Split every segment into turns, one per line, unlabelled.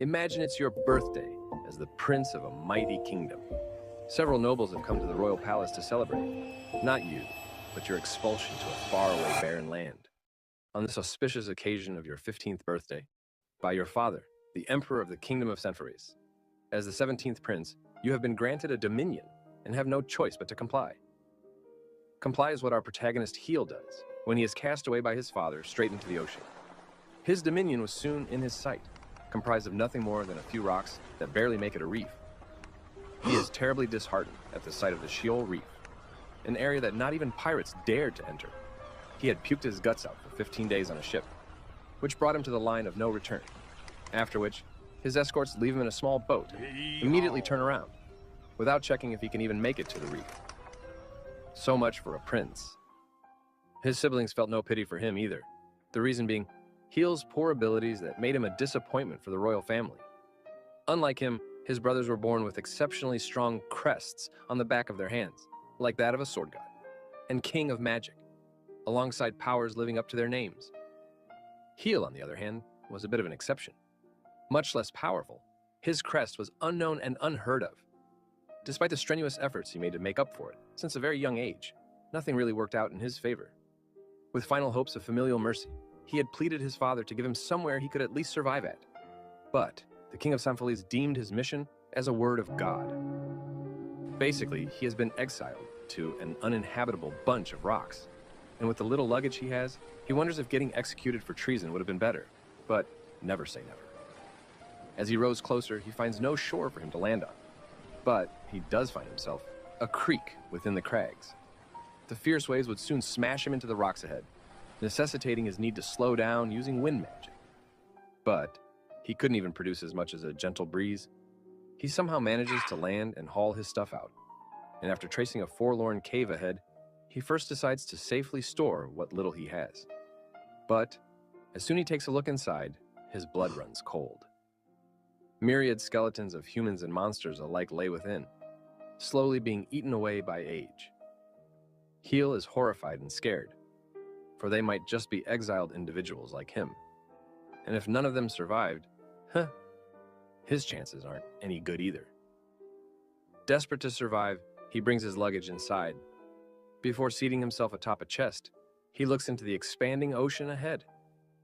Imagine it's your birthday as the prince of a mighty kingdom. Several nobles have come to the royal palace to celebrate. Not you, but your expulsion to a faraway barren land. On this auspicious occasion of your 15th birthday, by your father, the emperor of the kingdom of Senfaris. As the 17th prince, you have been granted a dominion and have no choice but to comply. Comply is what our protagonist Heel does when he is cast away by his father straight into the ocean. His dominion was soon in his sight, comprised of nothing more than a few rocks that barely make it a reef. He is terribly disheartened at the sight of the Sheol Reef, an area that not even pirates dared to enter. He had puked his guts out for 15 days on a ship, which brought him to the line of no return, after which his escorts leave him in a small boat, immediately turn around, without checking if he can even make it to the reef. So much for a prince. His siblings felt no pity for him either, the reason being Heel's poor abilities that made him a disappointment for the royal family. Unlike him, his brothers were born with exceptionally strong crests on the back of their hands, like that of a sword god, and king of magic, alongside powers living up to their names. Heel, on the other hand, was a bit of an exception. Much less powerful, his crest was unknown and unheard of. Despite the strenuous efforts he made to make up for it, since a very young age, nothing really worked out in his favor. With final hopes of familial mercy, he had pleaded his father to give him somewhere he could at least survive at. But the king of Sanfalis deemed his mission as a word of God. Basically, he has been exiled to an uninhabitable bunch of rocks. And with the little luggage he has, he wonders if getting executed for treason would have been better. But never say never. As he rows closer, he finds no shore for him to land on. But he does find himself a creek within the crags. The fierce waves would soon smash him into the rocks ahead, necessitating his need to slow down using wind magic. But he couldn't even produce as much as a gentle breeze. He somehow manages to land and haul his stuff out. And after tracing a forlorn cave ahead, he first decides to safely store what little he has. But as soon as he takes a look inside, his blood runs cold. Myriad skeletons of humans and monsters alike lay within, slowly being eaten away by age. Heel is horrified and scared, for they might just be exiled individuals like him. And if none of them survived, his chances aren't any good either. Desperate to survive, he brings his luggage inside. Before seating himself atop a chest, he looks into the expanding ocean ahead,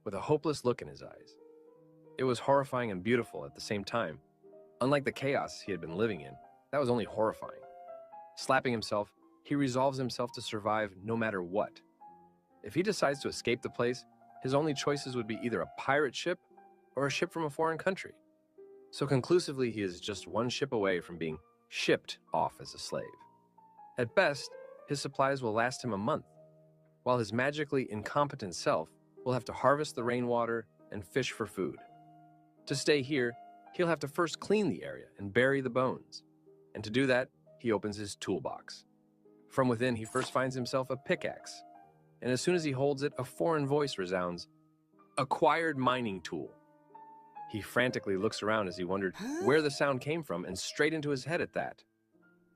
with a hopeless look in his eyes. It was horrifying and beautiful at the same time. Unlike the chaos he had been living in, that was only horrifying. Slapping himself, he resolves himself to survive no matter what. If he decides to escape the place, his only choices would be either a pirate ship or a ship from a foreign country. So conclusively, he is just one ship away from being shipped off as a slave. At best, his supplies will last him a month, while his magically incompetent self will have to harvest the rainwater and fish for food. To stay here, he'll have to first clean the area and bury the bones. And to do that, he opens his toolbox. From within, he first finds himself a pickaxe, and as soon as he holds it, a foreign voice resounds, "Acquired mining tool." He frantically looks around as he wondered where the sound came from, and straight into his head at that.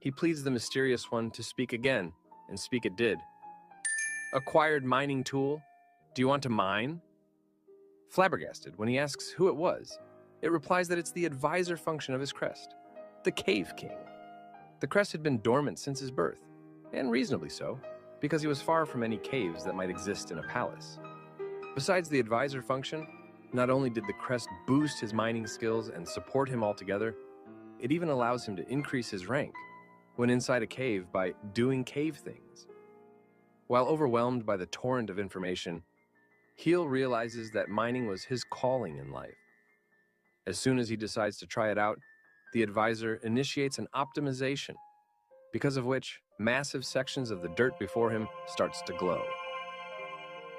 He pleads the mysterious one to speak again, and speak it did. "Acquired mining tool? Do you want to mine?" Flabbergasted when he asks who it was, it replies that it's the advisor function of his crest, the Cave King. The crest had been dormant since his birth, and reasonably so, because he was far from any caves that might exist in a palace. Besides the advisor function, not only did the crest boost his mining skills and support him altogether, it even allows him to increase his rank when inside a cave by doing cave things. While overwhelmed by the torrent of information, Heel realizes that mining was his calling in life. As soon as he decides to try it out, the advisor initiates an optimization, because of which massive sections of the dirt before him starts to glow.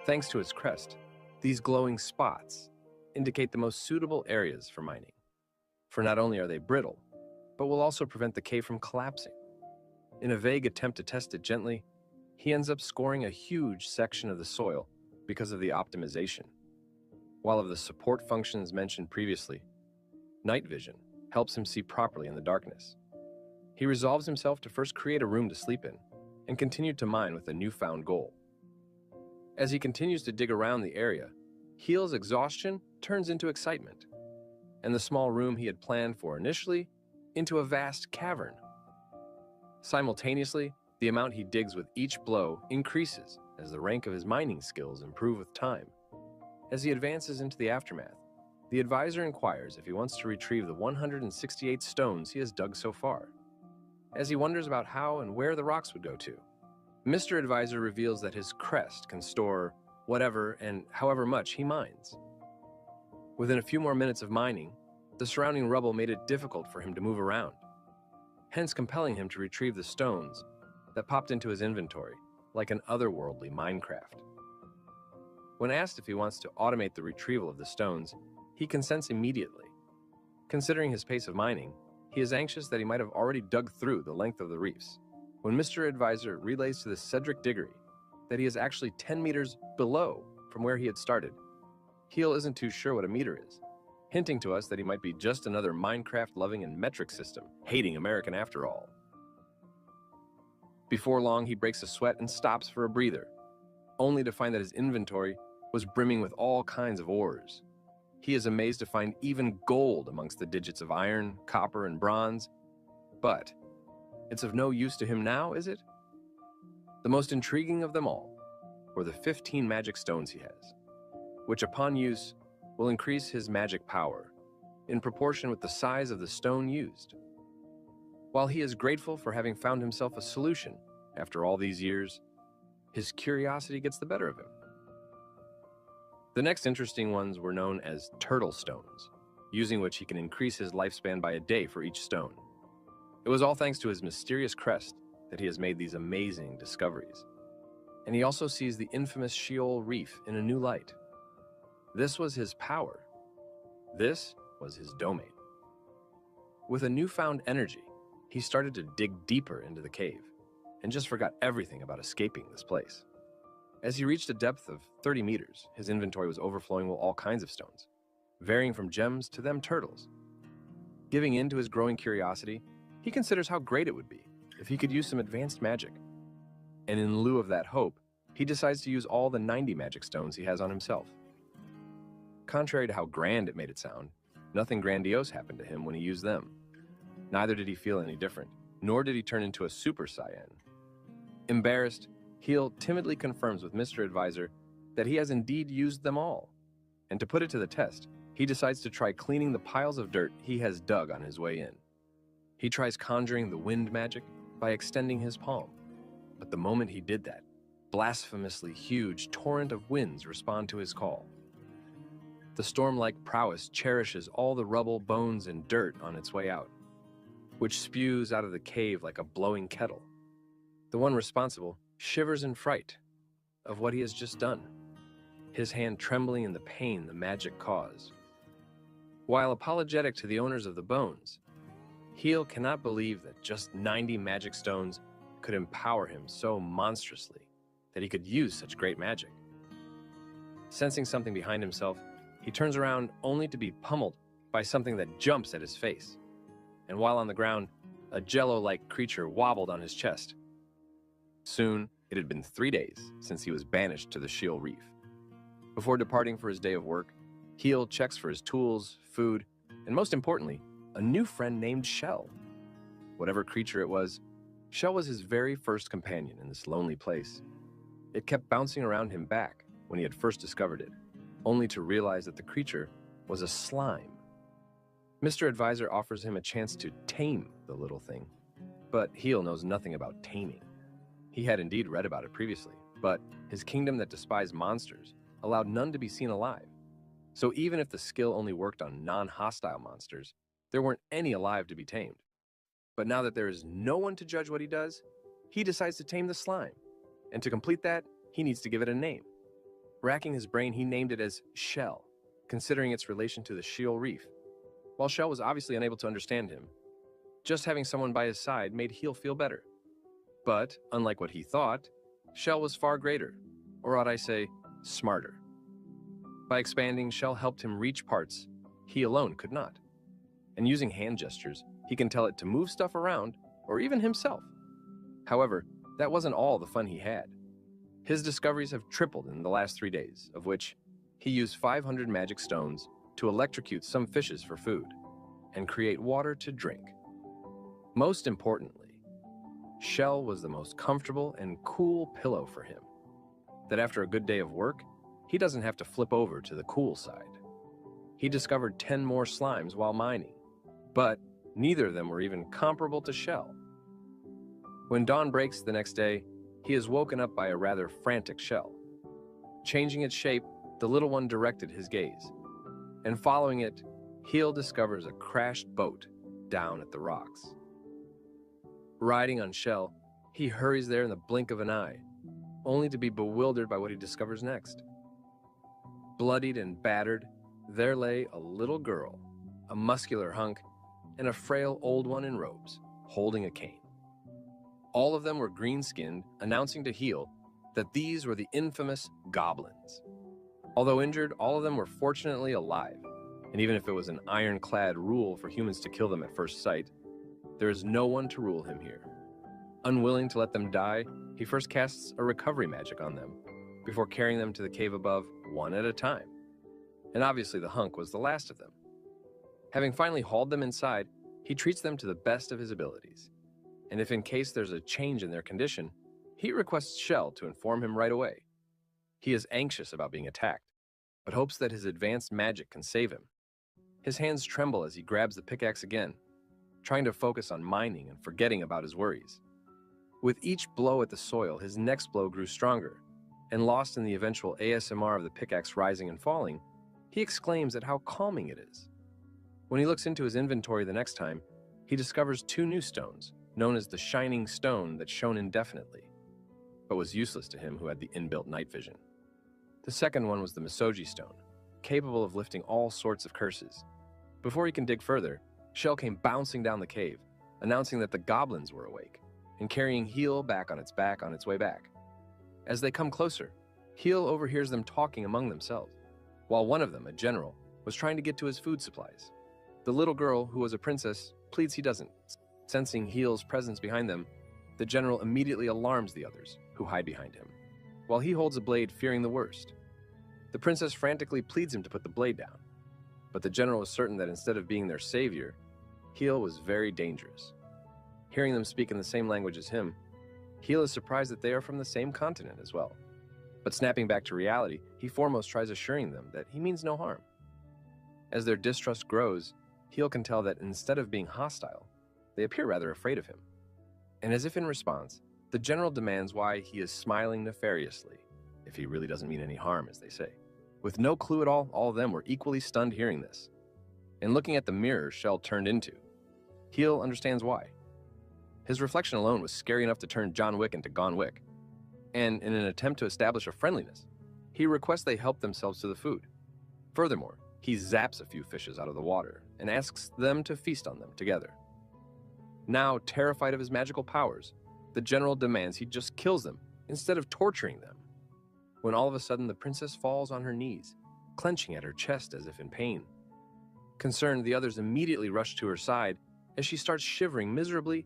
Thanks to his crest, these glowing spots indicate the most suitable areas for mining. For not only are they brittle, but will also prevent the cave from collapsing. In a vague attempt to test it gently, he ends up scoring a huge section of the soil because of the optimization. While of the support functions mentioned previously, night vision helps him see properly in the darkness. He resolves himself to first create a room to sleep in, and continue to mine with a newfound goal. As he continues to dig around the area, Heel's exhaustion turns into excitement. and the small room he had planned for initially into a vast cavern. Simultaneously, the amount he digs with each blow increases as the rank of his mining skills improve with time. As he advances into the aftermath, the advisor inquires if he wants to retrieve the 168 stones he has dug so far. As he wonders about how and where the rocks would go to, Mr. Advisor reveals that his crest can store whatever and however much he mines. Within a few more minutes of mining, the surrounding rubble made it difficult for him to move around, hence compelling him to retrieve the stones that popped into his inventory like an otherworldly Minecraft. When asked if he wants to automate the retrieval of the stones, he consents immediately. Considering his pace of mining, he is anxious that he might have already dug through the length of the reefs, when Mr. Advisor relays to the Cedric Diggory that he is actually 10 meters below from where he had started. Heel isn't too sure what a meter is, hinting to us that he might be just another Minecraft-loving and metric system, hating American after all. Before long, he breaks a sweat and stops for a breather, only to find that his inventory was brimming with all kinds of ores. He is amazed to find even gold amongst the digits of iron, copper, and bronze. But it's of no use to him now, is it? The most intriguing of them all were the 15 magic stones he has, which upon use will increase his magic power in proportion with the size of the stone used. While he is grateful for having found himself a solution after all these years, his curiosity gets the better of him. The next interesting ones were known as turtle stones, using which he can increase his lifespan by a day for each stone. It was all thanks to his mysterious crest that he has made these amazing discoveries. And he also sees the infamous Sheol Reef in a new light. This was his power. This was his domain. With a newfound energy, he started to dig deeper into the cave and just forgot everything about escaping this place. As he reached a depth of 30 meters, his inventory was overflowing with all kinds of stones, varying from gems to them turtles. Giving in to his growing curiosity, he considers how great it would be if he could use some advanced magic. And in lieu of that hope, he decides to use all the 90 magic stones he has on himself. Contrary to how grand it made it sound, nothing grandiose happened to him when he used them. Neither did he feel any different, nor did he turn into a Super Saiyan. Embarrassed, Heel timidly confirms with Mr. Advisor that he has indeed used them all. And to put it to the test, he decides to try cleaning the piles of dirt he has dug on his way in. He tries conjuring the wind magic by extending his palm. But the moment he did that, blasphemously huge torrent of winds respond to his call. The storm-like prowess cherishes all the rubble, bones, and dirt on its way out, which spews out of the cave like a blowing kettle. The one responsible shivers in fright of what he has just done, his hand trembling in the pain the magic caused. While apologetic to the owners of the bones, Heel cannot believe that just 90 magic stones could empower him so monstrously that he could use such great magic. Sensing something behind himself, he turns around only to be pummeled by something that jumps at his face. And while on the ground, a jello-like creature wobbled on his chest. Soon, it had been 3 days since he was banished to the Sheol Reef. Before departing for his day of work, Heel checks for his tools, food, and most importantly, a new friend named Shell. Whatever creature it was, Shell was his very first companion in this lonely place. It kept bouncing around him back when he had first discovered it, only to realize that the creature was a slime. Mr. Advisor offers him a chance to tame the little thing, but Heel knows nothing about taming. He had indeed read about it previously, but his kingdom that despised monsters allowed none to be seen alive. So even if the skill only worked on non-hostile monsters, there weren't any alive to be tamed. But now that there is no one to judge what he does, he decides to tame the slime. And to complete that, he needs to give it a name. Racking his brain, he named it as Shell, considering its relation to the Sheol Reef. While Shell was obviously unable to understand him, just having someone by his side made Heel feel better. But, unlike what he thought, Shell was far greater, or ought I say, smarter. By expanding, Shell helped him reach parts he alone could not. And using hand gestures, he can tell it to move stuff around, or even himself. However, that wasn't all the fun he had. His discoveries have tripled in the last 3 days, of which he used 500 magic stones to electrocute some fishes for food and create water to drink. Most importantly, Shell was the most comfortable and cool pillow for him, that after a good day of work, he doesn't have to flip over to the cool side. He discovered 10 more slimes while mining, but neither of them were even comparable to Shell. When dawn breaks the next day, he is woken up by a rather frantic Shell. Changing its shape, the little one directed his gaze, and following it, Heel discovers a crashed boat down at the rocks. Riding on Shell, he hurries there in the blink of an eye, only to be bewildered by what he discovers next. Bloodied and battered, there lay a little girl, a muscular hunk, and a frail old one in robes, holding a cane. All of them were green-skinned, announcing to Heel that these were the infamous goblins. Although injured, all of them were fortunately alive, and even if it was an ironclad rule for humans to kill them at first sight, there is no one to rule him here. Unwilling to let them die, he first casts a recovery magic on them, before carrying them to the cave above one at a time. And obviously the hunk was the last of them. Having finally hauled them inside, he treats them to the best of his abilities. And if in case there's a change in their condition, he requests Shell to inform him right away. He is anxious about being attacked, but hopes that his advanced magic can save him. His hands tremble as he grabs the pickaxe again, trying to focus on mining and forgetting about his worries. With each blow at the soil, his next blow grew stronger, and lost in the eventual ASMR of the pickaxe rising and falling, he exclaims at how calming it is. When he looks into his inventory the next time, he discovers 2 new stones, known as the Shining Stone that shone indefinitely, but was useless to him who had the inbuilt night vision. The second one was the Misoji Stone, capable of lifting all sorts of curses. Before he can dig further, Shell came bouncing down the cave, announcing that the goblins were awake, and carrying Heel back on its way back. As they come closer, Heel overhears them talking among themselves, while one of them, a general, was trying to get to his food supplies. The little girl, who was a princess, pleads he doesn't. Sensing Heel's presence behind them, the general immediately alarms the others, who hide behind him, while he holds a blade, fearing the worst. The princess frantically pleads him to put the blade down, but the general was certain that instead of being their savior, Heel was very dangerous. Hearing them speak in the same language as him, Heel is surprised that they are from the same continent as well. But snapping back to reality, he foremost tries assuring them that he means no harm. As their distrust grows, Heel can tell that instead of being hostile, they appear rather afraid of him. And as if in response, the general demands why he is smiling nefariously, if he really doesn't mean any harm, as they say. With no clue at all of them were equally stunned hearing this. And looking at the mirror Shell turned into, Heel understands why. His reflection alone was scary enough to turn John Wick into Gone Wick. And in an attempt to establish a friendliness, he requests they help themselves to the food. Furthermore, he zaps a few fishes out of the water and asks them to feast on them together. Now, terrified of his magical powers, the general demands he just kills them instead of torturing them. When all of a sudden the princess falls on her knees, clenching at her chest as if in pain. Concerned, the others immediately rush to her side as she starts shivering miserably,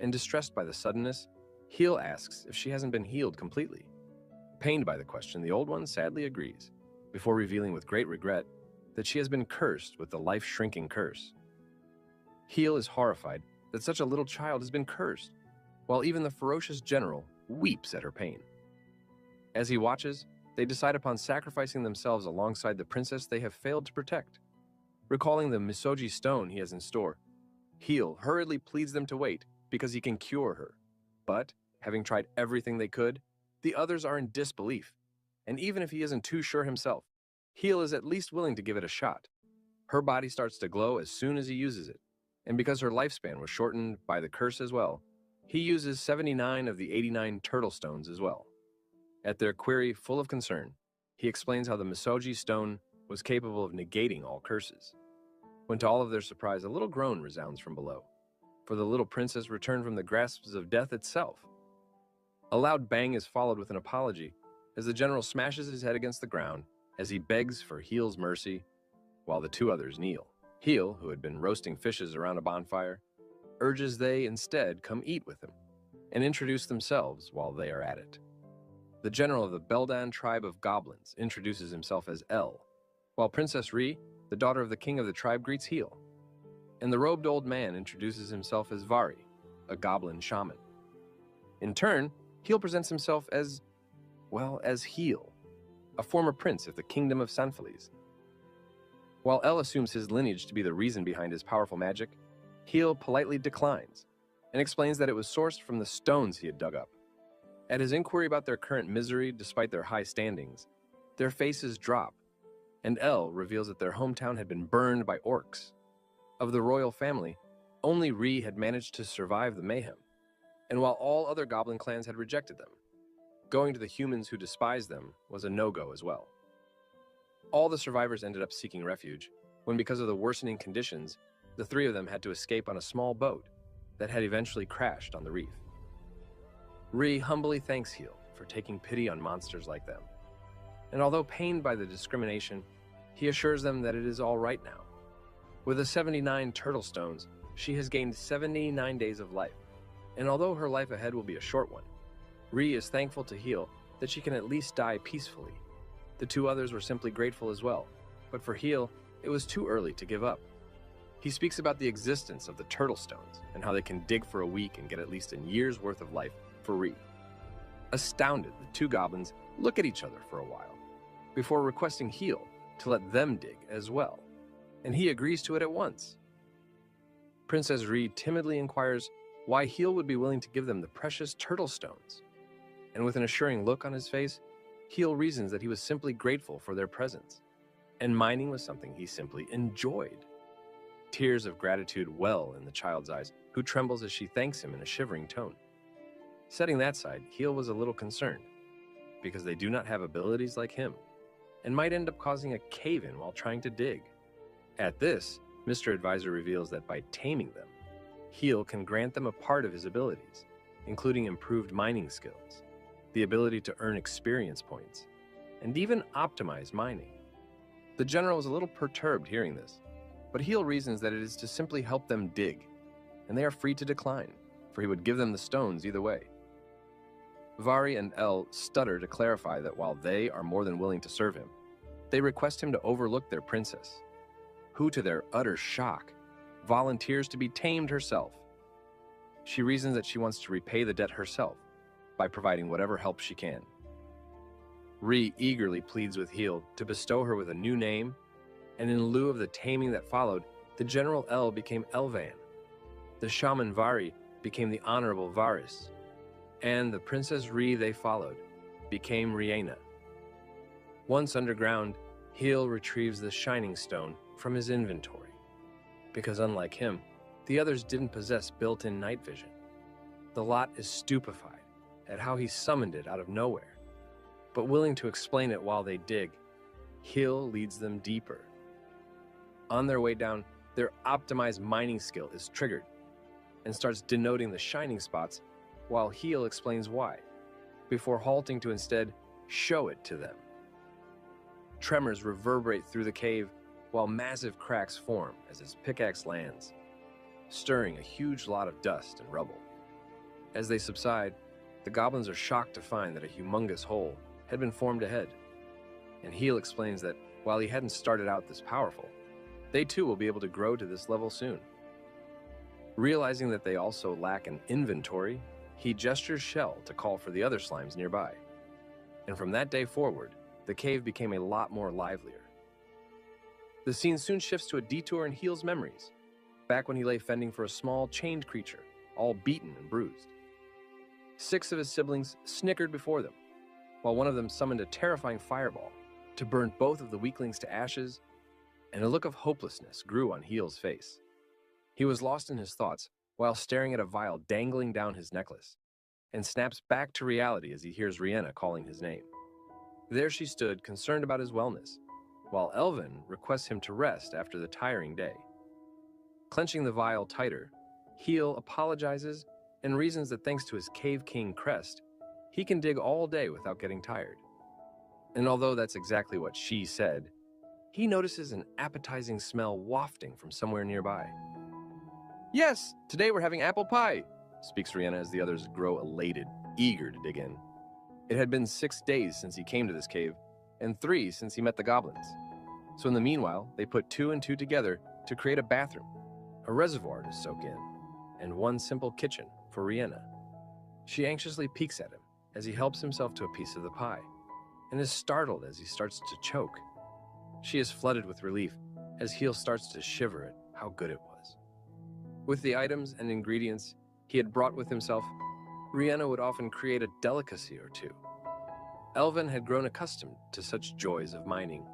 and distressed by the suddenness, Heel asks if she hasn't been healed completely. Pained by the question, the old one sadly agrees, before revealing with great regret that she has been cursed with the life-shrinking curse. Heel is horrified that such a little child has been cursed, while even the ferocious general weeps at her pain. As he watches, they decide upon sacrificing themselves alongside the princess they have failed to protect. Recalling the Misoji Stone he has in store, Heel hurriedly pleads them to wait because he can cure her. But, having tried everything they could, the others are in disbelief, and even if he isn't too sure himself, Heel is at least willing to give it a shot. Her body starts to glow as soon as he uses it, and because her lifespan was shortened by the curse as well, he uses 79 of the 89 turtle stones as well. At their query full of concern, he explains how the Misoji Stone was capable of negating all curses. When to all of their surprise, a little groan resounds from below, for the little princess returned from the grasps of death itself. A loud bang is followed with an apology as the general smashes his head against the ground as he begs for Heel's mercy, while the 2 others kneel. Heel, who had been roasting fishes around a bonfire, urges they instead come eat with him and introduce themselves while they are at it. The general of the Beldan tribe of goblins introduces himself as El, while Princess Ri the daughter of the king of the tribe, greets Heel, and the robed old man introduces himself as Vari, a goblin shaman. In turn, Heel presents himself as, well, as Heel, a former prince of the kingdom of Sanfeliz. While El assumes his lineage to be the reason behind his powerful magic, Heel politely declines and explains that it was sourced from the stones he had dug up. At his inquiry about their current misery despite their high standings, their faces drop, and El reveals that their hometown had been burned by orcs. Of the royal family, only Ri had managed to survive the mayhem, and while all other goblin clans had rejected them, going to the humans who despised them was a no-go as well. All the survivors ended up seeking refuge, when because of the worsening conditions, the three of them had to escape on a small boat that had eventually crashed on the reef. Ri humbly thanks Heel for taking pity on monsters like them, and although pained by the discrimination, he assures them that it is all right now. With the 79 turtle stones, she has gained 79 days of life, and although her life ahead will be a short one, Ri is thankful to Heel that she can at least die peacefully. The two others were simply grateful as well, but for Heel, it was too early to give up. He speaks about the existence of the turtle stones and how they can dig for a week and get at least a year's worth of life for Ri. Astounded, the two goblins look at each other for a while, before requesting Heel to let them dig as well, and he agrees to it at once. Princess Ri timidly inquires why Heel would be willing to give them the precious turtle stones, and with an assuring look on his face, Heel reasons that he was simply grateful for their presence, and mining was something he simply enjoyed. Tears of gratitude well in the child's eyes, who trembles as she thanks him in a shivering tone. Setting that side, Heel was a little concerned, because they do not have abilities like him, and might end up causing a cave-in while trying to dig. At this, Mr. Advisor reveals that by taming them, Heel can grant them a part of his abilities, including improved mining skills, the ability to earn experience points, and even optimize mining. The general was a little perturbed hearing this, but Heel reasons that it is to simply help them dig, and they are free to decline, for he would give them the stones either way. Vari and El stutter to clarify that while they are more than willing to serve him, they request him to overlook their princess, who, to their utter shock, volunteers to be tamed herself. She reasons that she wants to repay the debt herself by providing whatever help she can. Ri eagerly pleads with Heel to bestow her with a new name, and in lieu of the taming that followed, the General El became Elvan, the Shaman Vari became the Honorable Varis, and the Princess Ri they followed became Riena. Once underground, Heel retrieves the Shining Stone from his inventory, because unlike him, the others didn't possess built-in night vision. The lot is stupefied at how he summoned it out of nowhere, but willing to explain it while they dig, Heel leads them deeper. On their way down, their optimized mining skill is triggered and starts denoting the shining spots while Heel explains why, before halting to instead show it to them. Tremors reverberate through the cave while massive cracks form as his pickaxe lands, stirring a huge lot of dust and rubble. As they subside, the goblins are shocked to find that a humongous hole had been formed ahead, and Heel explains that while he hadn't started out this powerful, they too will be able to grow to this level soon. Realizing that they also lack an inventory, he gestures Shell to call for the other slimes nearby. And from that day forward, the cave became a lot more livelier. The scene soon shifts to a detour in Heel's memories, back when he lay fending for a small, chained creature, all beaten and bruised. 6 of his siblings snickered before them, while one of them summoned a terrifying fireball to burn both of the weaklings to ashes, and a look of hopelessness grew on Heel's face. He was lost in his thoughts while staring at a vial dangling down his necklace, and snaps back to reality as he hears Riena calling his name. There she stood, concerned about his wellness, while Elvin requests him to rest after the tiring day. Clenching the vial tighter, Heel apologizes and reasons that thanks to his Cave King crest, he can dig all day without getting tired. And although that's exactly what she said, he notices an appetizing smell wafting from somewhere nearby. "Yes, today we're having apple pie," speaks Riena as the others grow elated, eager to dig in. It had been 6 days since he came to this cave, and 3 since he met the goblins. So in the meanwhile, they put two and two together to create a bathroom, a reservoir to soak in, and one simple kitchen for Rihanna. She anxiously peeks at him as he helps himself to a piece of the pie, and is startled as he starts to choke. She is flooded with relief as Heel starts to shiver at how good it was. With the items and ingredients he had brought with himself, Rihanna would often create a delicacy or two. Elvin had grown accustomed to such joys of mining,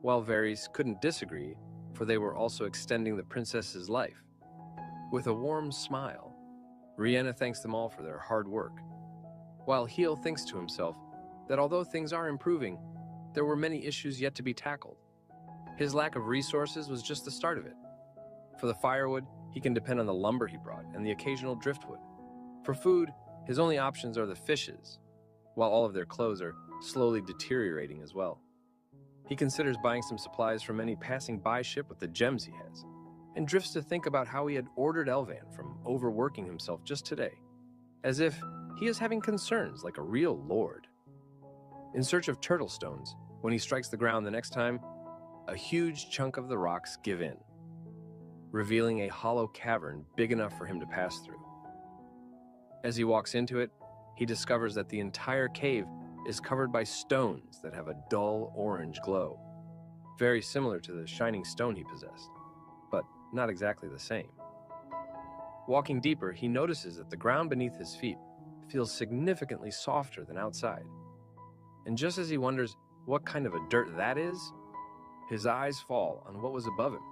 while Varys couldn't disagree, for they were also extending the princess's life. With a warm smile, Rihanna thanks them all for their hard work, while Heel thinks to himself that although things are improving, there were many issues yet to be tackled. His lack of resources was just the start of it. For the firewood, he can depend on the lumber he brought and the occasional driftwood. For food, his only options are the fishes, while all of their clothes are slowly deteriorating as well. He considers buying some supplies from any passing-by ship with the gems he has, and drifts to think about how he had ordered Elvan from overworking himself just today, as if he is having concerns like a real lord. In search of turtle stones, when he strikes the ground the next time, a huge chunk of the rocks give in, revealing a hollow cavern big enough for him to pass through. As he walks into it, he discovers that the entire cave is covered by stones that have a dull orange glow, very similar to the shining stone he possessed, but not exactly the same. Walking deeper, he notices that the ground beneath his feet feels significantly softer than outside. And just as he wonders what kind of a dirt that is, his eyes fall on what was above him.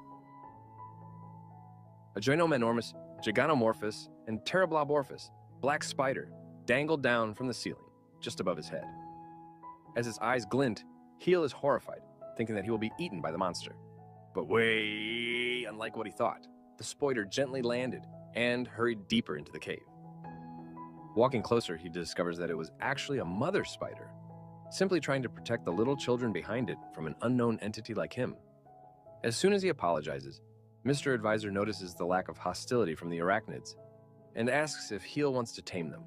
A ginormous, gigantomorphous, and terribloborphous black spider dangled down from the ceiling, just above his head. As his eyes glint, Heel is horrified, thinking that he will be eaten by the monster. But way unlike what he thought, the spider gently landed and hurried deeper into the cave. Walking closer, he discovers that it was actually a mother spider, simply trying to protect the little children behind it from an unknown entity like him. As soon as he apologizes, Mr. Advisor notices the lack of hostility from the arachnids and asks if Heel wants to tame them.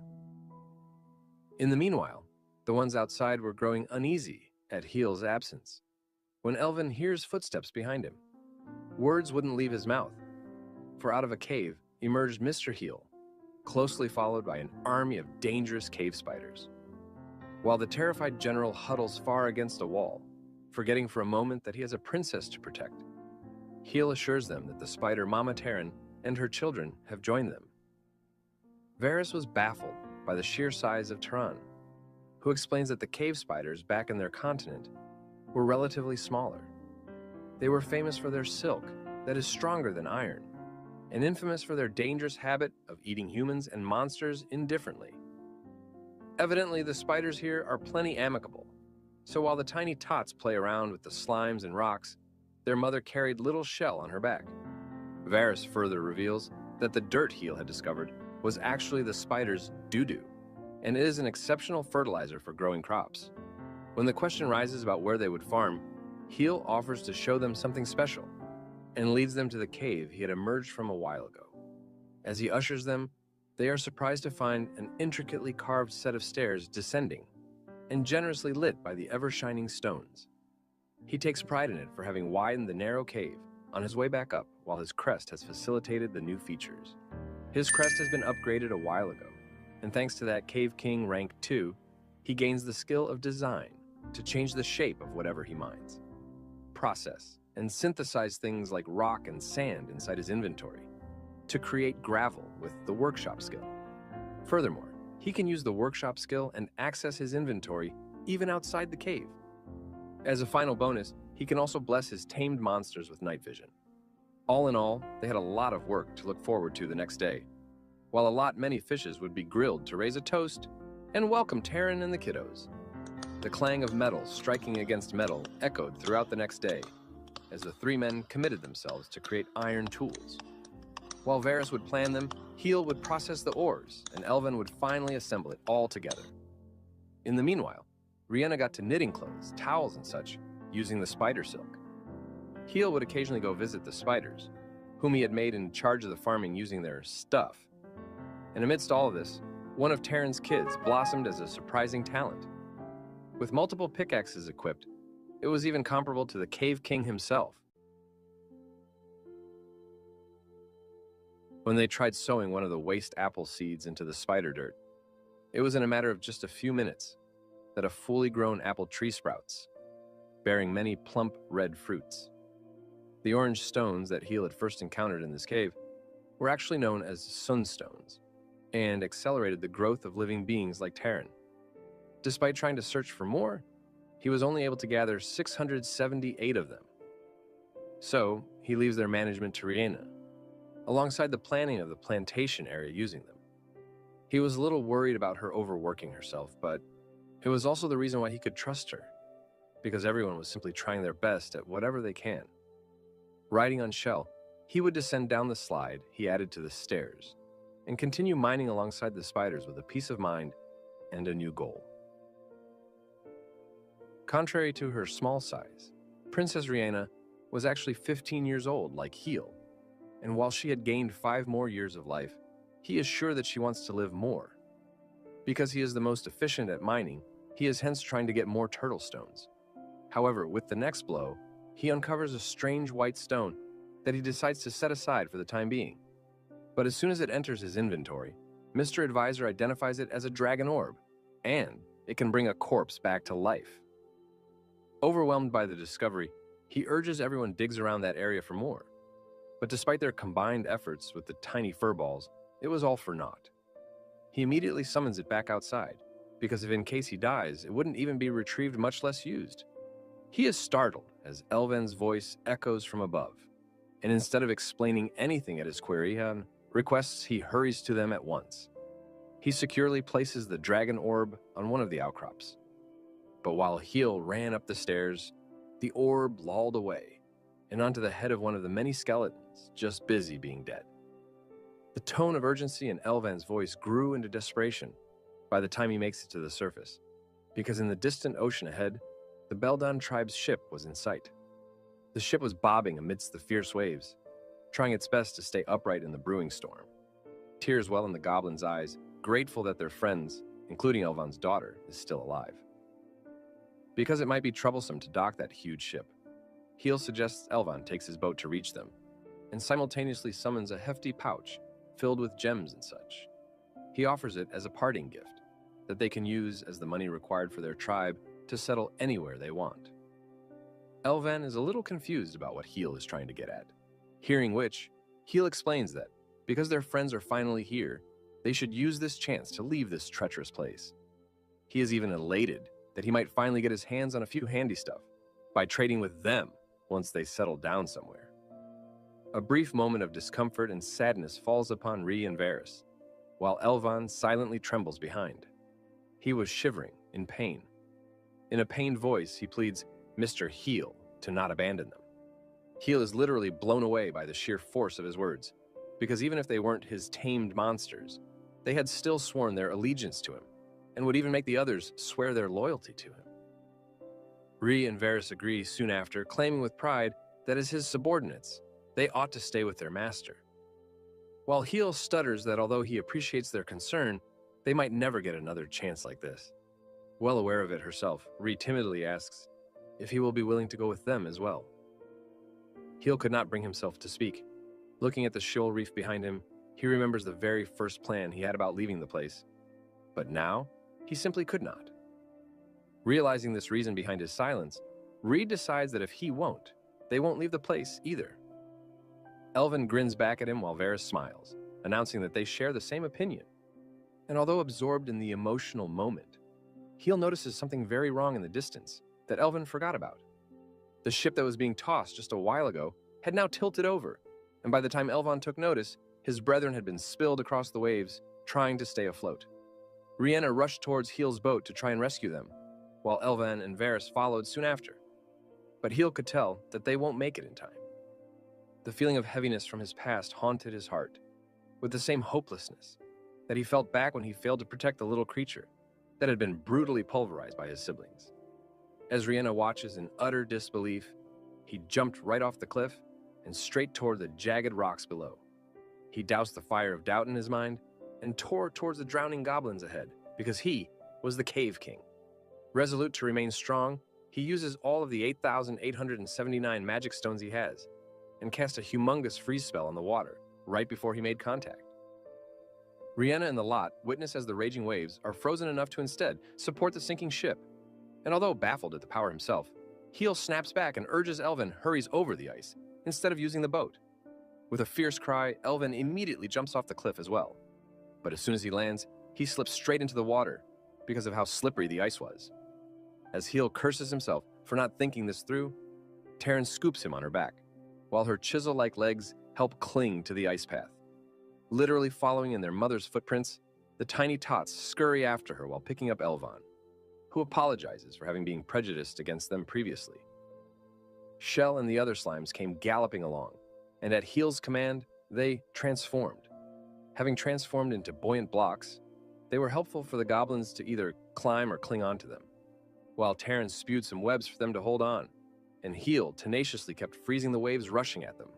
In the meanwhile, the ones outside were growing uneasy at Heel's absence, when Elvin hears footsteps behind him. Words wouldn't leave his mouth, for out of a cave emerged Mr. Heel, closely followed by an army of dangerous cave spiders. While the terrified general huddles far against a wall, forgetting for a moment that he has a princess to protect, Heel assures them that the spider Mama Terran and her children have joined them. Varys was baffled by the sheer size of Tehran, who explains that the cave spiders back in their continent were relatively smaller. They were famous for their silk that is stronger than iron, and infamous for their dangerous habit of eating humans and monsters indifferently. Evidently, the spiders here are plenty amicable, so while the tiny tots play around with the slimes and rocks, their mother carried little shell on her back. Varys further reveals that the dirt Heel had discovered was actually the spider's doo-doo, and is an exceptional fertilizer for growing crops. When the question rises about where they would farm, Heel offers to show them something special, and leads them to the cave he had emerged from a while ago. As he ushers them, they are surprised to find an intricately carved set of stairs descending, and generously lit by the ever-shining stones. He takes pride in it for having widened the narrow cave on his way back up, while his crest has facilitated the new features. His crest has been upgraded a while ago, and thanks to that Cave King rank 2, he gains the skill of design to change the shape of whatever he mines, process, and synthesize things like rock and sand inside his inventory to create gravel with the workshop skill. Furthermore, he can use the workshop skill and access his inventory even outside the cave. As a final bonus, he can also bless his tamed monsters with night vision. All in all, they had a lot of work to look forward to the next day, while many fishes would be grilled to raise a toast and welcome Terran and the kiddos. The clang of metal striking against metal echoed throughout the next day, as the three men committed themselves to create iron tools. While Varys would plan them, Heel would process the ores, and Elvin would finally assemble it all together. In the meanwhile, Rihanna got to knitting clothes, towels, and such, using the spider silk. Heel would occasionally go visit the spiders, whom he had made in charge of the farming using their stuff. And amidst all of this, one of Terran's kids blossomed as a surprising talent. With multiple pickaxes equipped, It was even comparable to the Cave King himself. When they tried sowing one of the waste apple seeds into the spider dirt, it was in a matter of just a few minutes that a fully grown apple tree sprouts, bearing many plump red fruits. The orange stones that Heel had first encountered in this cave were actually known as sunstones and accelerated the growth of living beings like Terran. Despite trying to search for more, he was only able to gather 678 of them. So, he leaves their management to Rihanna, alongside the planning of the plantation area using them. He was a little worried about her overworking herself, but it was also the reason why he could trust her, because everyone was simply trying their best at whatever they can. Riding on Shell, he would descend down the slide he added to the stairs and continue mining alongside the spiders with a peace of mind and a new goal. Contrary to her small size, Princess Rihanna was actually 15 years old, like Heel, and while she had gained 5 more years of life, he is sure that she wants to live more. Because he is the most efficient at mining, he is hence trying to get more turtle stones. However, with the next blow, he uncovers a strange white stone that he decides to set aside for the time being. But as soon as it enters his inventory, Mr. Advisor identifies it as a dragon orb, and it can bring a corpse back to life. Overwhelmed by the discovery, he urges everyone digs around that area for more. But despite their combined efforts with the tiny furballs, it was all for naught. He immediately summons it back outside, because if in case he dies, it wouldn't even be retrieved, much less used. He is startled as Elven's voice echoes from above, and instead of explaining anything at his query and requests he hurries to them at once. He securely places the dragon orb on one of the outcrops. But while Heel ran up the stairs, the orb lolled away and onto the head of one of the many skeletons just busy being dead. The tone of urgency in Elvan's voice grew into desperation by the time he makes it to the surface, because in the distant ocean ahead, the Beldon tribe's ship was in sight. The ship was bobbing amidst the fierce waves, trying its best to stay upright in the brewing storm. Tears well in the goblins' eyes, grateful that their friends, including Elvan's daughter, is still alive. Because it might be troublesome to dock that huge ship, Heel suggests Elvan takes his boat to reach them, and simultaneously summons a hefty pouch filled with gems and such. He offers it as a parting gift that they can use as the money required for their tribe to settle anywhere they want. Elvan is a little confused about what Heel is trying to get at, hearing which, Heel explains that because their friends are finally here, they should use this chance to leave this treacherous place. He is even elated that he might finally get his hands on a few handy stuff by trading with them once they settle down somewhere. A brief moment of discomfort and sadness falls upon Rhi and Varys, while Elvan silently trembles behind. He was shivering in pain. In a pained voice, he pleads Mr. Heel to not abandon them. Heel is literally blown away by the sheer force of his words, because even if they weren't his tamed monsters, they had still sworn their allegiance to him, and would even make the others swear their loyalty to him. Rhi and Varys agree soon after, claiming with pride that as his subordinates, they ought to stay with their master. While Heel stutters that although he appreciates their concern, they might never get another chance like this. Well aware of it herself, Rhi timidly asks if he will be willing to go with them as well. Heel could not bring himself to speak. Looking at the shoal reef behind him, he remembers the very first plan he had about leaving the place. But now, he simply could not. Realizing this reason behind his silence, Rhi decides that if he won't, they won't leave the place either. Elvan grins back at him while Varys smiles, announcing that they share the same opinion. And although absorbed in the emotional moment, Heel notices something very wrong in the distance that Elvan forgot about. The ship that was being tossed just a while ago had now tilted over, and by the time Elvan took notice, his brethren had been spilled across the waves, trying to stay afloat. Rihanna rushed towards Heel's boat to try and rescue them, while Elvan and Varys followed soon after. But Heel could tell that they won't make it in time. The feeling of heaviness from his past haunted his heart, with the same hopelessness that he felt back when he failed to protect the little creature that had been brutally pulverized by his siblings. As Rihanna watches in utter disbelief, he jumped right off the cliff and straight toward the jagged rocks below. He doused the fire of doubt in his mind and tore towards the drowning goblins ahead, because he was the Cave King. Resolute to remain strong, He uses all of the 8,879 magic stones he has, and cast a humongous freeze spell on the water right before he made contact. Rihanna and the lot witness as the raging waves are frozen enough to instead support the sinking ship, and although baffled at the power himself, Heel snaps back and urges Elvin hurries over the ice instead of using the boat. With a fierce cry, Elvin immediately jumps off the cliff as well. But as soon as he lands, he slips straight into the water because of how slippery the ice was. As Heel curses himself for not thinking this through, Taryn scoops him on her back, while her chisel-like legs help cling to the ice path. Literally following in their mother's footprints, the tiny tots scurry after her while picking up Elvon, who apologizes for having been prejudiced against them previously. Shell and the other slimes came galloping along, and at Heel's command, they transformed. Having transformed into buoyant blocks, they were helpful for the goblins to either climb or cling onto them, while Taryn spewed some webs for them to hold on, and Heel tenaciously kept freezing the waves rushing at them.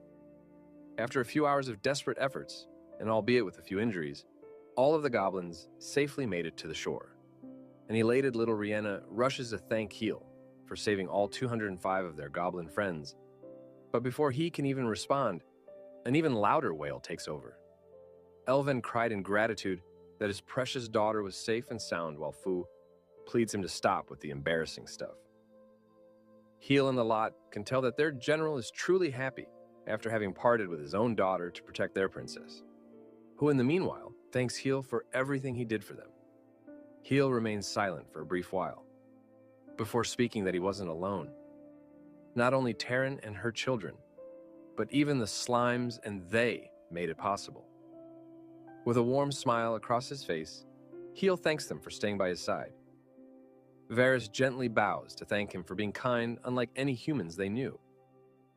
After a few hours of desperate efforts, and albeit with a few injuries, all of the goblins safely made it to the shore. An elated little Rihanna rushes to thank Heel for saving all 205 of their goblin friends. But before he can even respond, an even louder wail takes over. Elvin cried in gratitude that his precious daughter was safe and sound while Fu pleads him to stop with the embarrassing stuff. Heel and the lot can tell that their general is truly happy after having parted with his own daughter to protect their princess, who in the meanwhile thanks Heel for everything he did for them. Heel remains silent for a brief while, before speaking that he wasn't alone. Not only Taryn and her children, but even the slimes and they made it possible. With a warm smile across his face, Heel thanks them for staying by his side. Varys gently bows to thank him for being kind unlike any humans they knew,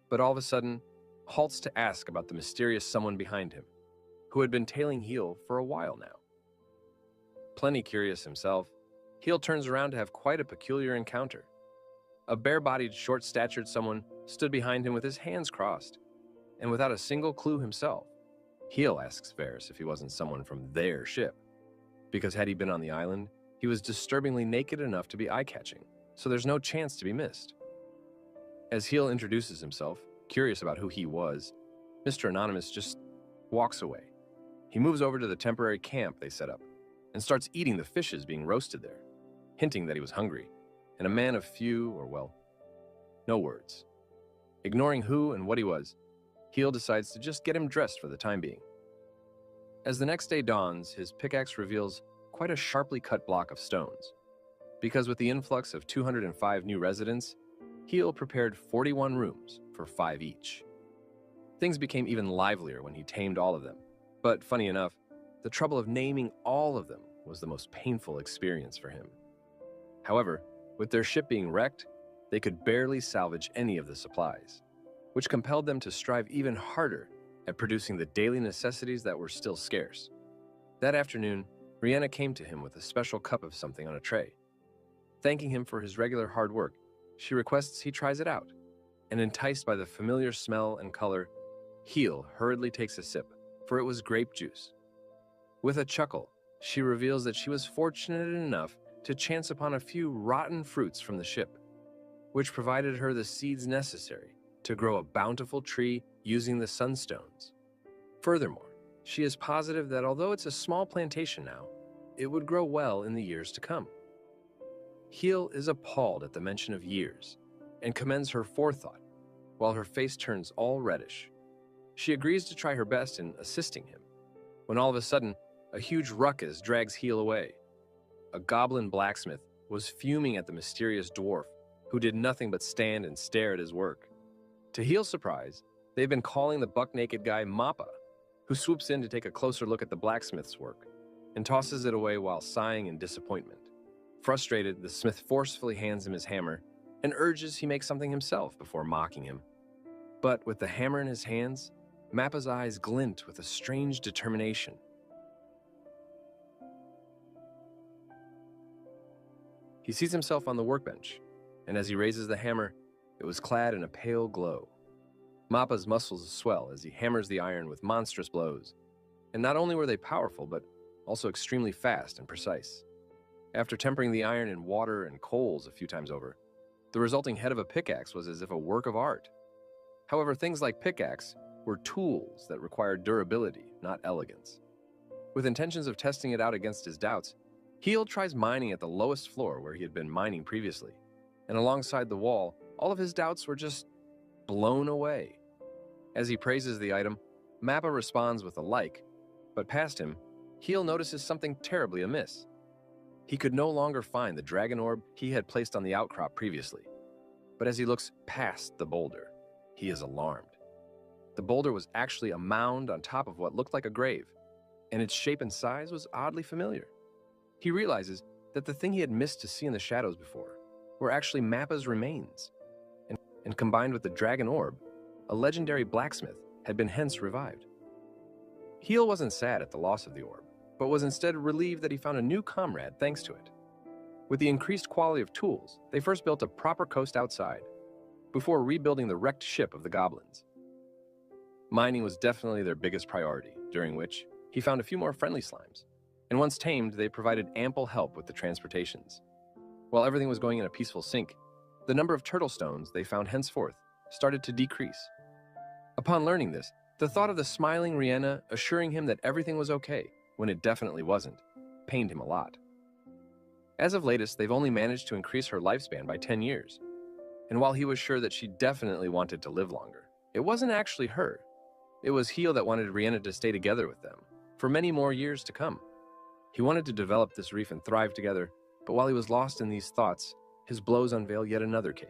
but all of a sudden halts to ask about the mysterious someone behind him, who had been tailing Heel for a while now. Plenty curious himself, Heel turns around to have quite a peculiar encounter. A bare-bodied, short-statured someone stood behind him with his hands crossed, and without a single clue himself, Heel asks Varys if he wasn't someone from their ship, because had he been on the island, he was disturbingly naked enough to be eye-catching, so there's no chance to be missed. As Heel introduces himself, curious about who he was, Mr. Anonymous just walks away. He moves over to the temporary camp they set up and starts eating the fishes being roasted there, hinting that he was hungry, and a man of few, or well, no words. Ignoring who and what he was, Heel decides to just get him dressed for the time being. As the next day dawns, his pickaxe reveals quite a sharply cut block of stones, because with the influx of 205 new residents, Heel prepared 41 rooms for 5 each. Things became even livelier when he tamed all of them, but funny enough, the trouble of naming all of them was the most painful experience for him. However, with their ship being wrecked, they could barely salvage any of the supplies, which compelled them to strive even harder at producing the daily necessities that were still scarce. That afternoon, Rihanna came to him with a special cup of something on a tray. Thanking him for his regular hard work, she requests he tries it out, and enticed by the familiar smell and color, Heel hurriedly takes a sip, for it was grape juice. With a chuckle, she reveals that she was fortunate enough to chance upon a few rotten fruits from the ship, which provided her the seeds necessary to grow a bountiful tree using the sunstones. Furthermore, she is positive that although it's a small plantation now, it would grow well in the years to come. Heel is appalled at the mention of years and commends her forethought, while her face turns all reddish. She agrees to try her best in assisting him, when all of a sudden, a huge ruckus drags Heel away. A goblin blacksmith was fuming at the mysterious dwarf, who did nothing but stand and stare at his work. To Heel's surprise, they've been calling the buck-naked guy Mappa, who swoops in to take a closer look at the blacksmith's work, and tosses it away while sighing in disappointment. Frustrated, the smith forcefully hands him his hammer and urges he make something himself before mocking him. But with the hammer in his hands, Mappa's eyes glint with a strange determination. He sees himself on the workbench, and as he raises the hammer, it was clad in a pale glow. Mappa's muscles swell as he hammers the iron with monstrous blows, and not only were they powerful, but also extremely fast and precise. After tempering the iron in water and coals a few times over, The resulting head of a pickaxe was as if a work of art. However, things like pickaxe were tools that required durability, not elegance. With intentions of testing it out against his doubts, Heel tries mining at the lowest floor where he had been mining previously, and alongside the wall, all of his doubts were just blown away. As he praises the item, Mappa responds with a like, but past him, Heel notices something terribly amiss. He could no longer find the dragon orb he had placed on the outcrop previously, but as he looks past the boulder, he is alarmed. The boulder was actually a mound on top of what looked like a grave, and its shape and size was oddly familiar. He realizes that the thing he had missed to see in the shadows before were actually Mappa's remains, and combined with the dragon orb, a legendary blacksmith had been hence revived. Heel wasn't sad at the loss of the orb, but was instead relieved that he found a new comrade thanks to it. With the increased quality of tools, they first built a proper coast outside, before rebuilding the wrecked ship of the goblins. Mining was definitely their biggest priority, during which he found a few more friendly slimes, and once tamed, they provided ample help with the transportations. While everything was going in a peaceful sync, the number of turtle stones they found henceforth started to decrease. Upon learning this, the thought of the smiling Rihanna assuring him that everything was okay, when it definitely wasn't, pained him a lot. As of latest, they've only managed to increase her lifespan by 10 years. And while he was sure that she definitely wanted to live longer, it wasn't actually her. It was Heel that wanted Rihanna to stay together with them for many more years to come. He wanted to develop this reef and thrive together, but while he was lost in these thoughts, his blows unveiled yet another cave,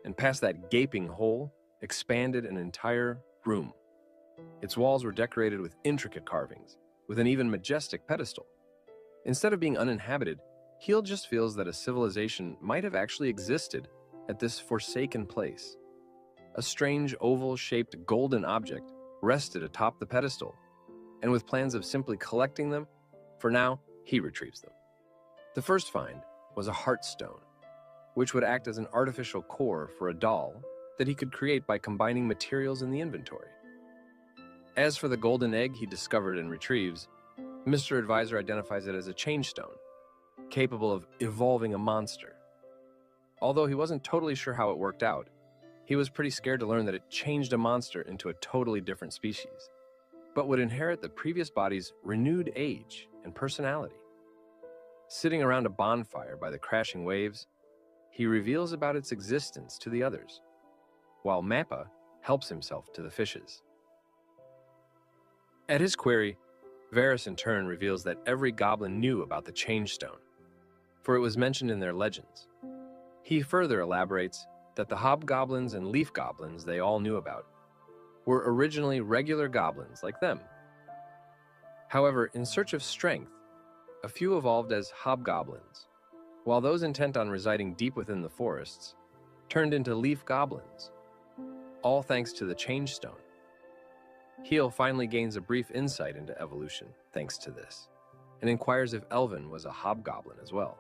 and past that gaping hole expanded an entire room. Its walls were decorated with intricate carvings, with an even majestic pedestal. Instead of being uninhabited, Heel just feels that a civilization might have actually existed at this forsaken place. A strange oval-shaped golden object rested atop the pedestal, and with plans of simply collecting them, for now, he retrieves them. The first find was a heart stone, which would act as an artificial core for a doll that he could create by combining materials in the inventory. As for the golden egg he discovered and retrieves, Mr. Advisor identifies it as a change stone, capable of evolving a monster. Although he wasn't totally sure how it worked out, he was pretty scared to learn that it changed a monster into a totally different species, but would inherit the previous body's renewed age and personality. Sitting around a bonfire by the crashing waves, he reveals about its existence to the others, while Mappa helps himself to the fishes. At his query, Varys in turn reveals that every goblin knew about the Change Stone, for it was mentioned in their legends. He further elaborates that the hobgoblins and leaf goblins they all knew about were originally regular goblins like them. However, in search of strength, a few evolved as hobgoblins, while those intent on residing deep within the forests turned into leaf goblins, all thanks to the Change Stone. Heel finally gains a brief insight into evolution thanks to this, and inquires if Elven was a hobgoblin as well.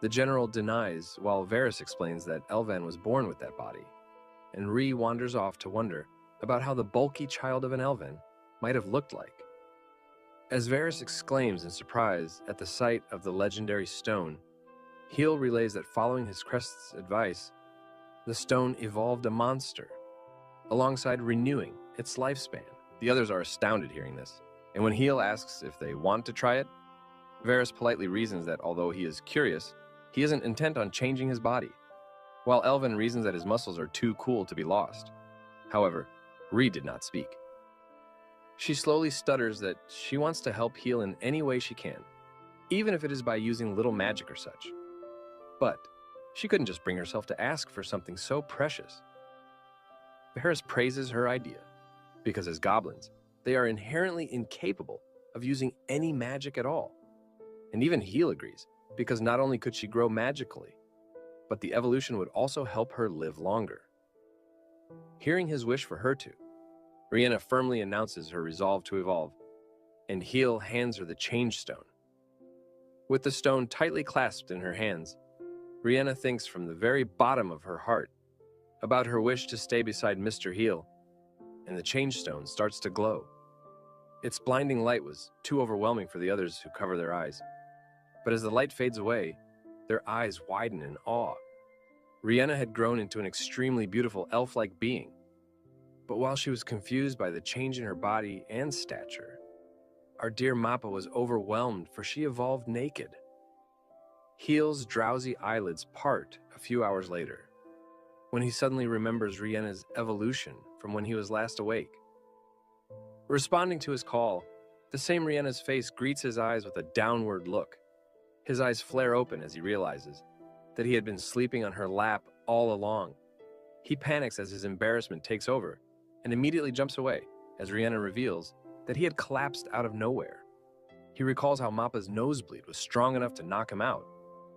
The general denies, while Varys explains that Elven was born with that body, and Rhee wanders off to wonder about how the bulky child of an Elven might have looked like. As Varys exclaims in surprise at the sight of the legendary stone, Heel relays that following his crest's advice, the stone evolved a monster, alongside renewing its lifespan. The others are astounded hearing this, and when Heel asks if they want to try it, Varys politely reasons that although he is curious, he isn't intent on changing his body, while Elven reasons that his muscles are too cool to be lost. However, Rhee did not speak. She slowly stutters that she wants to help Heel in any way she can, even if it is by using little magic or such. But she couldn't just bring herself to ask for something so precious. Varys praises her idea, because as goblins, they are inherently incapable of using any magic at all. And even Heel agrees, because not only could she grow magically, but the evolution would also help her live longer. Hearing his wish for her to, Rihanna firmly announces her resolve to evolve, and Heel hands her the Change Stone. With the stone tightly clasped in her hands, Rihanna thinks from the very bottom of her heart about her wish to stay beside Mr. Heel, and the Change Stone starts to glow. Its blinding light was too overwhelming for the others who cover their eyes, but as the light fades away, their eyes widen in awe. Rihanna had grown into an extremely beautiful elf-like being. But while she was confused by the change in her body and stature, our dear Mappa was overwhelmed, for she evolved naked. Heel's drowsy eyelids part a few hours later, when he suddenly remembers Rihanna's evolution from when he was last awake. Responding to his call, the same Rihanna's face greets his eyes with a downward look. His eyes flare open as he realizes that he had been sleeping on her lap all along. He panics as his embarrassment takes over and immediately jumps away as Rihanna reveals that he had collapsed out of nowhere. He recalls how Mappa's nosebleed was strong enough to knock him out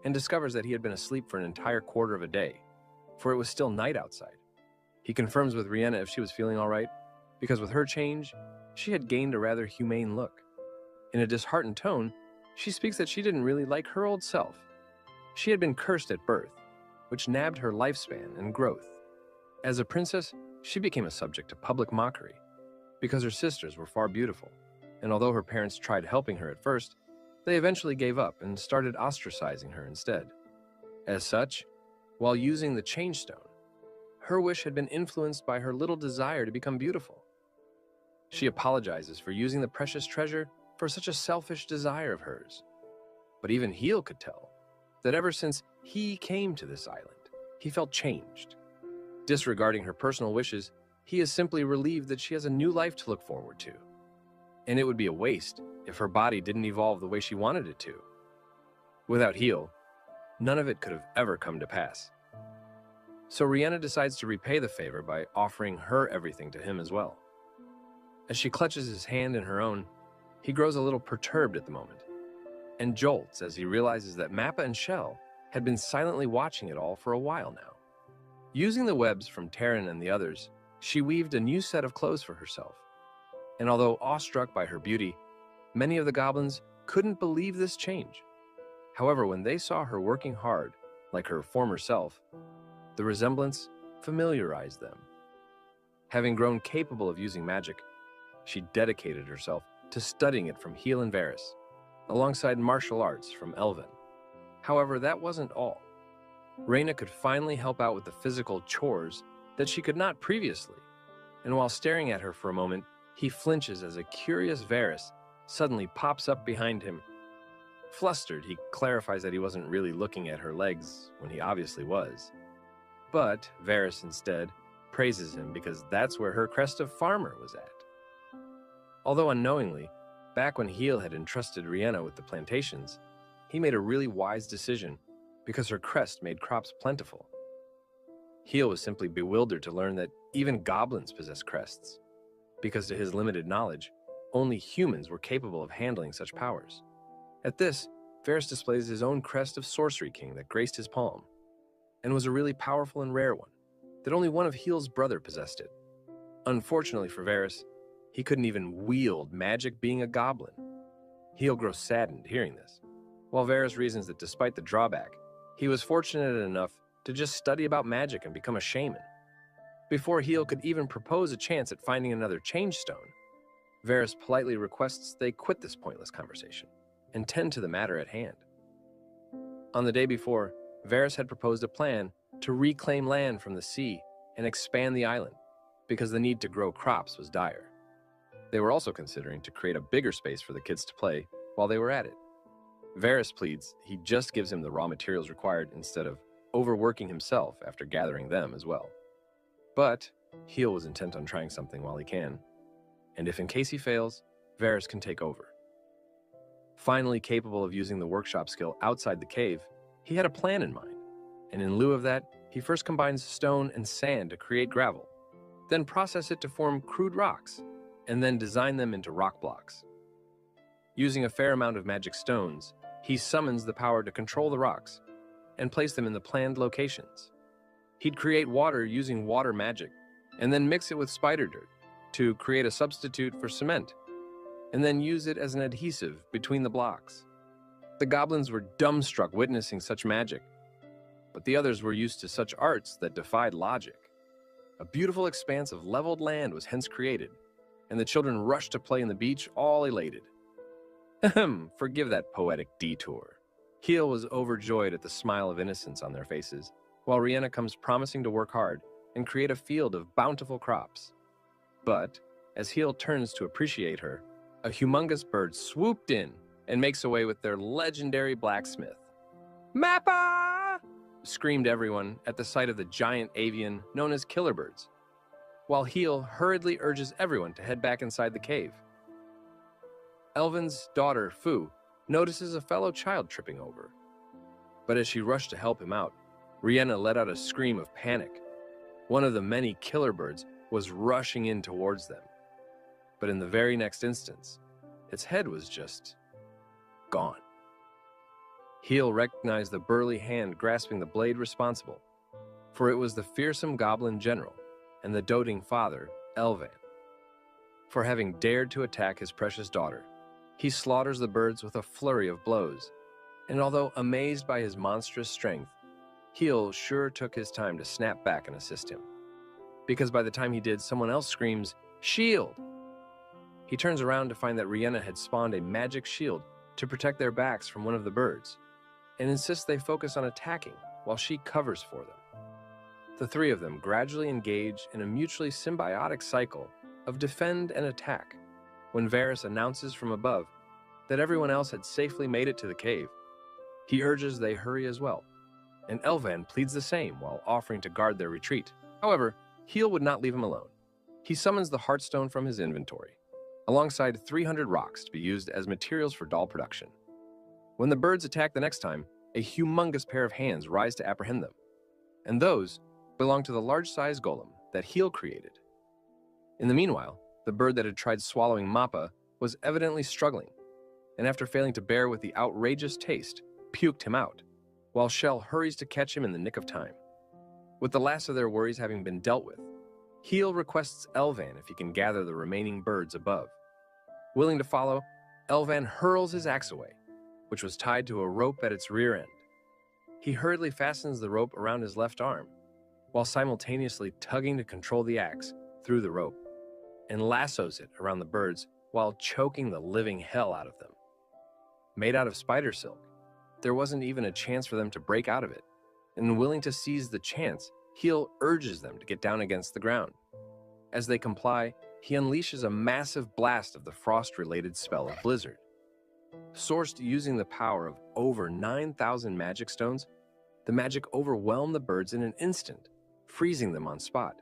and discovers that he had been asleep for an entire quarter of a day, for it was still night outside. He confirms with Rihanna if she was feeling all right, because with her change, she had gained a rather humane look. In a disheartened tone, she speaks that she didn't really like her old self. She had been cursed at birth, which nabbed her lifespan and growth. As a princess, she became a subject to public mockery because her sisters were far beautiful, and although her parents tried helping her at first, they eventually gave up and started ostracizing her instead. As such, while using the Change Stone, her wish had been influenced by her little desire to become beautiful. She apologizes for using the precious treasure for such a selfish desire of hers. But even Heel could tell that ever since he came to this island, he felt changed. Disregarding her personal wishes, he is simply relieved that she has a new life to look forward to. And it would be a waste if her body didn't evolve the way she wanted it to. Without Heel, none of it could have ever come to pass. So Rihanna decides to repay the favor by offering her everything to him as well. As she clutches his hand in her own, he grows a little perturbed at the moment, and jolts as he realizes that Mappa and Shell had been silently watching it all for a while now. Using the webs from Terran and the others, she weaved a new set of clothes for herself. And although awestruck by her beauty, many of the goblins couldn't believe this change. However, when they saw her working hard, like her former self, the resemblance familiarized them. Having grown capable of using magic, she dedicated herself to studying it from Heel and Varys, alongside martial arts from Elven. However, that wasn't all. Reyna could finally help out with the physical chores that she could not previously, and while staring at her for a moment, he flinches as a curious Varys suddenly pops up behind him. Flustered, he clarifies that he wasn't really looking at her legs when he obviously was. But Varys instead praises him because that's where her crest of farmer was at. Although unknowingly, back when Heel had entrusted Rihanna with the plantations, he made a really wise decision because her crest made crops plentiful. Heel was simply bewildered to learn that even goblins possess crests, because to his limited knowledge, only humans were capable of handling such powers. At this, Varys displays his own crest of Sorcery King that graced his palm, and was a really powerful and rare one, that only one of Heel's brother possessed it. Unfortunately for Varys, he couldn't even wield magic being a goblin. Heel grows saddened hearing this, while Varys reasons that despite the drawback, he was fortunate enough to just study about magic and become a shaman. Before Heel could even propose a chance at finding another Change Stone, Varys politely requests they quit this pointless conversation and tend to the matter at hand. On the day before, Varys had proposed a plan to reclaim land from the sea and expand the island, because the need to grow crops was dire. They were also considering to create a bigger space for the kids to play while they were at it. Varys pleads he just gives him the raw materials required instead of overworking himself after gathering them as well. But Heel was intent on trying something while he can, and if in case he fails, Varys can take over. Finally capable of using the workshop skill outside the cave, he had a plan in mind, and in lieu of that, he first combines stone and sand to create gravel, then process it to form crude rocks, and then design them into rock blocks. Using a fair amount of magic stones, he summons the power to control the rocks and place them in the planned locations. He'd create water using water magic, and then mix it with spider dirt to create a substitute for cement, and then use it as an adhesive between the blocks. The goblins were dumbstruck witnessing such magic, but the others were used to such arts that defied logic. A beautiful expanse of leveled land was hence created, and the children rushed to play in the beach, all elated. Forgive that poetic detour. Heel was overjoyed at the smile of innocence on their faces, while Rihanna comes promising to work hard and create a field of bountiful crops. But, as Heel turns to appreciate her, a humongous bird swooped in and makes away with their legendary blacksmith. "Mappa!" screamed everyone at the sight of the giant avian known as killer birds, while Heel hurriedly urges everyone to head back inside the cave. Elvin's daughter, Fu, notices a fellow child tripping over. But as she rushed to help him out, Rihanna let out a scream of panic. One of the many killer birds was rushing in towards them. But in the very next instance, its head was just gone. Heel recognized the burly hand grasping the blade responsible, for it was the fearsome goblin general and the doting father, Elvan. For having dared to attack his precious daughter, he slaughters the birds with a flurry of blows, and although amazed by his monstrous strength, Heel sure took his time to snap back and assist him. Because by the time he did, someone else screams, "Shield!" He turns around to find that Rihanna had spawned a magic shield to protect their backs from one of the birds, and insists they focus on attacking while she covers for them. The three of them gradually engage in a mutually symbiotic cycle of defend and attack when Varys announces from above that everyone else had safely made it to the cave. He urges they hurry as well, and Elvan pleads the same while offering to guard their retreat. However, Heel would not leave him alone. He summons the Heartstone from his inventory, alongside 300 rocks to be used as materials for doll production. When the birds attack the next time, a humongous pair of hands rise to apprehend them, and those belong to the large-sized golem that Heel created. In the meanwhile, the bird that had tried swallowing Mappa was evidently struggling, and after failing to bear with the outrageous taste, puked him out, while Shell hurries to catch him in the nick of time. With the last of their worries having been dealt with, Heel requests Elvan if he can gather the remaining birds above. Willing to follow, Elvan hurls his axe away, which was tied to a rope at its rear end. He hurriedly fastens the rope around his left arm, while simultaneously tugging to control the axe through the rope, and lassos it around the birds while choking the living hell out of them. Made out of spider silk, there wasn't even a chance for them to break out of it, and willing to seize the chance, Heel urges them to get down against the ground. As they comply, he unleashes a massive blast of the frost-related spell of Blizzard. Sourced using the power of over 9,000 magic stones, the magic overwhelmed the birds in an instant, freezing them on spot.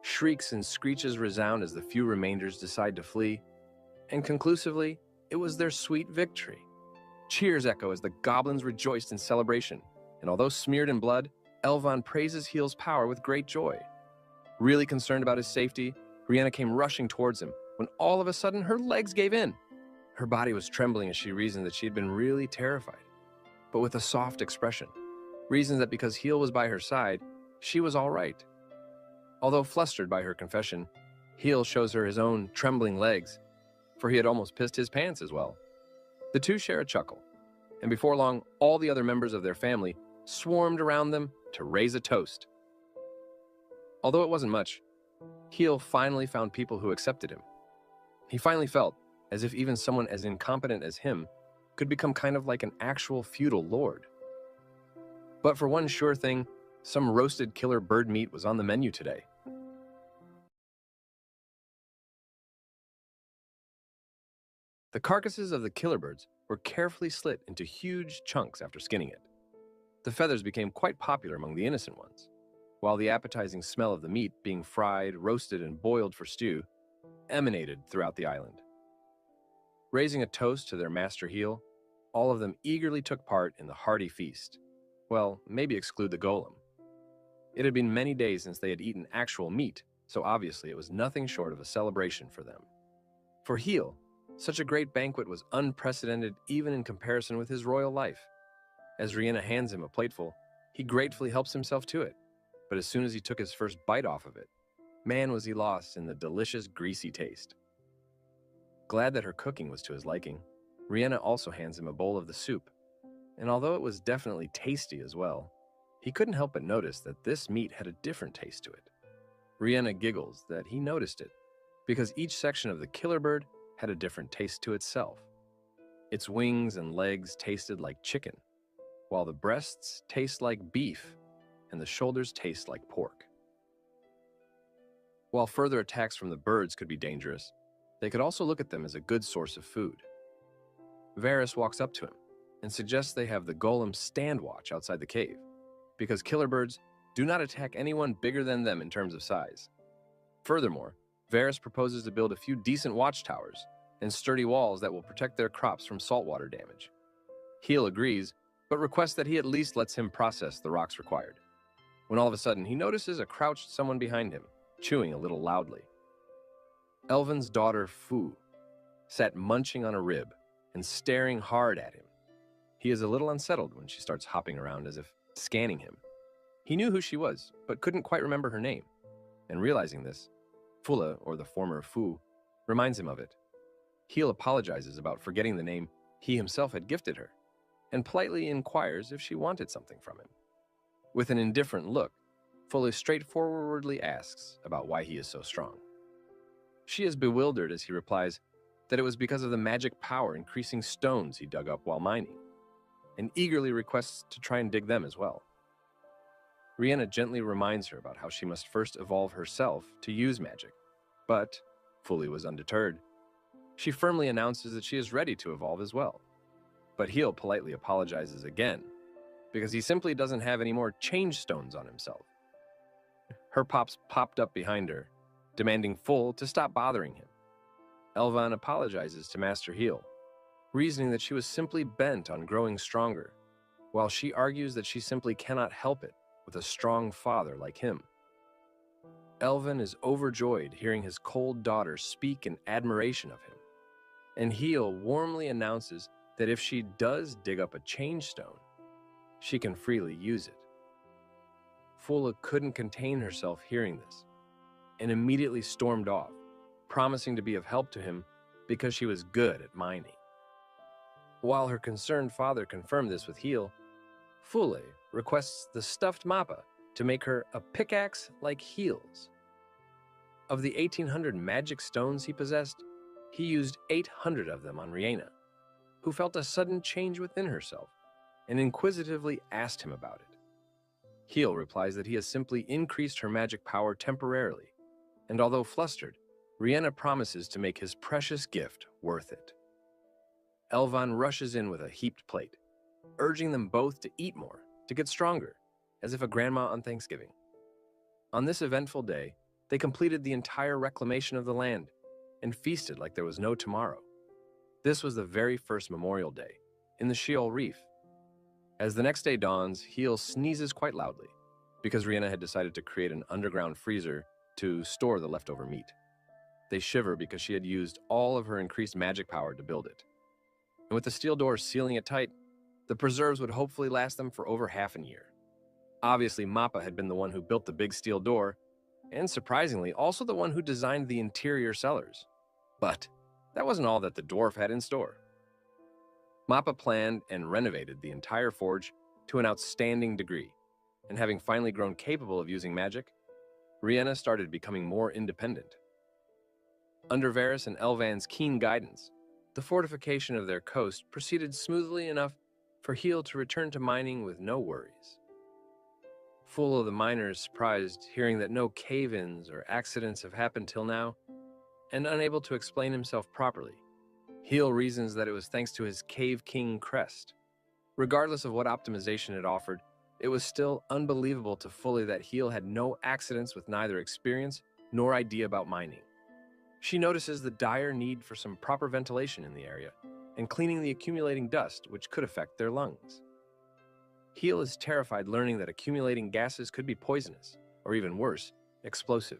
Shrieks and screeches resound as the few remainders decide to flee, and conclusively, it was their sweet victory. Cheers echo as the goblins rejoiced in celebration, and although smeared in blood, Elvan praises Heel's power with great joy. Really concerned about his safety, Rihanna came rushing towards him when all of a sudden her legs gave in. Her body was trembling as she reasoned that she had been really terrified, but with a soft expression, reasons that because Heel was by her side, she was all right. Although flustered by her confession, Heel shows her his own trembling legs, for he had almost pissed his pants as well. The two share a chuckle, and before long, all the other members of their family swarmed around them to raise a toast. Although it wasn't much, Heel finally found people who accepted him. He finally felt as if even someone as incompetent as him could become kind of like an actual feudal lord. But for one sure thing, some roasted killer bird meat was on the menu today. The carcasses of the killer birds were carefully slit into huge chunks after skinning it. The feathers became quite popular among the innocent ones, while the appetizing smell of the meat being fried, roasted, and boiled for stew emanated throughout the island. Raising a toast to their master Heel, all of them eagerly took part in the hearty feast. Well, maybe exclude the golem. It had been many days since they had eaten actual meat, so obviously it was nothing short of a celebration for them. For Heel, such a great banquet was unprecedented even in comparison with his royal life. As Rihanna hands him a plateful, he gratefully helps himself to it, but as soon as he took his first bite off of it, man was he lost in the delicious greasy taste. Glad that her cooking was to his liking, Rihanna also hands him a bowl of the soup, and although it was definitely tasty as well, he couldn't help but notice that this meat had a different taste to it. Rihanna giggles that he noticed it, because each section of the killer bird had a different taste to itself. Its wings and legs tasted like chicken, while the breasts taste like beef, and the shoulders taste like pork. While further attacks from the birds could be dangerous, they could also look at them as a good source of food. Varys walks up to him and suggests they have the golem stand watch outside the cave, because killer birds do not attack anyone bigger than them in terms of size. Furthermore, Varys proposes to build a few decent watchtowers and sturdy walls that will protect their crops from saltwater damage. Heel agrees, but requests that he at least lets him process the rocks required. When all of a sudden, he notices a crouched someone behind him, chewing a little loudly. Elvin's daughter, Fu, sat munching on a rib and staring hard at him. He is a little unsettled when she starts hopping around as if scanning him. He knew who she was, but couldn't quite remember her name. And realizing this, Fula, or the former Fu, reminds him of it. Heel apologizes about forgetting the name he himself had gifted her, and politely inquires if she wanted something from him. With an indifferent look, Fula straightforwardly asks about why he is so strong. She is bewildered as he replies that it was because of the magic power increasing stones he dug up while mining, and eagerly requests to try and dig them as well. Rihanna gently reminds her about how she must first evolve herself to use magic, but Fully was undeterred. She firmly announces that she is ready to evolve as well, but Heel politely apologizes again because he simply doesn't have any more change stones on himself. Her pops popped up behind her, demanding Full to stop bothering him. Elvan apologizes to Master Heel, reasoning that she was simply bent on growing stronger, while she argues that she simply cannot help it with a strong father like him. Elvan is overjoyed hearing his cold daughter speak in admiration of him, and Heel warmly announces that if she does dig up a change stone, she can freely use it. Fula couldn't contain herself hearing this, and immediately stormed off, promising to be of help to him because she was good at mining. While her concerned father confirmed this with Heel, Fule requests the stuffed Mappa to make her a pickaxe like Heel's. Of the 1,800 magic stones he possessed, he used 800 of them on Rihanna, who felt a sudden change within herself and inquisitively asked him about it. Heel replies that he has simply increased her magic power temporarily, and although flustered, Rihanna promises to make his precious gift worth it. Elvan rushes in with a heaped plate, urging them both to eat more, to get stronger, as if a grandma on Thanksgiving. On this eventful day, they completed the entire reclamation of the land and feasted like there was no tomorrow. This was the very first Memorial Day in the Sheol Reef. As the next day dawns, Heel sneezes quite loudly because Rihanna had decided to create an underground freezer to store the leftover meat. They shiver because she had used all of her increased magic power to build it. And with the steel doors sealing it tight, the preserves would hopefully last them for over half a year. Obviously, Mappa had been the one who built the big steel door, and surprisingly, also the one who designed the interior cellars. But that wasn't all that the dwarf had in store. Mappa planned and renovated the entire forge to an outstanding degree, and having finally grown capable of using magic, Rihanna started becoming more independent. Under Varys and Elvan's keen guidance, the fortification of their coast proceeded smoothly enough for Heel to return to mining with no worries. Full of the miners surprised hearing that no cave-ins or accidents have happened till now, and unable to explain himself properly, Heel reasons that it was thanks to his Cave King crest. Regardless of what optimization it offered, it was still unbelievable to Fully that Heel had no accidents with neither experience nor idea about mining. She notices the dire need for some proper ventilation in the area and cleaning the accumulating dust which could affect their lungs. Heel is terrified learning that accumulating gases could be poisonous, or even worse, explosive.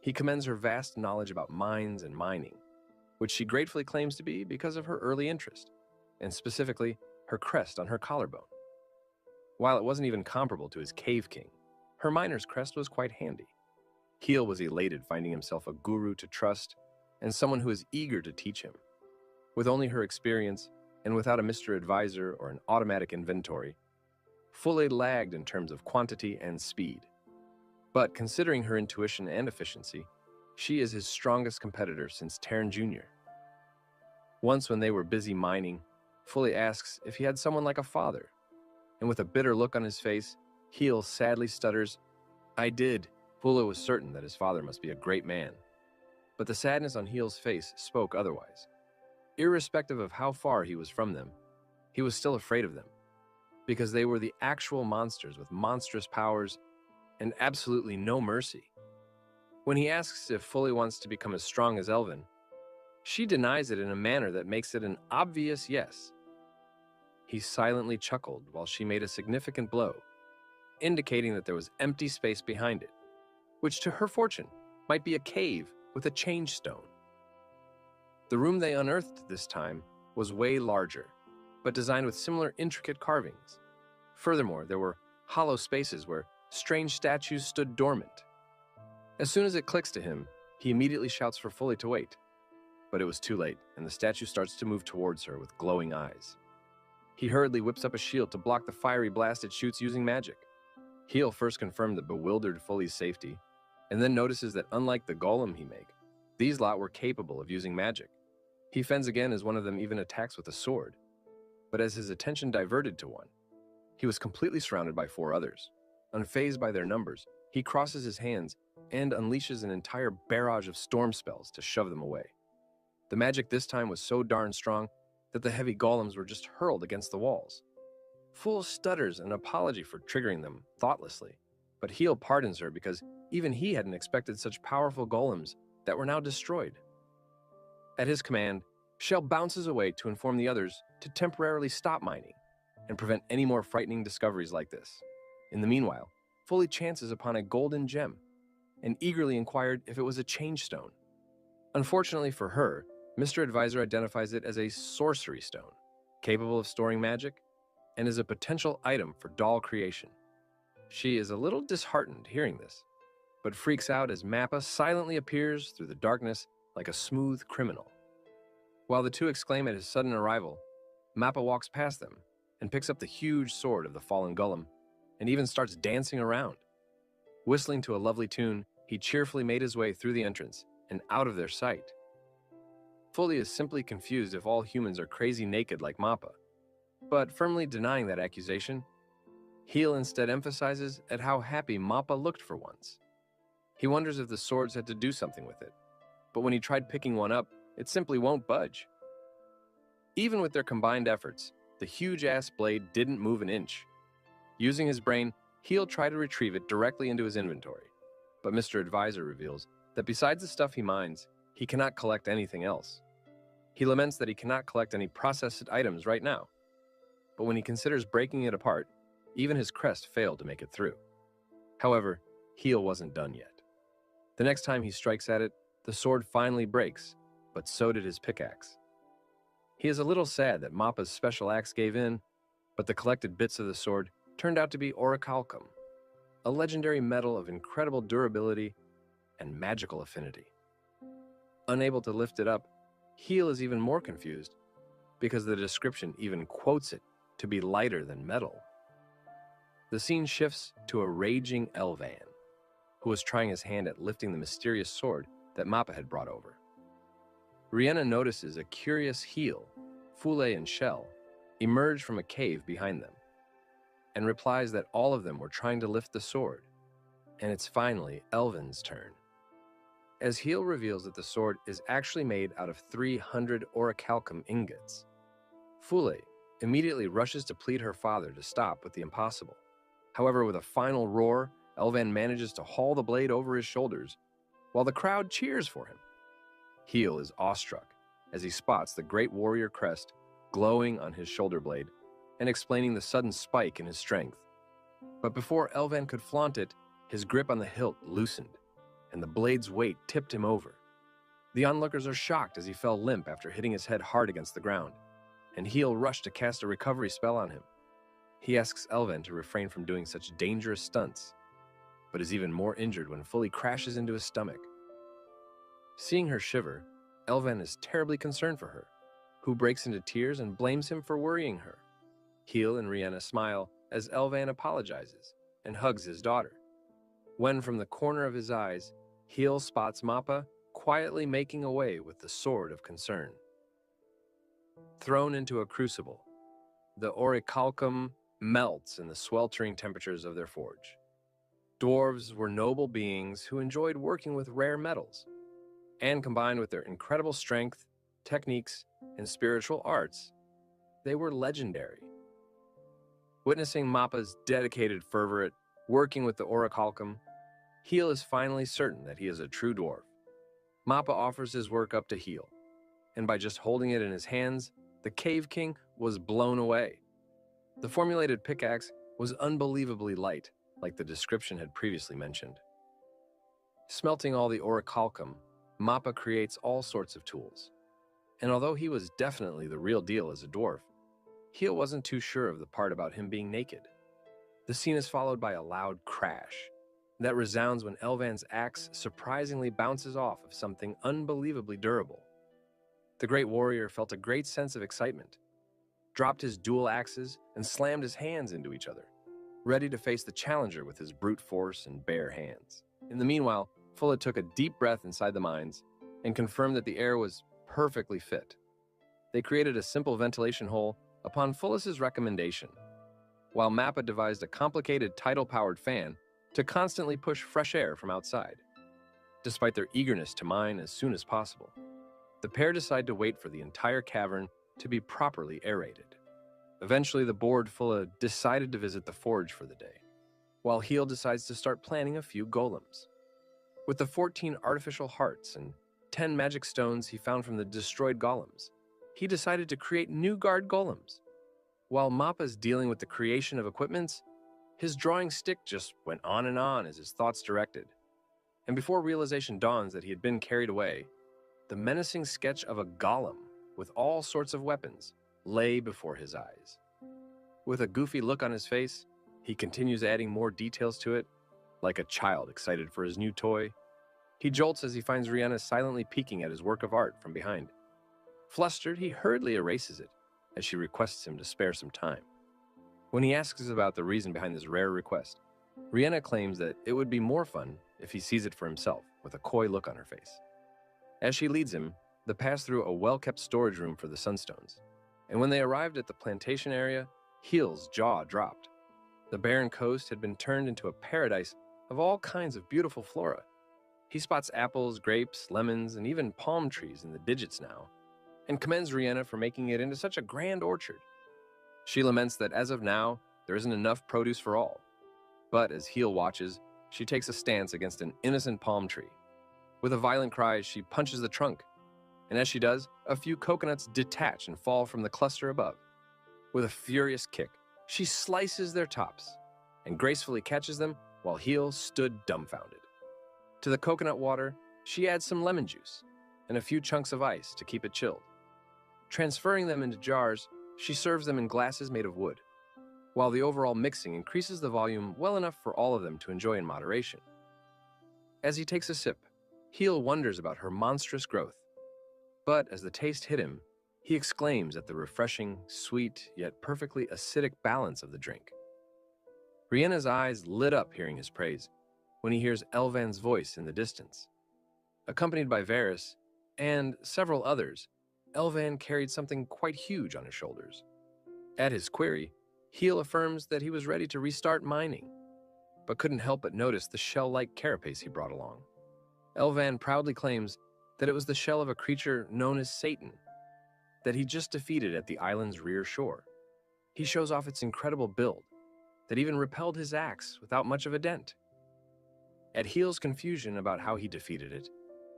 He commends her vast knowledge about mines and mining, which she gratefully claims to be because of her early interest, and specifically, her crest on her collarbone. While it wasn't even comparable to his Cave King, her miner's crest was quite handy. Heel was elated finding himself a guru to trust and someone who is eager to teach him. With only her experience, and without a Mr. Advisor or an automatic inventory, Fully lagged in terms of quantity and speed. But considering her intuition and efficiency, she is his strongest competitor since Terran Jr. Once when they were busy mining, Fully asks if he had someone like a father, and with a bitter look on his face, Heel sadly stutters, "I did." Fula was certain that his father must be a great man. But the sadness on Heel's face spoke otherwise. Irrespective of how far he was from them, he was still afraid of them, because they were the actual monsters with monstrous powers and absolutely no mercy. When he asks if Fully wants to become as strong as Elvin, she denies it in a manner that makes it an obvious yes. He silently chuckled while she made a significant blow, indicating that there was empty space behind it, which to her fortune might be a cave with a change stone. The room they unearthed this time was way larger, but designed with similar intricate carvings. Furthermore, there were hollow spaces where strange statues stood dormant. As soon as it clicks to him, he immediately shouts for Fully to wait. But it was too late, and the statue starts to move towards her with glowing eyes. He hurriedly whips up a shield to block the fiery blast it shoots using magic. Heel first confirmed the bewildered Fully's safety, and then notices that unlike the golem he make, these lot were capable of using magic. He fends again as one of them even attacks with a sword. But as his attention diverted to one, he was completely surrounded by 4 others. Unfazed by their numbers, he crosses his hands and unleashes an entire barrage of storm spells to shove them away. The magic this time was so darn strong that the heavy golems were just hurled against the walls. Fool stutters an apology for triggering them thoughtlessly, but Heel pardons her because even he hadn't expected such powerful golems that were now destroyed. At his command, Shell bounces away to inform the others to temporarily stop mining and prevent any more frightening discoveries like this. In the meanwhile, Fully chances upon a golden gem and eagerly inquired if it was a change stone. Unfortunately for her, Mr. Advisor identifies it as a sorcery stone, capable of storing magic, and is a potential item for doll creation. She is a little disheartened hearing this, but freaks out as Mappa silently appears through the darkness like a smooth criminal. While the two exclaim at his sudden arrival, Mappa walks past them and picks up the huge sword of the fallen golem and even starts dancing around. Whistling to a lovely tune, he cheerfully made his way through the entrance and out of their sight. Fully is simply confused if all humans are crazy naked like Mappa, but firmly denying that accusation, Heel instead emphasizes at how happy Mappa looked for once. He wonders if the swords had to do something with it, but when he tried picking one up, it simply won't budge. Even with their combined efforts, the huge-ass blade didn't move an inch. Using his brain, Heel tried to retrieve it directly into his inventory, but Mr. Advisor reveals that besides the stuff he mines, he cannot collect anything else. He laments that he cannot collect any processed items right now, but when he considers breaking it apart, even his crest failed to make it through. However, Heel wasn't done yet. The next time he strikes at it, the sword finally breaks, but so did his pickaxe. He is a little sad that Mappa's special axe gave in, but the collected bits of the sword turned out to be orichalcum, a legendary metal of incredible durability and magical affinity. Unable to lift it up, Heel is even more confused because the description even quotes it to be lighter than metal. The scene shifts to a raging Elvan, who was trying his hand at lifting the mysterious sword that Mappa had brought over. Rihanna notices a curious Heel, Fule, and Shell emerge from a cave behind them, and replies that all of them were trying to lift the sword, and it's finally Elvin's turn. As Heel reveals that the sword is actually made out of 300 orichalcum ingots, Fule immediately rushes to plead her father to stop with the impossible. However, with a final roar, Elvan manages to haul the blade over his shoulders, while the crowd cheers for him. Heel is awestruck as he spots the great warrior crest glowing on his shoulder blade and explaining the sudden spike in his strength. But before Elvan could flaunt it, his grip on the hilt loosened, and the blade's weight tipped him over. The onlookers are shocked as he fell limp after hitting his head hard against the ground, and Heel rushed to cast a recovery spell on him. He asks Elvan to refrain from doing such dangerous stunts, but is even more injured when Fully crashes into his stomach. Seeing her shiver, Elvan is terribly concerned for her, who breaks into tears and blames him for worrying her. Heel and Rihanna smile as Elvan apologizes and hugs his daughter. When from the corner of his eyes, Heel spots Mappa quietly making away with the sword of concern. Thrown into a crucible, the orichalcum melts in the sweltering temperatures of their forge. Dwarves were noble beings who enjoyed working with rare metals, and combined with their incredible strength, techniques, and spiritual arts, they were legendary. Witnessing Mappa's dedicated fervor at working with the orichalcum, Heel is finally certain that he is a true dwarf. Mappa offers his work up to Heel, and by just holding it in his hands, the Cave King was blown away. The formulated pickaxe was unbelievably light, like the description had previously mentioned. Smelting all the orichalcum, Mappa creates all sorts of tools. And although he was definitely the real deal as a dwarf, Heel wasn't too sure of the part about him being naked. The scene is followed by a loud crash that resounds when Elvan's axe surprisingly bounces off of something unbelievably durable. The great warrior felt a great sense of excitement, dropped his dual axes, and slammed his hands into each other, ready to face the challenger with his brute force and bare hands. In the meanwhile, Fulla took a deep breath inside the mines and confirmed that the air was perfectly fit. They created a simple ventilation hole upon Fullas's recommendation, while Mappa devised a complicated tidal-powered fan to constantly push fresh air from outside. Despite their eagerness to mine as soon as possible, the pair decide to wait for the entire cavern to be properly aerated. Eventually, the bored Fulla decided to visit the forge for the day, while Heel decides to start planning a few golems. With the 14 artificial hearts and 10 magic stones he found from the destroyed golems, he decided to create new guard golems. While Mappa's dealing with the creation of equipments, his drawing stick just went on and on as his thoughts directed. And before realization dawns that he had been carried away, the menacing sketch of a golem with all sorts of weapons lay before his eyes. With a goofy look on his face, he continues adding more details to it, like a child excited for his new toy. He jolts as he finds Rihanna silently peeking at his work of art from behind. Flustered, he hurriedly erases it as she requests him to spare some time. When he asks about the reason behind this rare request, Rihanna claims that it would be more fun if he sees it for himself, with a coy look on her face. As she leads him, they pass through a well-kept storage room for the Sunstones, and when they arrived at the plantation area, Heel's jaw dropped. The barren coast had been turned into a paradise of all kinds of beautiful flora. He spots apples, grapes, lemons, and even palm trees in the digits now, and commends Rihanna for making it into such a grand orchard. She laments that as of now, there isn't enough produce for all. But as Heel watches, she takes a stance against an innocent palm tree. With a violent cry, she punches the trunk, and as she does, a few coconuts detach and fall from the cluster above. With a furious kick, she slices their tops and gracefully catches them while Heel stood dumbfounded. To the coconut water, she adds some lemon juice and a few chunks of ice to keep it chilled. Transferring them into jars, she serves them in glasses made of wood, while the overall mixing increases the volume well enough for all of them to enjoy in moderation. As he takes a sip, Heel wonders about her monstrous growth, but as the taste hit him, he exclaims at the refreshing, sweet, yet perfectly acidic balance of the drink. Rihanna's eyes lit up hearing his praise when he hears Elvan's voice in the distance. Accompanied by Varys and several others, Elvan carried something quite huge on his shoulders. At his query, Heel affirms that he was ready to restart mining, but couldn't help but notice the shell-like carapace he brought along. Elvan proudly claims that it was the shell of a creature known as Satan that he just defeated at the island's rear shore. He shows off its incredible build that even repelled his axe without much of a dent. At Heel's confusion about how he defeated it,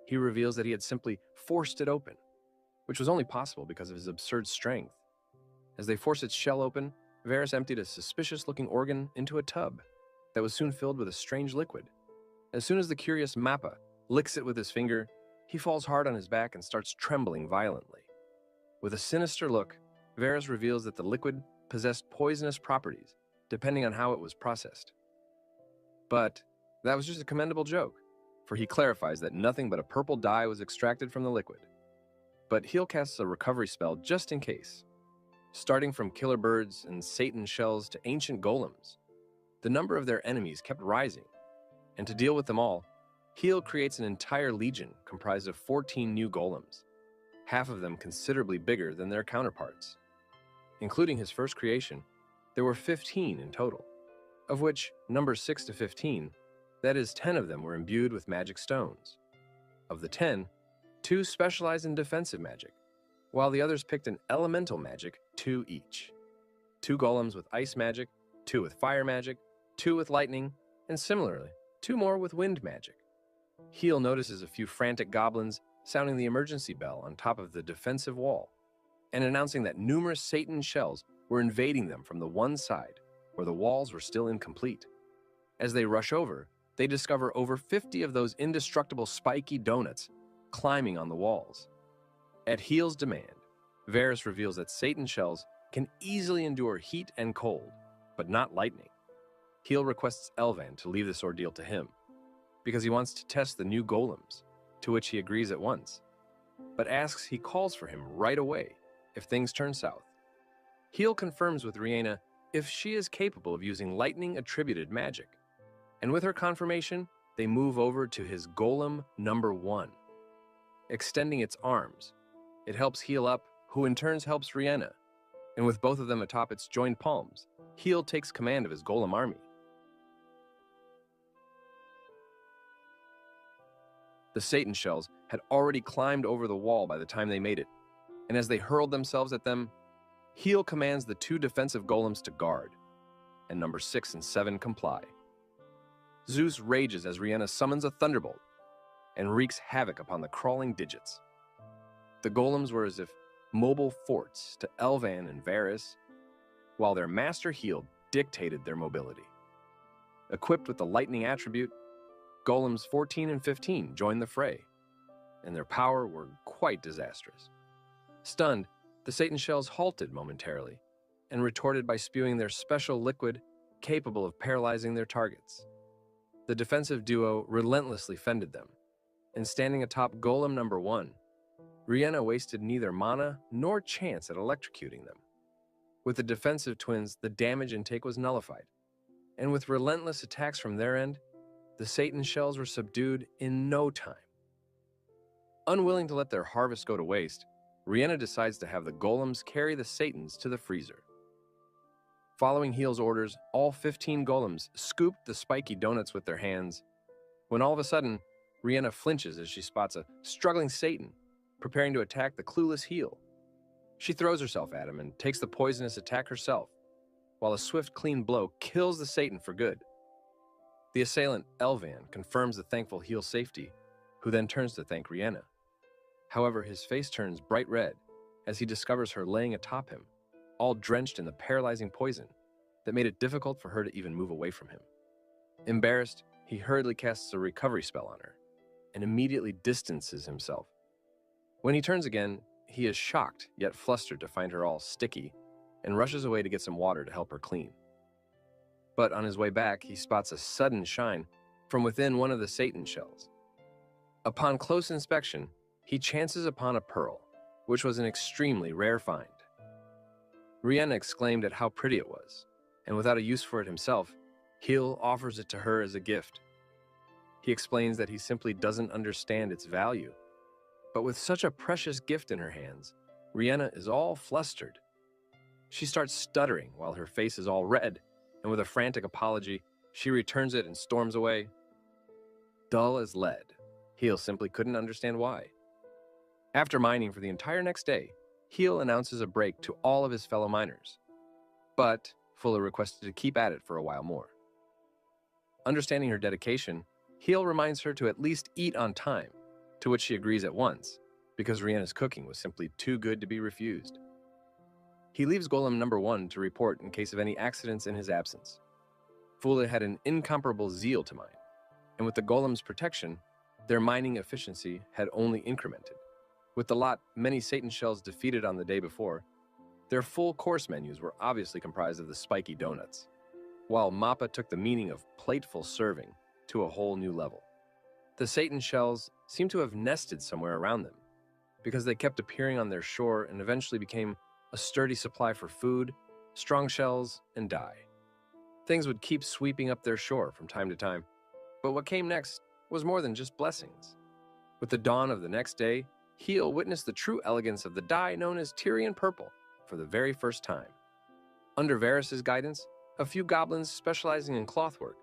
he reveals that he had simply forced it open, which was only possible because of his absurd strength. As they forced its shell open, Varys emptied a suspicious-looking organ into a tub that was soon filled with a strange liquid. As soon as the curious Mappa licks it with his finger, he falls hard on his back and starts trembling violently. With a sinister look, Varys reveals that the liquid possessed poisonous properties, depending on how it was processed. But that was just a commendable joke, for he clarifies that nothing but a purple dye was extracted from the liquid. But Heel casts a recovery spell just in case. Starting from killer birds and Satan shells to ancient golems, the number of their enemies kept rising, and to deal with them all, Heel creates an entire legion comprised of 14 new golems, half of them considerably bigger than their counterparts. Including his first creation, There were 15 in total, of which numbers 6 to 15, that is 10 of them were imbued with magic stones. Of the 10, 2 specialized in defensive magic, while the others picked an elemental magic, 2 each. 2 golems with ice magic, 2 with fire magic, 2 with lightning, and similarly, 2 more with wind magic. Heel notices a few frantic goblins sounding the emergency bell on top of the defensive wall and announcing that numerous Satan shells were invading them from the one side where the walls were still incomplete. As they rush over, they discover over 50 of those indestructible spiky donuts climbing on the walls. At Heel's demand, Varys reveals that Satan shells can easily endure heat and cold, but not lightning. Heel requests Elvan to leave this ordeal to him, because he wants to test the new golems, to which he agrees at once, but asks he calls for him right away if things turn south. Heel confirms with Rhianna if she is capable of using lightning-attributed magic, and with her confirmation, they move over to his golem number 1. Extending its arms, it helps Heel up, who in turn helps Rhianna, and with both of them atop its joined palms, Heel takes command of his golem army. The Satan shells had already climbed over the wall by the time they made it, and as they hurled themselves at them, Heel commands the 2 defensive golems to guard, and numbers 6 and 7 comply. Zeus rages as Rhianna summons a thunderbolt and wreaks havoc upon the crawling digits. The golems were as if mobile forts to Elvan and Varys, while their master Heel dictated their mobility. Equipped with the lightning attribute, golems 14 and 15 joined the fray, and their power were quite disastrous. Stunned, the Satan shells halted momentarily and retorted by spewing their special liquid capable of paralyzing their targets. The defensive duo relentlessly fended them, and standing atop golem number 1, Rhianna wasted neither mana nor chance at electrocuting them. With the defensive twins, the damage intake was nullified, and with relentless attacks from their end, the Satan shells were subdued in no time. Unwilling to let their harvest go to waste, Rhianna decides to have the golems carry the Satans to the freezer. Following Heel's orders, all 15 golems scooped the spiky donuts with their hands, when all of a sudden, Rhianna flinches as she spots a struggling Satan preparing to attack the clueless Heel. She throws herself at him and takes the poisonous attack herself, while a swift, clean blow kills the Satan for good. The assailant, Elvan, confirms the thankful Heel's safety, who then turns to thank Rhianna. However, his face turns bright red as he discovers her laying atop him, all drenched in the paralyzing poison that made it difficult for her to even move away from him. Embarrassed, he hurriedly casts a recovery spell on her and immediately distances himself. When he turns again, he is shocked yet flustered to find her all sticky and rushes away to get some water to help her clean. But on his way back, he spots a sudden shine from within one of the Satan shells. Upon close inspection, he chances upon a pearl, which was an extremely rare find. Rhianna exclaimed at how pretty it was, and without a use for it himself, Heel offers it to her as a gift. He explains that he simply doesn't understand its value, but with such a precious gift in her hands, Rhianna is all flustered. She starts stuttering while her face is all red, and with a frantic apology, she returns it and storms away. Dull as lead, Heel simply couldn't understand why. After mining for the entire next day, Heel announces a break to all of his fellow miners, but Fuller requested to keep at it for a while more. Understanding her dedication, Heel reminds her to at least eat on time, to which she agrees at once, because Rhianna's cooking was simply too good to be refused. He leaves Golem number 1 to report in case of any accidents in his absence. Fuller had an incomparable zeal to mine, and with the Golem's protection, their mining efficiency had only incremented. With the lot many Satan shells defeated on the day before, their full course menus were obviously comprised of the spiky donuts, while Mappa took the meaning of plateful serving to a whole new level. The Satan shells seemed to have nested somewhere around them, because they kept appearing on their shore and eventually became a sturdy supply for food, strong shells, and dye. Things would keep sweeping up their shore from time to time, but what came next was more than just blessings. With the dawn of the next day, Heel witnessed the true elegance of the dye known as Tyrian purple for the very first time. Under Varys' guidance, a few goblins specializing in clothwork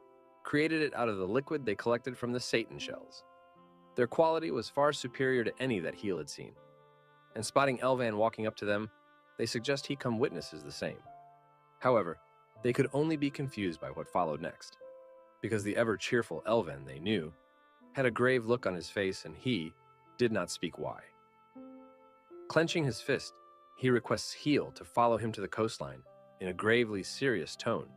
created it out of the liquid they collected from the Satan shells. Their quality was far superior to any that Heel had seen, and spotting Elvan walking up to them, they suggest he come witnesses the same. However, they could only be confused by what followed next, because the ever-cheerful Elvan they knew had a grave look on his face and he did not speak why. Clenching his fist, he requests Heel to follow him to the coastline in a gravely serious tone.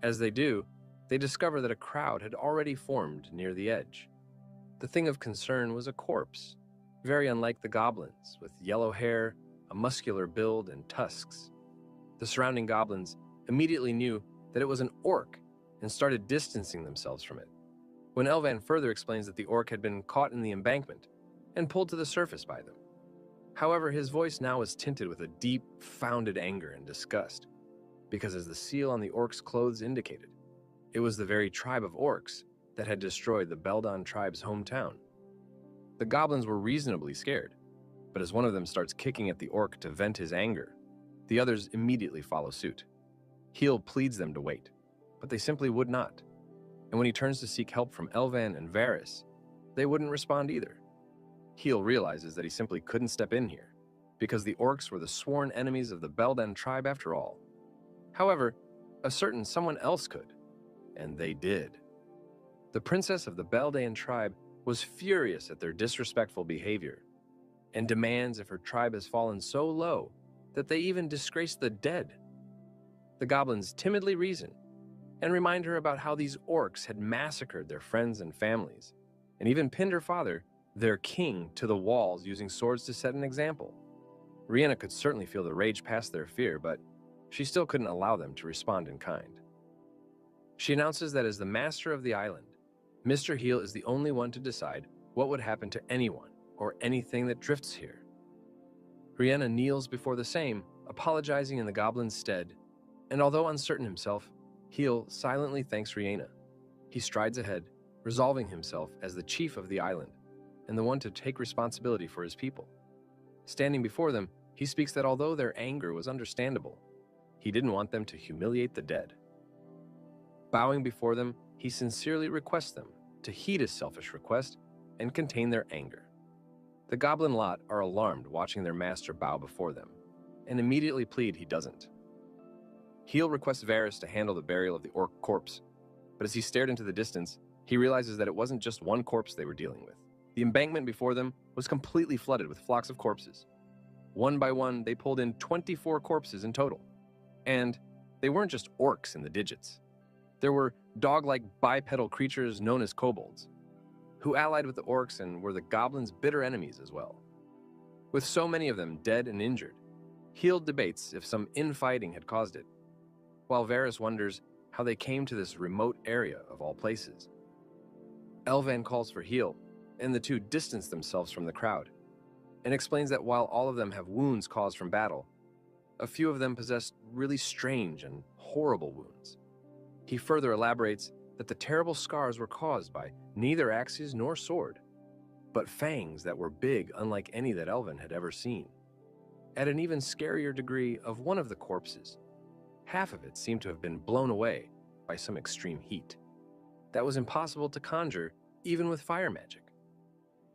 As they do, they discover that a crowd had already formed near the edge. The thing of concern was a corpse, very unlike the goblins, with yellow hair, a muscular build, and tusks. The surrounding goblins immediately knew that it was an orc and started distancing themselves from it, when Elvan further explains that the orc had been caught in the embankment and pulled to the surface by them. However, his voice now was tinted with a deep, founded anger and disgust, because as the seal on the orc's clothes indicated, it was the very tribe of orcs that had destroyed the Beldon tribe's hometown. The goblins were reasonably scared, but as one of them starts kicking at the orc to vent his anger, the others immediately follow suit. Heel pleads them to wait, but they simply would not. And when he turns to seek help from Elvan and Varys, they wouldn't respond either. Heel realizes that he simply couldn't step in here, because the orcs were the sworn enemies of the Beldon tribe after all. However, a certain someone else could, and they did. The princess of the Beldan tribe was furious at their disrespectful behavior, and demands if her tribe has fallen so low that they even disgrace the dead. The goblins timidly reason and remind her about how these orcs had massacred their friends and families, and even pinned her father, their king, to the walls using swords to set an example. Rhianna could certainly feel the rage past their fear, but she still couldn't allow them to respond in kind. She announces that as the master of the island, Mr. Heel is the only one to decide what would happen to anyone or anything that drifts here. Rhianna kneels before the same, apologizing in the goblin's stead, and although uncertain himself, Heel silently thanks Rhianna. He strides ahead, resolving himself as the chief of the island and the one to take responsibility for his people. Standing before them, he speaks that although their anger was understandable, he didn't want them to humiliate the dead. Bowing before them, he sincerely requests them to heed his selfish request and contain their anger. The goblin lot are alarmed watching their master bow before them, and immediately plead he doesn't. Heel requests Varys to handle the burial of the orc corpse, but as he stared into the distance, he realizes that it wasn't just one corpse they were dealing with. The embankment before them was completely flooded with flocks of corpses. One by one, they pulled in 24 corpses in total. And they weren't just orcs in the digits. There were dog-like bipedal creatures known as kobolds, who allied with the orcs and were the goblins' bitter enemies as well. With so many of them dead and injured, Heel debates if some infighting had caused it, while Varys wonders how they came to this remote area of all places. Elvan calls for Heel, and the two distance themselves from the crowd, and explains that while all of them have wounds caused from battle, a few of them possess really strange and horrible wounds. He further elaborates that the terrible scars were caused by neither axes nor sword, but fangs that were big unlike any that Elvan had ever seen. At an even scarier degree of one of the corpses, half of it seemed to have been blown away by some extreme heat that was impossible to conjure even with fire magic.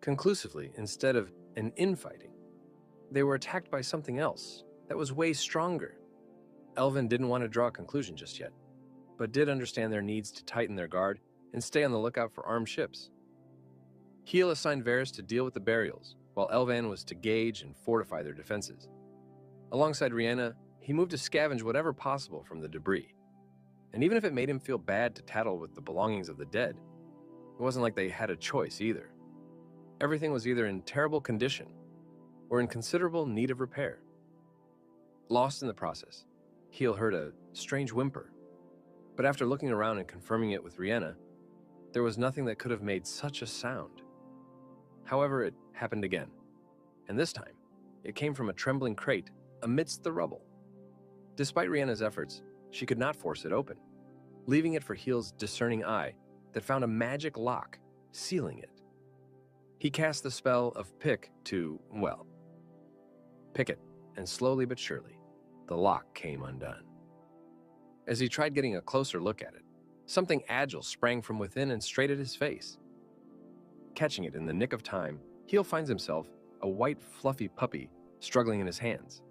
Conclusively, instead of an infighting, they were attacked by something else that was way stronger. Elvan didn't want to draw a conclusion just yet, but did understand their needs to tighten their guard and stay on the lookout for armed ships. Heel assigned Varys to deal with the burials, while Elvan was to gauge and fortify their defenses. Alongside Rhianna, he moved to scavenge whatever possible from the debris. And even if it made him feel bad to tattle with the belongings of the dead, it wasn't like they had a choice either. Everything was either in terrible condition or in considerable need of repair. Lost in the process, Heel heard a strange whimper, but after looking around and confirming it with Rhianna, there was nothing that could have made such a sound. However, it happened again, and this time, it came from a trembling crate amidst the rubble. Despite Rhianna's efforts, she could not force it open, leaving it for Heel's discerning eye that found a magic lock sealing it. He cast the spell of pick to, pick it, and slowly but surely, the lock came undone. As he tried getting a closer look at it, something agile sprang from within and straight at his face. Catching it in the nick of time, Heel finds himself a white, fluffy puppy struggling in his hands.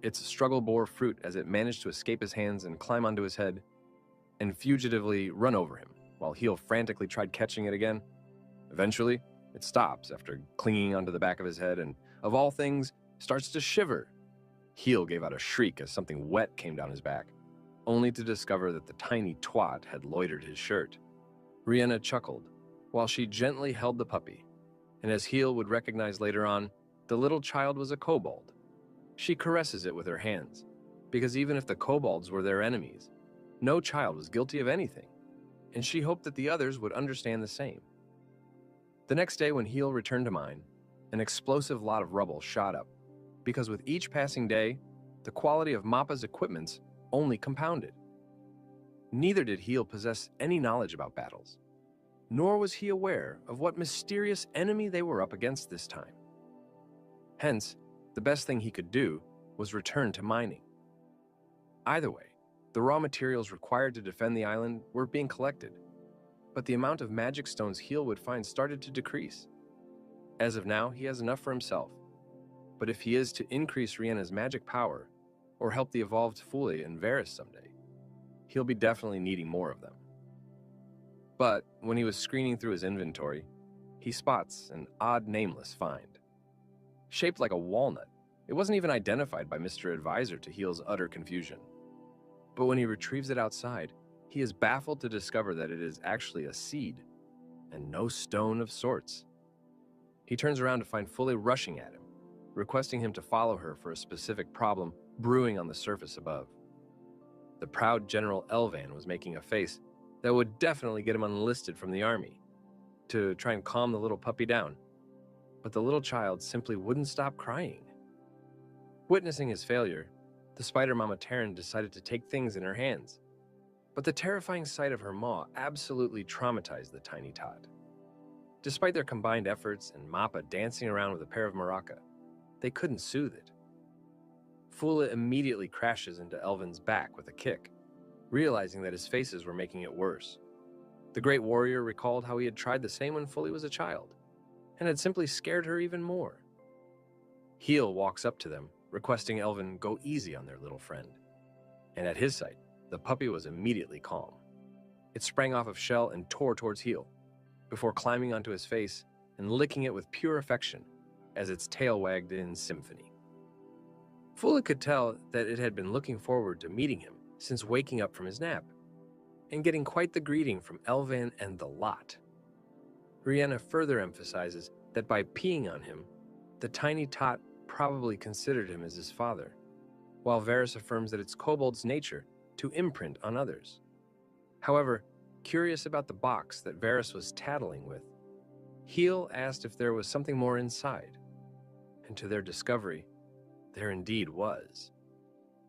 Its struggle bore fruit as it managed to escape his hands and climb onto his head and fugitively run over him, while Heel frantically tried catching it again. Eventually, it stops after clinging onto the back of his head and, of all things, starts to shiver. Heel gave out a shriek as something wet came down his back, only to discover that the tiny twat had loitered his shirt. Rihanna chuckled while she gently held the puppy, and as Heel would recognize later on, the little child was a kobold. She caresses it with her hands, because even if the kobolds were their enemies, no child was guilty of anything, and she hoped that the others would understand the same. The next day when Heel returned to mine, an explosive lot of rubble shot up, because with each passing day, the quality of Mappa's equipments only compounded. Neither did Heel possess any knowledge about battles, nor was he aware of what mysterious enemy they were up against this time. Hence, the best thing he could do was return to mining. Either way, the raw materials required to defend the island were being collected, but the amount of magic stones Heel would find started to decrease. As of now, he has enough for himself, but if he is to increase Rihanna's magic power, or help the evolved Fule and Varus someday, he'll be definitely needing more of them. But when he was screening through his inventory, he spots an odd nameless find. Shaped like a walnut, it wasn't even identified by Mr. Advisor to Heel's utter confusion. But when he retrieves it outside, he is baffled to discover that it is actually a seed, and no stone of sorts. He turns around to find Fule rushing at him, requesting him to follow her for a specific problem brewing on the surface above. The proud General Elvan was making a face that would definitely get him unlisted from the army, to try and calm the little puppy down, but the little child simply wouldn't stop crying. Witnessing his failure, the Spider Mama Terran decided to take things in her hands, but the terrifying sight of her maw absolutely traumatized the tiny tot. Despite their combined efforts and Mappa dancing around with a pair of maraca, they couldn't soothe it. Fule immediately crashes into Elvin's back with a kick, realizing that his faces were making it worse. The great warrior recalled how he had tried the same when Fule was a child, and had simply scared her even more. Heel walks up to them, requesting Elvin go easy on their little friend. And at his sight, the puppy was immediately calm. It sprang off of Shell and tore towards Heel, before climbing onto his face and licking it with pure affection as its tail wagged in symphony. Fule could tell that it had been looking forward to meeting him since waking up from his nap, and getting quite the greeting from Elvan and the lot. Rihanna further emphasizes that by peeing on him, the tiny tot probably considered him as his father, while Varus affirms that it's Kobold's nature to imprint on others. However, curious about the box that Varus was tattling with, Heel asked if there was something more inside, and to their discovery, there indeed was.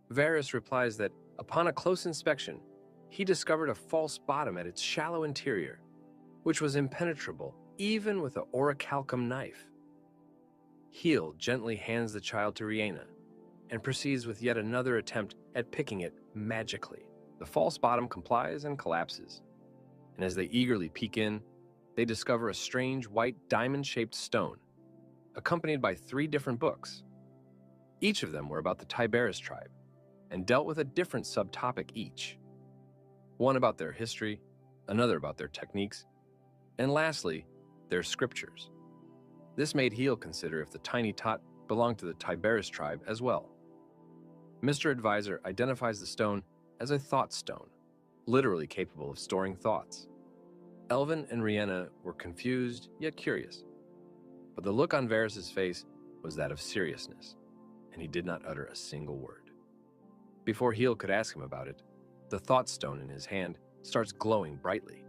Varus replies that upon a close inspection, he discovered a false bottom at its shallow interior, which was impenetrable even with an orichalcum knife. Heel gently hands the child to Rihanna and proceeds with yet another attempt at picking it magically. The false bottom complies and collapses, and as they eagerly peek in, they discover a strange white diamond-shaped stone, accompanied by 3 different books. Each of them were about the Tiberius tribe, and dealt with a different subtopic each. One about their history, another about their techniques, and lastly, their scriptures. This made Heel consider if the tiny tot belonged to the Tiberius tribe as well. Mr. Advisor identifies the stone as a thought stone, literally capable of storing thoughts. Elvin and Rihanna were confused yet curious, but the look on Varus's face was that of seriousness, and he did not utter a single word. Before Heel could ask him about it, the thought stone in his hand starts glowing brightly,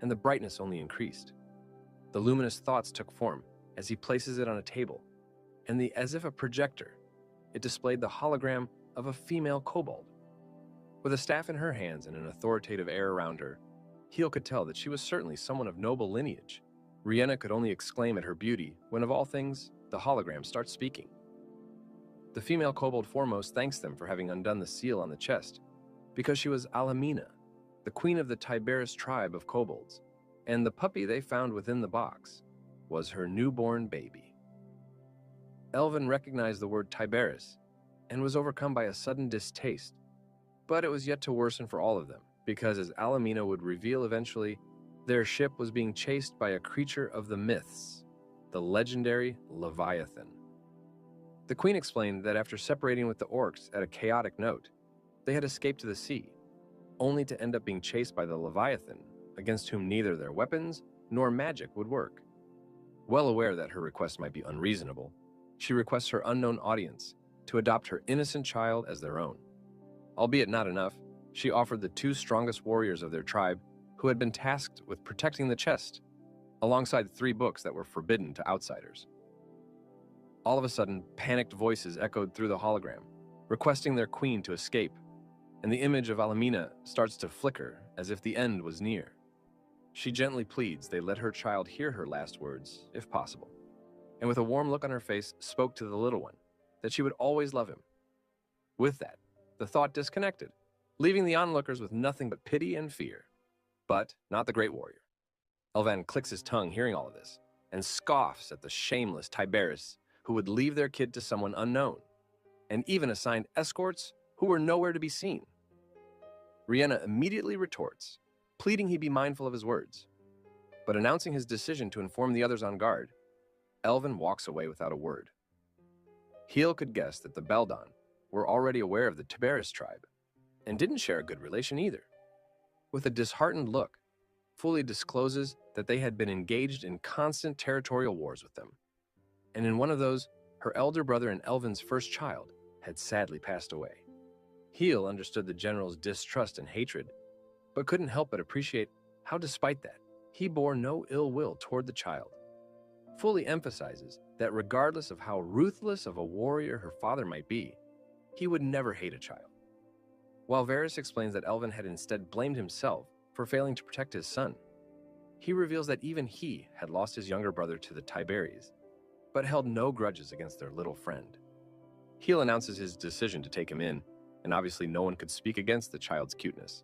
and the brightness only increased. The luminous thoughts took form as he places it on a table, and as if a projector, it displayed the hologram of a female kobold. With a staff in her hands and an authoritative air around her, Heel could tell that she was certainly someone of noble lineage. Rihanna could only exclaim at her beauty when, of all things, the hologram starts speaking. The female kobold foremost thanks them for having undone the seal on the chest, because she was Alamina, the queen of the Tiberius tribe of kobolds, and the puppy they found within the box was her newborn baby. Elvin recognized the word Tiberius and was overcome by a sudden distaste, but it was yet to worsen for all of them, because as Alamina would reveal eventually, their ship was being chased by a creature of the myths, the legendary Leviathan. The queen explained that after separating with the orcs at a chaotic note, they had escaped to the sea, only to end up being chased by the Leviathan, against whom neither their weapons nor magic would work. Well aware that her request might be unreasonable, she requests her unknown audience to adopt her innocent child as their own. Albeit not enough, she offered the two strongest warriors of their tribe, who had been tasked with protecting the chest, alongside 3 books that were forbidden to outsiders. All of a sudden, panicked voices echoed through the hologram, requesting their queen to escape, and the image of Alamina starts to flicker as if the end was near. She gently pleads they let her child hear her last words, if possible, and with a warm look on her face spoke to the little one that she would always love him. With that, the thought disconnected, leaving the onlookers with nothing but pity and fear. But not the great warrior. Elvan clicks his tongue hearing all of this, and scoffs at the shameless Tiberius who would leave their kid to someone unknown, and even assigned escorts who were nowhere to be seen. Rihanna immediately retorts, pleading he be mindful of his words. But announcing his decision to inform the others on guard, Elvin walks away without a word. Heel could guess that the Beldon were already aware of the Tiberius tribe, and didn't share a good relation either. With a disheartened look, fully discloses that they had been engaged in constant territorial wars with them. And in one of those, her elder brother and Elvin's first child had sadly passed away. Heel understood the general's distrust and hatred, but couldn't help but appreciate how, despite that, he bore no ill will toward the child. Fully emphasizes that regardless of how ruthless of a warrior her father might be, he would never hate a child. While Varys explains that Elvin had instead blamed himself for failing to protect his son, he reveals that even he had lost his younger brother to the Tiberies, but held no grudges against their little friend. Heel announces his decision to take him in, and obviously no one could speak against the child's cuteness.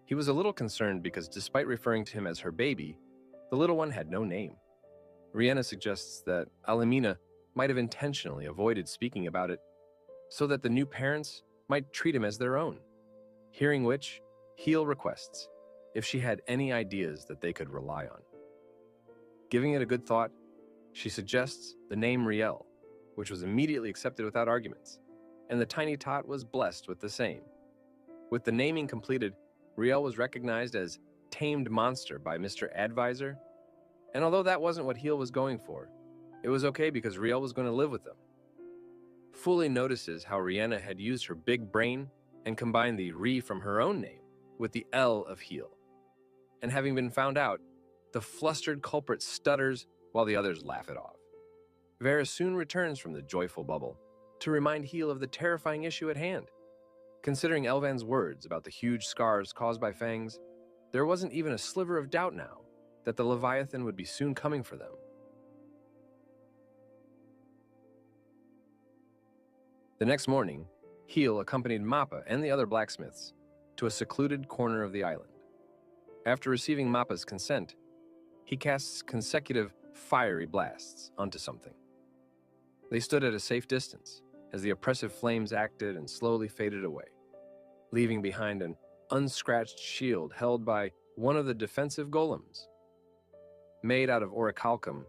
He was a little concerned because despite referring to him as her baby, the little one had no name. Rihanna suggests that Alamina might have intentionally avoided speaking about it so that the new parents might treat him as their own. Hearing which, Heel requests if she had any ideas that they could rely on. Giving it a good thought, she suggests the name Riel, which was immediately accepted without arguments, and the tiny tot was blessed with the same. With the naming completed, Riel was recognized as Tamed Monster by Mr. Advisor, and although that wasn't what Heel was going for, it was okay because Riel was going to live with them. Fully notices how Rihanna had used her big brain and combined the Ri from her own name with the L of Heel. And having been found out, the flustered culprit stutters while the others laugh it off. Varys soon returns from the joyful bubble to remind Heel of the terrifying issue at hand. Considering Elvan's words about the huge scars caused by fangs, there wasn't even a sliver of doubt now that the Leviathan would be soon coming for them. The next morning, Heel accompanied Mappa and the other blacksmiths to a secluded corner of the island. After receiving Mappa's consent, he casts consecutive fiery blasts onto something. They stood at a safe distance as the oppressive flames acted and slowly faded away, leaving behind an unscratched shield held by one of the defensive golems. Made out of orichalcum,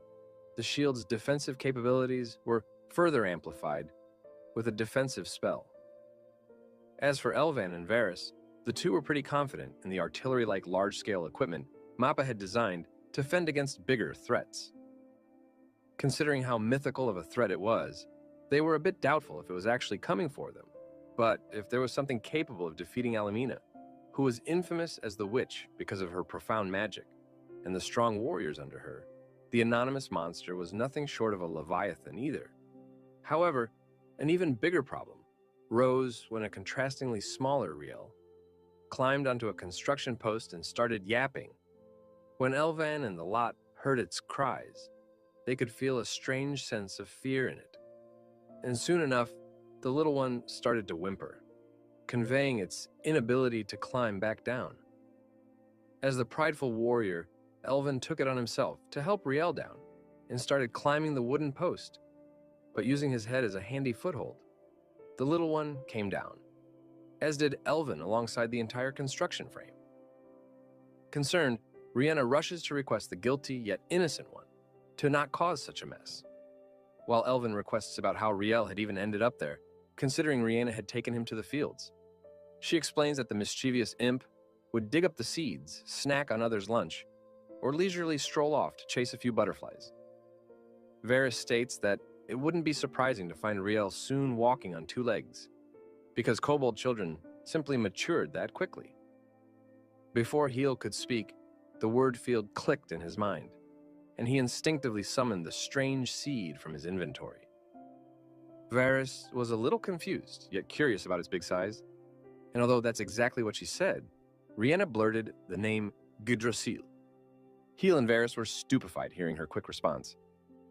the shield's defensive capabilities were further amplified with a defensive spell. As for Elvan and Varys, the two were pretty confident in the artillery-like large-scale equipment Mappa had designed to fend against bigger threats. Considering how mythical of a threat it was, they were a bit doubtful if it was actually coming for them. But if there was something capable of defeating Alamina, who was infamous as the witch because of her profound magic, and the strong warriors under her, the anonymous monster was nothing short of a Leviathan either. However, an even bigger problem rose when a contrastingly smaller Riel climbed onto a construction post and started yapping. When Elvan and the lot heard its cries, they could feel a strange sense of fear in it. And soon enough, the little one started to whimper, conveying its inability to climb back down. As the prideful warrior, Elvin took it on himself to help Riel down and started climbing the wooden post, but using his head as a handy foothold. The little one came down, as did Elvin alongside the entire construction frame. Concerned, Rihanna rushes to request the guilty yet innocent one to not cause such a mess, while Elvin requests about how Riel had even ended up there, considering Rihanna had taken him to the fields. She explains that the mischievous imp would dig up the seeds, snack on others' lunch, or leisurely stroll off to chase a few butterflies. Varys states that it wouldn't be surprising to find Riel soon walking on two legs, because kobold children simply matured that quickly. Before Heel could speak, the word field clicked in his mind, and he instinctively summoned the strange seed from his inventory. Varys was a little confused, yet curious about its big size, and although that's exactly what she said, Rihanna blurted the name Yggdrasil. Heel and Varys were stupefied hearing her quick response,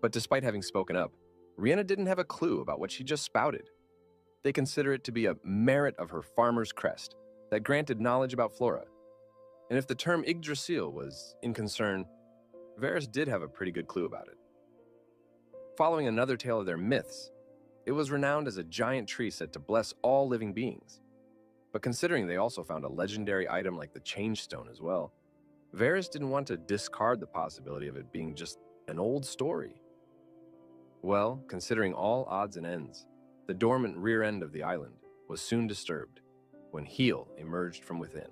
but despite having spoken up, Rihanna didn't have a clue about what she just spouted. They consider it to be a merit of her farmer's crest that granted knowledge about flora, and if the term Yggdrasil was in concern, Varys did have a pretty good clue about it. Following another tale of their myths, it was renowned as a giant tree said to bless all living beings. But considering they also found a legendary item like the Change Stone as well, Varys didn't want to discard the possibility of it being just an old story. Well, considering all odds and ends, the dormant rear end of the island was soon disturbed when Heel emerged from within.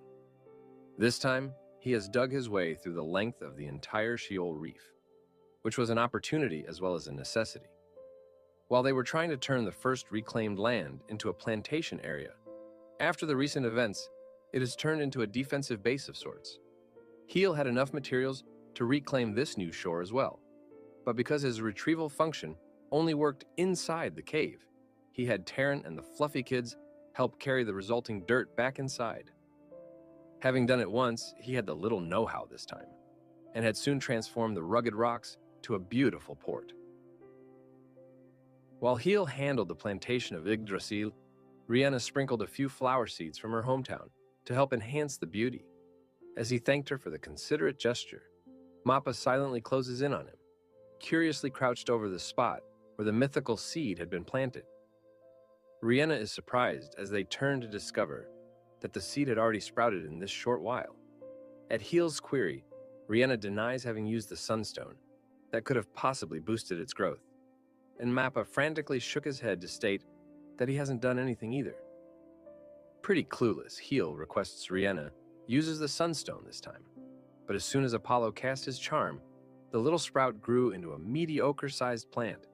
This time, he has dug his way through the length of the entire Sheol Reef, which was an opportunity as well as a necessity. While they were trying to turn the first reclaimed land into a plantation area, after the recent events, it has turned into a defensive base of sorts. Heel had enough materials to reclaim this new shore as well, but because his retrieval function only worked inside the cave, he had Terran and the fluffy kids help carry the resulting dirt back inside. Having done it once, he had the little know-how this time, and had soon transformed the rugged rocks to a beautiful port. While Heel handled the plantation of Yggdrasil, Rihanna sprinkled a few flower seeds from her hometown to help enhance the beauty. As he thanked her for the considerate gesture, Mappa silently closes in on him, curiously crouched over the spot where the mythical seed had been planted. Rihanna is surprised as they turn to discover that the seed had already sprouted in this short while. At Heel's query, Rihanna denies having used the Sunstone that could have possibly boosted its growth, and Mappa frantically shook his head to state that he hasn't done anything either. Pretty clueless, Heel requests Rihanna uses the Sunstone this time, but as soon as Apollo cast his charm, the little sprout grew into a mediocre-sized plant.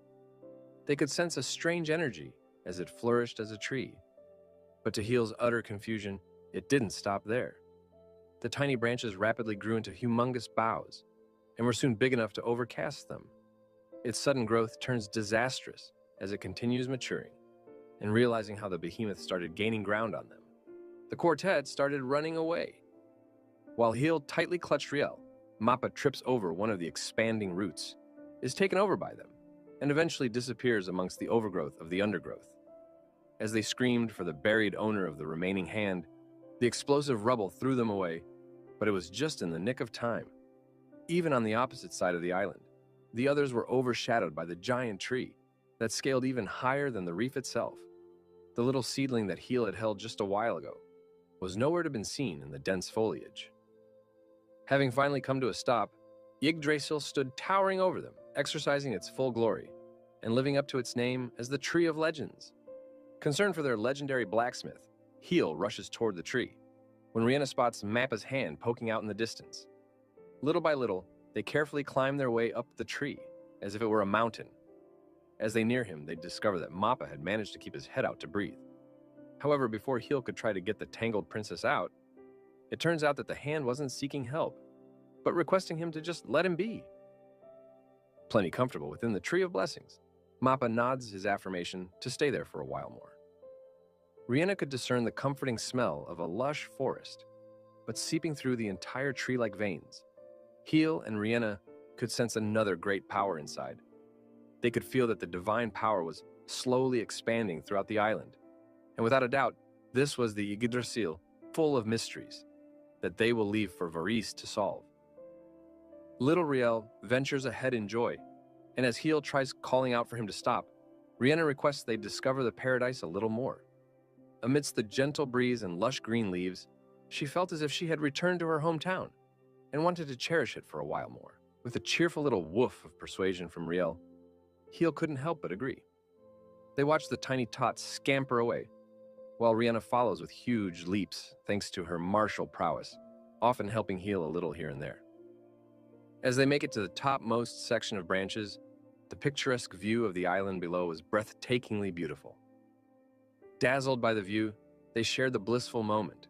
They could sense a strange energy as it flourished as a tree. But to Heel's utter confusion, it didn't stop there. The tiny branches rapidly grew into humongous boughs, and were soon big enough to overcast them. Its sudden growth turns disastrous as it continues maturing, and realizing how the behemoth started gaining ground on them, the quartet started running away. While Heel tightly clutched Riel, Mappa trips over one of the expanding roots, is taken over by them, and eventually disappears amongst the overgrowth of the undergrowth. As they screamed for the buried owner of the remaining hand, the explosive rubble threw them away, but it was just in the nick of time. Even on the opposite side of the island, the others were overshadowed by the giant tree that scaled even higher than the reef itself. The little seedling that Heel had held just a while ago was nowhere to be seen in the dense foliage. Having finally come to a stop, Yggdrasil stood towering over them, exercising its full glory, and living up to its name as the Tree of Legends. Concerned for their legendary blacksmith, Heel rushes toward the tree, when Rihanna spots Mappa's hand poking out in the distance. Little by little, they carefully climb their way up the tree, as if it were a mountain. As they near him, they discover that Mappa had managed to keep his head out to breathe. However, before Heel could try to get the tangled princess out, it turns out that the hand wasn't seeking help, but requesting him to just let him be. Plenty comfortable within the Tree of Blessings, Mappa nods his affirmation to stay there for a while more. Rihanna could discern the comforting smell of a lush forest, but seeping through the entire tree like veins, Heel and Rihanna could sense another great power inside. They could feel that the divine power was slowly expanding throughout the island, and without a doubt, This was the Yggdrasil, full of mysteries, that they will leave for Varese to solve. Little Riel ventures ahead in joy, and as Heel tries calling out for him to stop, Rihanna requests they discover the paradise a little more. Amidst the gentle breeze and lush green leaves, she felt as if she had returned to her hometown and wanted to cherish it for a while more. With a cheerful little woof of persuasion from Riel, Heel couldn't help but agree. They watch the tiny tots scamper away, while Rihanna follows with huge leaps thanks to her martial prowess, often helping Heel a little here and there. As they make it to the topmost section of branches, the picturesque view of the island below is breathtakingly beautiful. Dazzled by the view, they share the blissful moment,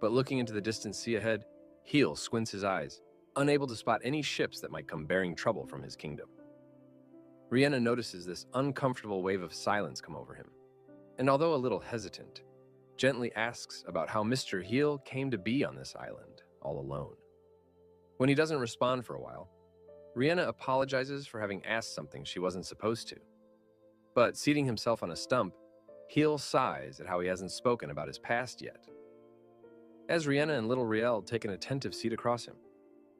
but looking into the distant sea ahead, Heel squints his eyes, unable to spot any ships that might come bearing trouble from his kingdom. Rihanna notices this uncomfortable wave of silence come over him, and although a little hesitant, gently asks about how Mr. Heel came to be on this island, all alone. When he doesn't respond for a while, Rihanna apologizes for having asked something she wasn't supposed to. But seating himself on a stump, Heel sighs at how he hasn't spoken about his past yet. As Rihanna and little Riel take an attentive seat across him,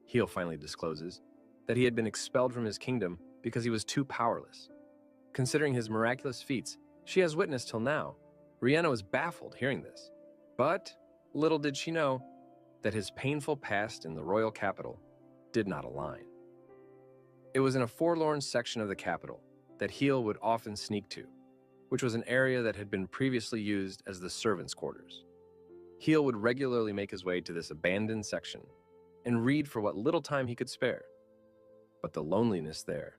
Heel finally discloses that he had been expelled from his kingdom because he was too powerless. Considering his miraculous feats she has witnessed till now, Rihanna was baffled hearing this. But little did she know that his painful past in the royal capital did not align. It was in a forlorn section of the capital that Heel would often sneak to, which was an area that had been previously used as the servants' quarters. Heel would regularly make his way to this abandoned section and read for what little time he could spare. But the loneliness there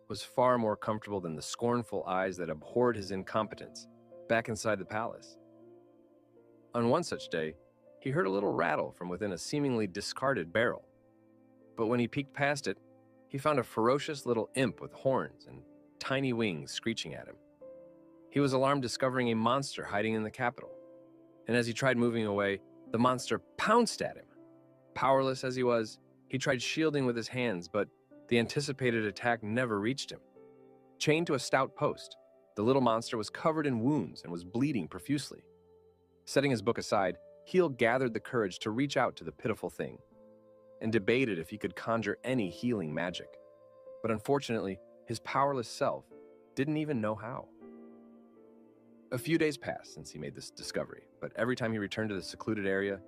was far more comfortable than the scornful eyes that abhorred his incompetence back inside the palace. On one such day, he heard a little rattle from within a seemingly discarded barrel. But when he peeked past it, he found a ferocious little imp with horns and tiny wings screeching at him. He was alarmed discovering a monster hiding in the capital, and as he tried moving away, the monster pounced at him. Powerless as he was, he tried shielding with his hands, but the anticipated attack never reached him. Chained to a stout post, the little monster was covered in wounds and was bleeding profusely. Setting his book aside, Heel gathered the courage to reach out to the pitiful thing and debated if he could conjure any healing magic. But unfortunately, his powerless self didn't even know how. A few days passed since he made this discovery, but every time he returned to the secluded area,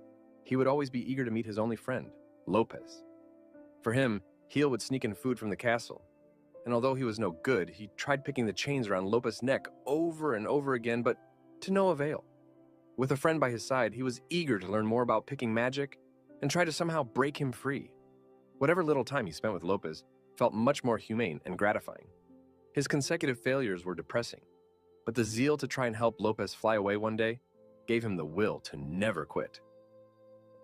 he would always be eager to meet his only friend, Lopez. For him, Heel would sneak in food from the castle, and although he was no good, he tried picking the chains around Lopez's neck over and over again, but to no avail. With a friend by his side, he was eager to learn more about picking magic and try to somehow break him free. Whatever little time he spent with Lopez felt much more humane and gratifying. His consecutive failures were depressing, but the zeal to try and help Lopez fly away one day gave him the will to never quit.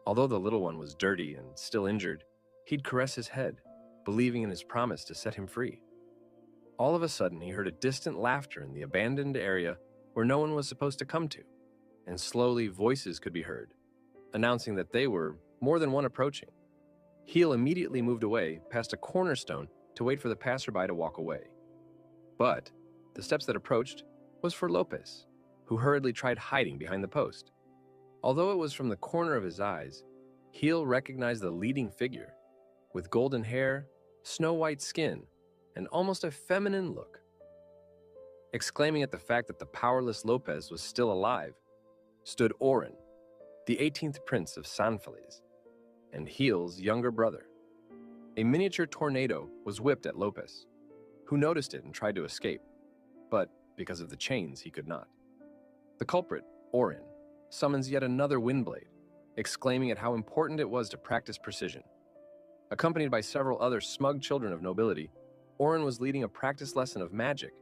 Although the little one was dirty and still injured, he'd caress his head, believing in his promise to set him free. All of a sudden, he heard a distant laughter in the abandoned area where no one was supposed to come to, and slowly voices could be heard, announcing that they were more than one approaching. Heel immediately moved away past a cornerstone to wait for the passerby to walk away. But the steps that approached was for Lopez, who hurriedly tried hiding behind the post. Although it was from the corner of his eyes, Heel recognized the leading figure, with golden hair, snow-white skin, and almost a feminine look. Exclaiming at the fact that the powerless Lopez was still alive, stood Orin, the 18th prince of Sanfeliz, and Heel's younger brother. A miniature tornado was whipped at Lopez, who noticed it and tried to escape, but because of the chains, he could not. The culprit, Orin, summons yet another windblade, exclaiming at how important it was to practice precision. Accompanied by several other smug children of nobility, Orin was leading a practice lesson of magic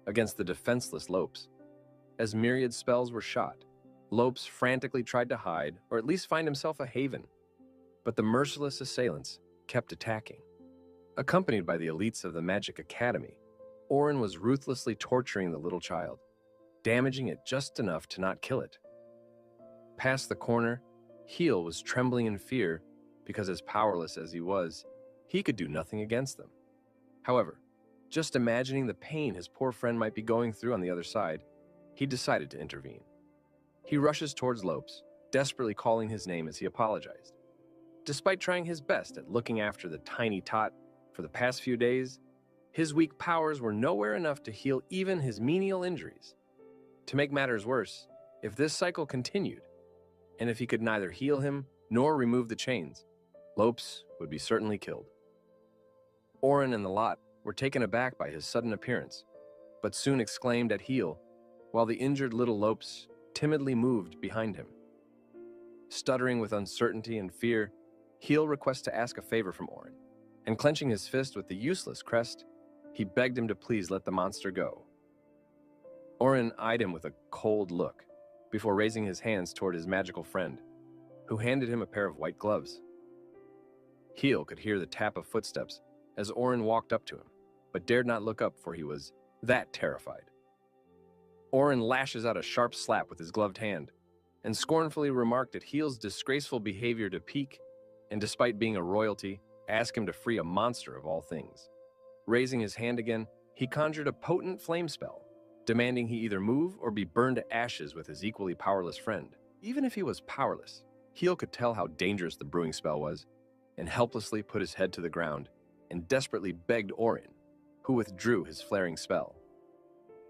against the defenseless Lopes. As myriad spells were shot, Lopes frantically tried to hide or at least find himself a haven, but the merciless assailants kept attacking. Accompanied by the elites of the Magic Academy, Orin was ruthlessly torturing the little child, damaging it just enough to not kill it. Past the corner, Heel was trembling in fear because as powerless as he was, he could do nothing against them. However, just imagining the pain his poor friend might be going through on the other side, he decided to intervene. He rushes towards Lopes, desperately calling his name as he apologized. Despite trying his best at looking after the tiny tot for the past few days, his weak powers were nowhere enough to heal even his menial injuries. To make matters worse, if this cycle continued, and if he could neither heal him nor remove the chains, Lopes would be certainly killed. Oren and the lot were taken aback by his sudden appearance, but soon exclaimed at heel, while the injured little Lopes timidly moved behind him. Stuttering with uncertainty and fear, Heel requests to ask a favor from Oren, and clenching his fist with the useless crest, he begged him to please let the monster go. Oren eyed him with a cold look, before raising his hands toward his magical friend, who handed him a pair of white gloves. Heel could hear the tap of footsteps as Oren walked up to him, but dared not look up for he was that terrified. Oren lashes out a sharp slap with his gloved hand, and scornfully remarked at Heel's disgraceful behavior to peek, and despite being a royalty, ask him to free a monster of all things. Raising his hand again, he conjured a potent flame spell, demanding he either move or be burned to ashes with his equally powerless friend. Even if he was powerless, Heel could tell how dangerous the brewing spell was, and helplessly put his head to the ground and desperately begged Oren, who withdrew his flaring spell.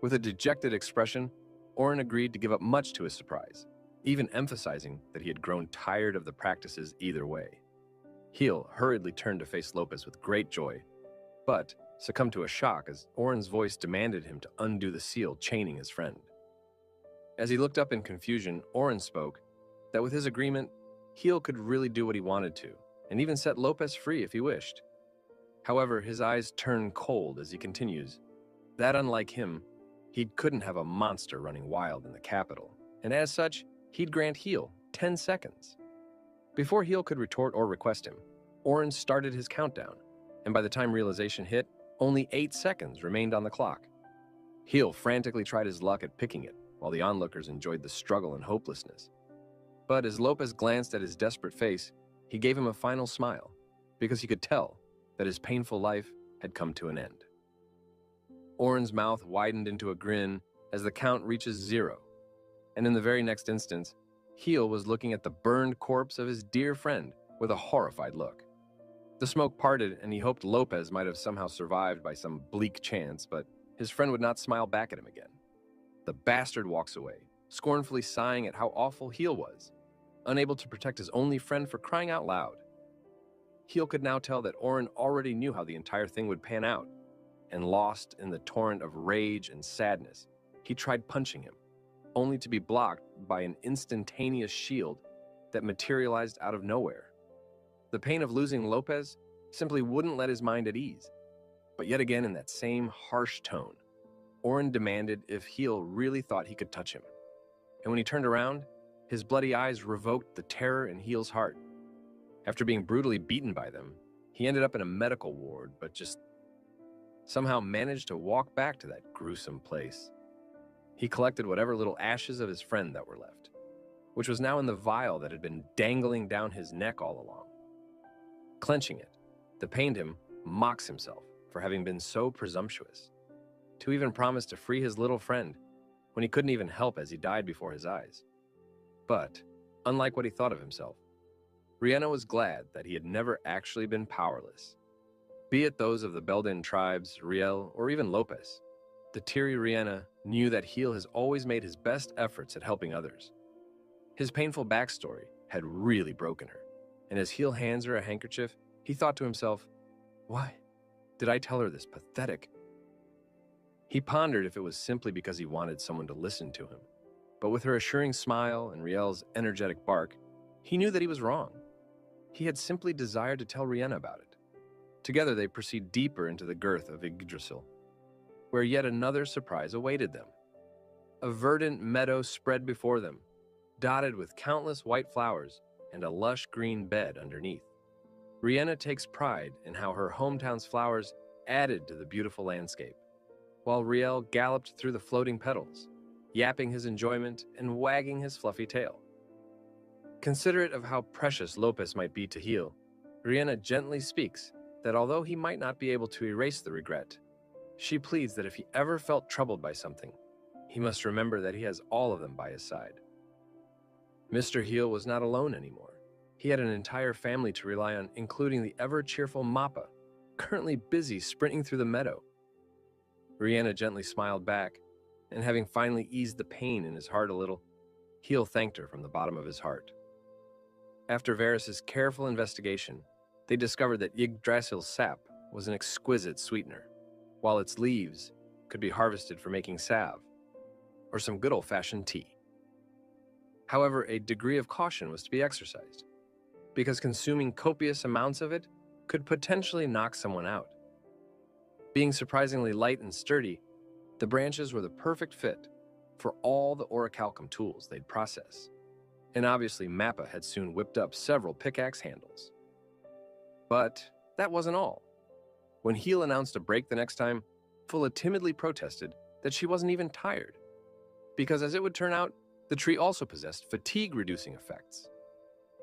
With a dejected expression, Oren agreed to give up much to his surprise, even emphasizing that he had grown tired of the practices either way. Heel hurriedly turned to face Lopes with great joy, but succumbed to a shock as Oren's voice demanded him to undo the seal chaining his friend. As he looked up in confusion, Oren spoke that with his agreement, Heel could really do what he wanted to, and even set Lopes free if he wished. However, his eyes turn cold as he continues that unlike him, he couldn't have a monster running wild in the capital, and as such, he'd grant Heel 10 seconds. Before Heel could retort or request him, Oren started his countdown, and by the time realization hit, only 8 seconds remained on the clock. Heel frantically tried his luck at picking it, while the onlookers enjoyed the struggle and hopelessness. But as Lopes glanced at his desperate face, he gave him a final smile, because he could tell that his painful life had come to an end. Oren's mouth widened into a grin as the count reaches 0, and in the very next instance, Heel was looking at the burned corpse of his dear friend with a horrified look. The smoke parted, and he hoped Lopes might have somehow survived by some bleak chance, but his friend would not smile back at him again. The bastard walks away, scornfully sighing at how awful Heel was, unable to protect his only friend for crying out loud. Heel could now tell that Oren already knew how the entire thing would pan out, and lost in the torrent of rage and sadness, he tried punching him, only to be blocked by an instantaneous shield that materialized out of nowhere. The pain of losing Lopes simply wouldn't let his mind at ease. But yet again, in that same harsh tone, Oren demanded if Heel really thought he could touch him. And when he turned around, his bloody eyes revoked the terror in Heel's heart. After being brutally beaten by them, he ended up in a medical ward, but just somehow managed to walk back to that gruesome place. He collected whatever little ashes of his friend that were left, which was now in the vial that had been dangling down his neck all along. Clenching it, the pained him mocks himself for having been so presumptuous, to even promise to free his little friend when he couldn't even help as he died before his eyes. But, unlike what he thought of himself, Rihanna was glad that he had never actually been powerless. Be it those of the Belden tribes, Riel, or even Lopes, the teary Rihanna knew that Heel has always made his best efforts at helping others. His painful backstory had really broken her, and as Heel hands her a handkerchief, he thought to himself, why did I tell her this pathetic? He pondered if it was simply because he wanted someone to listen to him, but with her assuring smile and Riel's energetic bark, he knew that he was wrong. He had simply desired to tell Rihanna about it. Together they proceed deeper into the girth of Yggdrasil, where yet another surprise awaited them. A verdant meadow spread before them, dotted with countless white flowers and a lush green bed underneath. Rihanna takes pride in how her hometown's flowers added to the beautiful landscape, while Riel galloped through the floating petals, yapping his enjoyment and wagging his fluffy tail. Considerate of how precious Lopes might be to Heel, Rihanna gently speaks that although he might not be able to erase the regret, she pleads that if he ever felt troubled by something, he must remember that he has all of them by his side. Mr. Heel was not alone anymore. He had an entire family to rely on, including the ever-cheerful Mappa, currently busy sprinting through the meadow. Rihanna gently smiled back, and having finally eased the pain in his heart a little, Heel thanked her from the bottom of his heart. After Varys's careful investigation, they discovered that Yggdrasil's sap was an exquisite sweetener, while its leaves could be harvested for making salve, or some good old-fashioned tea. However, a degree of caution was to be exercised, because consuming copious amounts of it could potentially knock someone out. Being surprisingly light and sturdy, the branches were the perfect fit for all the orichalcum tools they'd process. And obviously Mappa had soon whipped up several pickaxe handles. But that wasn't all. When Heel announced a break the next time, Fulla timidly protested that she wasn't even tired, because as it would turn out, the tree also possessed fatigue-reducing effects.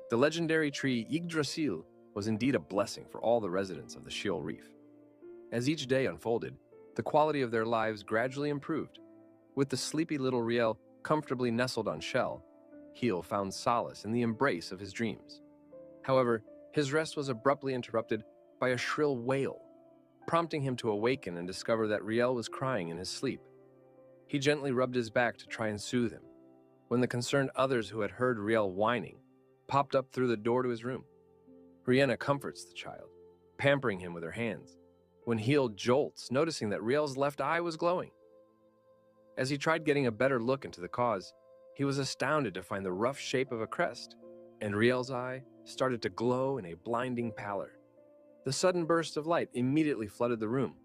The legendary tree Yggdrasil was indeed a blessing for all the residents of the Sheol Reef. As each day unfolded, the quality of their lives gradually improved. With the sleepy little Riel comfortably nestled on Shell, Heel found solace in the embrace of his dreams. However, his rest was abruptly interrupted by a shrill wail, prompting him to awaken and discover that Riel was crying in his sleep. He gently rubbed his back to try and soothe him, when the concerned others who had heard Riel whining popped up through the door to his room. Rihanna comforts the child, pampering him with her hands, when Heel jolts, noticing that Riel's left eye was glowing. As he tried getting a better look into the cause, he was astounded to find the rough shape of a crest, and Riel's eye started to glow in a blinding pallor. The sudden burst of light immediately flooded the room,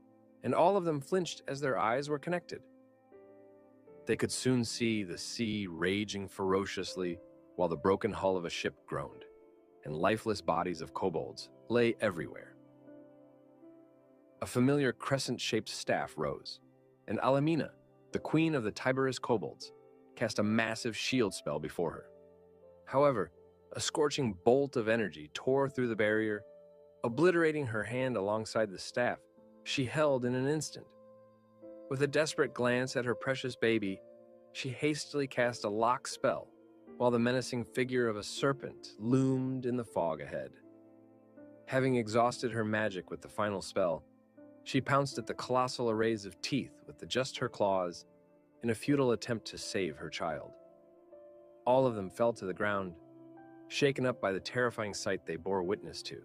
and all of them flinched as their eyes were connected. They could soon see the sea raging ferociously while the broken hull of a ship groaned, and lifeless bodies of kobolds lay everywhere. A familiar crescent-shaped staff rose, and Alamina, the queen of the Tiberus kobolds, cast a massive shield spell before her. However, a scorching bolt of energy tore through the barrier, obliterating her hand alongside the staff she held in an instant. With a desperate glance at her precious baby, she hastily cast a lock spell, while the menacing figure of a serpent loomed in the fog ahead. Having exhausted her magic with the final spell, she pounced at the colossal arrays of teeth with just her claws in a futile attempt to save her child. All of them fell to the ground, shaken up by the terrifying sight they bore witness to.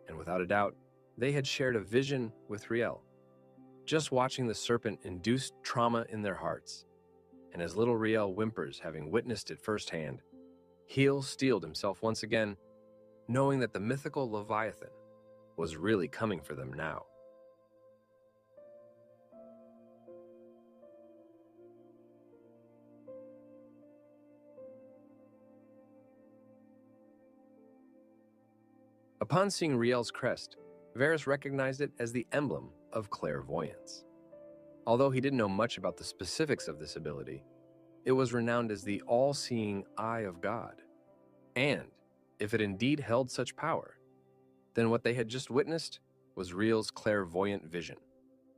And without a doubt, they had shared a vision with Riel. Just watching the serpent induced trauma in their hearts, and as little Riel whimpers having witnessed it firsthand, Heel steeled himself once again, knowing that the mythical Leviathan was really coming for them now. Upon seeing Riel's crest, Varys recognized it as the emblem of clairvoyance. Although he didn't know much about the specifics of this ability, it was renowned as the all-seeing Eye of God. And if it indeed held such power, then what they had just witnessed was Riel's clairvoyant vision,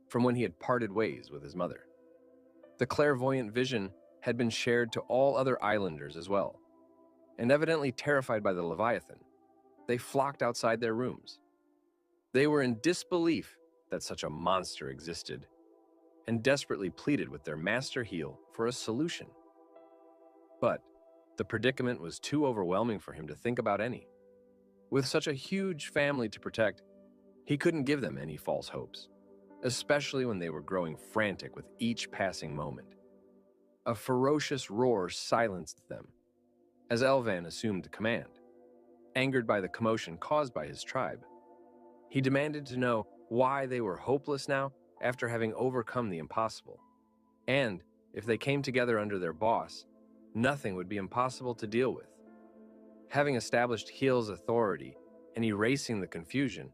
from when he had parted ways with his mother. The clairvoyant vision had been shared to all other islanders as well, and evidently terrified by the Leviathan, they flocked outside their rooms. They were in disbelief that such a monster existed, and desperately pleaded with their master Heel for a solution. But the predicament was too overwhelming for him to think about any. With such a huge family to protect, he couldn't give them any false hopes, especially when they were growing frantic with each passing moment. A ferocious roar silenced them, as Elvan assumed command. Angered by the commotion caused by his tribe, he demanded to know why they were hopeless now after having overcome the impossible. And if they came together under their boss, nothing would be impossible to deal with. Having established Heel's authority and erasing the confusion,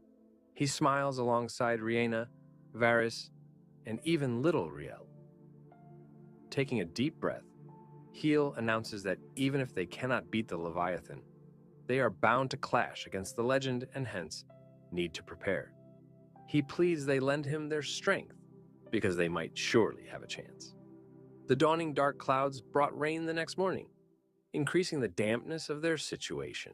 he smiles alongside Rihanna, Varys, and even little Riel. Taking a deep breath, Heel announces that even if they cannot beat the Leviathan, they are bound to clash against the legend and hence need to prepare. He pleads they lend him their strength, because they might surely have a chance. The dawning dark clouds brought rain the next morning, increasing the dampness of their situation.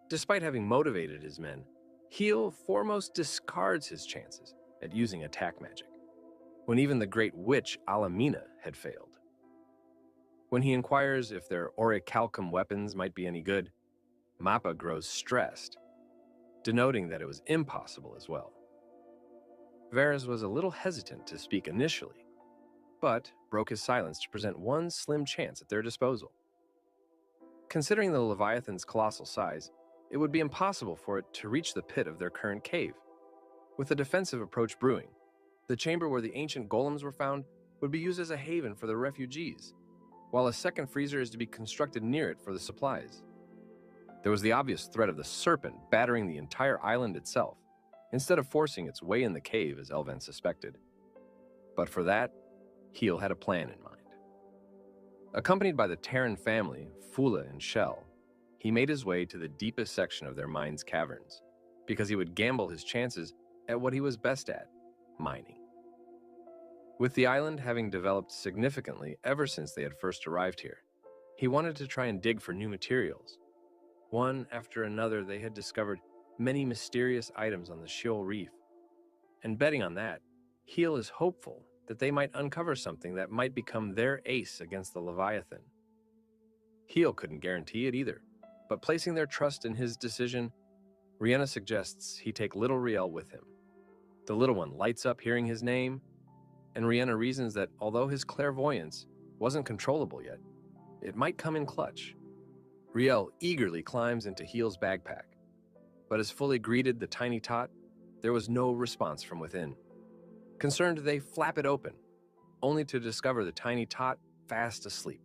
Despite having motivated his men, Heel foremost discards his chances at using attack magic, when even the great witch Alamina had failed. When he inquires if their orichalcum weapons might be any good, Mappa grows stressed, denoting that it was impossible as well. Varys was a little hesitant to speak initially, but broke his silence to present one slim chance at their disposal. Considering the Leviathan's colossal size, it would be impossible for it to reach the pit of their current cave. With a defensive approach brewing, the chamber where the ancient golems were found would be used as a haven for the refugees, while a second freezer is to be constructed near it for the supplies. There was the obvious threat of the serpent battering the entire island itself, instead of forcing its way in the cave as Elven suspected. But for that, Heel had a plan in mind. Accompanied by the Terran family, Fula and Shell, he made his way to the deepest section of their mine's caverns, because he would gamble his chances at what he was best at, mining. With the island having developed significantly ever since they had first arrived here, he wanted to try and dig for new materials. One after another, they had discovered many mysterious items on the Sheol Reef, and betting on that, Heel is hopeful that they might uncover something that might become their ace against the Leviathan. Heel couldn't guarantee it either, but placing their trust in his decision, Rihanna suggests he take little Riel with him. The little one lights up hearing his name, and Rihanna reasons that although his clairvoyance wasn't controllable yet, it might come in clutch. Riel eagerly climbs into Heel's backpack, but as fully greeted the tiny tot, there was no response from within. Concerned, they flap it open, only to discover the tiny tot fast asleep,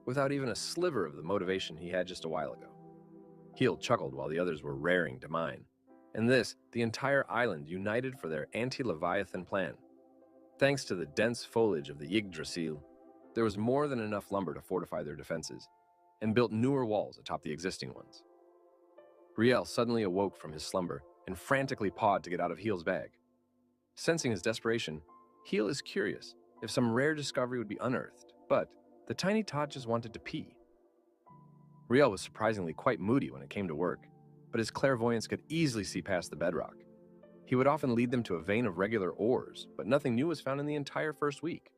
without even a sliver of the motivation he had just a while ago. Heel chuckled while the others were raring to mine, and this, the entire island united for their anti-Leviathan plan. Thanks to the dense foliage of the Yggdrasil, there was more than enough lumber to fortify their defenses, and built newer walls atop the existing ones. Riel suddenly awoke from his slumber and frantically pawed to get out of Heel's bag. Sensing his desperation, Heel is curious if some rare discovery would be unearthed, but the tiny tot just wanted to pee. Riel was surprisingly quite moody when it came to work, but his clairvoyance could easily see past the bedrock. He would often lead them to a vein of regular ores, but nothing new was found in the entire first week.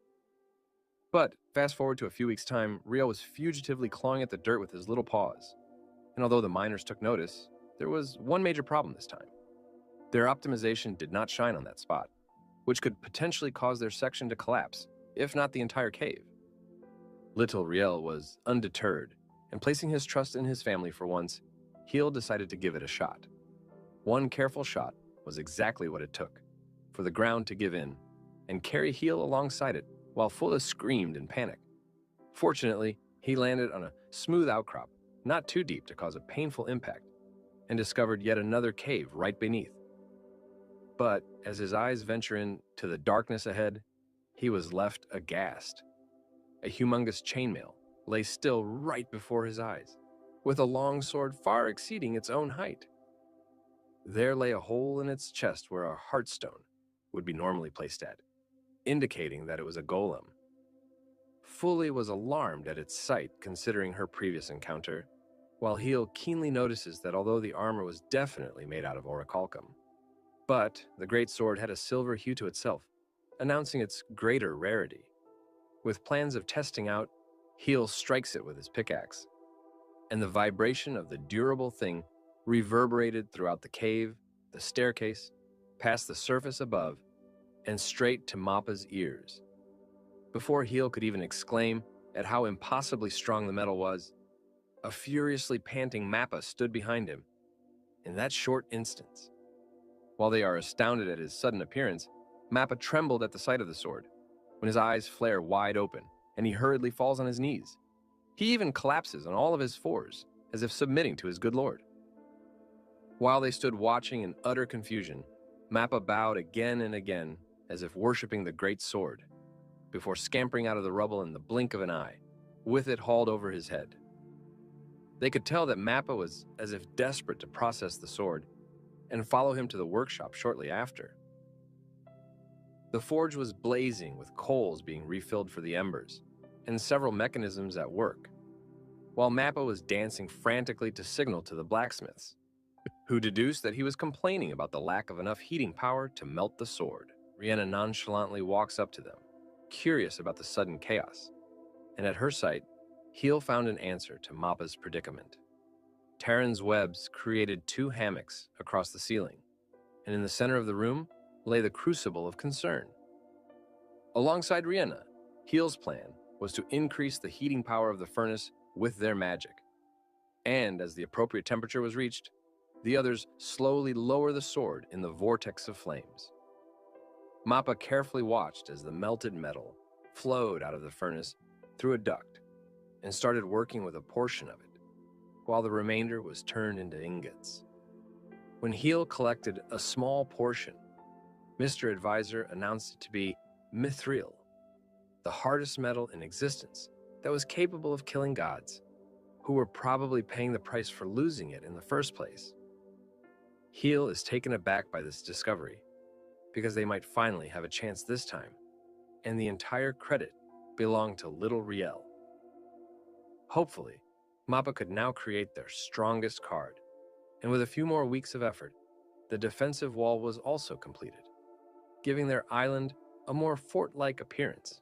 But fast forward to a few weeks' time, Riel was fugitively clawing at the dirt with his little paws. And although the miners took notice, there was one major problem this time. Their optimization did not shine on that spot, which could potentially cause their section to collapse, if not the entire cave. Little Riel was undeterred, and placing his trust in his family for once, Heel decided to give it a shot. One careful shot was exactly what it took for the ground to give in and carry Heel alongside it while Fulla screamed in panic. Fortunately, he landed on a smooth outcrop, not too deep to cause a painful impact, and discovered yet another cave right beneath. But as his eyes venture into the darkness ahead, he was left aghast. A humongous chainmail lay still right before his eyes, with a long sword far exceeding its own height. There lay a hole in its chest where a heartstone would be normally placed at, indicating that it was a golem. Fully was alarmed at its sight considering her previous encounter, while Heel keenly notices that although the armor was definitely made out of orichalcum, but the great sword had a silver hue to itself, announcing its greater rarity. With plans of testing out, Heel strikes it with his pickaxe, and the vibration of the durable thing reverberated throughout the cave, the staircase, past the surface above, and straight to Mappa's ears. Before Heel could even exclaim at how impossibly strong the metal was, a furiously panting Mappa stood behind him. In that short instance, while they are astounded at his sudden appearance, Mappa trembled at the sight of the sword, when his eyes flare wide open, and he hurriedly falls on his knees. He even collapses on all of his fours, as if submitting to his good lord. While they stood watching in utter confusion, Mappa bowed again and again, as if worshipping the great sword, before scampering out of the rubble in the blink of an eye, with it hauled over his head. They could tell that Mappa was as if desperate to process the sword, and follow him to the workshop shortly after. The forge was blazing with coals being refilled for the embers, and several mechanisms at work. while Mappa was dancing frantically to signal to the blacksmiths, who deduced that he was complaining about the lack of enough heating power to melt the sword. Rihanna nonchalantly walks up to them, curious about the sudden chaos, and at her sight, Heel found an answer to Mappa's predicament. Terran's webs created 2 hammocks across the ceiling, and in the center of the room lay the crucible of concern. Alongside Rihanna, Heel's plan was to increase the heating power of the furnace with their magic, and as the appropriate temperature was reached, the others slowly lower the sword in the vortex of flames. Mappa carefully watched as the melted metal flowed out of the furnace through a duct and started working with a portion of it, while the remainder was turned into ingots. When Heel collected a small portion, Mr. Advisor announced it to be mithril, the hardest metal in existence that was capable of killing gods, who were probably paying the price for losing it in the first place. Heel is taken aback by this discovery, because they might finally have a chance this time, and the entire credit belonged to little Riel. Hopefully, Mappa could now create their strongest card, and with a few more weeks of effort, the defensive wall was also completed, giving their island a more fort-like appearance.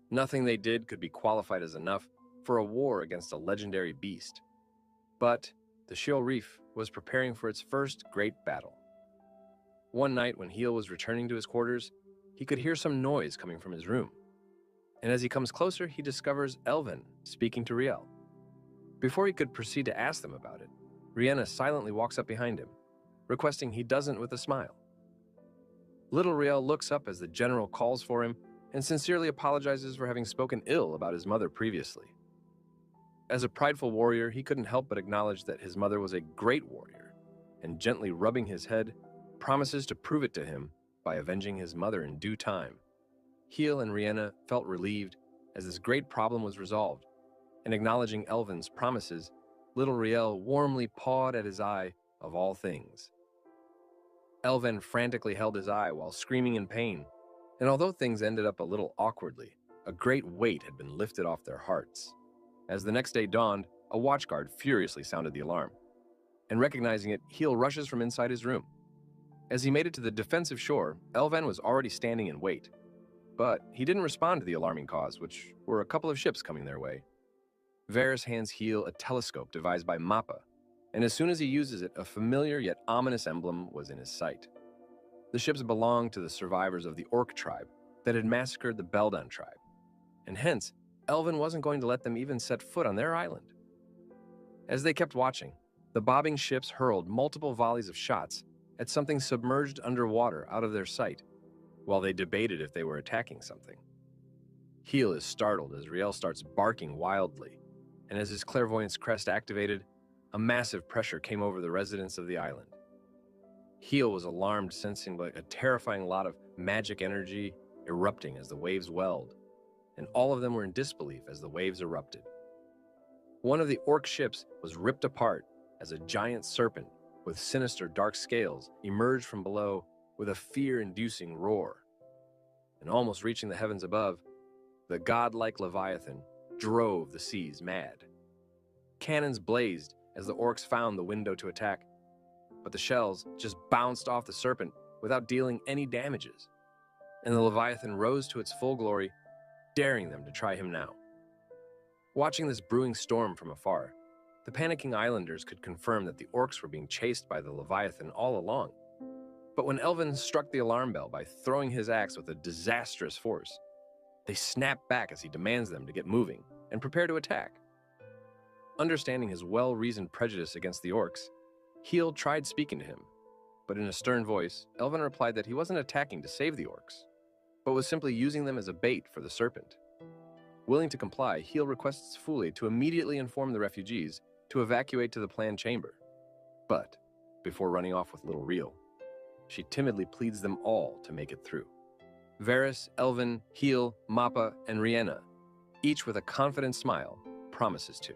Nothing they did could be qualified as enough for a war against a legendary beast, but the Sheol Reef was preparing for its first great battle. One night when Heel was returning to his quarters, he could hear some noise coming from his room, and as he comes closer, he discovers Elven speaking to Riel. Before he could proceed to ask them about it, Rihanna silently walks up behind him, requesting he doesn't with a smile. Little Riel looks up as the general calls for him and sincerely apologizes for having spoken ill about his mother previously. As a prideful warrior, he couldn't help but acknowledge that his mother was a great warrior, and gently rubbing his head, promises to prove it to him by avenging his mother in due time. Heel and Rihanna felt relieved as this great problem was resolved, and acknowledging Elven's promises, little Riel warmly pawed at his eye of all things. Elven frantically held his eye while screaming in pain, and although things ended up a little awkwardly, a great weight had been lifted off their hearts. As the next day dawned, a watchguard furiously sounded the alarm, and recognizing it, Heel rushes from inside his room. As he made it to the defensive shore, Elven was already standing in wait, but he didn't respond to the alarming cause, which were a couple of ships coming their way. Varys hands Heel a telescope devised by Mappa, and as soon as he uses it, a familiar yet ominous emblem was in his sight. The ships belonged to the survivors of the Orc tribe that had massacred the Beldon tribe, and hence, Elven wasn't going to let them even set foot on their island. As they kept watching, the bobbing ships hurled multiple volleys of shots at something submerged underwater out of their sight, while they debated if they were attacking something. Heel is startled as Riel starts barking wildly, and as his clairvoyance crest activated, a massive pressure came over the residents of the island. Heel was alarmed, sensing like a terrifying lot of magic energy erupting as the waves welled, and all of them were in disbelief as the waves erupted. One of the Orc ships was ripped apart as a giant serpent with sinister dark scales emerged from below with a fear-inducing roar. And almost reaching the heavens above, the godlike Leviathan drove the seas mad. Cannons blazed as the Orcs found the window to attack, but the shells just bounced off the serpent without dealing any damages, and the Leviathan rose to its full glory, daring them to try him now. Watching this brewing storm from afar, the panicking islanders could confirm that the Orcs were being chased by the Leviathan all along. But when Elven struck the alarm bell by throwing his axe with a disastrous force, they snapped back as he demands them to get moving and prepare to attack. Understanding his well-reasoned prejudice against the Orcs, Heel tried speaking to him, but in a stern voice, Elven replied that he wasn't attacking to save the Orcs, but was simply using them as a bait for the serpent. Willing to comply, Heel requests Fuli to immediately inform the refugees to evacuate to the planned chamber. But, before running off with little Riel, she timidly pleads them all to make it through. Varys, Elven, Heel, Mappa, and Rihanna, each with a confident smile, promises to.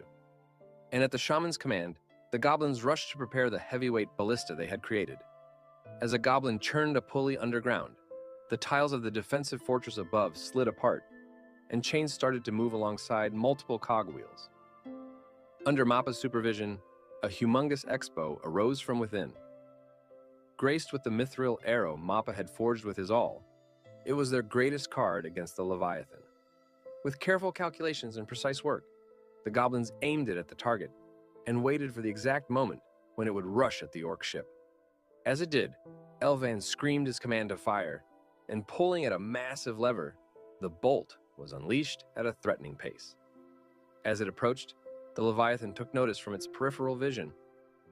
And at the shaman's command, the goblins rushed to prepare the heavyweight ballista they had created. As a goblin churned a pulley underground, the tiles of the defensive fortress above slid apart, and chains started to move alongside multiple cogwheels. Under Mappa's supervision, a humongous expo arose from within. Graced with the mithril arrow Mappa had forged with his awl, it was their greatest card against the Leviathan. With careful calculations and precise work, the goblins aimed it at the target and waited for the exact moment when it would rush at the orc ship. As it did, Elvan screamed his command to fire, and pulling at a massive lever, the bolt was unleashed at a threatening pace. As it approached, the Leviathan took notice from its peripheral vision,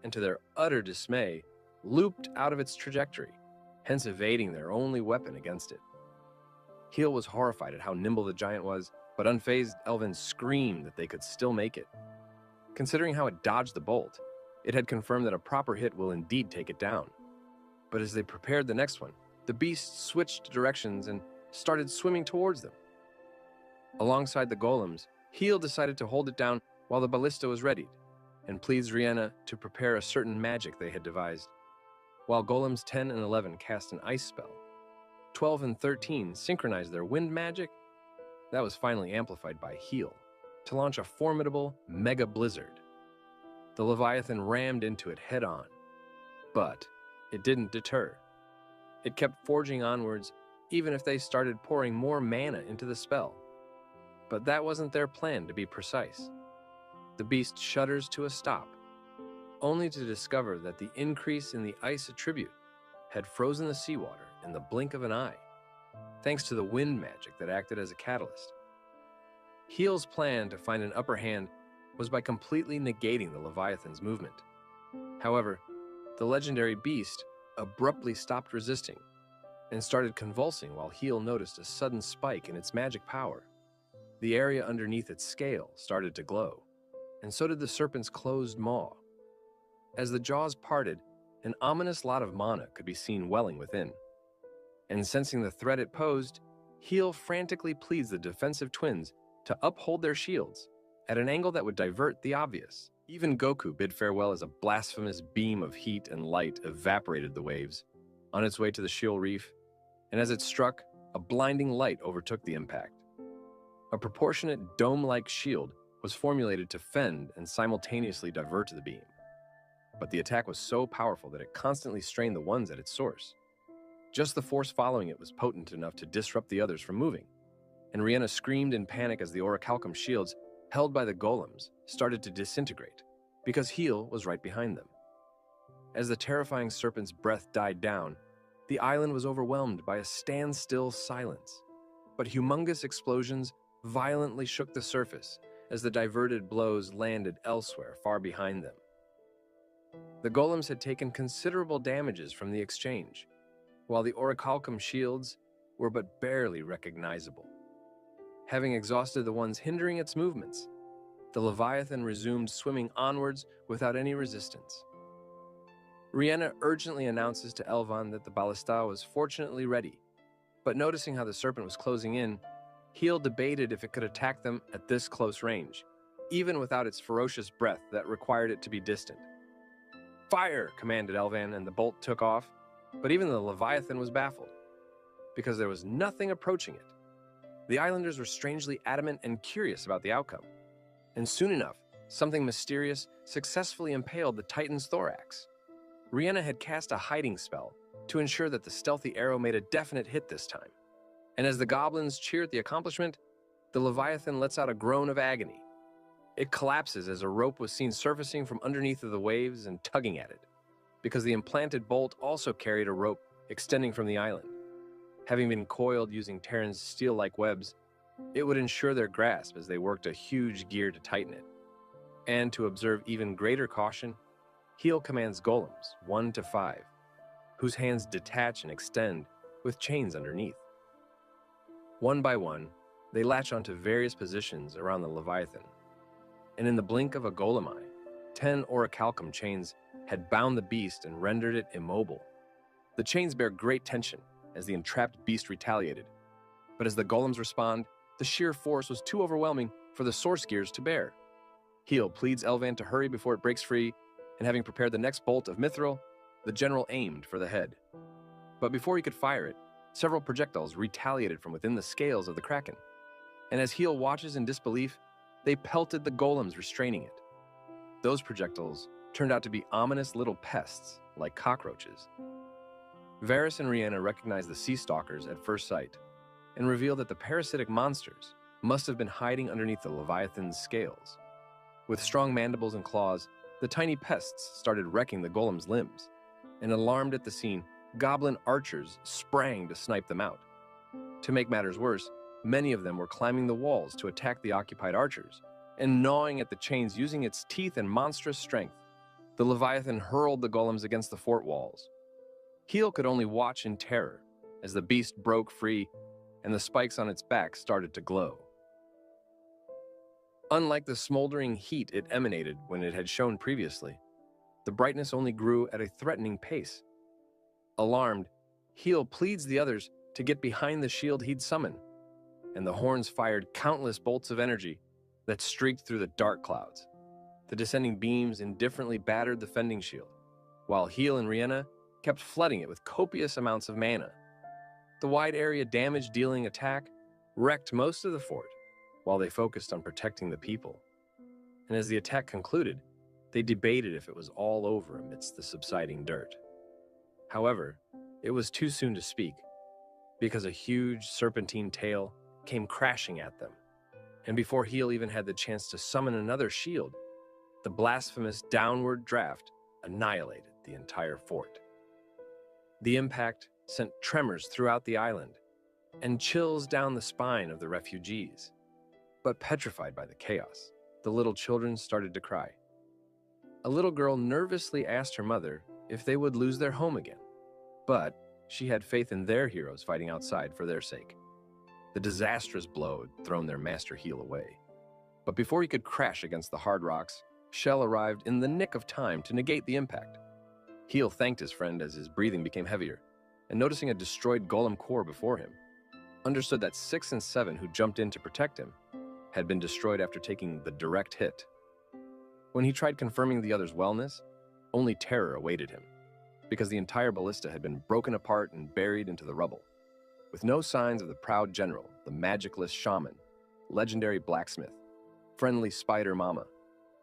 and to their utter dismay, looped out of its trajectory, hence evading their only weapon against it. Heel was horrified at how nimble the giant was, but unfazed, Elvan screamed that they could still make it. Considering how it dodged the bolt, it had confirmed that a proper hit will indeed take it down. But as they prepared the next one, the beast switched directions and started swimming towards them. Alongside the golems, Heel decided to hold it down while the ballista was readied, and pleads Rihanna to prepare a certain magic they had devised. While golems 10 and 11 cast an ice spell, 12 and 13 synchronized their wind magic, that was finally amplified by Heel, to launch a formidable mega blizzard. The Leviathan rammed into it head-on, but it didn't deter. It kept forging onwards, even if they started pouring more mana into the spell. But that wasn't their plan, to be precise. The beast shudders to a stop, only to discover that the increase in the ice attribute had frozen the seawater in the blink of an eye, thanks to the wind magic that acted as a catalyst. Heel's plan to find an upper hand was by completely negating the Leviathan's movement. However, the legendary beast abruptly stopped resisting and started convulsing while Heel noticed a sudden spike in its magic power. The area underneath its scale started to glow, and so did the serpent's closed maw. As the jaws parted, an ominous lot of mana could be seen welling within. And sensing the threat it posed, Heel frantically pleads the defensive twins to uphold their shields at an angle that would divert the obvious. Even Goku bid farewell as a blasphemous beam of heat and light evaporated the waves on its way to the shield reef, and as it struck, a blinding light overtook the impact. A proportionate dome-like shield was formulated to fend and simultaneously divert the beam. But the attack was so powerful that it constantly strained the ones at its source. Just the force following it was potent enough to disrupt the others from moving, and Rihanna screamed in panic as the orichalcum shields held by the golems started to disintegrate, because Heel was right behind them. As the terrifying serpent's breath died down, the island was overwhelmed by a standstill silence, but humongous explosions violently shook the surface as the diverted blows landed elsewhere far behind them. The golems had taken considerable damages from the exchange, while the orichalcum shields were but barely recognizable. Having exhausted the ones hindering its movements, the Leviathan resumed swimming onwards without any resistance. Rihanna urgently announces to Elvan that the ballista was fortunately ready, but noticing how the serpent was closing in, Heel debated if it could attack them at this close range, even without its ferocious breath that required it to be distant. "Fire!" commanded Elvan, and the bolt took off, but even the Leviathan was baffled, because there was nothing approaching it. The islanders were strangely adamant and curious about the outcome, and soon enough, something mysterious successfully impaled the Titan's thorax. Rihanna had cast a hiding spell to ensure that the stealthy arrow made a definite hit this time, and as the goblins cheered the accomplishment, the Leviathan lets out a groan of agony. It collapses as a rope was seen surfacing from underneath of the waves and tugging at it, because the implanted bolt also carried a rope extending from the island. Having been coiled using Terran's steel-like webs, it would ensure their grasp as they worked a huge gear to tighten it. And to observe even greater caution, Heel commands golems 1 to 5, whose hands detach and extend with chains underneath. One by one, they latch onto various positions around the Leviathan, and in the blink of a golem eye, 10 orichalcum chains had bound the beast and rendered it immobile. The chains bear great tension as the entrapped beast retaliated, but as the golems respond, the sheer force was too overwhelming for the source gears to bear. Heel pleads Elvan to hurry before it breaks free, and having prepared the next bolt of mithril, the general aimed for the head. But before he could fire it, several projectiles retaliated from within the scales of the kraken, and as Heel watches in disbelief, they pelted the golems restraining it. those projectiles turned out to be ominous little pests, like cockroaches. Varys and Rhianna recognized the sea stalkers at first sight and revealed that the parasitic monsters must have been hiding underneath the Leviathan's scales. With strong mandibles and claws, the tiny pests started wrecking the golem's limbs, and alarmed at the scene, goblin archers sprang to snipe them out. To make matters worse, many of them were climbing the walls to attack the occupied archers, and gnawing at the chains using its teeth and monstrous strength. The Leviathan hurled the golems against the fort walls. Heel could only watch in terror as the beast broke free and the spikes on its back started to glow. Unlike the smoldering heat it emanated when it had shown previously, the brightness only grew at a threatening pace. Alarmed, Heel pleads the others to get behind the shield he'd summon, and the horns fired countless bolts of energy that streaked through the dark clouds. The descending beams indifferently battered the fending shield, while Heel and Rhianna kept flooding it with copious amounts of mana. The wide area damage-dealing attack wrecked most of the fort, while they focused on protecting the people. And as the attack concluded, they debated if it was all over amidst the subsiding dirt. However, it was too soon to speak, because a huge serpentine tail came crashing at them. And before Heel even had the chance to summon another shield, the blasphemous downward draft annihilated the entire fort. The impact sent tremors throughout the island and chills down the spine of the refugees. But petrified by the chaos, the little children started to cry. A little girl nervously asked her mother if they would lose their home again, but she had faith in their heroes fighting outside for their sake. The disastrous blow had thrown their master Heel away. But before he could crash against the hard rocks, Shell arrived in the nick of time to negate the impact. Heel thanked his friend as his breathing became heavier, and noticing a destroyed golem core before him, understood that 6 and 7 who jumped in to protect him had been destroyed after taking the direct hit. When he tried confirming the other's wellness, only terror awaited him, because the entire ballista had been broken apart and buried into the rubble, with no signs of the proud general, the magicless shaman, legendary blacksmith, friendly spider mama,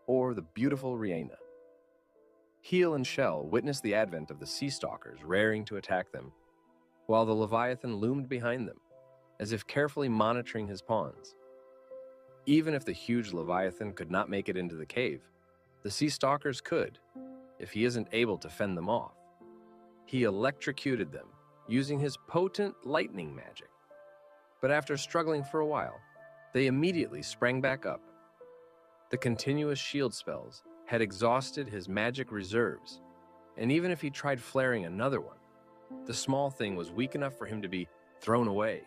or the beautiful Rhianna. Heel and Shell witnessed the advent of the sea stalkers raring to attack them, while the Leviathan loomed behind them, as if carefully monitoring his pawns. Even if the huge Leviathan could not make it into the cave, the sea stalkers could, if he isn't able to fend them off. He electrocuted them, using his potent lightning magic. But after struggling for a while, they immediately sprang back up. The continuous shield spells had exhausted his magic reserves, and even if he tried flaring another one, the small thing was weak enough for him to be thrown away.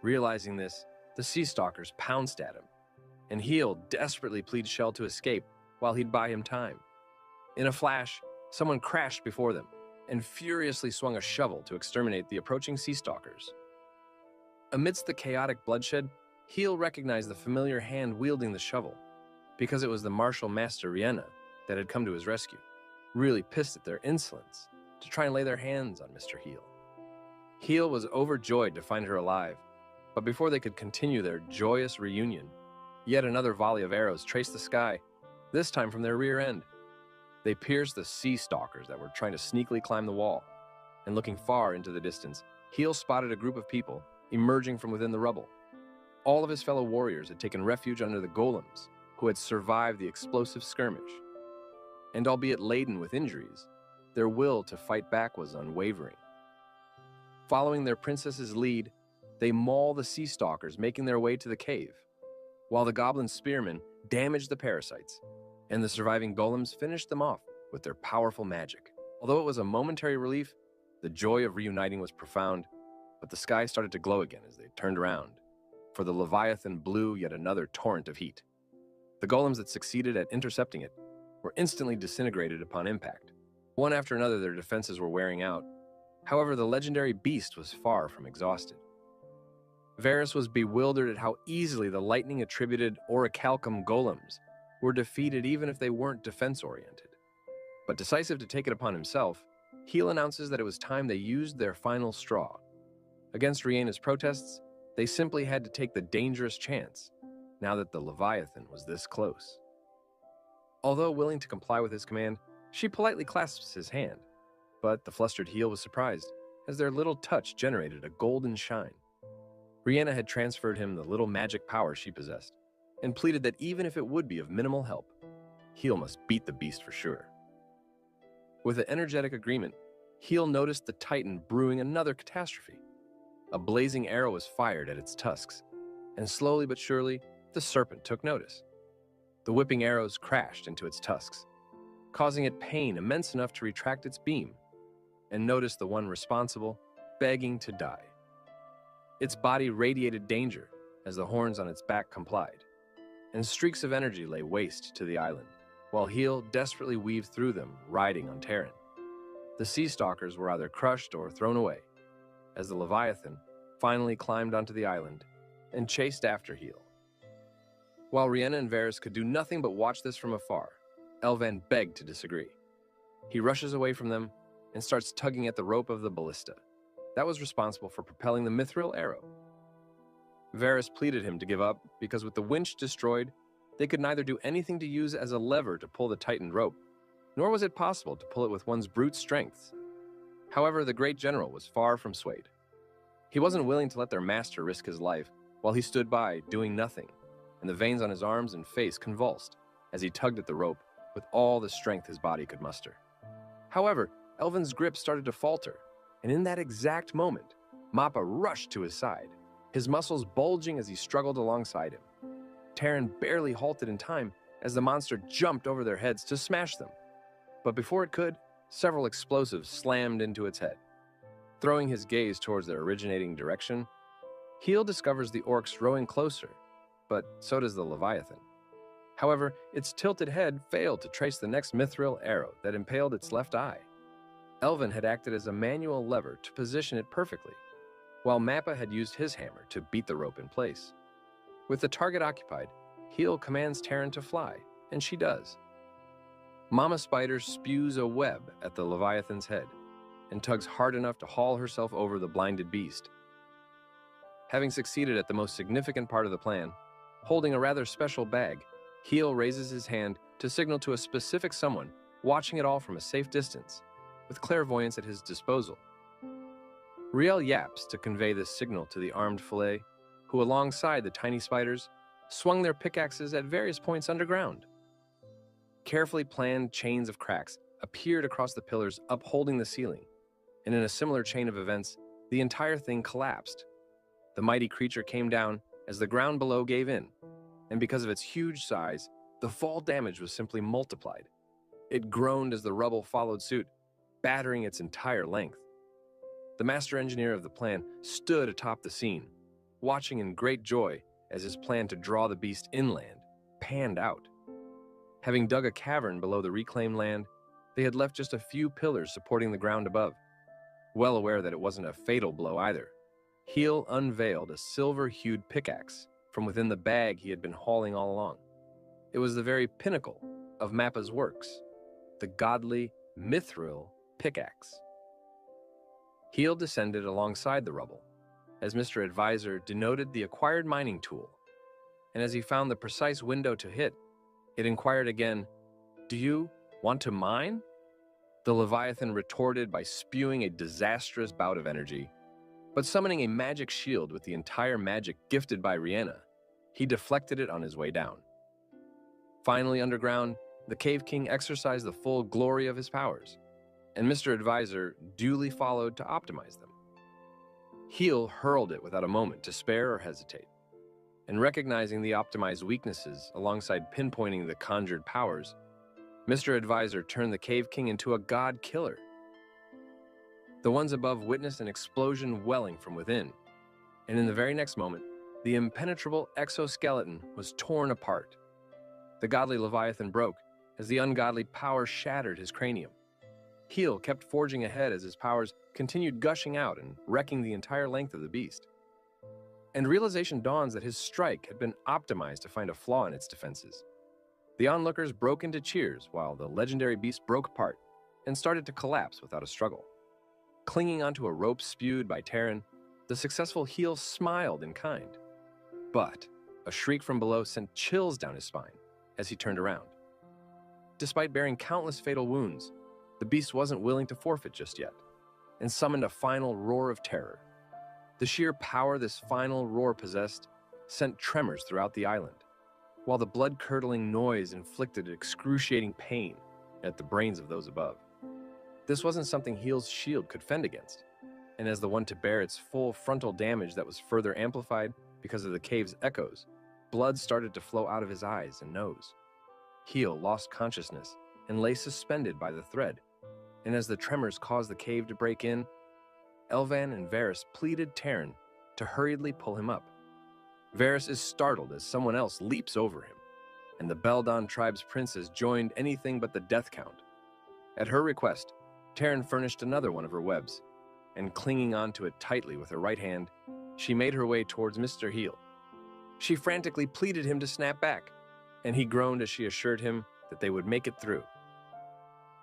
Realizing this, the sea stalkers pounced at him, and Heel desperately pleads Shell to escape while he'd buy him time. In a flash, someone crashed before them and furiously swung a shovel to exterminate the approaching sea stalkers. Amidst the chaotic bloodshed, Heel recognized the familiar hand wielding the shovel, because it was the martial master Rhianna that had come to his rescue, really pissed at their insolence to try and lay their hands on Mr. Heel. Heel was overjoyed to find her alive, but before they could continue their joyous reunion, yet another volley of arrows traced the sky, this time from their rear end. They pierced the sea stalkers that were trying to sneakily climb the wall, and looking far into the distance, Heel spotted a group of people emerging from within the rubble. All of his fellow warriors had taken refuge under the golems, who had survived the explosive skirmish. And albeit laden with injuries, their will to fight back was unwavering. Following their princess's lead, they maul the sea stalkers, making their way to the cave, while the goblin spearmen damaged the parasites, and the surviving golems finished them off with their powerful magic. Although it was a momentary relief, the joy of reuniting was profound, but the sky started to glow again as they turned around, for the Leviathan blew yet another torrent of heat. The golems that succeeded at intercepting it were instantly disintegrated upon impact. One after another, their defenses were wearing out. However, the legendary beast was far from exhausted. Varys was bewildered at how easily the lightning-attributed orichalcum golems were defeated even if they weren't defense-oriented. But decisive to take it upon himself, Heel announces that it was time they used their final straw. Against Rhianna's protests, they simply had to take the dangerous chance, now that the Leviathan was this close. Although willing to comply with his command, she politely clasps his hand, but the flustered heel was surprised, as their little touch generated a golden shine. Rihanna had transferred him the little magic power she possessed, and pleaded that even if it would be of minimal help, Heel must beat the beast for sure. With an energetic agreement, Heel noticed the Titan brewing another catastrophe. A blazing arrow was fired at its tusks, and slowly but surely, the serpent took notice. The whipping arrows crashed into its tusks, causing it pain immense enough to retract its beam, and noticed the one responsible begging to die. Its body radiated danger as the horns on its back complied, and streaks of energy lay waste to the island, while Heel desperately weaved through them, riding on Terran. The sea stalkers were either crushed or thrown away, as the Leviathan finally climbed onto the island and chased after Heel. While Rihanna and Varys could do nothing but watch this from afar, Elvan begged to disagree. He rushes away from them and starts tugging at the rope of the ballista that was responsible for propelling the mithril arrow. Varys pleaded him to give up because with the winch destroyed, they could neither do anything to use as a lever to pull the tightened rope, nor was it possible to pull it with one's brute strengths. However, the great general was far from swayed. He wasn't willing to let their master risk his life while he stood by, doing nothing, and the veins on his arms and face convulsed as he tugged at the rope with all the strength his body could muster. However, Elvin's grip started to falter, and in that exact moment, Mappa rushed to his side, his muscles bulging as he struggled alongside him. Terran barely halted in time as the monster jumped over their heads to smash them. But before it could, several explosives slammed into its head. Throwing his gaze towards their originating direction, Heel discovers the orcs rowing closer, but so does the Leviathan. However, its tilted head failed to trace the next mithril arrow that impaled its left eye. Elvin had acted as a manual lever to position it perfectly, while Mappa had used his hammer to beat the rope in place. With the target occupied, Heel commands Terran to fly, and she does. Mama Spider spews a web at the Leviathan's head and tugs hard enough to haul herself over the blinded beast. Having succeeded at the most significant part of the plan, holding a rather special bag, Heel raises his hand to signal to a specific someone watching it all from a safe distance, with clairvoyance at his disposal. Riel yaps to convey this signal to the armed fillet, who alongside the tiny spiders swung their pickaxes at various points underground. Carefully planned chains of cracks appeared across the pillars upholding the ceiling, and in a similar chain of events, the entire thing collapsed. The mighty creature came down as the ground below gave in, and because of its huge size, the fall damage was simply multiplied. It groaned as the rubble followed suit, battering its entire length. The master engineer of the plan stood atop the scene, watching in great joy as his plan to draw the beast inland panned out. Having dug a cavern below the reclaimed land, they had left just a few pillars supporting the ground above. Well aware that it wasn't a fatal blow either, Heel unveiled a silver-hued pickaxe from within the bag he had been hauling all along. It was the very pinnacle of Mappa's works, the godly mithril pickaxe. Heel descended alongside the rubble, as Mr. Advisor denoted the acquired mining tool, and as he found the precise window to hit, it inquired again, "Do you want to mine?" The Leviathan retorted by spewing a disastrous bout of energy, but summoning a magic shield with the entire magic gifted by Rihanna, he deflected it on his way down. Finally underground, the Cave King exercised the full glory of his powers, and Mr. Advisor duly followed to optimize them. Heel hurled it without a moment to spare or hesitate, and recognizing the optimized weaknesses alongside pinpointing the conjured powers, Mr. Advisor turned the Cave King into a god killer. The ones above witnessed an explosion welling from within, and in the very next moment, the impenetrable exoskeleton was torn apart. The godly Leviathan broke as the ungodly power shattered his cranium. Heel kept forging ahead as his powers continued gushing out and wrecking the entire length of the beast. And realization dawns that his strike had been optimized to find a flaw in its defenses. The onlookers broke into cheers while the legendary beast broke apart and started to collapse without a struggle. Clinging onto a rope spewed by Terran, the successful Heel smiled in kind. But a shriek from below sent chills down his spine as he turned around. Despite bearing countless fatal wounds, the beast wasn't willing to forfeit just yet, and summoned a final roar of terror. The sheer power this final roar possessed sent tremors throughout the island, while the blood-curdling noise inflicted excruciating pain at the brains of those above. This wasn't something Heel's shield could fend against, and as the one to bear its full frontal damage that was further amplified because of the cave's echoes, blood started to flow out of his eyes and nose. Heel lost consciousness and lay suspended by the thread, and as the tremors caused the cave to break in, Elvan and Varys pleaded Terran to hurriedly pull him up. Varys is startled as someone else leaps over him, and the Beldon tribe's princess joined anything but the death count. At her request, Terran furnished another one of her webs, and clinging onto it tightly with her right hand, she made her way towards Mr. Heel. She frantically pleaded him to snap back, and he groaned as she assured him that they would make it through.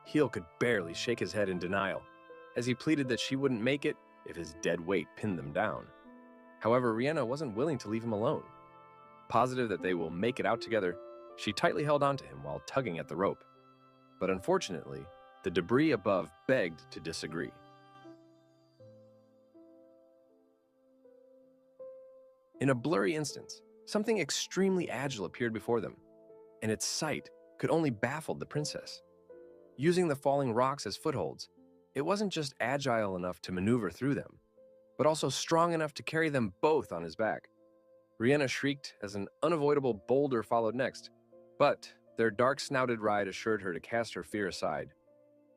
Heel could barely shake his head in denial, as he pleaded that she wouldn't make it if his dead weight pinned them down. However, Rhianna wasn't willing to leave him alone. Positive that they will make it out together, she tightly held onto him while tugging at the rope. But unfortunately, the debris above begged to disagree. In a blurry instance, something extremely agile appeared before them, and its sight could only baffle the princess. Using the falling rocks as footholds, it wasn't just agile enough to maneuver through them, but also strong enough to carry them both on his back. Rhianna shrieked as an unavoidable boulder followed next, but their dark-snouted ride assured her to cast her fear aside.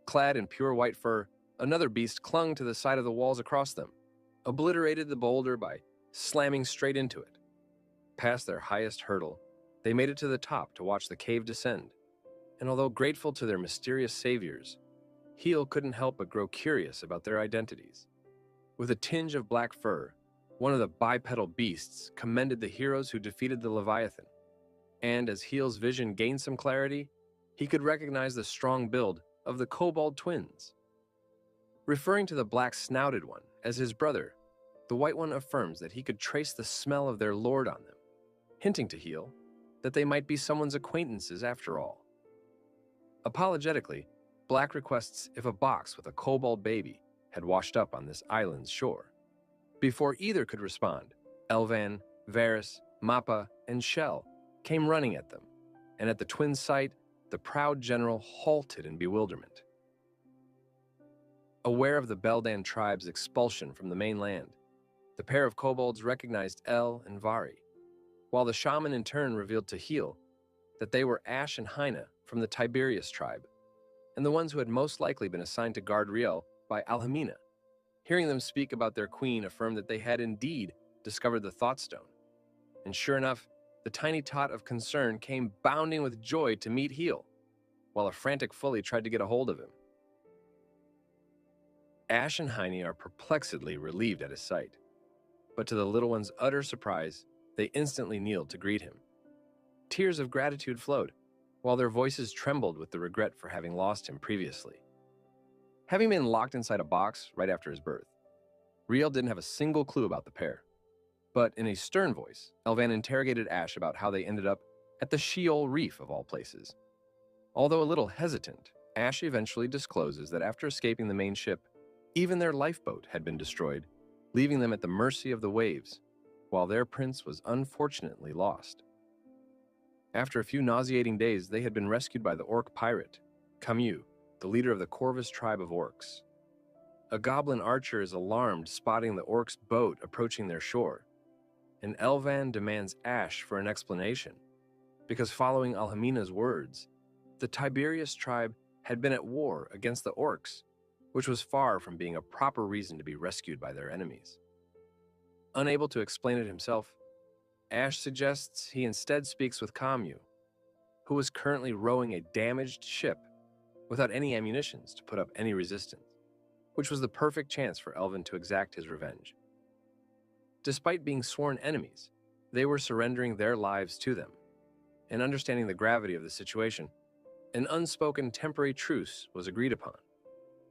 Clad in pure white fur, another beast clung to the side of the walls across them, obliterated the boulder by slamming straight into it. Past their highest hurdle, they made it to the top to watch the cave descend, and although grateful to their mysterious saviors, Heel couldn't help but grow curious about their identities. With a tinge of black fur, one of the bipedal beasts commended the heroes who defeated the Leviathan, and as Heel's vision gained some clarity, he could recognize the strong build of the Kobold twins. Referring to the black-snouted one as his brother, the white one affirms that he could trace the smell of their lord on them, hinting to Heel that they might be someone's acquaintances after all. Apologetically, Black requests if a box with a kobold baby had washed up on this island's shore. Before either could respond, Elvan, Varys, Mappa, and Shell came running at them, and at the twins' sight, the proud general halted in bewilderment. Aware of the Beldan tribe's expulsion from the mainland, the pair of kobolds recognized El and Vari, while the shaman in turn revealed to Heel that they were Ash and Hyna from the Tiberius tribe, and the ones who had most likely been assigned to guard Riel by Alhemina. Hearing them speak about their queen affirmed that they had indeed discovered the Thought Stone. And sure enough, the tiny tot of concern came bounding with joy to meet Heel, while a frantic Fully tried to get a hold of him. Ash and Heine are perplexedly relieved at his sight, but to the little one's utter surprise, they instantly kneeled to greet him. Tears of gratitude flowed, while their voices trembled with the regret for having lost him previously. Having been locked inside a box right after his birth, Riel didn't have a single clue about the pair. But in a stern voice, Elvan interrogated Ash about how they ended up at the Sheol Reef of all places. Although a little hesitant, Ash eventually discloses that after escaping the main ship, even their lifeboat had been destroyed, leaving them at the mercy of the waves, while their prince was unfortunately lost. After a few nauseating days, they had been rescued by the orc pirate, Camus, the leader of the Corvus tribe of orcs. A goblin archer is alarmed spotting the orcs' boat approaching their shore, and Elvan demands Ash for an explanation, because following Alhemina's words, the Tiberius tribe had been at war against the orcs, which was far from being a proper reason to be rescued by their enemies. Unable to explain it himself, Ash suggests he instead speaks with Camus, who was currently rowing a damaged ship without any ammunitions to put up any resistance, which was the perfect chance for Elvan to exact his revenge. Despite being sworn enemies, they were surrendering their lives to them, and understanding the gravity of the situation, an unspoken temporary truce was agreed upon.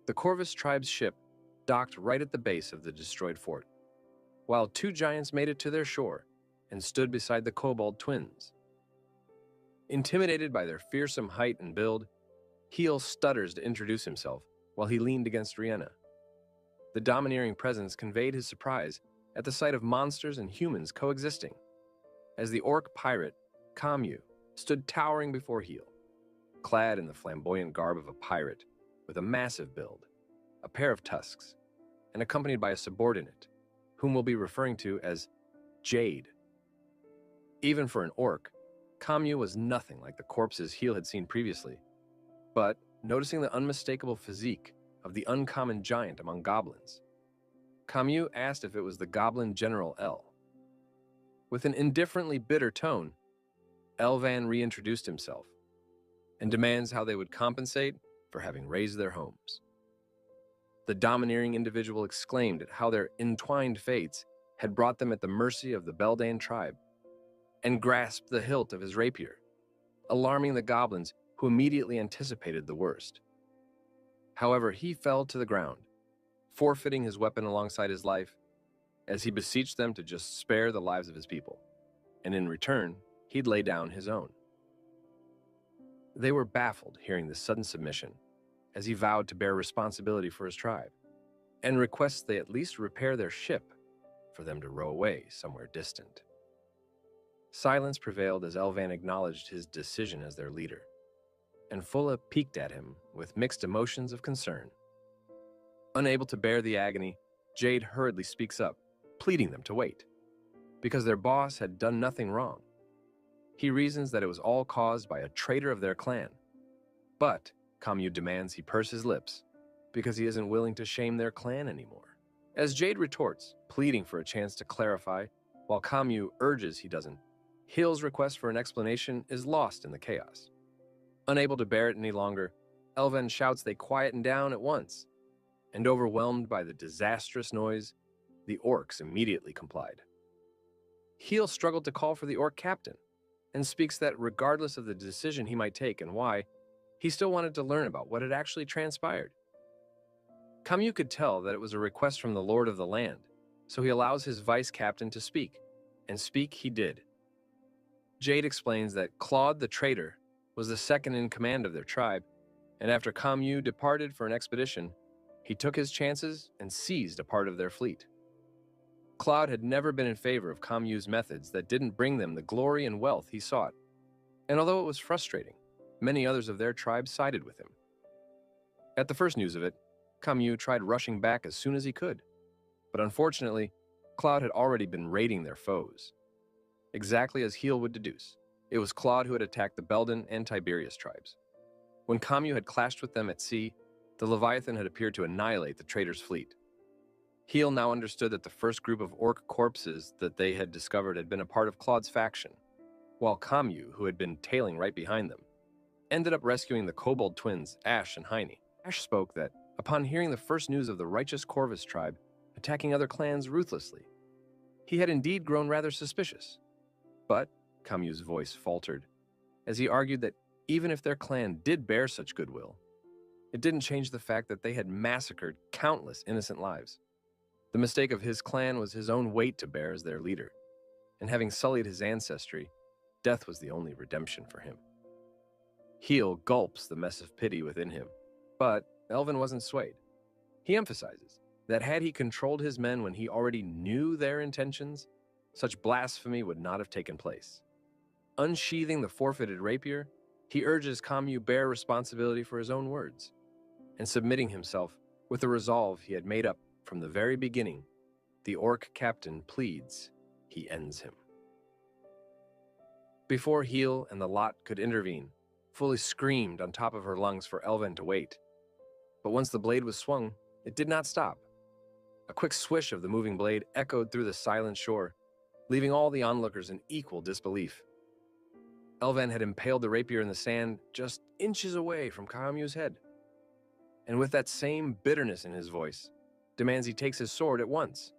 The Corvus tribe's ship docked right at the base of the destroyed fort, while two giants made it to their shore and stood beside the Kobold twins. Intimidated by their fearsome height and build, Heel stutters to introduce himself while he leaned against Rihanna. The domineering presence conveyed his surprise at the sight of monsters and humans coexisting, as the orc pirate, Kamyu, stood towering before Heel, clad in the flamboyant garb of a pirate with a massive build, a pair of tusks, and accompanied by a subordinate, whom we'll be referring to as Jade. Even for an orc, Kamyu was nothing like the corpses Heel had seen previously, but noticing the unmistakable physique of the uncommon giant among goblins, Kamyu asked if it was the goblin General L. With an indifferently bitter tone, Elvan reintroduced himself and demands how they would compensate for having raised their homes. The domineering individual exclaimed at how their entwined fates had brought them at the mercy of the Beldan tribe, and grasped the hilt of his rapier, alarming the goblins who immediately anticipated the worst. However, he fell to the ground, forfeiting his weapon alongside his life, as he beseeched them to just spare the lives of his people, and in return, he'd lay down his own. They were baffled hearing this sudden submission, as he vowed to bear responsibility for his tribe, and requests they at least repair their ship for them to row away somewhere distant. Silence prevailed as Elvan acknowledged his decision as their leader, and Fulla peeked at him with mixed emotions of concern. Unable to bear the agony, Jade hurriedly speaks up, pleading them to wait, because their boss had done nothing wrong. He reasons that it was all caused by a traitor of their clan, but Kamyu demands he purse his lips because he isn't willing to shame their clan anymore. As Jade retorts, pleading for a chance to clarify, while Kamyu urges he doesn't, Hill's request for an explanation is lost in the chaos. Unable to bear it any longer, Elven shouts they quieten down at once, and overwhelmed by the disastrous noise, the orcs immediately complied. Heel struggled to call for the orc captain, and speaks that regardless of the decision he might take and why, he still wanted to learn about what had actually transpired. Kamyu could tell that it was a request from the Lord of the Land, so he allows his vice captain to speak, and speak he did. Jade explains that Claude the traitor was the second in command of their tribe, and after Kamyu departed for an expedition, he took his chances and seized a part of their fleet. Claude had never been in favor of Kamyu's methods that didn't bring them the glory and wealth he sought, and although it was frustrating, many others of their tribe sided with him. At the first news of it, Kamyu tried rushing back as soon as he could, but unfortunately, Claude had already been raiding their foes. Exactly as Heel would deduce, it was Claude who had attacked the Beldan and Tiberius tribes. When Kamyu had clashed with them at sea, the Leviathan had appeared to annihilate the traitor's fleet. Heel now understood that the first group of orc corpses that they had discovered had been a part of Claude's faction, while Kamyu, who had been tailing right behind them, ended up rescuing the kobold twins, Ash and Heine. Ash spoke that, upon hearing the first news of the righteous Corvus tribe attacking other clans ruthlessly, he had indeed grown rather suspicious. But Kamyu's voice faltered, as he argued that even if their clan did bear such goodwill, it didn't change the fact that they had massacred countless innocent lives. The mistake of his clan was his own weight to bear as their leader, and having sullied his ancestry, death was the only redemption for him. Heel gulps the mess of pity within him, but Elven wasn't swayed. He emphasizes that had he controlled his men when he already knew their intentions, such blasphemy would not have taken place. Unsheathing the forfeited rapier, he urges Kamyu bear responsibility for his own words, and submitting himself with the resolve he had made up from the very beginning, the orc captain pleads he ends him. Before Heel and the lot could intervene, Fully screamed on top of her lungs for Elven to wait. But once the blade was swung, it did not stop. A quick swish of the moving blade echoed through the silent shore, leaving all the onlookers in equal disbelief. Elven had impaled the rapier in the sand just inches away from Kamyu's head. And with that same bitterness in his voice, demands he takes his sword at once.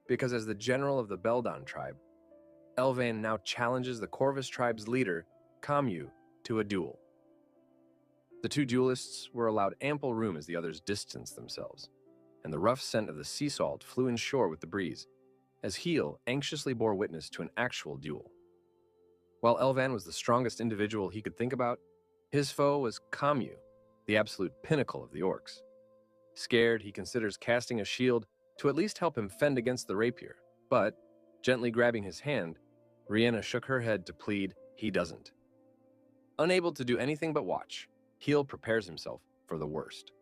Because as the general of the Beldan tribe, Elvan now challenges the Corvus tribe's leader, Kamyu, to a duel. The two duelists were allowed ample room as the others distanced themselves, and the rough scent of the sea salt flew inshore with the breeze, as Heel anxiously bore witness to an actual duel. While Elvan was the strongest individual he could think about, his foe was Kamyu, the absolute pinnacle of the orcs. Scared, he considers casting a shield to at least help him fend against the rapier, but, gently grabbing his hand, Rihanna shook her head to plead he doesn't. Unable to do anything but watch, Heel prepares himself for the worst.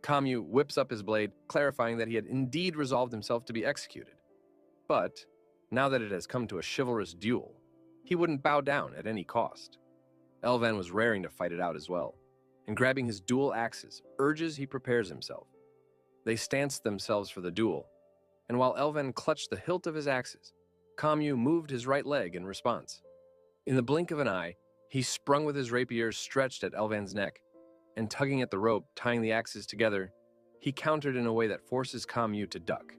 Kamyu whips up his blade, clarifying that he had indeed resolved himself to be executed. But, now that it has come to a chivalrous duel, he wouldn't bow down at any cost. Elvan was raring to fight it out as well, and grabbing his dual axes, urges he prepares himself. They stanced themselves for the duel, and while Elvan clutched the hilt of his axes, Kamyu moved his right leg in response. In the blink of an eye, he sprung with his rapier stretched at Elvan's neck, and tugging at the rope, tying the axes together, he countered in a way that forces Kamyu to duck.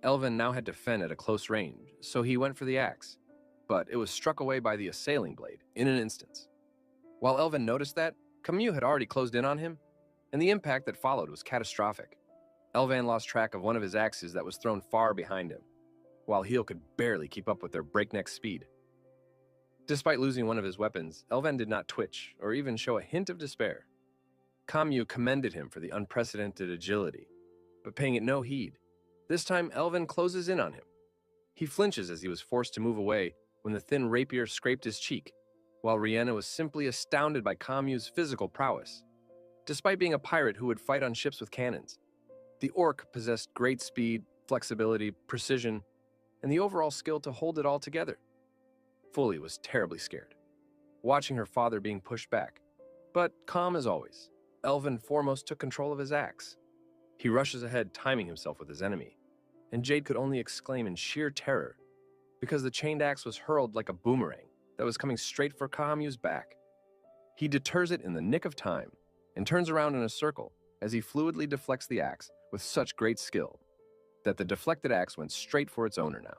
Elvan now had to fend at a close range, so he went for the axe, but it was struck away by the assailing blade in an instant. While Elvan noticed that, Kamyu had already closed in on him, and the impact that followed was catastrophic. Elvan lost track of one of his axes that was thrown far behind him, while Heel could barely keep up with their breakneck speed. Despite losing one of his weapons, Elvan did not twitch or even show a hint of despair. Kamyu commended him for the unprecedented agility, but paying it no heed. This time, Elvan closes in on him. He flinches as he was forced to move away when the thin rapier scraped his cheek, while Rihanna was simply astounded by Kamyu's physical prowess. Despite being a pirate who would fight on ships with cannons, the orc possessed great speed, flexibility, precision, and the overall skill to hold it all together. Fully was terribly scared, watching her father being pushed back. But calm as always, Elvan foremost took control of his axe. He rushes ahead, timing himself with his enemy, and Jade could only exclaim in sheer terror because the chained axe was hurled like a boomerang that was coming straight for Kamyu's back. He deters it in the nick of time and turns around in a circle as he fluidly deflects the axe with such great skill that the deflected axe went straight for its owner now.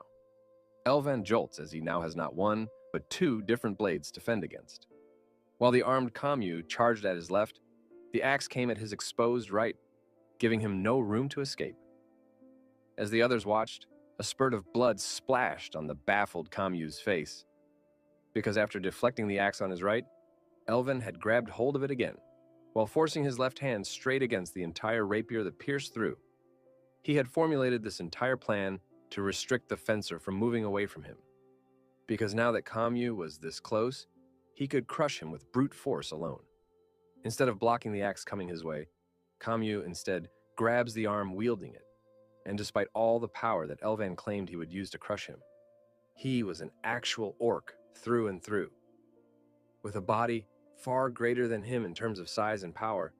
Elvan jolts as he now has not one, but two different blades to fend against. While the armed Kamyu charged at his left, the axe came at his exposed right, giving him no room to escape. As the others watched, a spurt of blood splashed on the baffled Kamyu's face, because after deflecting the axe on his right, Elvan had grabbed hold of it again, while forcing his left hand straight against the entire rapier that pierced through. He had formulated this entire plan to restrict the fencer from moving away from him, because now that Kamyu was this close, he could crush him with brute force alone. Instead of blocking the axe coming his way, Kamyu instead grabs the arm wielding it, and despite all the power that Elvan claimed he would use to crush him, he was an actual orc through and through. With a body far greater than him in terms of size and power,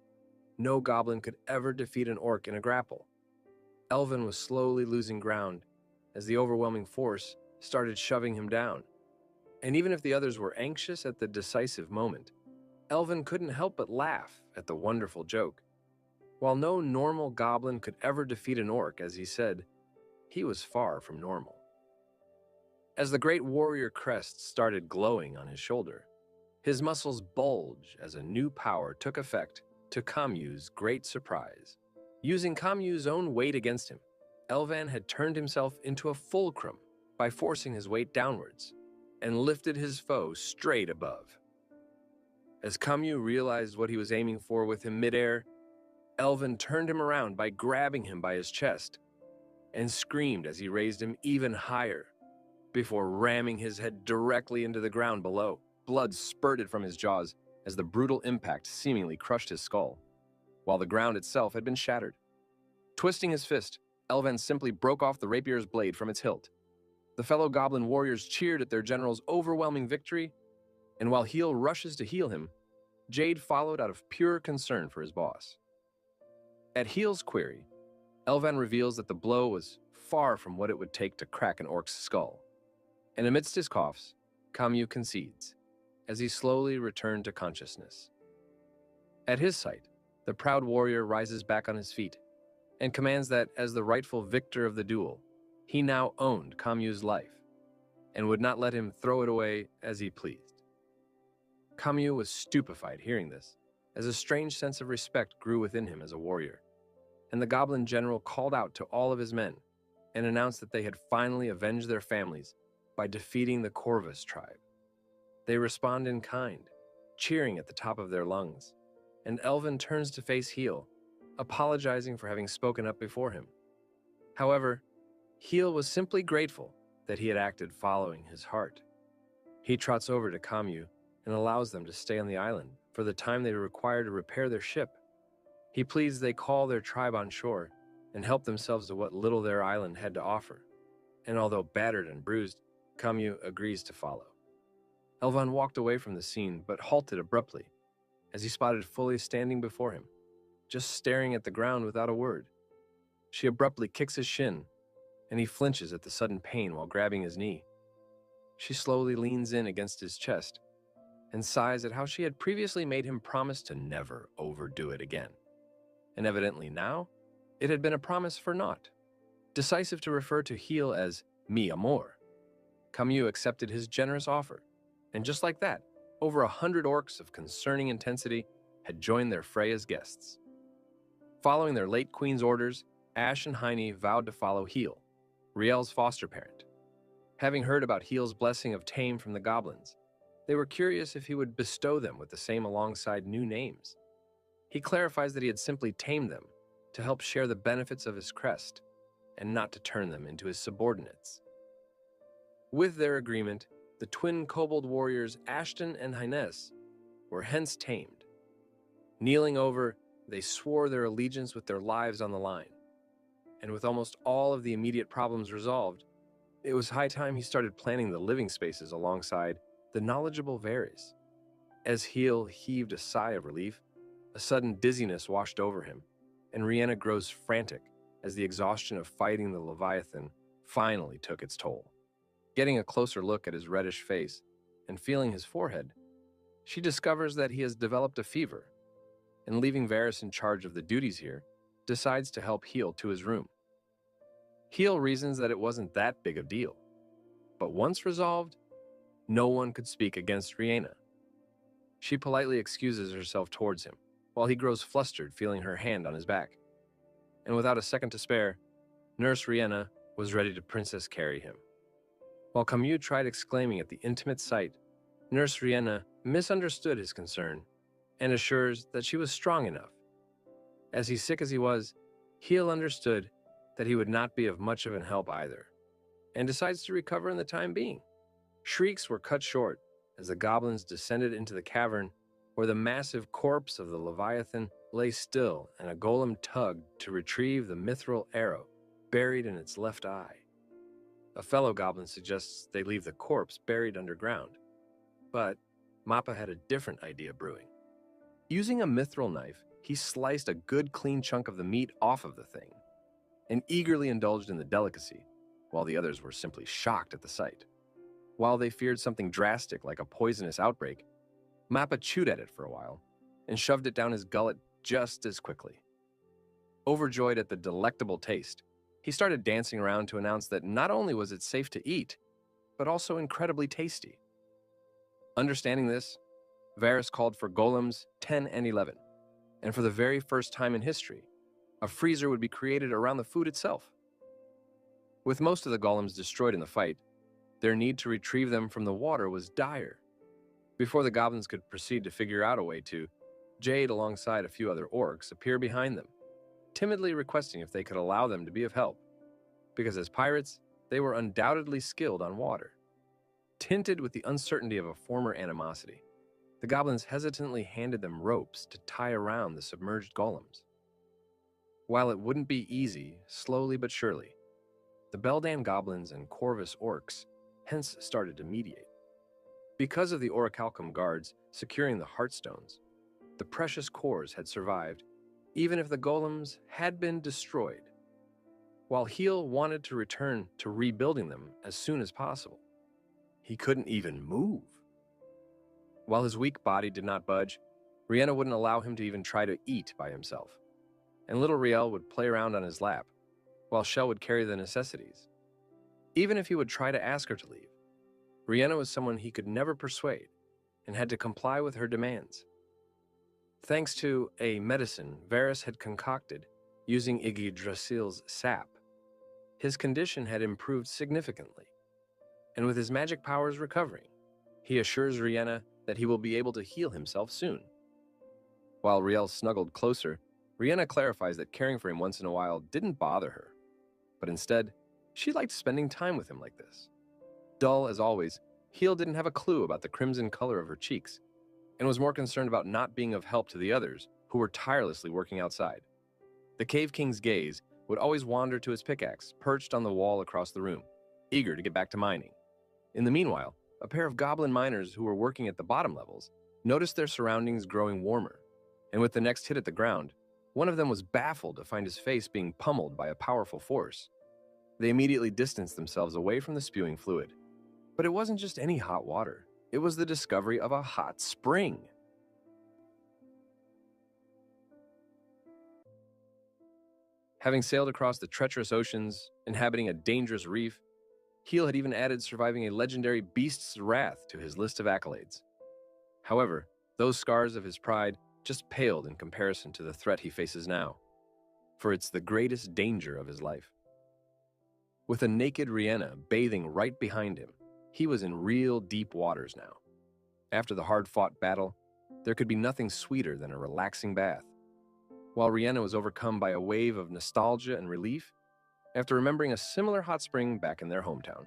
no goblin could ever defeat an orc in a grapple. Elvan was slowly losing ground as the overwhelming force started shoving him down. And even if the others were anxious at the decisive moment, Elvan couldn't help but laugh at the wonderful joke. While no normal goblin could ever defeat an orc, as he said, he was far from normal. As the great warrior crest started glowing on his shoulder, his muscles bulged as a new power took effect, to Kamyu's great surprise. Using Kamyu's own weight against him, Elvan had turned himself into a fulcrum by forcing his weight downwards and lifted his foe straight above. As Kamyu realized what he was aiming for with him midair, Elvan turned him around by grabbing him by his chest and screamed as he raised him even higher before ramming his head directly into the ground below. Blood spurted from his jaws as the brutal impact seemingly crushed his skull, while the ground itself had been shattered. Twisting his fist, Elvan simply broke off the rapier's blade from its hilt. The fellow goblin warriors cheered at their general's overwhelming victory, and while Heel rushes to heal him, Jade followed out of pure concern for his boss. At Heel's query, Elvan reveals that the blow was far from what it would take to crack an orc's skull, and amidst his coughs, Kamyu concedes, as he slowly returned to consciousness. At his sight, the proud warrior rises back on his feet and commands that, as the rightful victor of the duel, he now owned Kamyu's life and would not let him throw it away as he pleased. Kamyu was stupefied hearing this, as a strange sense of respect grew within him as a warrior, and the goblin general called out to all of his men and announced that they had finally avenged their families by defeating the Corvus tribe. They respond in kind, cheering at the top of their lungs, and Elvin turns to face Heel, apologizing for having spoken up before him. However, Heel was simply grateful that he had acted following his heart. He trots over to Kamyu and allows them to stay on the island for the time they require to repair their ship. He pleads they call their tribe on shore and help themselves to what little their island had to offer. And although battered and bruised, Kamyu agrees to follow. Elvan walked away from the scene but halted abruptly as he spotted Fully standing before him, just staring at the ground without a word. She abruptly kicks his shin, and he flinches at the sudden pain while grabbing his knee. She slowly leans in against his chest and sighs at how she had previously made him promise to never overdo it again. And evidently now, it had been a promise for naught. Decisive to refer to Heel as mi amor, Kamyu accepted his generous offer, and just like that, over 100 orcs of concerning intensity had joined their fray as guests. Following their late queen's orders, Ash and Heine vowed to follow Heel, Riel's foster parent. Having heard about Heel's blessing of tame from the goblins, they were curious if he would bestow them with the same alongside new names. He clarifies that he had simply tamed them to help share the benefits of his crest and not to turn them into his subordinates. With their agreement, the twin kobold warriors Ashton and Hines were hence tamed. Kneeling over, they swore their allegiance with their lives on the line. And with almost all of the immediate problems resolved, it was high time he started planning the living spaces alongside the knowledgeable Varys. As Heel heaved a sigh of relief, a sudden dizziness washed over him, and Rihanna grows frantic as the exhaustion of fighting the Leviathan finally took its toll. Getting a closer look at his reddish face and feeling his forehead, she discovers that he has developed a fever, and leaving Varys in charge of the duties here, decides to help Heel to his room. Heel reasons that it wasn't that big a deal, but once resolved, no one could speak against Rihanna. She politely excuses herself towards him, while he grows flustered feeling her hand on his back. And without a second to spare, Nurse Rihanna was ready to princess carry him. While Kamyu tried exclaiming at the intimate sight, Nurse Rihanna misunderstood his concern and assures that she was strong enough. As sick as he was, Heel understood that he would not be of much of an help either, and decides to recover in the time being. Shrieks were cut short as the goblins descended into the cavern where the massive corpse of the Leviathan lay still and a golem tugged to retrieve the mithril arrow buried in its left eye. A fellow goblin suggests they leave the corpse buried underground, but Mappa had a different idea brewing. Using a mithril knife, he sliced a good clean chunk of the meat off of the thing and eagerly indulged in the delicacy, while the others were simply shocked at the sight. While they feared something drastic like a poisonous outbreak, Mappa chewed at it for a while and shoved it down his gullet just as quickly. Overjoyed at the delectable taste, he started dancing around to announce that not only was it safe to eat, but also incredibly tasty. Understanding this, Varys called for golems 10 and 11, and for the very first time in history, a freezer would be created around the food itself. With most of the golems destroyed in the fight, their need to retrieve them from the water was dire. Before the goblins could proceed to figure out a way to, Jade, alongside a few other orcs, appear behind them, timidly requesting if they could allow them to be of help, because as pirates, they were undoubtedly skilled on water. Tinted with the uncertainty of a former animosity, the goblins hesitantly handed them ropes to tie around the submerged golems. While it wouldn't be easy, slowly but surely, the Beldan goblins and Corvus orcs hence started to mediate. Because of the Orichalcum guards securing the Heartstones, the precious cores had survived, even if the golems had been destroyed, while Heel wanted to return to rebuilding them as soon as possible. He couldn't even move. While his weak body did not budge, Rihanna wouldn't allow him to even try to eat by himself, and little Riel would play around on his lap, while Shell would carry the necessities. Even if he would try to ask her to leave, Rihanna was someone he could never persuade and had to comply with her demands. Thanks to a medicine Varys had concocted using Yggdrasil's sap, his condition had improved significantly, and with his magic powers recovering, he assures Rihanna that he will be able to heal himself soon. While Riel snuggled closer, Rihanna clarifies that caring for him once in a while didn't bother her, but instead, she liked spending time with him like this. Dull as always, Heel didn't have a clue about the crimson color of her cheeks, and was more concerned about not being of help to the others who were tirelessly working outside. The Cave King's gaze would always wander to his pickaxe, perched on the wall across the room, eager to get back to mining. In the meanwhile, a pair of goblin miners who were working at the bottom levels noticed their surroundings growing warmer, and with the next hit at the ground, one of them was baffled to find his face being pummeled by a powerful force. They immediately distanced themselves away from the spewing fluid. But it wasn't just any hot water. It was the discovery of a hot spring. Having sailed across the treacherous oceans, inhabiting a dangerous reef, Heel had even added surviving a legendary beast's wrath to his list of accolades. However, those scars of his pride just paled in comparison to the threat he faces now, for it's the greatest danger of his life. With a naked Rihanna bathing right behind him, he was in real deep waters now. After the hard-fought battle, there could be nothing sweeter than a relaxing bath. While Rihanna was overcome by a wave of nostalgia and relief, after remembering a similar hot spring back in their hometown,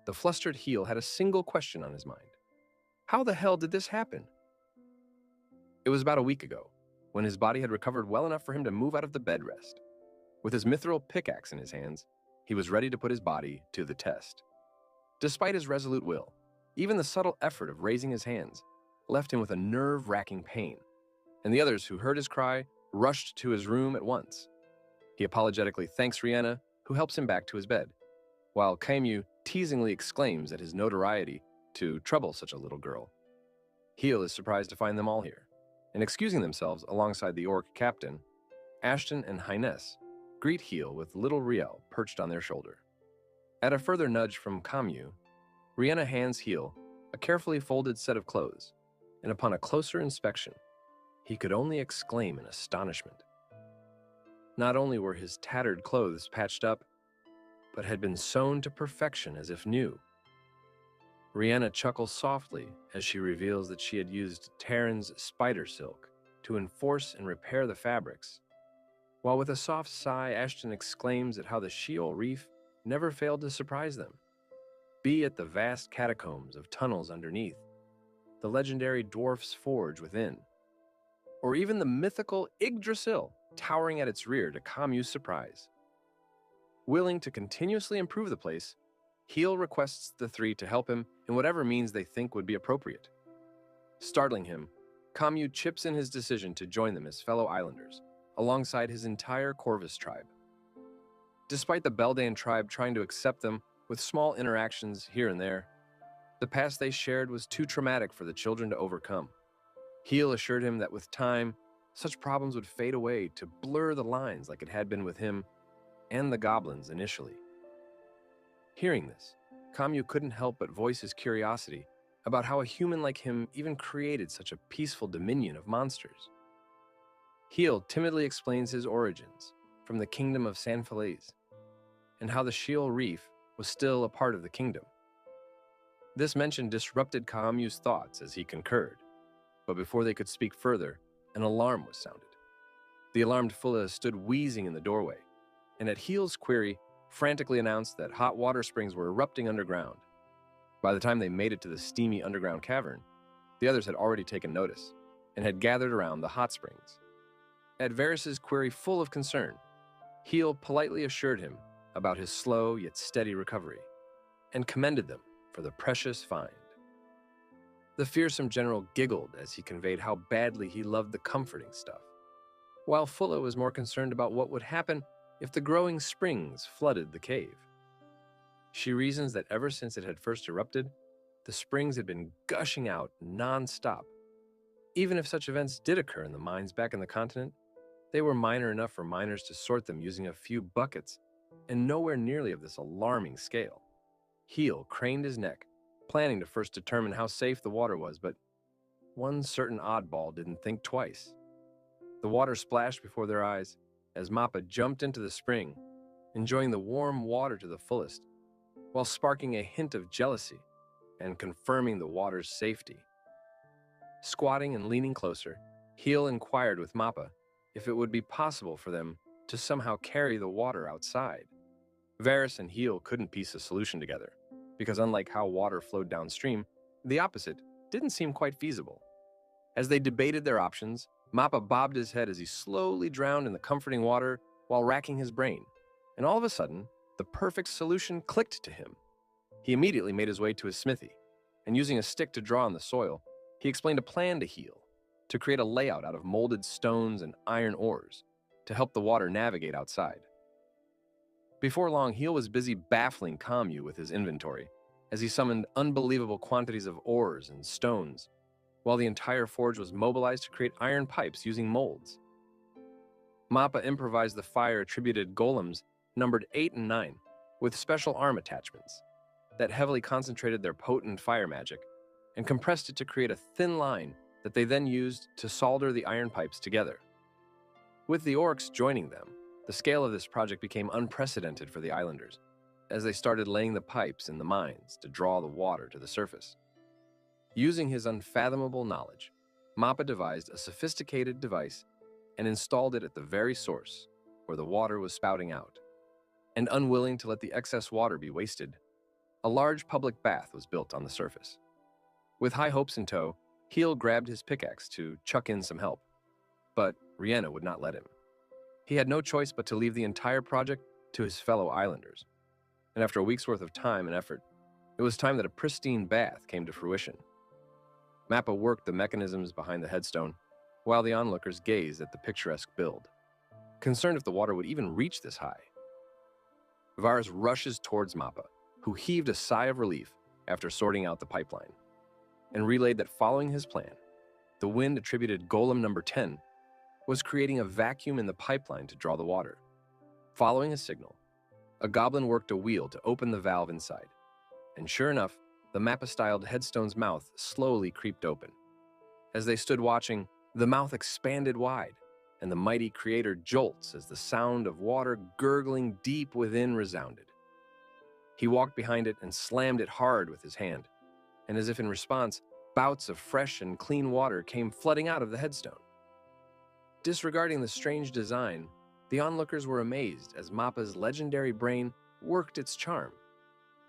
the flustered Heel had a single question on his mind. How the hell did this happen? It was about a week ago, when his body had recovered well enough for him to move out of the bed rest. With his mithril pickaxe in his hands, he was ready to put his body to the test. Despite his resolute will, even the subtle effort of raising his hands left him with a nerve-wracking pain, and the others who heard his cry rushed to his room at once. He apologetically thanks Rihanna, who helps him back to his bed, while Kaimyu teasingly exclaims at his notoriety to trouble such a little girl. Heel is surprised to find them all here, and excusing themselves alongside the orc captain, Ashton and Highness greet Heel with little Riel perched on their shoulder. At a further nudge from Kaimyu, Rihanna hands Heel a carefully folded set of clothes, and upon a closer inspection, he could only exclaim in astonishment. Not only were his tattered clothes patched up, but had been sewn to perfection as if new. Rihanna chuckles softly as she reveals that she had used Terran's spider silk to enforce and repair the fabrics, while with a soft sigh, Ashton exclaims at how the Sheol Reef never failed to surprise them. Be it the vast catacombs of tunnels underneath, the legendary dwarf's forge within, or even the mythical Yggdrasil towering at its rear to Kaimyu's surprise. Willing to continuously improve the place, Heel requests the three to help him in whatever means they think would be appropriate. Startling him, Kaimyu chips in his decision to join them as fellow islanders, alongside his entire Corvus tribe. Despite the Beldan tribe trying to accept them with small interactions here and there, the past they shared was too traumatic for the children to overcome. Heel assured him that with time, such problems would fade away to blur the lines like it had been with him and the goblins initially. Hearing this, Kaimyu couldn't help but voice his curiosity about how a human like him even created such a peaceful dominion of monsters. Heel timidly explains his origins from the kingdom of San Feliz, and how the Sheol Reef was still a part of the kingdom. This mention disrupted Kaimyu's thoughts as he concurred, but before they could speak further, an alarm was sounded. The alarmed Fulla stood wheezing in the doorway, and at Heel's query, frantically announced that hot water springs were erupting underground. By the time they made it to the steamy underground cavern, the others had already taken notice and had gathered around the hot springs. At Varys' query full of concern, Heel politely assured him about his slow yet steady recovery and commended them for the precious find. The fearsome general giggled as he conveyed how badly he loved the comforting stuff, while Fulla was more concerned about what would happen if the growing springs flooded the cave. She reasons that ever since it had first erupted, the springs had been gushing out non-stop. Even if such events did occur in the mines back in the continent, they were minor enough for miners to sort them using a few buckets, and nowhere nearly of this alarming scale. Heel craned his neck, planning to first determine how safe the water was, but one certain oddball didn't think twice. The water splashed before their eyes as Mappa jumped into the spring, enjoying the warm water to the fullest, while sparking a hint of jealousy and confirming the water's safety. Squatting and leaning closer, Heel inquired with Mappa if it would be possible for them to somehow carry the water outside. Varys and Heel couldn't piece a solution together, because unlike how water flowed downstream, the opposite didn't seem quite feasible. As they debated their options, Mappa bobbed his head as he slowly drowned in the comforting water while racking his brain. And all of a sudden, the perfect solution clicked to him. He immediately made his way to his smithy, and using a stick to draw on the soil, he explained a plan to Heel, to create a layout out of molded stones and iron ores, to help the water navigate outside. Before long, Heel was busy baffling Kamyu with his inventory, as he summoned unbelievable quantities of ores and stones, while the entire forge was mobilized to create iron pipes using molds. Mappa improvised the fire-attributed golems numbered 8 and 9, with special arm attachments that heavily concentrated their potent fire magic and compressed it to create a thin line that they then used to solder the iron pipes together. With the orcs joining them, the scale of this project became unprecedented for the islanders, as they started laying the pipes in the mines to draw the water to the surface. Using his unfathomable knowledge, Mappa devised a sophisticated device and installed it at the very source where the water was spouting out. And unwilling to let the excess water be wasted, a large public bath was built on the surface. With high hopes in tow, Heel grabbed his pickaxe to chuck in some help, but Rihanna would not let him. He had no choice but to leave the entire project to his fellow islanders. And after a week's worth of time and effort, it was time that a pristine bath came to fruition. Mappa worked the mechanisms behind the headstone, while the onlookers gazed at the picturesque build, concerned if the water would even reach this high. Varys rushes towards Mappa, who heaved a sigh of relief after sorting out the pipeline, and relayed that following his plan, the wind-attributed golem number 10 was creating a vacuum in the pipeline to draw the water. Following his signal, a goblin worked a wheel to open the valve inside, and sure enough, the Mappa-styled headstone's mouth slowly creeped open. As they stood watching, the mouth expanded wide, and the mighty creator jolts as the sound of water gurgling deep within resounded. He walked behind it and slammed it hard with his hand, and as if in response, bouts of fresh and clean water came flooding out of the headstone. Disregarding the strange design, the onlookers were amazed as Mappa's legendary brain worked its charm.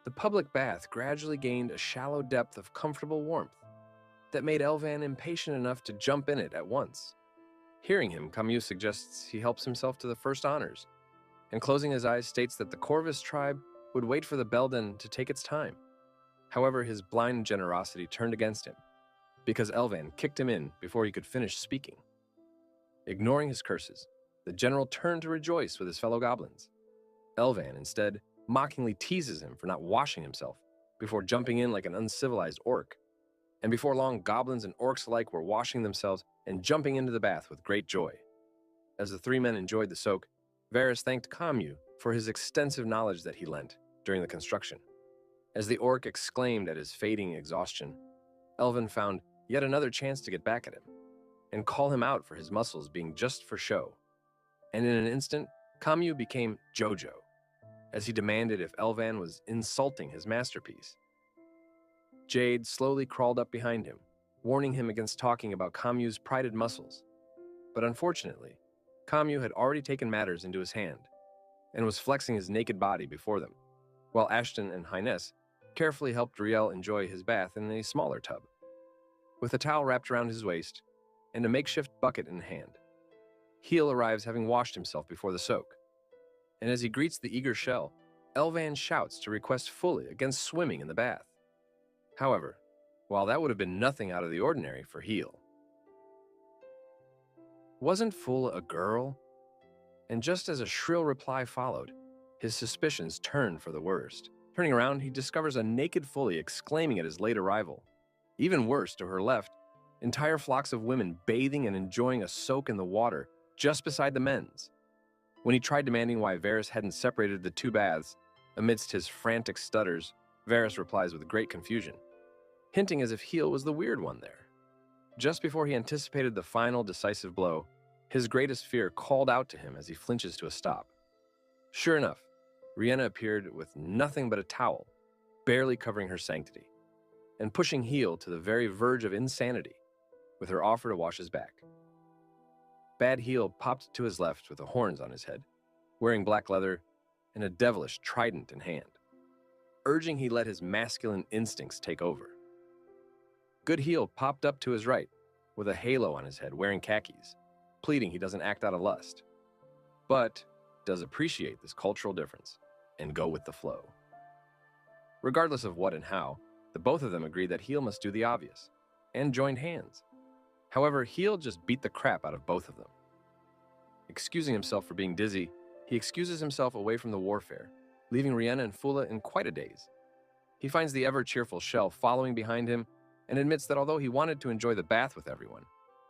The public bath gradually gained a shallow depth of comfortable warmth that made Elvan impatient enough to jump in it at once. Hearing him, Kamyu suggests he helps himself to the first honors, and closing his eyes states that the Corvus tribe would wait for the Belden to take its time. However, his blind generosity turned against him, because Elvan kicked him in before he could finish speaking. Ignoring his curses, the general turned to rejoice with his fellow goblins. Elvan, instead, mockingly teases him for not washing himself before jumping in like an uncivilized orc. And before long, goblins and orcs alike were washing themselves and jumping into the bath with great joy. As the three men enjoyed the soak, Varys thanked Kamyu for his extensive knowledge that he lent during the construction. As the orc exclaimed at his fading exhaustion, Elvan found yet another chance to get back at him and call him out for his muscles being just for show. And in an instant, Kamyu became Jojo, as he demanded if Elvan was insulting his masterpiece. Jade slowly crawled up behind him, warning him against talking about Kamyu's prided muscles. But unfortunately, Kamyu had already taken matters into his hand and was flexing his naked body before them, while Ashton and Highness carefully helped Riel enjoy his bath in a smaller tub. With a towel wrapped around his waist and a makeshift bucket in hand, Heel arrives having washed himself before the soak. And as he greets the eager Shell, Elvan shouts to request fully against swimming in the bath. However, while that would have been nothing out of the ordinary for Heel, wasn't Full a girl? And just as a shrill reply followed, his suspicions turned for the worst. Turning around, he discovers a naked Fully exclaiming at his late arrival. Even worse, to her left, entire flocks of women bathing and enjoying a soak in the water just beside the men's. When he tried demanding why Varys hadn't separated the two baths, amidst his frantic stutters, Varys replies with great confusion, hinting as if Heel was the weird one there. Just before he anticipated the final decisive blow, his greatest fear called out to him as he flinches to a stop. Sure enough, Rihanna appeared with nothing but a towel, barely covering her sanctity, and pushing Heel to the very verge of insanity with her offer to wash his back. Bad Heel popped to his left with the horns on his head, wearing black leather and a devilish trident in hand, urging he let his masculine instincts take over. Good Heel popped up to his right with a halo on his head, wearing khakis, pleading he doesn't act out of lust, but does appreciate this cultural difference and go with the flow. Regardless of what and how, the both of them agreed that Heel must do the obvious, and joined hands. However, Heel just beat the crap out of both of them. Excusing himself for being dizzy, he excuses himself away from the warfare, leaving Rihanna and Fula in quite a daze. He finds the ever-cheerful Shell following behind him and admits that although he wanted to enjoy the bath with everyone,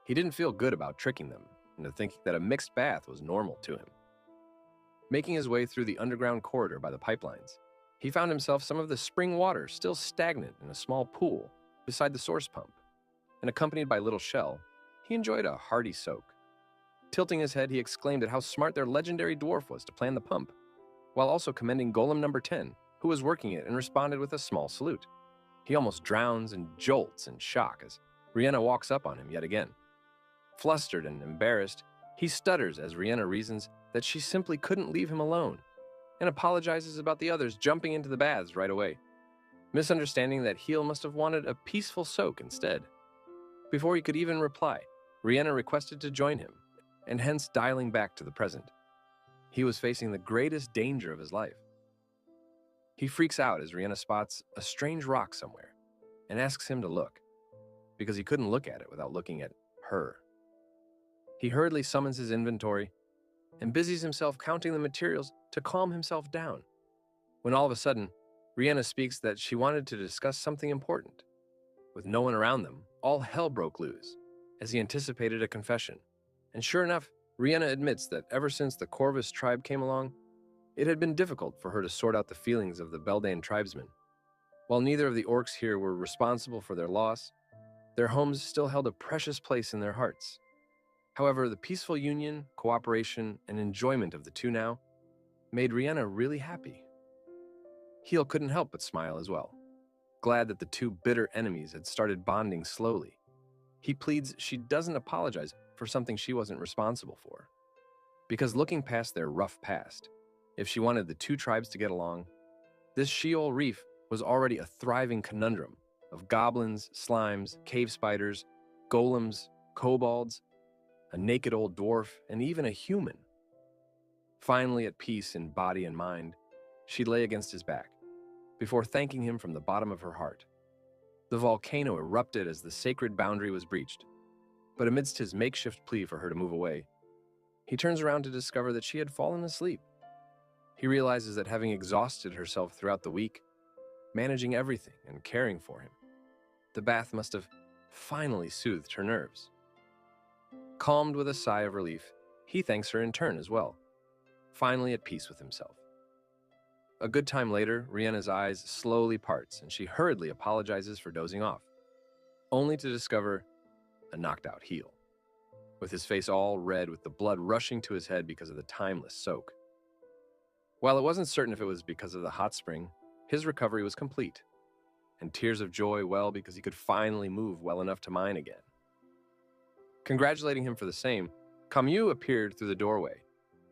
he didn't feel good about tricking them into thinking that a mixed bath was normal to him. Making his way through the underground corridor by the pipelines, he found himself some of the spring water still stagnant in a small pool beside the source pump, and accompanied by little Shell, he enjoyed a hearty soak. Tilting his head, he exclaimed at how smart their legendary dwarf was to plan the pump, while also commending Golem number 10, who was working it and responded with a small salute. He almost drowns and jolts in shock as Rihanna walks up on him yet again. Flustered and embarrassed, he stutters as Rihanna reasons that she simply couldn't leave him alone, and apologizes about the others jumping into the baths right away, misunderstanding that Heel must have wanted a peaceful soak instead. Before he could even reply, Rihanna requested to join him, and hence dialing back to the present. He was facing the greatest danger of his life. He freaks out as Rihanna spots a strange rock somewhere and asks him to look, because he couldn't look at it without looking at her. He hurriedly summons his inventory and busies himself counting the materials to calm himself down, when all of a sudden, Rihanna speaks that she wanted to discuss something important. With no one around them, all hell broke loose, as he anticipated a confession. And sure enough, Rihanna admits that ever since the Corvus tribe came along, it had been difficult for her to sort out the feelings of the Beldan tribesmen. While neither of the orcs here were responsible for their loss, their homes still held a precious place in their hearts. However, the peaceful union, cooperation, and enjoyment of the two now made Rihanna really happy. Heel couldn't help but smile as well, glad that the two bitter enemies had started bonding slowly. He pleads she doesn't apologize for something she wasn't responsible for, because looking past their rough past, if she wanted the two tribes to get along, this Sheol Reef was already a thriving conundrum of goblins, slimes, cave spiders, golems, kobolds, a naked old dwarf, and even a human. Finally at peace in body and mind, she lay against his back, before thanking him from the bottom of her heart. The volcano erupted as the sacred boundary was breached, but amidst his makeshift plea for her to move away, he turns around to discover that she had fallen asleep. He realizes that having exhausted herself throughout the week, managing everything and caring for him, the bath must have finally soothed her nerves. Calmed with a sigh of relief, he thanks her in turn as well, finally at peace with himself. A good time later, Rihanna's eyes slowly parts and she hurriedly apologizes for dozing off, only to discover a knocked-out Heel, with his face all red with the blood rushing to his head because of the timeless soak. While it wasn't certain if it was because of the hot spring, his recovery was complete, and tears of joy well because he could finally move well enough to mine again. Congratulating him for the same, Camus appeared through the doorway,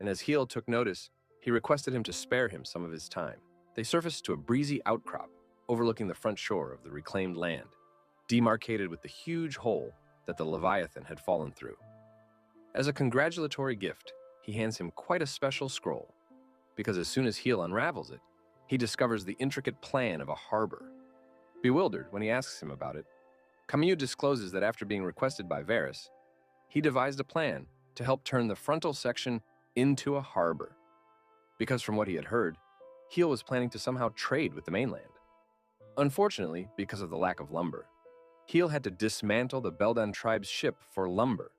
and as Heel took notice, he requested him to spare him some of his time. They surfaced to a breezy outcrop overlooking the front shore of the reclaimed land, demarcated with the huge hole that the Leviathan had fallen through. As a congratulatory gift, he hands him quite a special scroll, because as soon as Heel unravels it, he discovers the intricate plan of a harbor. Bewildered when he asks him about it, Camus discloses that after being requested by Varys, he devised a plan to help turn the frontal section into a harbor, because from what he had heard, Heel was planning to somehow trade with the mainland. Unfortunately, because of the lack of lumber, Heel had to dismantle the Beldan tribe's ship for lumber,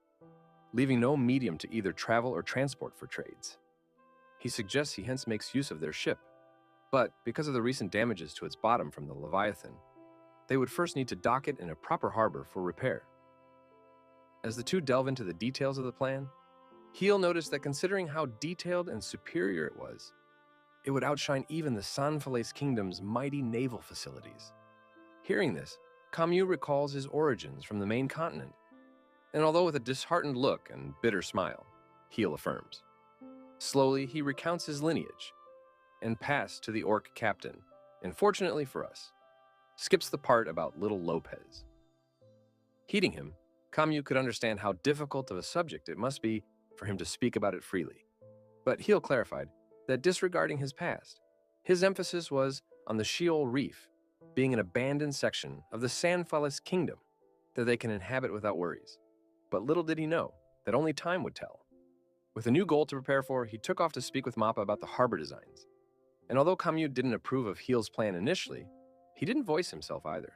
leaving no medium to either travel or transport for trades. He suggests he hence makes use of their ship, but because of the recent damages to its bottom from the Leviathan, they would first need to dock it in a proper harbor for repair. As the two delve into the details of the plan, Heel noticed that considering how detailed and superior it was, it would outshine even the Sanfalace Kingdom's mighty naval facilities. Hearing this, Camus recalls his origins from the main continent And although with a disheartened look and bitter smile, Heel affirms. Slowly, he recounts his lineage and pass to the orc captain, and fortunately for us, skips the part about little Lopez. Heeding him, Kamyu could understand how difficult of a subject it must be for him to speak about it freely. But Heel clarified that disregarding his past, his emphasis was on the Sheol Reef being an abandoned section of the Sandfallis kingdom that they can inhabit without worries. But little did he know that only time would tell. With a new goal to prepare for, he took off to speak with Mappa about the harbor designs. And although Kamyu didn't approve of Heel's plan initially, he didn't voice himself either.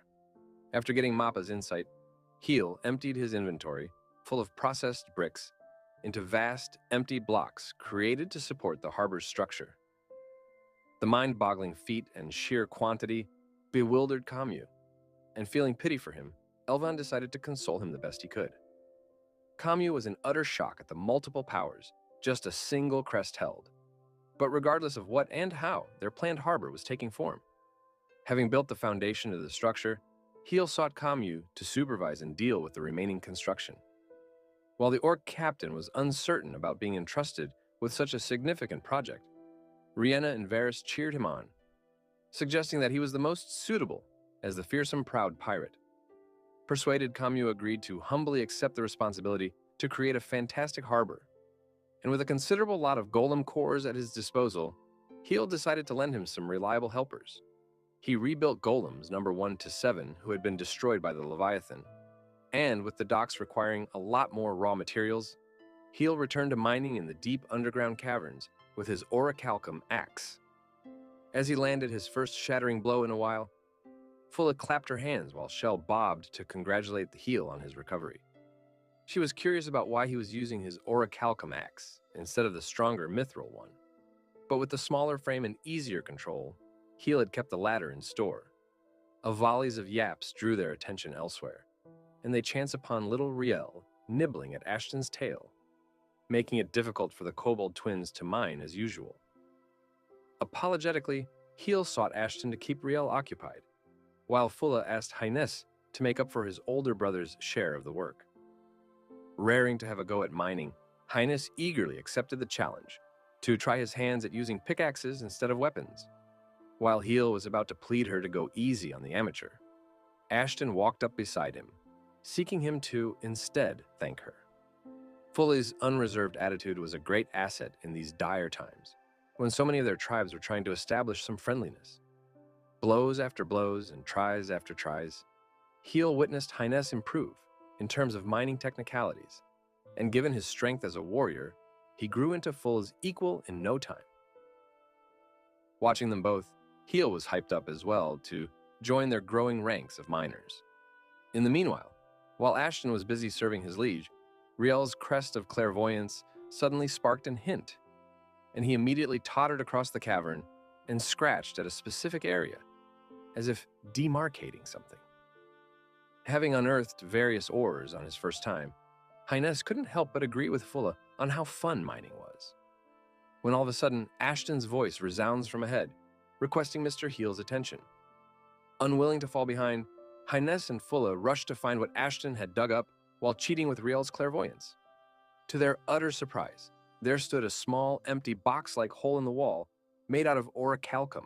After getting Mappa's insight, Heel emptied his inventory, full of processed bricks, into vast, empty blocks created to support the harbor's structure. The mind-boggling feat and sheer quantity bewildered Kamyu, and feeling pity for him, Elvan decided to console him the best he could. Kamyu was in utter shock at the multiple powers just a single crest held. But regardless of what and how their planned harbor was taking form, having built the foundation of the structure, Heel sought Kamyu to supervise and deal with the remaining construction. While the orc captain was uncertain about being entrusted with such a significant project, Rihanna and Varys cheered him on, suggesting that he was the most suitable as the fearsome proud pirate. Persuaded, Kamyu agreed to humbly accept the responsibility to create a fantastic harbor. And with a considerable lot of golem cores at his disposal, Heel decided to lend him some reliable helpers. He rebuilt golems number 1 to 7 who had been destroyed by the Leviathan, and with the docks requiring a lot more raw materials, Heel returned to mining in the deep underground caverns with his orichalcum axe. As he landed his first shattering blow in a while, Fulla clapped her hands while Shell bobbed to congratulate the Heel on his recovery. She was curious about why he was using his orichalcum axe instead of the stronger mithril one. But with the smaller frame and easier control, Heel had kept the latter in store. Volleys of yaps drew their attention elsewhere, and they chanced upon little Riel nibbling at Ashton's tail, making it difficult for the kobold twins to mine as usual. Apologetically, Heel sought Ashton to keep Riel occupied, while Fulla asked Highness to make up for his older brother's share of the work. Raring to have a go at mining, Highness eagerly accepted the challenge to try his hands at using pickaxes instead of weapons. While Heel was about to plead her to go easy on the amateur, Ashton walked up beside him, seeking him to instead thank her. Fulla's unreserved attitude was a great asset in these dire times, when so many of their tribes were trying to establish some friendliness. Blows after blows and tries after tries, Heel witnessed Highness improve in terms of mining technicalities, and given his strength as a warrior, he grew into Fulla's equal in no time. Watching them both, Heel was hyped up as well to join their growing ranks of miners. In the meanwhile, while Ashton was busy serving his liege, Riel's crest of clairvoyance suddenly sparked an hint, and he immediately tottered across the cavern and scratched at a specific area, as if demarcating something. Having unearthed various ores on his first time, Highness couldn't help but agree with Fulla on how fun mining was. When all of a sudden, Ashton's voice resounds from ahead, requesting Mr. Heel's attention. Unwilling to fall behind, Highness and Fulla rushed to find what Ashton had dug up while cheating with Riel's clairvoyance. To their utter surprise, there stood a small, empty box-like hole in the wall made out of orichalcum,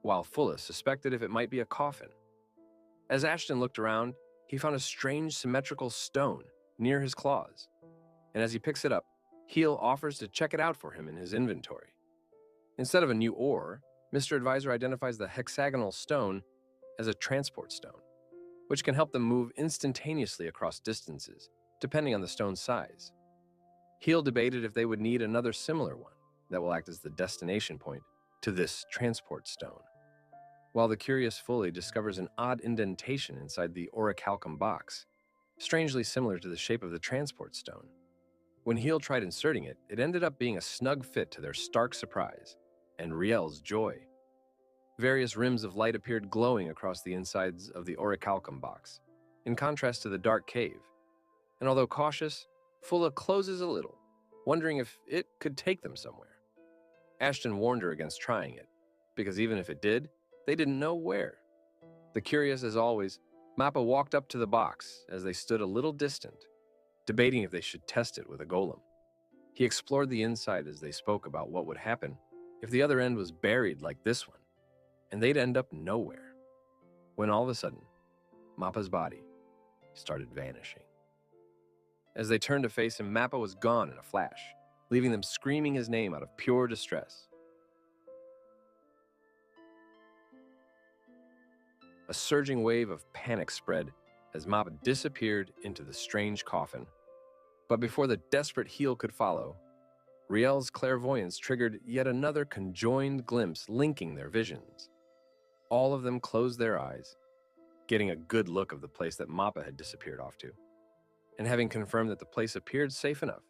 while Fulla suspected if it might be a coffin. As Ashton looked around, he found a strange symmetrical stone near his claws, and as he picks it up, Heel offers to check it out for him in his inventory. Instead of a new ore, Mr. Advisor identifies the hexagonal stone as a transport stone, which can help them move instantaneously across distances, depending on the stone's size. Heel debated if they would need another similar one that will act as the destination point to this transport stone, while the curious Fully discovers an odd indentation inside the orichalcum box, strangely similar to the shape of the transport stone. When Heel tried inserting it, it ended up being a snug fit to their stark surprise and Riel's joy. Various rims of light appeared glowing across the insides of the orichalcum box, in contrast to the dark cave. And although cautious, Fulla closes a little, wondering if it could take them somewhere. Ashton warned her against trying it, because even if it did, they didn't know where. The curious as always, Mappa walked up to the box as they stood a little distant, debating if they should test it with a golem. He explored the inside as they spoke about what would happen if the other end was buried like this one, and they'd end up nowhere. When all of a sudden, Mappa's body started vanishing. As they turned to face him, Mappa was gone in a flash, leaving them screaming his name out of pure distress. A surging wave of panic spread as Mappa disappeared into the strange coffin. But before the desperate heel could follow, Riel's clairvoyance triggered yet another conjoined glimpse linking their visions. All of them closed their eyes, getting a good look of the place that Mappa had disappeared off to. And having confirmed that the place appeared safe enough,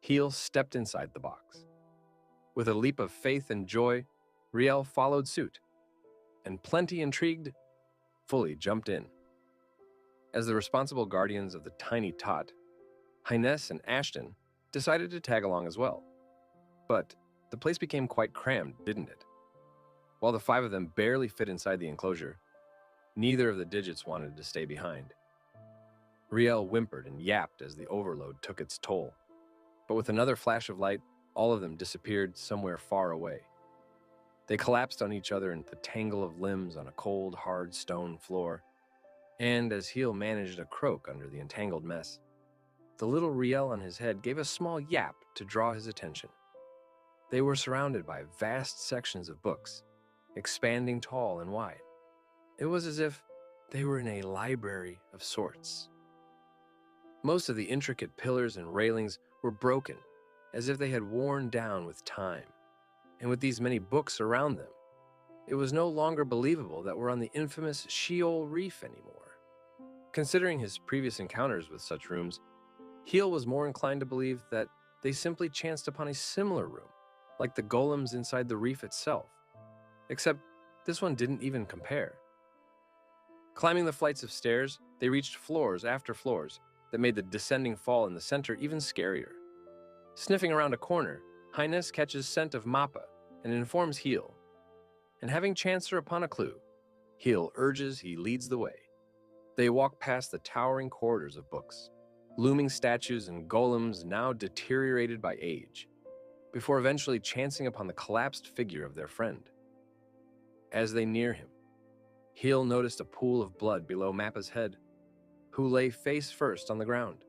Heel stepped inside the box. With a leap of faith and joy, Riel followed suit, and plenty intrigued, fully jumped in. As the responsible guardians of the tiny tot, Hyness and Ashton decided to tag along as well. But the place became quite crammed, didn't it? While the five of them barely fit inside the enclosure, neither of the digits wanted to stay behind. Riel whimpered and yapped as the overload took its toll. But with another flash of light, all of them disappeared somewhere far away. They collapsed on each other in the tangle of limbs on a cold, hard stone floor. And as Heel managed to croak under the entangled mess, the little Riel on his head gave a small yap to draw his attention. They were surrounded by vast sections of books, expanding tall and wide. It was as if they were in a library of sorts. Most of the intricate pillars and railings were broken, as if they had worn down with time. And with these many books around them, it was no longer believable that we're on the infamous Sheol Reef anymore. Considering his previous encounters with such rooms, Heel was more inclined to believe that they simply chanced upon a similar room, like the golems inside the reef itself. Except this one didn't even compare. Climbing the flights of stairs, they reached floors after floors that made the descending fall in the center even scarier. Sniffing around a corner, Hyness catches scent of Mappa and informs Heel. And having chanced her upon a clue, Heel urges he leads the way. They walk past the towering corridors of books, looming statues and golems now deteriorated by age, before eventually chancing upon the collapsed figure of their friend. As they near him, Heel noticed a pool of blood below Mappa's head, who lay face first on the ground,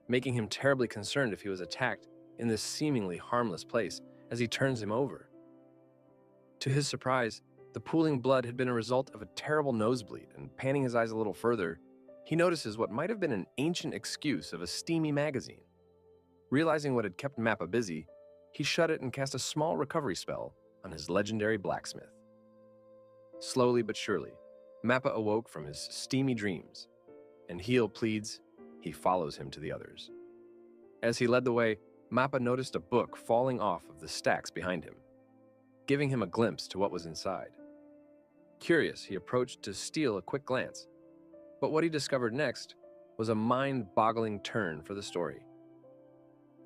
making him terribly concerned if he was attacked in this seemingly harmless place as he turns him over. To his surprise, the pooling blood had been a result of a terrible nosebleed, and panning his eyes a little further, he notices what might have been an ancient excuse of a steamy magazine. Realizing what had kept Mappa busy, he shut it and cast a small recovery spell on his legendary blacksmith. Slowly but surely, Mappa awoke from his steamy dreams, and Heel pleads he follows him to the others. As he led the way, Mappa noticed a book falling off of the stacks behind him, giving him a glimpse to what was inside. Curious, he approached to steal a quick glance, but what he discovered next was a mind-boggling turn for the story.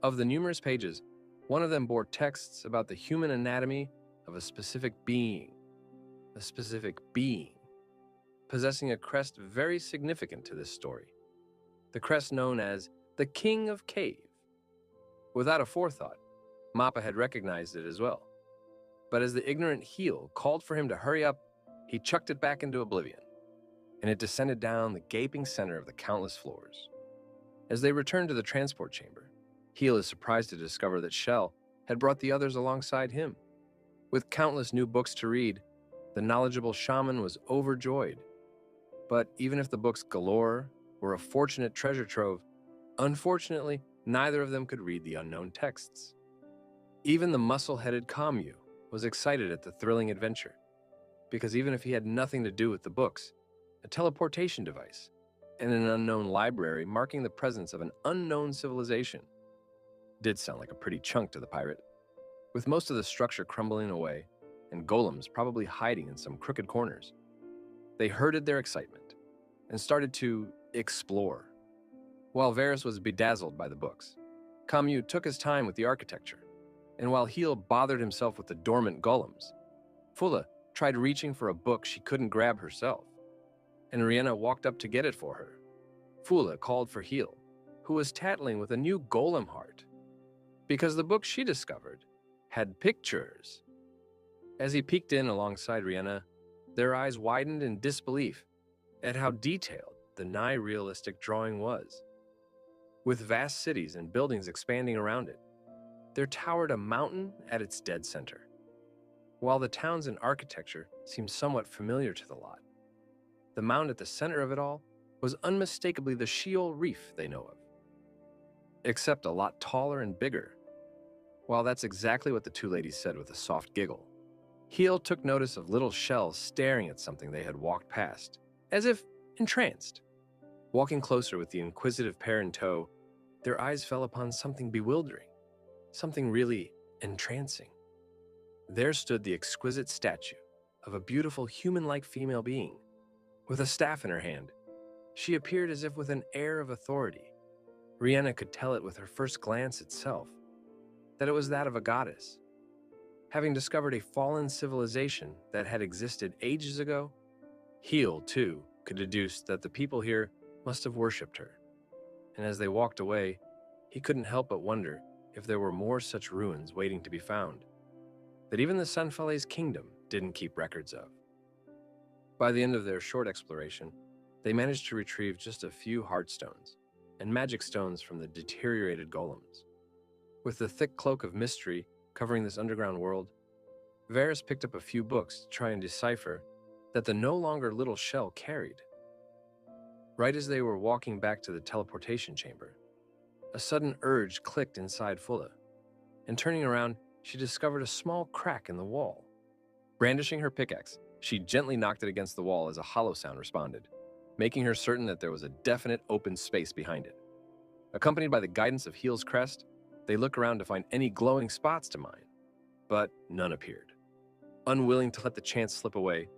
Of the numerous pages, one of them bore texts about the human anatomy of a specific being, possessing a crest very significant to this story, the crest known as the King of Cave. Without a forethought, Mappa had recognized it as well. But as the ignorant Heel called for him to hurry up, he chucked it back into oblivion, and it descended down the gaping center of the countless floors. As they returned to the transport chamber, Heel is surprised to discover that Shell had brought the others alongside him. With countless new books to read, the knowledgeable shaman was overjoyed. But even if the books galore were a fortunate treasure trove, unfortunately, neither of them could read the unknown texts. Even the muscle-headed Kamyu was excited at the thrilling adventure, because even if he had nothing to do with the books, a teleportation device, and an unknown library marking the presence of an unknown civilization did sound like a pretty chunk to the pirate. With most of the structure crumbling away, and golems probably hiding in some crooked corners, they herded their excitement and started to explore. While Varys was bedazzled by the books, Kamyu took his time with the architecture, and while Heel bothered himself with the dormant golems, Fula tried reaching for a book she couldn't grab herself, and Rihanna walked up to get it for her. Fula called for Heel, who was tattling with a new golem heart, because the book she discovered had pictures. As he peeked in alongside Rihanna, their eyes widened in disbelief at how detailed the nigh-realistic drawing was. With vast cities and buildings expanding around it, there towered a mountain at its dead center. While the towns and architecture seemed somewhat familiar to the lot, the mound at the center of it all was unmistakably the Sheol Reef they know of, except a lot taller and bigger. While that's exactly what the two ladies said with a soft giggle, Heel took notice of little shells staring at something they had walked past, as if entranced. Walking closer with the inquisitive pair in tow, their eyes fell upon something bewildering, something really entrancing. There stood the exquisite statue of a beautiful human-like female being. With a staff in her hand, she appeared as if with an air of authority. Rihanna could tell it with her first glance itself, that it was that of a goddess. Having discovered a fallen civilization that had existed ages ago, Heel, too, could deduce that the people here must have worshipped her. And as they walked away, he couldn't help but wonder if there were more such ruins waiting to be found, that even the Sanfale's kingdom didn't keep records of. By the end of their short exploration, they managed to retrieve just a few heartstones and magic stones from the deteriorated golems. With the thick cloak of mystery covering this underground world, Varys picked up a few books to try and decipher that the no longer little shell carried. Right as they were walking back to the teleportation chamber, a sudden urge clicked inside Fulla, and turning around, she discovered a small crack in the wall. Brandishing her pickaxe, she gently knocked it against the wall as a hollow sound responded, making her certain that there was a definite open space behind it. Accompanied by the guidance of Heel's crest, they looked around to find any glowing spots to mine, but none appeared. Unwilling to let the chance slip away,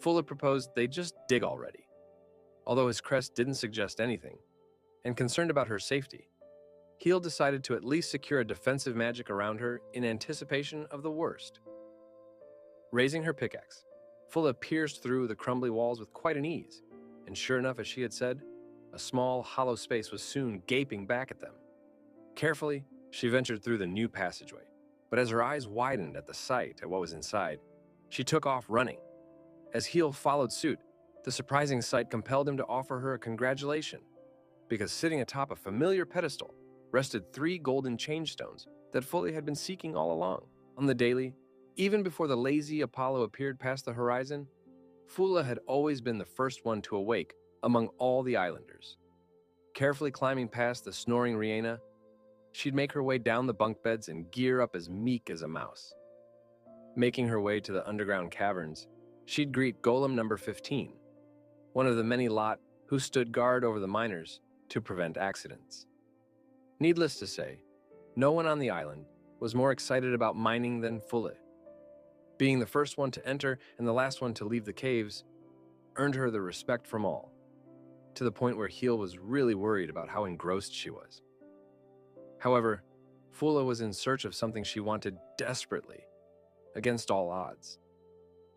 Fulla proposed they just dig already. Although his crest didn't suggest anything, and concerned about her safety, Heel decided to at least secure a defensive magic around her in anticipation of the worst. Raising her pickaxe, Fulla pierced through the crumbly walls with quite an ease, and sure enough, as she had said, a small, hollow space was soon gaping back at them. Carefully, she ventured through the new passageway, but as her eyes widened at the sight of what was inside, she took off running. As Heel followed suit, the surprising sight compelled him to offer her a congratulation, because sitting atop a familiar pedestal rested 3 golden change stones that Fulla had been seeking all along. On the daily, even before the lazy Apollo appeared past the horizon, Fulla had always been the first one to awake among all the islanders. Carefully climbing past the snoring Rihanna, she'd make her way down the bunk beds and gear up as meek as a mouse. Making her way to the underground caverns, she'd greet Golem number 15, one of the many lot who stood guard over the miners to prevent accidents. Needless to say, no one on the island was more excited about mining than Fulla. Being the first one to enter and the last one to leave the caves earned her the respect from all, to the point where Heel was really worried about how engrossed she was. However, Fulla was in search of something she wanted desperately, against all odds.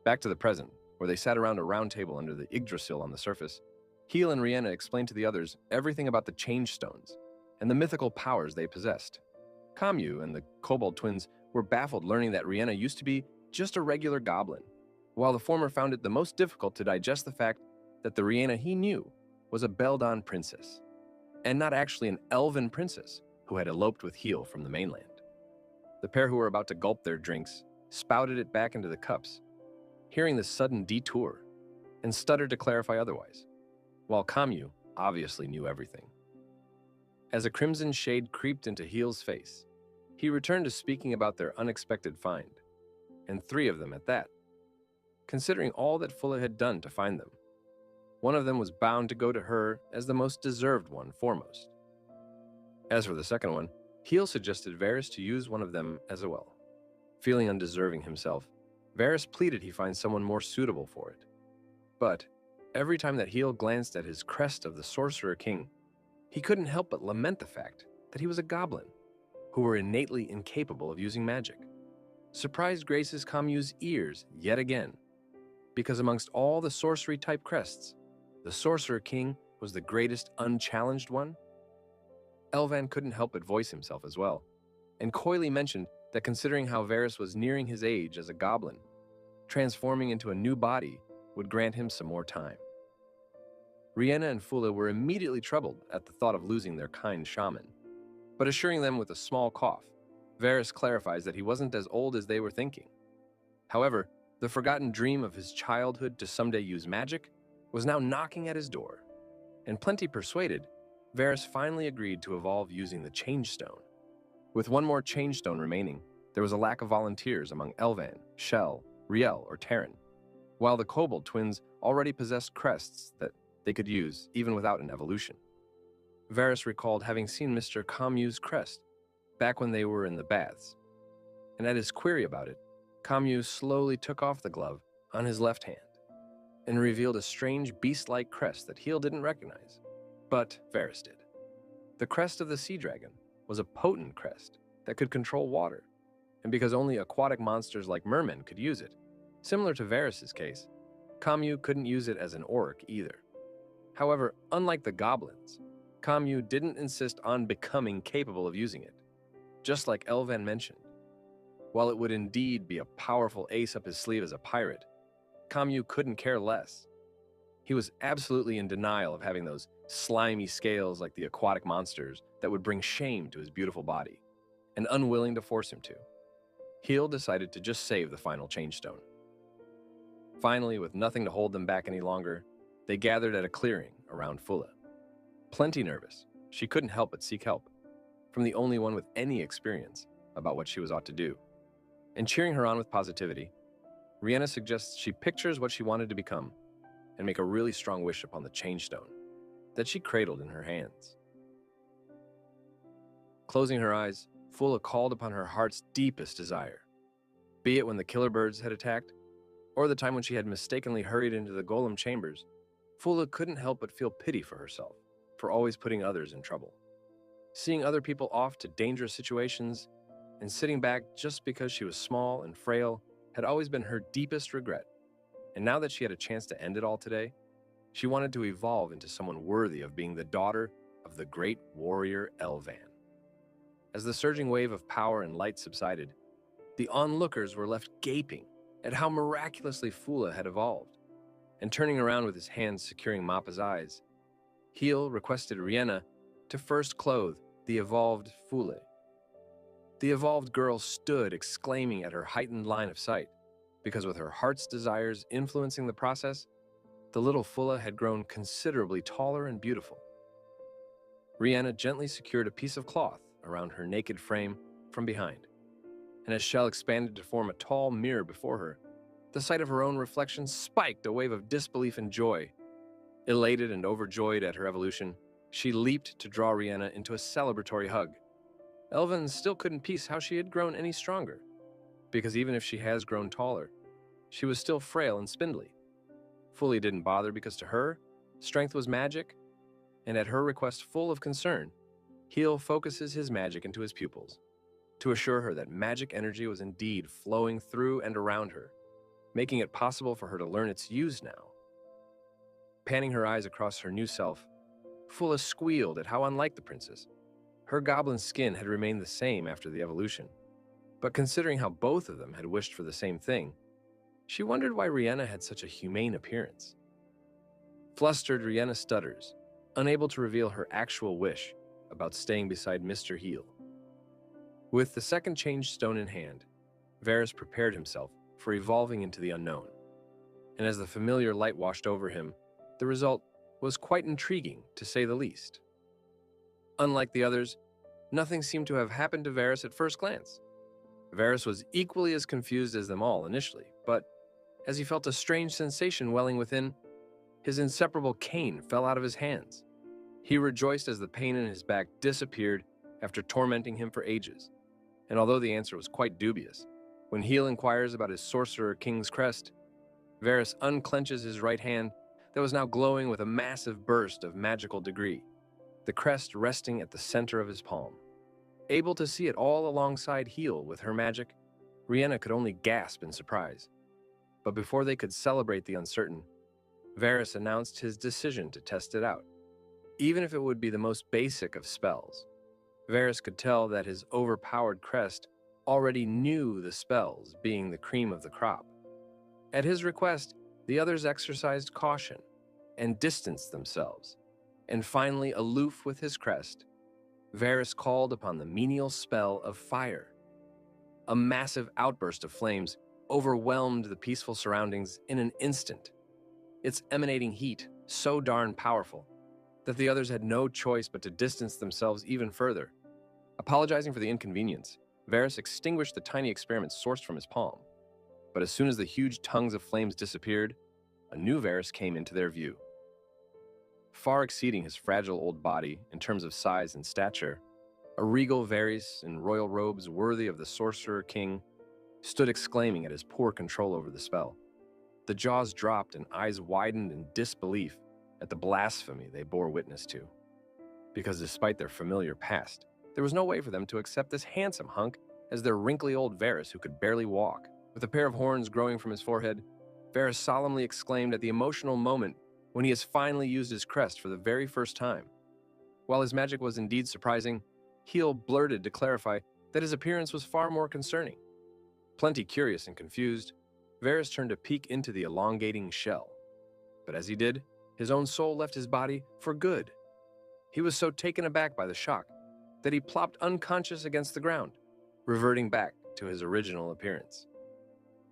Back to the present, where they sat around a round table under the Yggdrasil on the surface, Heel and Rihanna explained to the others everything about the Change Stones and the mythical powers they possessed. Kamyu and the Kobold twins were baffled learning that Rihanna used to be just a regular goblin, while the former found it the most difficult to digest the fact that the Rihanna he knew was a Beldon princess, and not actually an elven princess who had eloped with Heel from the mainland. The pair who were about to gulp their drinks spouted it back into the cups, hearing the sudden detour, and stuttered to clarify otherwise, while Kamyu obviously knew everything. As a crimson shade creeped into Heel's face, he returned to speaking about their unexpected find, and 3 of them at that. Considering all that Fulla had done to find them, one of them was bound to go to her as the most deserved one foremost. As for the second one, Heel suggested Varys to use one of them as well. Feeling undeserving himself, Varys pleaded he find someone more suitable for it. But every time that Heel glanced at his crest of the Sorcerer King, he couldn't help but lament the fact that he was a goblin, who were innately incapable of using magic. Surprised graces Kamyu's ears yet again, because amongst all the sorcery-type crests, the Sorcerer King was the greatest unchallenged one. Elvan couldn't help but voice himself as well, and coyly mentioned that considering how Varys was nearing his age as a goblin, transforming into a new body would grant him some more time. Rihanna and Fula were immediately troubled at the thought of losing their kind shaman, but assuring them with a small cough, Varys clarifies that he wasn't as old as they were thinking. However, the forgotten dream of his childhood to someday use magic was now knocking at his door, and plenty persuaded, Varys finally agreed to evolve using the Change Stone. With one more Change Stone remaining, there was a lack of volunteers among Elvan, Shell, Riel, or Terran, while the Kobold twins already possessed crests that they could use even without an evolution. Varys recalled having seen Mr. Camus's crest back when they were in the baths, and at his query about it, Camus slowly took off the glove on his left hand and revealed a strange beast-like crest that Heel didn't recognize, but Varys did. The crest of the sea dragon was a potent crest that could control water, and because only aquatic monsters like mermen could use it, similar to Varys' case, Camus couldn't use it as an orc either. However, unlike the goblins, Camus didn't insist on becoming capable of using it, just like Elvan mentioned. While it would indeed be a powerful ace up his sleeve as a pirate, Camus couldn't care less. He was absolutely in denial of having those slimy scales like the aquatic monsters that would bring shame to his beautiful body, and unwilling to force him to. Heel decided to just save the final Change Stone. Finally, with nothing to hold them back any longer, they gathered at a clearing around Fula. Plenty nervous, she couldn't help but seek help from the only one with any experience about what she was ought to do. And cheering her on with positivity, Rihanna suggests she pictures what she wanted to become and make a really strong wish upon the Change Stone that she cradled in her hands. Closing her eyes, Fula called upon her heart's deepest desire, be it when the killer birds had attacked, or the time when she had mistakenly hurried into the golem chambers. Fula couldn't help but feel pity for herself for always putting others in trouble. Seeing other people off to dangerous situations and sitting back just because she was small and frail had always been her deepest regret. And now that she had a chance to end it all today, she wanted to evolve into someone worthy of being the daughter of the great warrior Elvan. As the surging wave of power and light subsided, the onlookers were left gaping at how miraculously Fula had evolved. And turning around with his hands securing Mappa's eyes, Heel requested Rihanna to first clothe the evolved Fula. The evolved girl stood exclaiming at her heightened line of sight, because with her heart's desires influencing the process, the little Fula had grown considerably taller and beautiful. Rihanna gently secured a piece of cloth around her naked frame from behind, and as Shell expanded to form a tall mirror before her, the sight of her own reflection spiked a wave of disbelief and joy. Elated and overjoyed at her evolution, she leaped to draw Rihanna into a celebratory hug. Elvan still couldn't piece how she had grown any stronger, because even if she has grown taller, she was still frail and spindly. Fully didn't bother because to her, strength was magic, and at her request full of concern, Heel focuses his magic into his pupils to assure her that magic energy was indeed flowing through and around her, making it possible for her to learn its use now. Panning her eyes across her new self, Fula squealed at how unlike the princess. Her goblin skin had remained the same after the evolution, but considering how both of them had wished for the same thing, she wondered why Rihanna had such a humane appearance. Flustered, Rihanna stutters, unable to reveal her actual wish about staying beside Mr. Heel. With the second Change Stone in hand, Varys prepared himself for evolving into the unknown, and as the familiar light washed over him, the result was quite intriguing, to say the least. Unlike the others, nothing seemed to have happened to Varys at first glance. Varys was equally as confused as them all initially, but as he felt a strange sensation welling within, his inseparable cane fell out of his hands. He rejoiced as the pain in his back disappeared after tormenting him for ages, and although the answer was quite dubious, when Heel inquires about his Sorcerer King's crest, Varys unclenches his right hand that was now glowing with a massive burst of magical degree, the crest resting at the center of his palm. Able to see it all alongside Heel with her magic, Rihanna could only gasp in surprise. But before they could celebrate the uncertain, Varys announced his decision to test it out, even if it would be the most basic of spells. Varys could tell that his overpowered crest already knew the spells, being the cream of the crop. At his request, the others exercised caution and distanced themselves, and finally, aloof with his crest, Varys called upon the menial spell of fire. A massive outburst of flames overwhelmed the peaceful surroundings in an instant, its emanating heat so darn powerful that the others had no choice but to distance themselves even further. Apologizing for the inconvenience, Varys extinguished the tiny experiment sourced from his palm. But as soon as the huge tongues of flames disappeared, a new Varys came into their view. Far exceeding his fragile old body in terms of size and stature, a regal Varys in royal robes worthy of the Sorcerer King stood exclaiming at his poor control over the spell. The jaws dropped and eyes widened in disbelief at the blasphemy they bore witness to. Because despite their familiar past, there was no way for them to accept this handsome hunk as their wrinkly old Varys who could barely walk. With a pair of horns growing from his forehead, Varys solemnly exclaimed at the emotional moment when he has finally used his crest for the very first time. While his magic was indeed surprising, Heel blurted to clarify that his appearance was far more concerning. Plenty curious and confused, Varys turned to peek into the elongating shell. But as he did, his own soul left his body for good. He was so taken aback by the shock that he plopped unconscious against the ground, reverting back to his original appearance.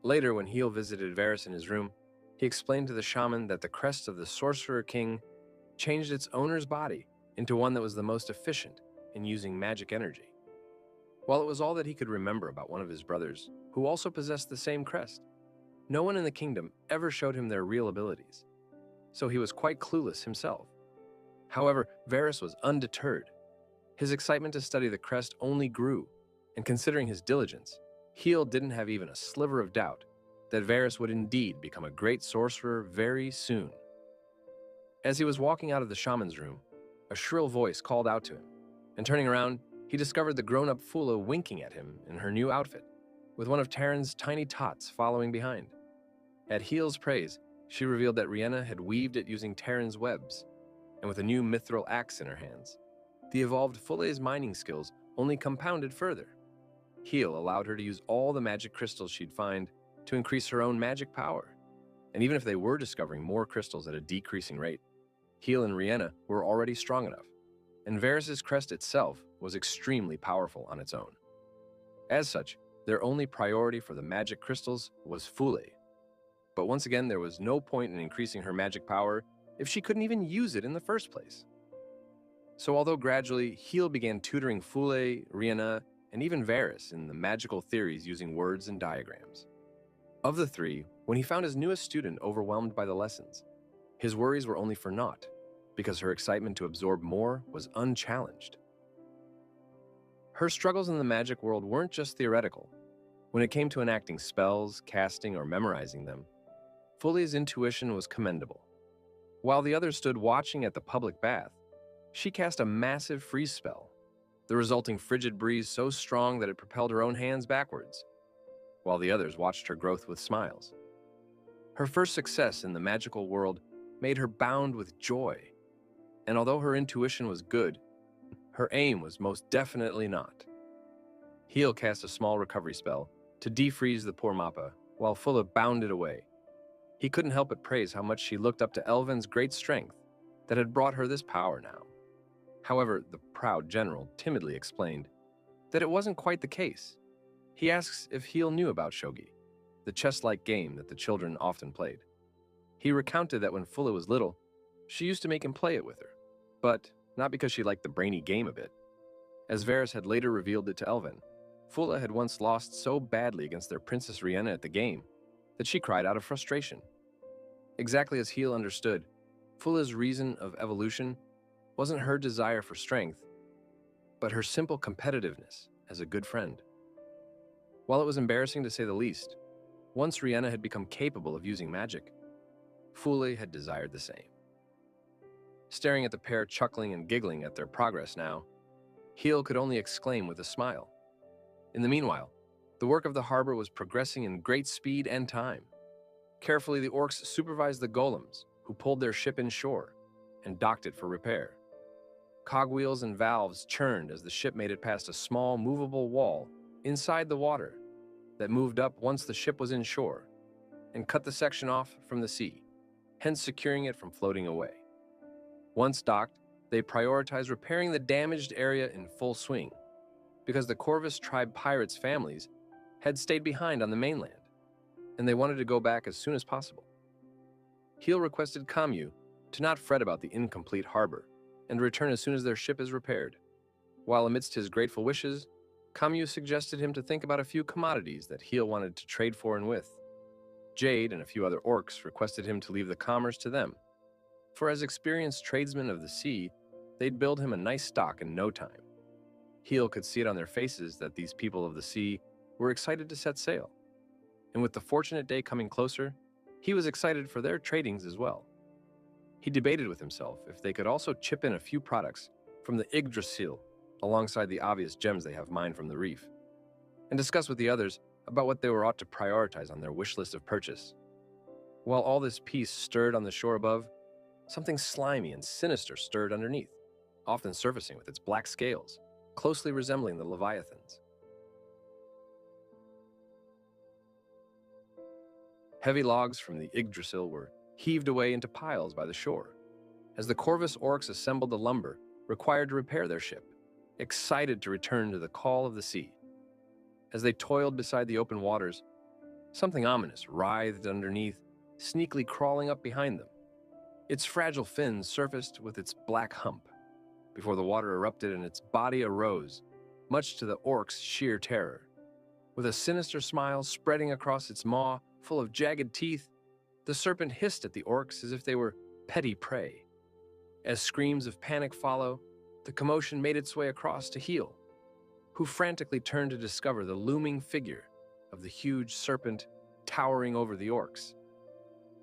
Later, when Heel visited Varys in his room, he explained to the shaman that the crest of the Sorcerer King changed its owner's body into one that was the most efficient in using magic energy. While it was all that he could remember about one of his brothers, who also possessed the same crest, no one in the kingdom ever showed him their real abilities, so he was quite clueless himself. However, Varys was undeterred. His excitement to study the crest only grew, and considering his diligence, Heel didn't have even a sliver of doubt that Varys would indeed become a great sorcerer very soon. As he was walking out of the shaman's room, a shrill voice called out to him, and turning around, he discovered the grown-up Fula winking at him in her new outfit, with one of Taryn's tiny tots following behind. At Heel's praise, she revealed that Rhianna had weaved it using Taryn's webs, and with a new mithril axe in her hands. The evolved Fule's mining skills only compounded further. Heel allowed her to use all the magic crystals she'd find to increase her own magic power. And even if they were discovering more crystals at a decreasing rate, Heel and Rhianna were already strong enough, and Varys' crest itself was extremely powerful on its own. As such, their only priority for the magic crystals was Fule. But once again, there was no point in increasing her magic power if she couldn't even use it in the first place. So although gradually, Heel began tutoring Fule, Rhianna, and even Varys in the magical theories using words and diagrams. Of the three, when he found his newest student overwhelmed by the lessons, his worries were only for naught, because her excitement to absorb more was unchallenged. Her struggles in the magic world weren't just theoretical. When it came to enacting spells, casting, or memorizing them, Fule's intuition was commendable. While the others stood watching at the public bath, she cast a massive freeze spell, the resulting frigid breeze so strong that it propelled her own hands backwards, while the others watched her growth with smiles. Her first success in the magical world made her bound with joy, and although her intuition was good, her aim was most definitely not. Heel cast a small recovery spell to defreeze the poor Mappa, while Fulla bounded away. He couldn't help but praise how much she looked up to Elvin's great strength that had brought her this power now. However, the proud general timidly explained that it wasn't quite the case. He asks if Heel knew about shogi, the chess-like game that the children often played. He recounted that when Fulla was little, she used to make him play it with her, but not because she liked the brainy game a bit. As Varys had later revealed it to Elvin, Fulla had once lost so badly against their Princess Rhianna at the game that she cried out of frustration. Exactly as Heel understood, Fulla's reason of evolution wasn't her desire for strength, but her simple competitiveness as a good friend. While it was embarrassing to say the least, once Rhianna had become capable of using magic, Fule had desired the same. Staring at the pair chuckling and giggling at their progress now, Heel could only exclaim with a smile. In the meanwhile, the work of the harbor was progressing in great speed and time. Carefully, the orcs supervised the golems, who pulled their ship inshore and docked it for repair. Cogwheels and valves churned as the ship made it past a small, movable wall inside the water that moved up once the ship was inshore and cut the section off from the sea, hence securing it from floating away. Once docked, they prioritized repairing the damaged area in full swing because the Corvus tribe pirates' families had stayed behind on the mainland, and they wanted to go back as soon as possible. Heel requested Kamyu to not fret about the incomplete harbor and return as soon as their ship is repaired. While amidst his grateful wishes, Kamyu suggested him to think about a few commodities that Heel wanted to trade for and with. Jade and a few other orcs requested him to leave the commerce to them, for as experienced tradesmen of the sea, they'd build him a nice stock in no time. Heel could see it on their faces that these people of the sea were excited to set sail, and with the fortunate day coming closer, he was excited for their tradings as well. He debated with himself if they could also chip in a few products from the Yggdrasil alongside the obvious gems they have mined from the reef, and discuss with the others about what they were ought to prioritize on their wish list of purchase. While all this peace stirred on the shore above, something slimy and sinister stirred underneath, often surfacing with its black scales, closely resembling the leviathans. Heavy logs from the Yggdrasil were heaved away into piles by the shore, as the Corvus orcs assembled the lumber required to repair their ship, excited to return to the call of the sea. As they toiled beside the open waters, something ominous writhed underneath, sneakily crawling up behind them. Its fragile fins surfaced with its black hump, before the water erupted and its body arose, much to the orc's sheer terror. With a sinister smile spreading across its maw full of jagged teeth, the serpent hissed at the orcs as if they were petty prey. As screams of panic follow, the commotion made its way across to Heel, who frantically turned to discover the looming figure of the huge serpent towering over the orcs.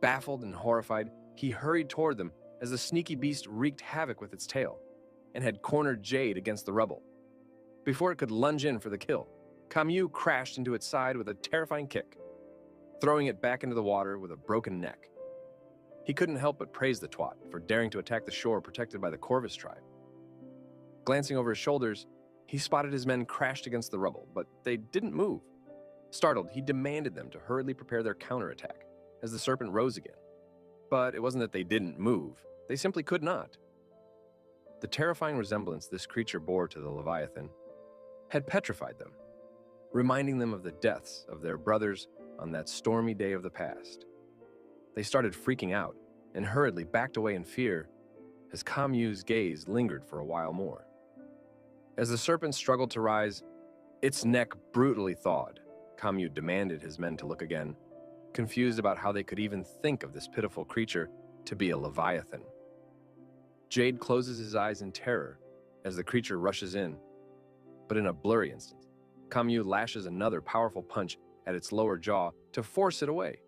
Baffled and horrified, he hurried toward them as the sneaky beast wreaked havoc with its tail and had cornered Jade against the rubble. Before it could lunge in for the kill, Kamyu crashed into its side with a terrifying kick, throwing it back into the water with a broken neck. He couldn't help but praise the twat for daring to attack the shore protected by the Corvus tribe. Glancing over his shoulders, he spotted his men crashed against the rubble, but they didn't move. Startled, he demanded them to hurriedly prepare their counterattack as the serpent rose again. But it wasn't that they didn't move, they simply could not. The terrifying resemblance this creature bore to the Leviathan had petrified them, reminding them of the deaths of their brothers on that stormy day of the past. They started freaking out and hurriedly backed away in fear as Kamyu's gaze lingered for a while more. As the serpent struggled to rise, its neck brutally thawed. Kamyu demanded his men to look again, confused about how they could even think of this pitiful creature to be a leviathan. Jade closes his eyes in terror as the creature rushes in, but in a blurry instant, Kamyu lashes another powerful punch at its lower jaw to force it away.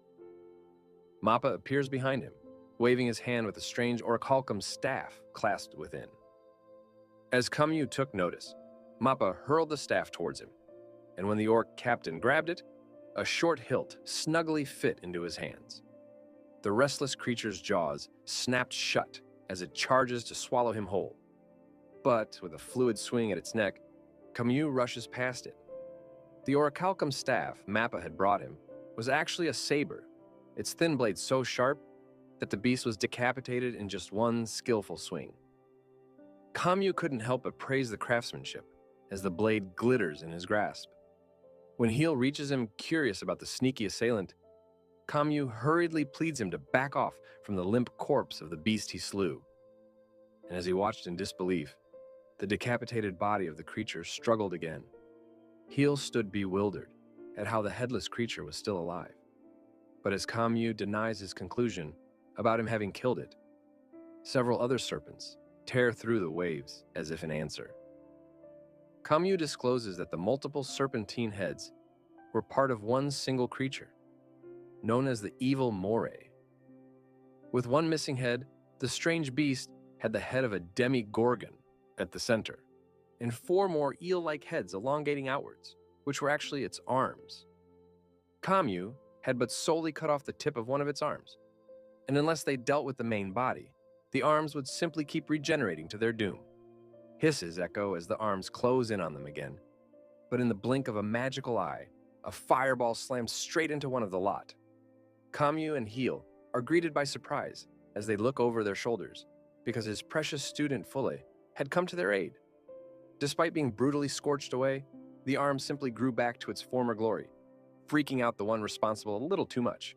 Mappa appears behind him, waving his hand with a strange orichalcum staff clasped within. As Kamyu took notice, Mappa hurled the staff towards him, and when the orc captain grabbed it, a short hilt snugly fit into his hands. The restless creature's jaws snapped shut as it charges to swallow him whole. But with a fluid swing at its neck, Kamyu rushes past it. The orichalcum staff Mappa had brought him was actually a saber, its thin blade so sharp that the beast was decapitated in just one skillful swing. Kamyu couldn't help but praise the craftsmanship as the blade glitters in his grasp. When Heel reaches him curious about the sneaky assailant, Kamyu hurriedly pleads him to back off from the limp corpse of the beast he slew. And as he watched in disbelief, the decapitated body of the creature struggled again. Heel stood bewildered at how the headless creature was still alive. But as Kamyu denies his conclusion about him having killed it, several other serpents tear through the waves as if in answer. Kamyu discloses that the multiple serpentine heads were part of one single creature, known as the evil Moray. With one missing head, the strange beast had the head of a demi-gorgon at the center, and 4 more eel-like heads elongating outwards, which were actually its arms. Kamyu had but solely cut off the tip of one of its arms, and unless they dealt with the main body, the arms would simply keep regenerating to their doom. Hisses echo as the arms close in on them again. But in the blink of a magical eye, a fireball slams straight into one of the lot. Kamyu and Heel are greeted by surprise as they look over their shoulders, because his precious student Fule had come to their aid. Despite being brutally scorched away, the arm simply grew back to its former glory, freaking out the one responsible a little too much.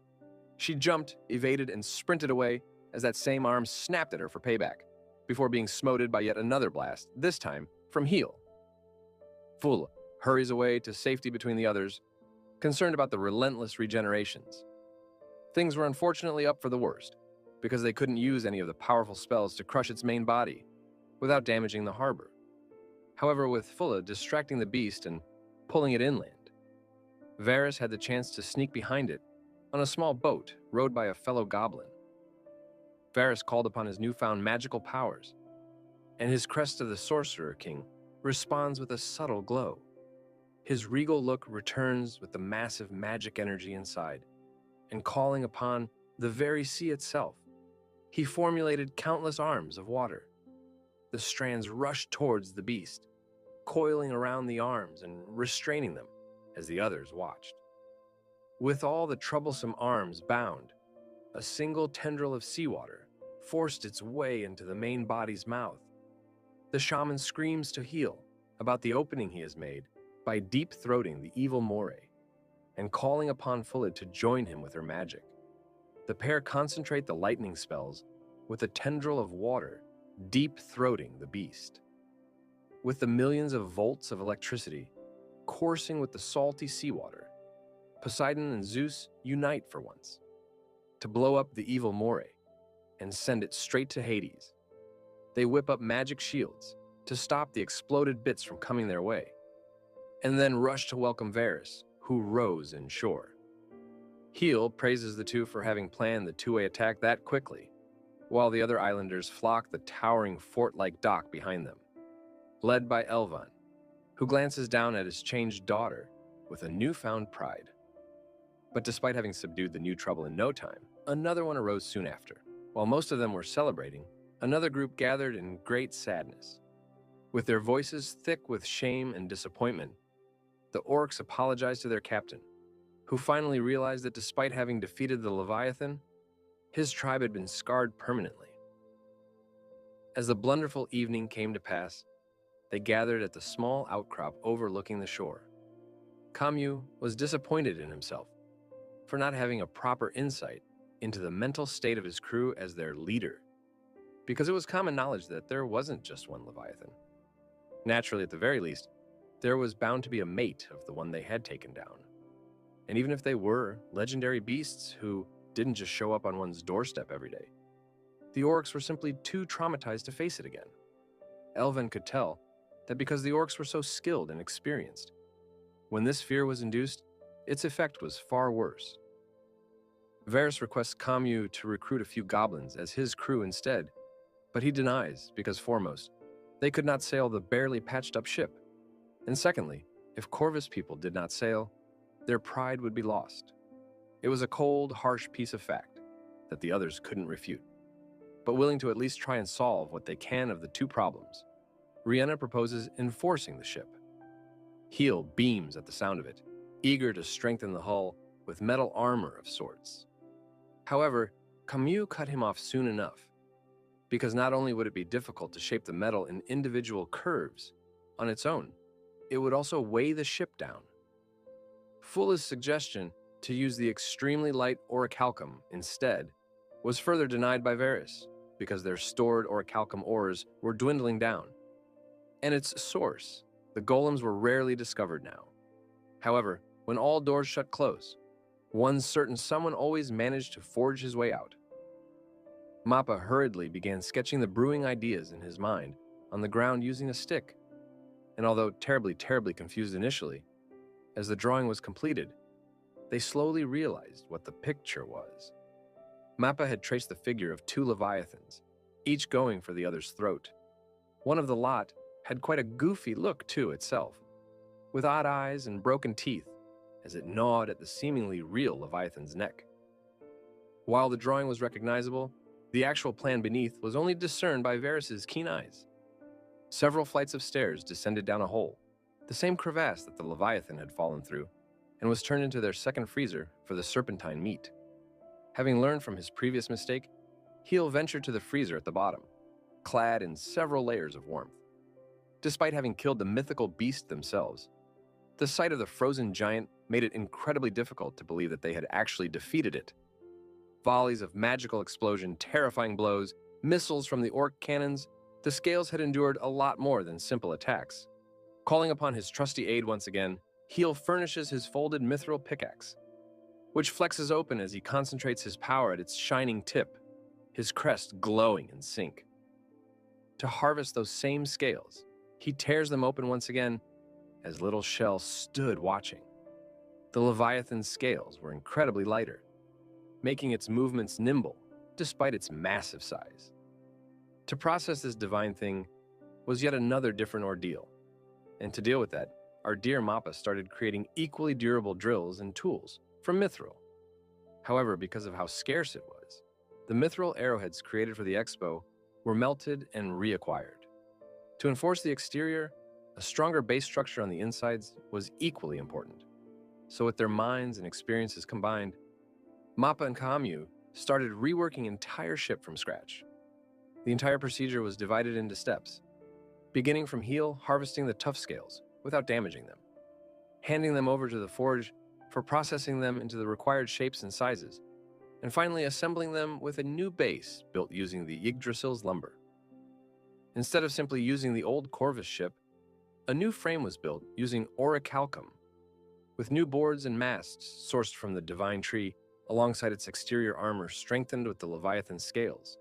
She jumped, evaded, and sprinted away as that same arm snapped at her for payback, before being smoted by yet another blast, this time from Heel. Fule hurries away to safety between the others, concerned about the relentless regenerations. Things were unfortunately up for the worst, because they couldn't use any of the powerful spells to crush its main body without damaging the harbor. However, with Fule distracting the beast and pulling it inland, Varys had the chance to sneak behind it on a small boat rowed by a fellow goblin. Varys called upon his newfound magical powers, and his crest of the Sorcerer King responds with a subtle glow. His regal look returns with the massive magic energy inside, and calling upon the very sea itself, he formulated countless arms of water. The strands rushed towards the beast, coiling around the arms and restraining them as the others watched. With all the troublesome arms bound, a single tendril of seawater forced its way into the main body's mouth. The shaman screams to Heel about the opening he has made by deep-throating the evil moray and calling upon Fule to join him with her magic. The pair concentrate the lightning spells with a tendril of water deep-throating the beast. With the millions of volts of electricity coursing with the salty seawater, Poseidon and Zeus unite for once to blow up the evil moray and send it straight to Hades. They whip up magic shields to stop the exploded bits from coming their way, and then rush to welcome Varys, who rows inshore. Heel praises the two for having planned the two-way attack that quickly, while the other islanders flock the towering fort-like dock behind them, led by Elvan, who glances down at his changed daughter with a newfound pride. But despite having subdued the new trouble in no time, another one arose soon after. While most of them were celebrating, another group gathered in great sadness. With their voices thick with shame and disappointment, the orcs apologized to their captain, who finally realized that despite having defeated the Leviathan, his tribe had been scarred permanently. As the blunderful evening came to pass, they gathered at the small outcrop overlooking the shore. Kamyu was disappointed in himself for not having a proper insight into the mental state of his crew as their leader, because it was common knowledge that there wasn't just one Leviathan. Naturally, at the very least, there was bound to be a mate of the one they had taken down. And even if they were legendary beasts who didn't just show up on one's doorstep every day, the orcs were simply too traumatized to face it again. Elven could tell that because the orcs were so skilled and experienced, when this fear was induced, its effect was far worse. Varys requests Kamyu to recruit a few goblins as his crew instead, but he denies because foremost, they could not sail the barely patched up ship. And secondly, if Corvus people did not sail, their pride would be lost. It was a cold, harsh piece of fact that the others couldn't refute. But willing to at least try and solve what they can of the two problems, Rhianna proposes enforcing the ship. Heel beams at the sound of it, eager to strengthen the hull with metal armor of sorts. However, Kamyu cut him off soon enough, because not only would it be difficult to shape the metal in individual curves on its own, it would also weigh the ship down. Fule's suggestion to use the extremely light orichalcum instead was further denied by Varys, because their stored orichalcum ores were dwindling down. And its source, the golems, were rarely discovered now. However, when all doors shut close, one's certain someone always managed to forge his way out. Mappa hurriedly began sketching the brewing ideas in his mind on the ground using a stick, and although terribly confused initially, as the drawing was completed, they slowly realized what the picture was. Mappa had traced the figure of two leviathans, each going for the other's throat. One of the lot had quite a goofy look to itself, with odd eyes and broken teeth as it gnawed at the seemingly real leviathan's neck. While the drawing was recognizable, the actual plan beneath was only discerned by Varys' keen eyes. Several flights of stairs descended down a hole, the same crevasse that the Leviathan had fallen through, and was turned into their second freezer for the serpentine meat. Having learned from his previous mistake, Heel ventured to the freezer at the bottom, clad in several layers of warmth. Despite having killed the mythical beast themselves, the sight of the frozen giant made it incredibly difficult to believe that they had actually defeated it. Volleys of magical explosion, terrifying blows, missiles from the orc cannons, the scales had endured a lot more than simple attacks. Calling upon his trusty aid once again, Heel furnishes his folded mithril pickaxe, which flexes open as he concentrates his power at its shining tip, his crest glowing in sync. To harvest those same scales, he tears them open once again as Little Shell stood watching. The Leviathan's scales were incredibly lighter, making its movements nimble despite its massive size. To process this divine thing was yet another different ordeal, and to deal with that, our dear Mappa started creating equally durable drills and tools from mithril. However, because of how scarce it was, the mithril arrowheads created for the expo were melted and reacquired. To enforce the exterior, a stronger base structure on the insides was equally important. So with their minds and experiences combined, Mappa and Kamyu started reworking entire ship from scratch. The entire procedure was divided into steps, beginning from Heel harvesting the tough scales without damaging them, handing them over to the forge for processing them into the required shapes and sizes, and finally assembling them with a new base built using the Yggdrasil's lumber. Instead of simply using the old Corvus ship, a new frame was built using orichalcum, with new boards and masts sourced from the divine tree alongside its exterior armor strengthened with the Leviathan scales.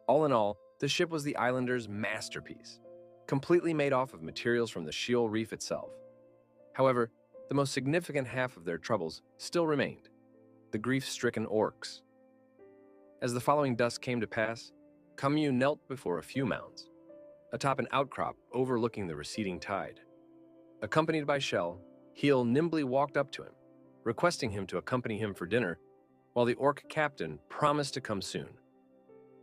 All in all, the ship was the islanders' masterpiece, completely made off of materials from the Sheol Reef itself. However, the most significant half of their troubles still remained: the grief-stricken orcs. As the following dusk came to pass, Kamyu knelt before a few mounds, atop an outcrop overlooking the receding tide. Accompanied by Shell, Heel nimbly walked up to him, requesting him to accompany him for dinner, while the orc captain promised to come soon.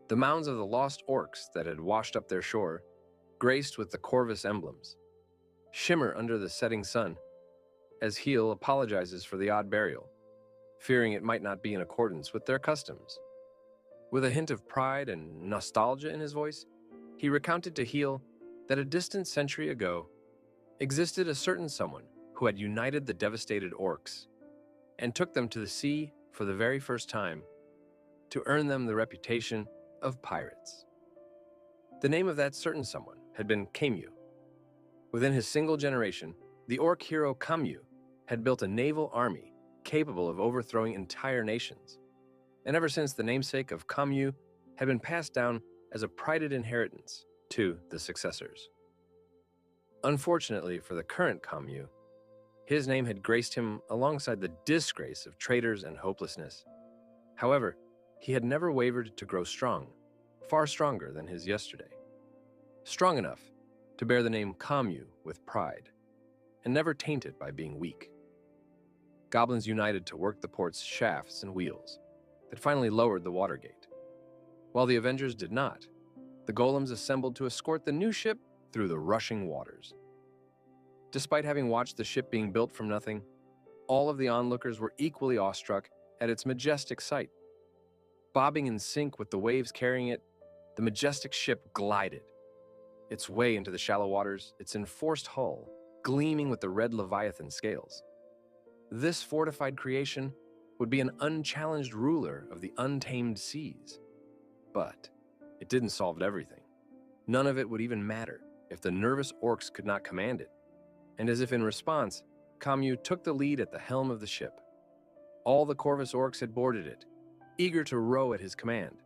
The mounds of the lost orcs that had washed up their shore, graced with the Corvus emblems, shimmer under the setting sun, as Heel apologizes for the odd burial, fearing it might not be in accordance with their customs. With a hint of pride and nostalgia in his voice, he recounted to Heel that a distant century ago existed a certain someone who had united the devastated orcs and took them to the sea for the very first time to earn them the reputation of pirates. The name of that certain someone had been Kamyu. Within his single generation, the orc hero Kamyu had built a naval army capable of overthrowing entire nations, and ever since the namesake of Kamyu had been passed down as a prided inheritance to the successors. Unfortunately for the current Kamyu, his name had graced him alongside the disgrace of traitors and hopelessness. However, he had never wavered to grow strong, far stronger than his yesterday. Strong enough to bear the name Kamyu with pride, and never tainted by being weak. Goblins united to work the port's shafts and wheels that finally lowered the water gate. While the Avengers did not, the golems assembled to escort the new ship through the rushing waters. Despite having watched the ship being built from nothing, all of the onlookers were equally awestruck at its majestic sight. Bobbing in sync with the waves carrying it, the majestic ship glided its way into the shallow waters, its enforced hull gleaming with the red Leviathan scales. This fortified creation would be an unchallenged ruler of the untamed seas. But it didn't solve everything. None of it would even matter if the nervous orcs could not command it. And as if in response, Kamyu took the lead at the helm of the ship. All the Corvus orcs had boarded it, eager to row at his command.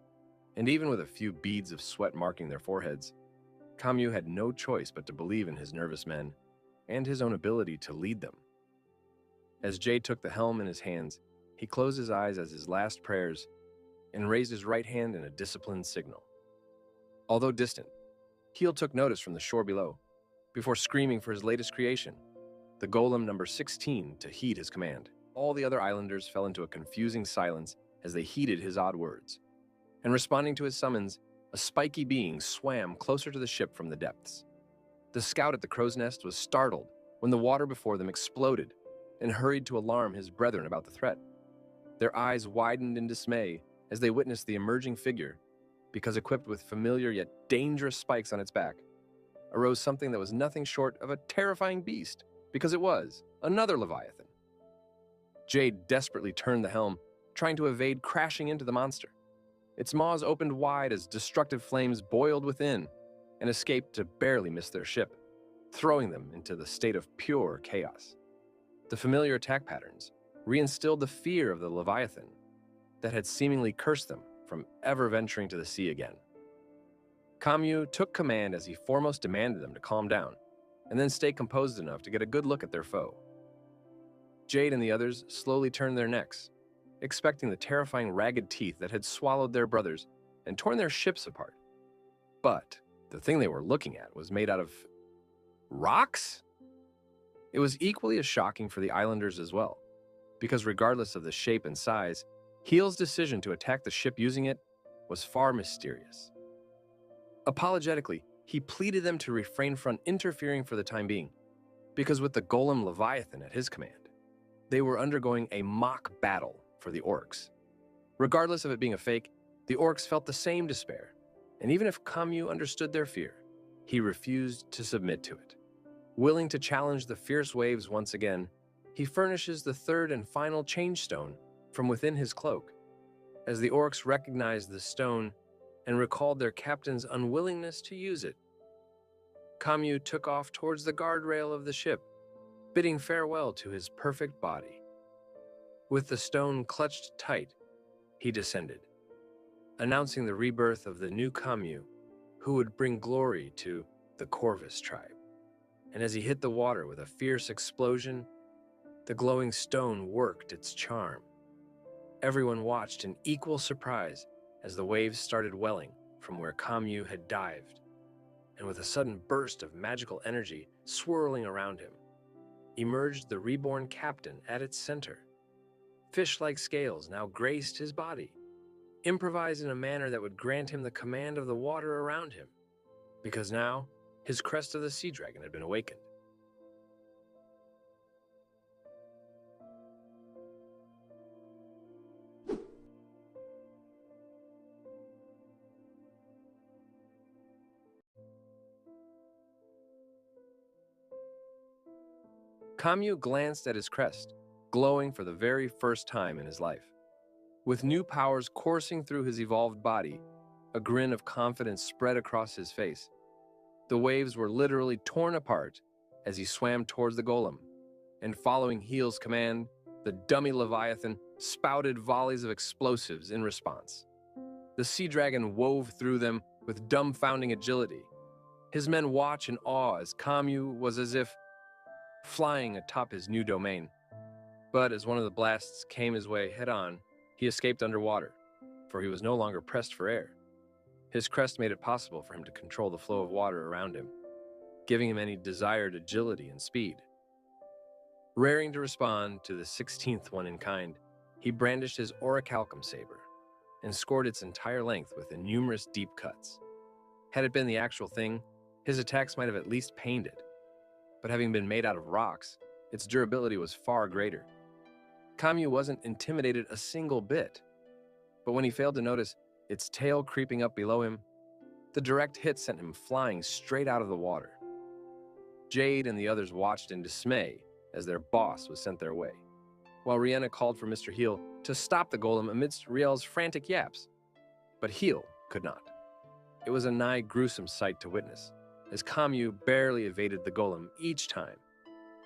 And even with a few beads of sweat marking their foreheads, Kamyu had no choice but to believe in his nervous men and his own ability to lead them. As Jay took the helm in his hands, he closed his eyes as his last prayers and raised his right hand in a disciplined signal. Although distant, Heel took notice from the shore below, before screaming for his latest creation, the golem number 16, to heed his command. All the other islanders fell into a confusing silence as they heeded his odd words. And responding to his summons, a spiky being swam closer to the ship from the depths. The scout at the crow's nest was startled when the water before them exploded and hurried to alarm his brethren about the threat. Their eyes widened in dismay as they witnessed the emerging figure, because equipped with familiar yet dangerous spikes on its back, arose something that was nothing short of a terrifying beast, because it was another Leviathan. Jade desperately turned the helm, trying to evade crashing into the monster. Its maws opened wide as destructive flames boiled within and escaped to barely miss their ship, throwing them into the state of pure chaos. The familiar attack patterns reinstilled the fear of the Leviathan that had seemingly cursed them from ever venturing to the sea again. Kamyu took command as he foremost demanded them to calm down and then stay composed enough to get a good look at their foe. Jade and the others slowly turned their necks, expecting the terrifying ragged teeth that had swallowed their brothers and torn their ships apart. But the thing they were looking at was made out of rocks? It was equally as shocking for the islanders as well, because regardless of the shape and size, Heel's decision to attack the ship using it was far mysterious. Apologetically, he pleaded them to refrain from interfering for the time being, because with the golem Leviathan at his command, they were undergoing a mock battle for the orcs. Regardless of it being a fake, the orcs felt the same despair, and even if Kamyu understood their fear, he refused to submit to it. Willing to challenge the fierce waves once again, he furnishes the third and final change stone from within his cloak. As the orcs recognized the stone and recalled their captain's unwillingness to use it, Kamyu took off towards the guardrail of the ship, bidding farewell to his perfect body. With the stone clutched tight, he descended, announcing the rebirth of the new Kamyu, who would bring glory to the Corvus tribe. And as he hit the water with a fierce explosion, the glowing stone worked its charm. Everyone watched in equal surprise as the waves started welling from where Kamyu had dived, and with a sudden burst of magical energy swirling around him, emerged the reborn captain at its center. Fish-like scales now graced his body, improvised in a manner that would grant him the command of the water around him, because now his crest of the sea dragon had been awakened. Kamyu glanced at his crest, glowing for the very first time in his life. With new powers coursing through his evolved body, a grin of confidence spread across his face. The waves were literally torn apart as he swam towards the golem, and following Heel's command, the dummy Leviathan spouted volleys of explosives in response. The sea dragon wove through them with dumbfounding agility. His men watched in awe as Kamyu was as if flying atop his new domain. But as one of the blasts came his way head-on, he escaped underwater, for he was no longer pressed for air. His crest made it possible for him to control the flow of water around him, giving him any desired agility and speed. Raring to respond to the 16th one in kind, he brandished his orichalcum saber and scored its entire length with numerous deep cuts. Had it been the actual thing, his attacks might have at least pained it, but having been made out of rocks, its durability was far greater. Kamyu wasn't intimidated a single bit, but when he failed to notice its tail creeping up below him, the direct hit sent him flying straight out of the water. Jade and the others watched in dismay as their boss was sent their way, while Rihanna called for Mr. Heel to stop the golem amidst Riel's frantic yaps. But Heel could not. It was a nigh gruesome sight to witness, as Kamyu barely evaded the golem each time.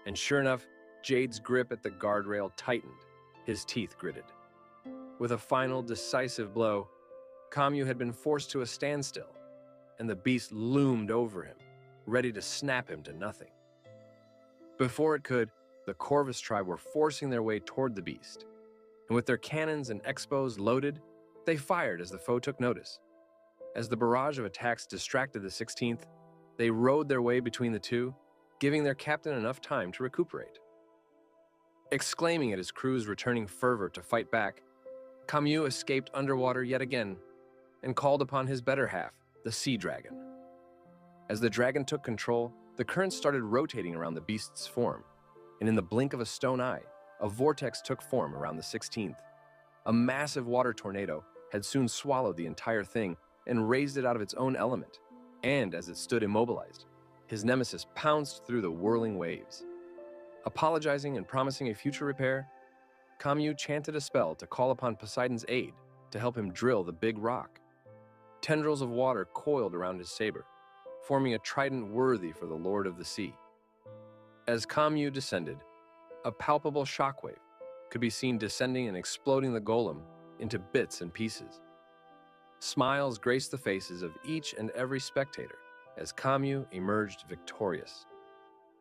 And sure enough, Jade's grip at the guardrail tightened, his teeth gritted. With a final decisive blow, Kamyu had been forced to a standstill, and the beast loomed over him, ready to snap him to nothing. Before it could, the Corvus tribe were forcing their way toward the beast, and with their cannons and X-bows loaded, they fired as the foe took notice. As the barrage of attacks distracted the 16th, they rode their way between the two, giving their captain enough time to recuperate. Exclaiming at his crew's returning fervor to fight back, Kamyu escaped underwater yet again and called upon his better half, the sea dragon. As the dragon took control, The current started rotating around the beast's form, and in the blink of a stone eye, a vortex took form around the 16th. A massive water tornado had soon swallowed the entire thing and raised it out of its own element, and as it stood immobilized, his nemesis pounced through the whirling waves. Apologizing and promising a future repair, Kamyu chanted a spell to call upon Poseidon's aid to help him drill the big rock. Tendrils of water coiled around his saber, forming a trident worthy for the Lord of the Sea. As Kamyu descended, a palpable shockwave could be seen descending and exploding the golem into bits and pieces. Smiles graced the faces of each and every spectator as Kamyu emerged victorious,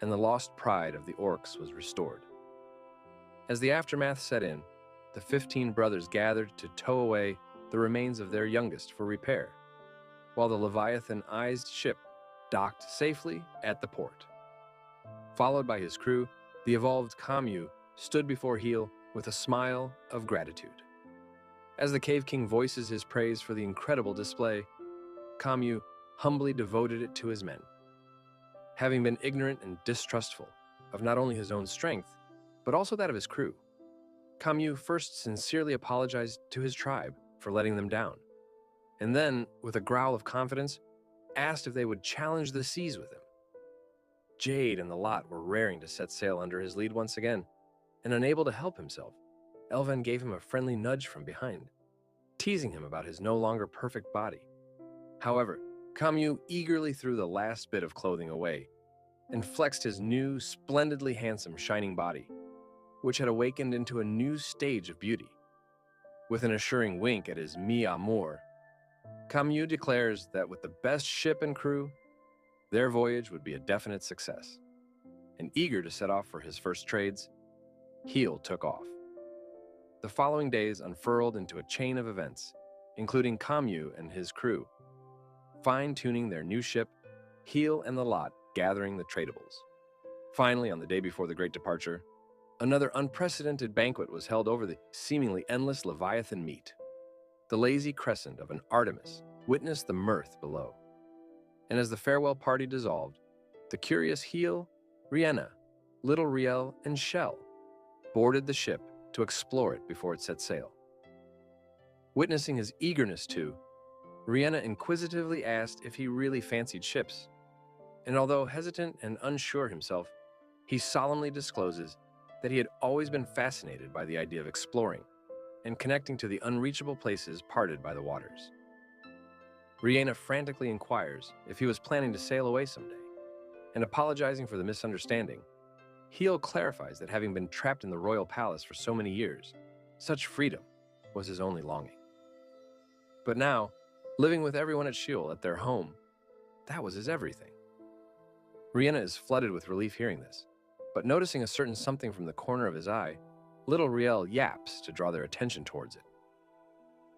and the lost pride of the orcs was restored. As the aftermath set in, the 15 brothers gathered to tow away the remains of their youngest for repair, while the Leviathan-ized ship docked safely at the port. Followed by his crew, the evolved Kamyu stood before Heel with a smile of gratitude. As the Cave King voices his praise for the incredible display, Kamyu humbly devoted it to his men. Having been ignorant and distrustful of not only his own strength, but also that of his crew, Kamyu first sincerely apologized to his tribe for letting them down, and then, with a growl of confidence, asked if they would challenge the seas with him. Jade and the lot were raring to set sail under his lead once again, and unable to help himself, Elven gave him a friendly nudge from behind, teasing him about his no longer perfect body. However, Kamyu eagerly threw the last bit of clothing away and flexed his new, splendidly handsome, shining body, which had awakened into a new stage of beauty. With an assuring wink at his mi amour, Kamyu declares that with the best ship and crew, their voyage would be a definite success. And eager to set off for his first trades, Heel took off. The following days unfurled into a chain of events, including Kamyu and his crew, fine-tuning their new ship, Heel and the lot gathering the tradables. Finally, on the day before the great departure, another unprecedented banquet was held over the seemingly endless Leviathan meat. The lazy crescent of an Artemis witnessed the mirth below. And as the farewell party dissolved, the curious Heel, Rihanna, Little Riel, and Shell boarded the ship to explore it before it set sail. Witnessing his eagerness to, Rihanna inquisitively asked if he really fancied ships, and although hesitant and unsure himself, he solemnly discloses that he had always been fascinated by the idea of exploring and connecting to the unreachable places parted by the waters. Rihanna frantically inquires if he was planning to sail away someday, and apologizing for the misunderstanding, Heel clarifies that having been trapped in the royal palace for so many years, such freedom was his only longing. But now, living with everyone at Sheol at their home, that was his everything. Rihanna is flooded with relief hearing this, but noticing a certain something from the corner of his eye, Little Riel yaps to draw their attention towards it.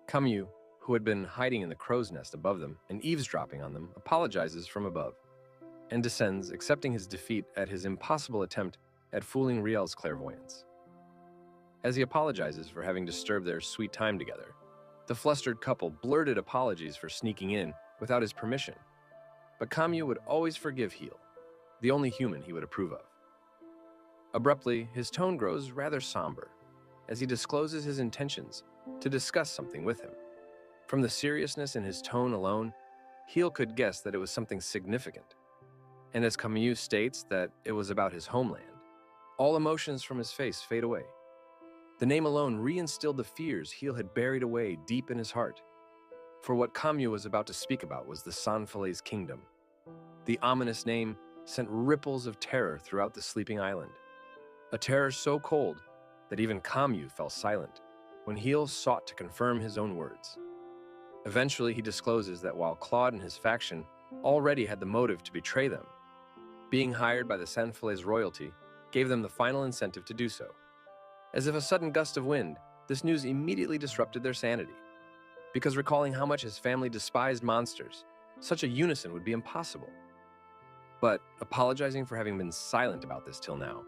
Kamyu, who had been hiding in the crow's nest above them and eavesdropping on them, apologizes from above and descends, accepting his defeat at his impossible attempt at fooling Riel's clairvoyance. As he apologizes for having disturbed their sweet time together, the flustered couple blurted apologies for sneaking in without his permission, but Kamyu would always forgive Heel, the only human he would approve of. Abruptly, his tone grows rather somber as he discloses his intentions to discuss something with him. From the seriousness in his tone alone, Heel could guess that it was something significant. And as Kamyu states that it was about his homeland, all emotions from his face fade away. The name alone reinstilled the fears Heel had buried away deep in his heart. For what Kamyu was about to speak about was the Sanfale's kingdom. The ominous name sent ripples of terror throughout the sleeping island. A terror so cold that even Kamyu fell silent when Heel sought to confirm his own words. Eventually, he discloses that while Claude and his faction already had the motive to betray them, being hired by the Sanfale's royalty gave them the final incentive to do so. As if a sudden gust of wind, this news immediately disrupted their sanity, because recalling how much his family despised monsters, such a unison would be impossible. But apologizing for having been silent about this till now,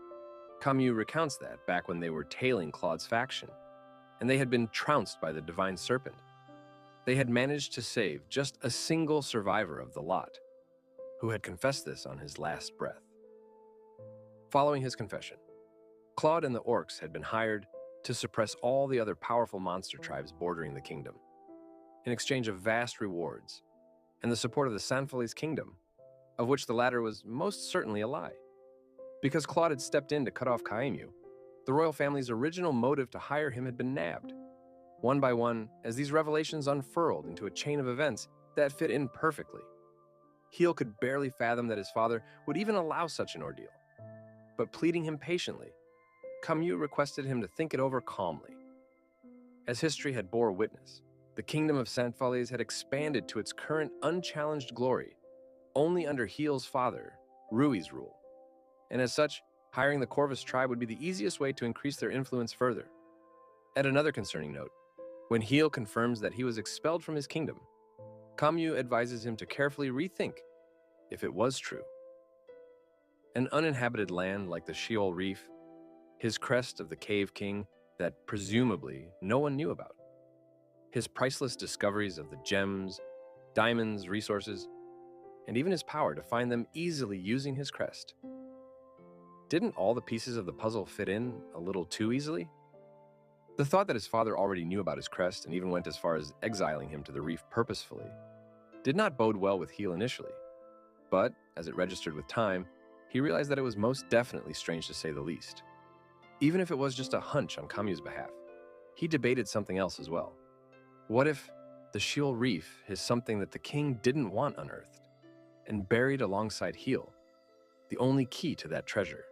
Kamyu recounts that back when they were tailing Claude's faction, and they had been trounced by the divine serpent, they had managed to save just a single survivor of the lot. who had confessed this on his last breath. Following his confession, Claude and the orcs had been hired to suppress all the other powerful monster tribes bordering the kingdom, in exchange of vast rewards and the support of the Sanfali's kingdom, of which the latter was most certainly a lie. Because Claude had stepped in to cut off Kaimyu, the royal family's original motive to hire him had been nabbed, one by one, as these revelations unfurled into a chain of events that fit in perfectly. Heel could barely fathom that his father would even allow such an ordeal. But pleading him patiently, Kaimyu requested him to think it over calmly. As history had bore witness, the kingdom of Sanfali's had expanded to its current unchallenged glory only under Heel's father, Rui's rule. And as such, hiring the Corvus tribe would be the easiest way to increase their influence further. At another concerning note, when Heel confirms that he was expelled from his kingdom, Kaimyu advises him to carefully rethink if it was true. An uninhabited land like the Sheol Reef, his crest of the Cave King that presumably no one knew about, his priceless discoveries of the gems, diamonds, resources, and even his power to find them easily using his crest. Didn't all the pieces of the puzzle fit in a little too easily? The thought that his father already knew about his crest and even went as far as exiling him to the reef purposefully did not bode well with Heel initially, but as it registered with time, he realized that it was most definitely strange to say the least. Even if it was just a hunch on Kaimyu's behalf, he debated something else as well. What if the Sheol Reef is something that the king didn't want unearthed and buried alongside Heel, the only key to that treasure?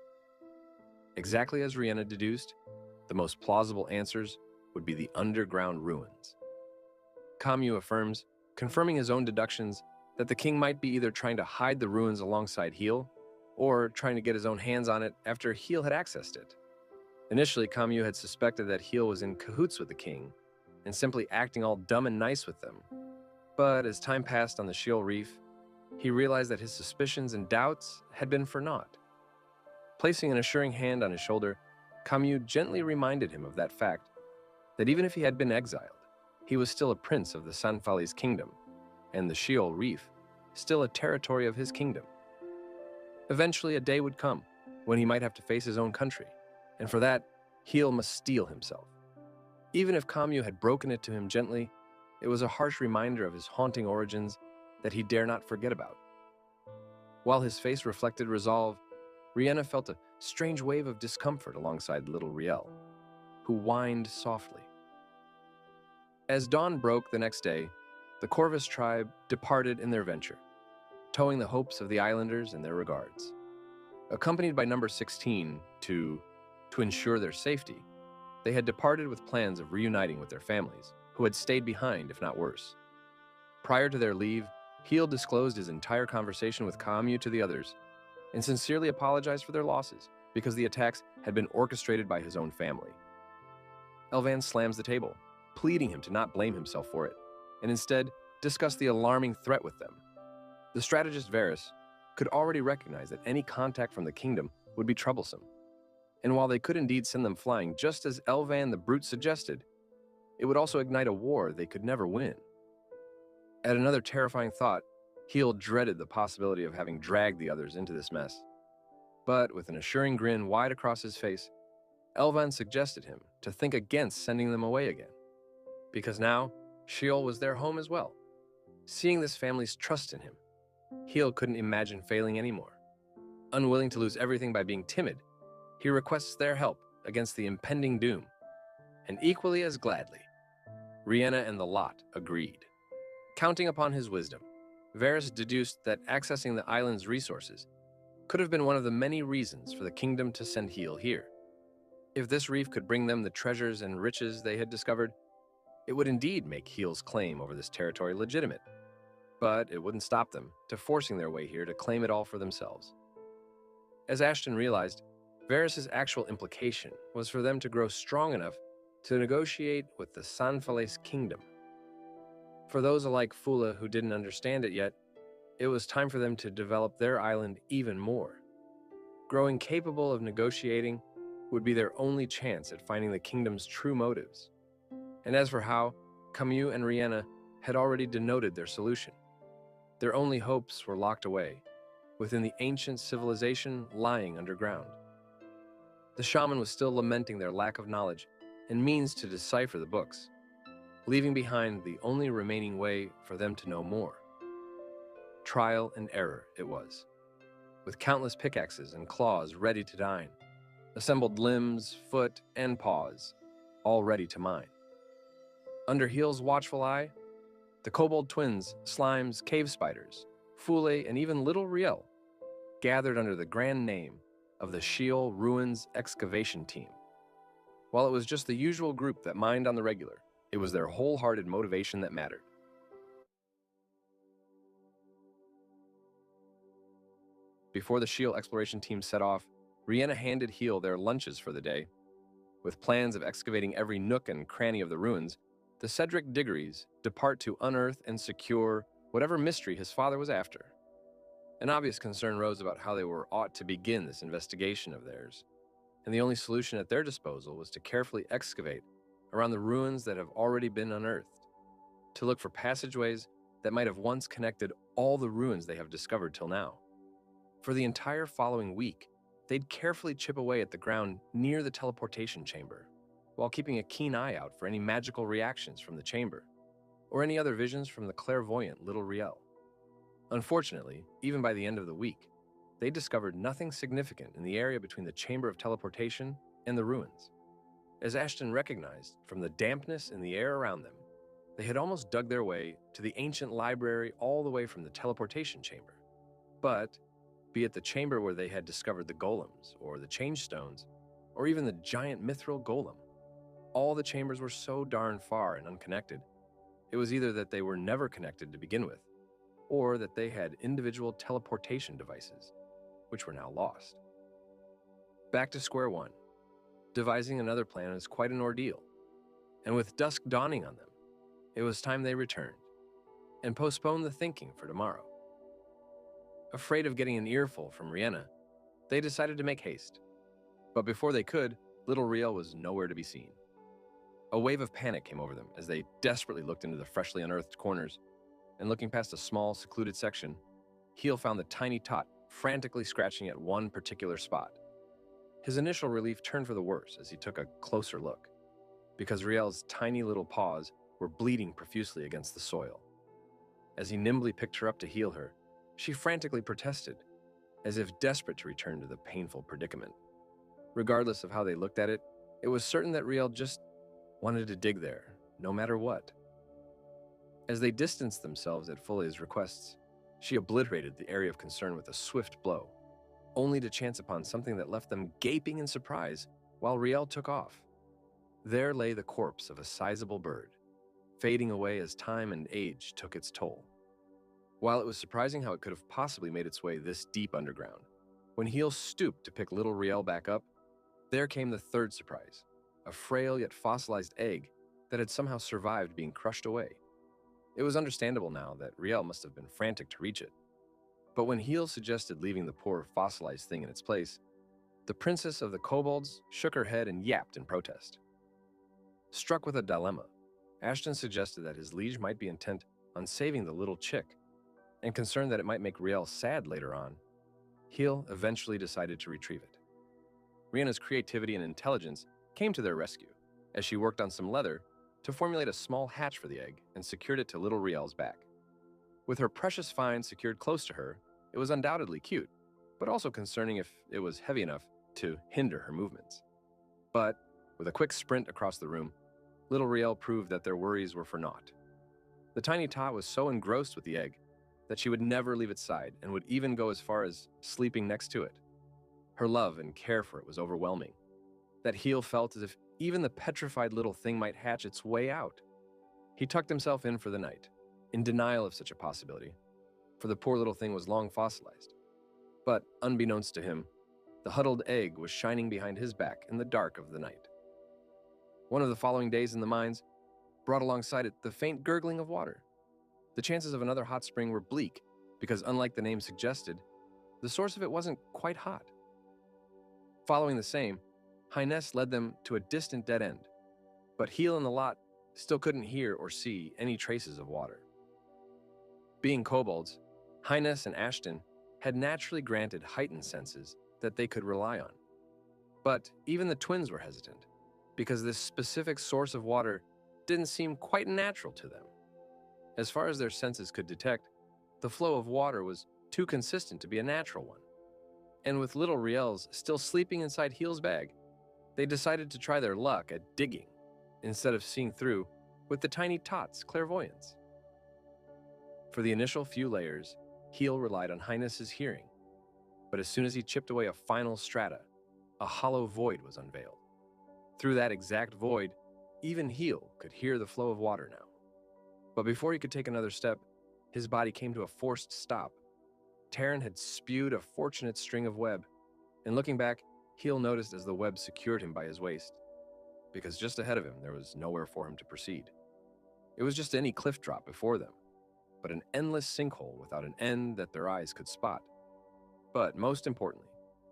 Exactly as Rihanna deduced, the most plausible answers would be the underground ruins. Kaimyu affirms, confirming his own deductions, that the king might be either trying to hide the ruins alongside Heel or trying to get his own hands on it after Heel had accessed it. Initially, Kaimyu had suspected that Heel was in cahoots with the king and simply acting all dumb and nice with them. But as time passed on the Sheol Reef, he realized that his suspicions and doubts had been for naught. Placing an assuring hand on his shoulder, Kaimyu gently reminded him of that fact, that even if he had been exiled, he was still a prince of the Sanfali's kingdom, and the Sheol Reef still a territory of his kingdom. Eventually, a day would come when he might have to face his own country, and for that, Heel must steel himself. Even if Kaimyu had broken it to him gently, it was a harsh reminder of his haunting origins that he dare not forget about. While his face reflected resolve, Rihanna felt a strange wave of discomfort alongside little Riel, who whined softly. As dawn broke the next day, the Corvus tribe departed in their venture, towing the hopes of the islanders in their regards. Accompanied by number 16 to ensure their safety, they had departed with plans of reuniting with their families, who had stayed behind, if not worse. Prior to their leave, Heel disclosed his entire conversation with Kaimyu to the others, and sincerely apologized for their losses because the attacks had been orchestrated by his own family. Elvan slams the table, pleading him to not blame himself for it, and instead discuss the alarming threat with them. The strategist Varys could already recognize that any contact from the kingdom would be troublesome, and while they could indeed send them flying just as Elvan the Brute suggested, it would also ignite a war they could never win. At another terrifying thought, Heel dreaded the possibility of having dragged the others into this mess. But with an assuring grin wide across his face, Elvan suggested him to think against sending them away again, because now Sheol was their home as well. Seeing this family's trust in him, Heel couldn't imagine failing anymore. Unwilling to lose everything by being timid, he requests their help against the impending doom, and equally as gladly, Rihanna and the lot agreed. Counting upon his wisdom, Varys deduced that accessing the island's resources could have been one of the many reasons for the kingdom to send Heel here. If this reef could bring them the treasures and riches they had discovered, it would indeed make Heel's claim over this territory legitimate. But it wouldn't stop them to forcing their way here to claim it all for themselves. As Ashton realized, Varys' actual implication was for them to grow strong enough to negotiate with the Sanfali's kingdom. For those alike Fula who didn't understand it yet, it was time for them to develop their island even more. Growing capable of negotiating would be their only chance at finding the kingdom's true motives. And as for how, Kaimyu and Rihanna had already denoted their solution. Their only hopes were locked away within the ancient civilization lying underground. The shaman was still lamenting their lack of knowledge and means to decipher the books, leaving behind the only remaining way for them to know more. Trial and error it was, with countless pickaxes and claws ready to dine, assembled limbs, foot, and paws, all ready to mine. Under Heel's watchful eye, the kobold twins, slimes, cave spiders, Fule, and even little Riel gathered under the grand name of the Sheol Ruins Excavation Team. While it was just the usual group that mined on the regular, it was their wholehearted motivation that mattered. Before the Sheol exploration team set off, Rihanna handed Heel their lunches for the day. With plans of excavating every nook and cranny of the ruins, the Cedric Diggories depart to unearth and secure whatever mystery his father was after. An obvious concern rose about how they ought to begin this investigation of theirs, and the only solution at their disposal was to carefully excavate around the ruins that have already been unearthed, to look for passageways that might have once connected all the ruins they have discovered till now. For the entire following week, they'd carefully chip away at the ground near the teleportation chamber, while keeping a keen eye out for any magical reactions from the chamber, or any other visions from the clairvoyant little Riel. Unfortunately, even by the end of the week, they discovered nothing significant in the area between the chamber of teleportation and the ruins. As Ashton recognized from the dampness in the air around them, they had almost dug their way to the ancient library all the way from the teleportation chamber. But, be it the chamber where they had discovered the golems, or the change stones, or even the giant mithril golem, all the chambers were so darn far and unconnected, it was either that they were never connected to begin with, or that they had individual teleportation devices, which were now lost. Back to square one. Devising another plan is quite an ordeal, and with dusk dawning on them, it was time they returned, and postponed the thinking for tomorrow. Afraid of getting an earful from Rihanna, they decided to make haste. But before they could, little Riel was nowhere to be seen. A wave of panic came over them as they desperately looked into the freshly unearthed corners, and looking past a small, secluded section, Heel found the tiny tot frantically scratching at one particular spot. His initial relief turned for the worse as he took a closer look, because Riel's tiny little paws were bleeding profusely against the soil. As he nimbly picked her up to heal her, she frantically protested, as if desperate to return to the painful predicament. Regardless of how they looked at it, it was certain that Riel just wanted to dig there, no matter what. As they distanced themselves at Fule's requests, she obliterated the area of concern with a swift blow, only to chance upon something that left them gaping in surprise while Riel took off. There lay the corpse of a sizable bird, fading away as time and age took its toll. While it was surprising how it could have possibly made its way this deep underground, when Heel stooped to pick little Riel back up, there came the third surprise, a frail yet fossilized egg that had somehow survived being crushed away. It was understandable now that Riel must have been frantic to reach it. But when Heel suggested leaving the poor fossilized thing in its place, the princess of the kobolds shook her head and yapped in protest. Struck with a dilemma, Ashton suggested that his liege might be intent on saving the little chick, and concerned that it might make Riel sad later on, Heel eventually decided to retrieve it. Rihanna's creativity and intelligence came to their rescue as she worked on some leather to formulate a small hatch for the egg and secured it to little Riel's back. With her precious find secured close to her, it was undoubtedly cute, but also concerning if it was heavy enough to hinder her movements. But, with a quick sprint across the room, little Riel proved that their worries were for naught. The tiny tot was so engrossed with the egg that she would never leave its side and would even go as far as sleeping next to it. Her love and care for it was overwhelming, that Heel felt as if even the petrified little thing might hatch its way out. He tucked himself in for the night, in denial of such a possibility, for the poor little thing was long fossilized. But, unbeknownst to him, the huddled egg was shining behind his back in the dark of the night. One of the following days in the mines brought alongside it the faint gurgling of water. The chances of another hot spring were bleak, because unlike the name suggested, the source of it wasn't quite hot. Following the same, Highness led them to a distant dead end, but Heel and the lot still couldn't hear or see any traces of water. Being kobolds, Highness and Ashton had naturally granted heightened senses that they could rely on. But even the twins were hesitant, because this specific source of water didn't seem quite natural to them. As far as their senses could detect, the flow of water was too consistent to be a natural one. And with little Riel's still sleeping inside Heel's bag, they decided to try their luck at digging instead of seeing through with the tiny Tot's clairvoyance. For the initial few layers, Heel relied on Highness's hearing, but as soon as he chipped away a final strata, a hollow void was unveiled. Through that exact void, even Heel could hear the flow of water now. But before he could take another step, his body came to a forced stop. Terran had spewed a fortunate string of web, and looking back, Heel noticed as the web secured him by his waist, because just ahead of him there was nowhere for him to proceed. It was just any cliff drop before them, but an endless sinkhole without an end that their eyes could spot. But most importantly,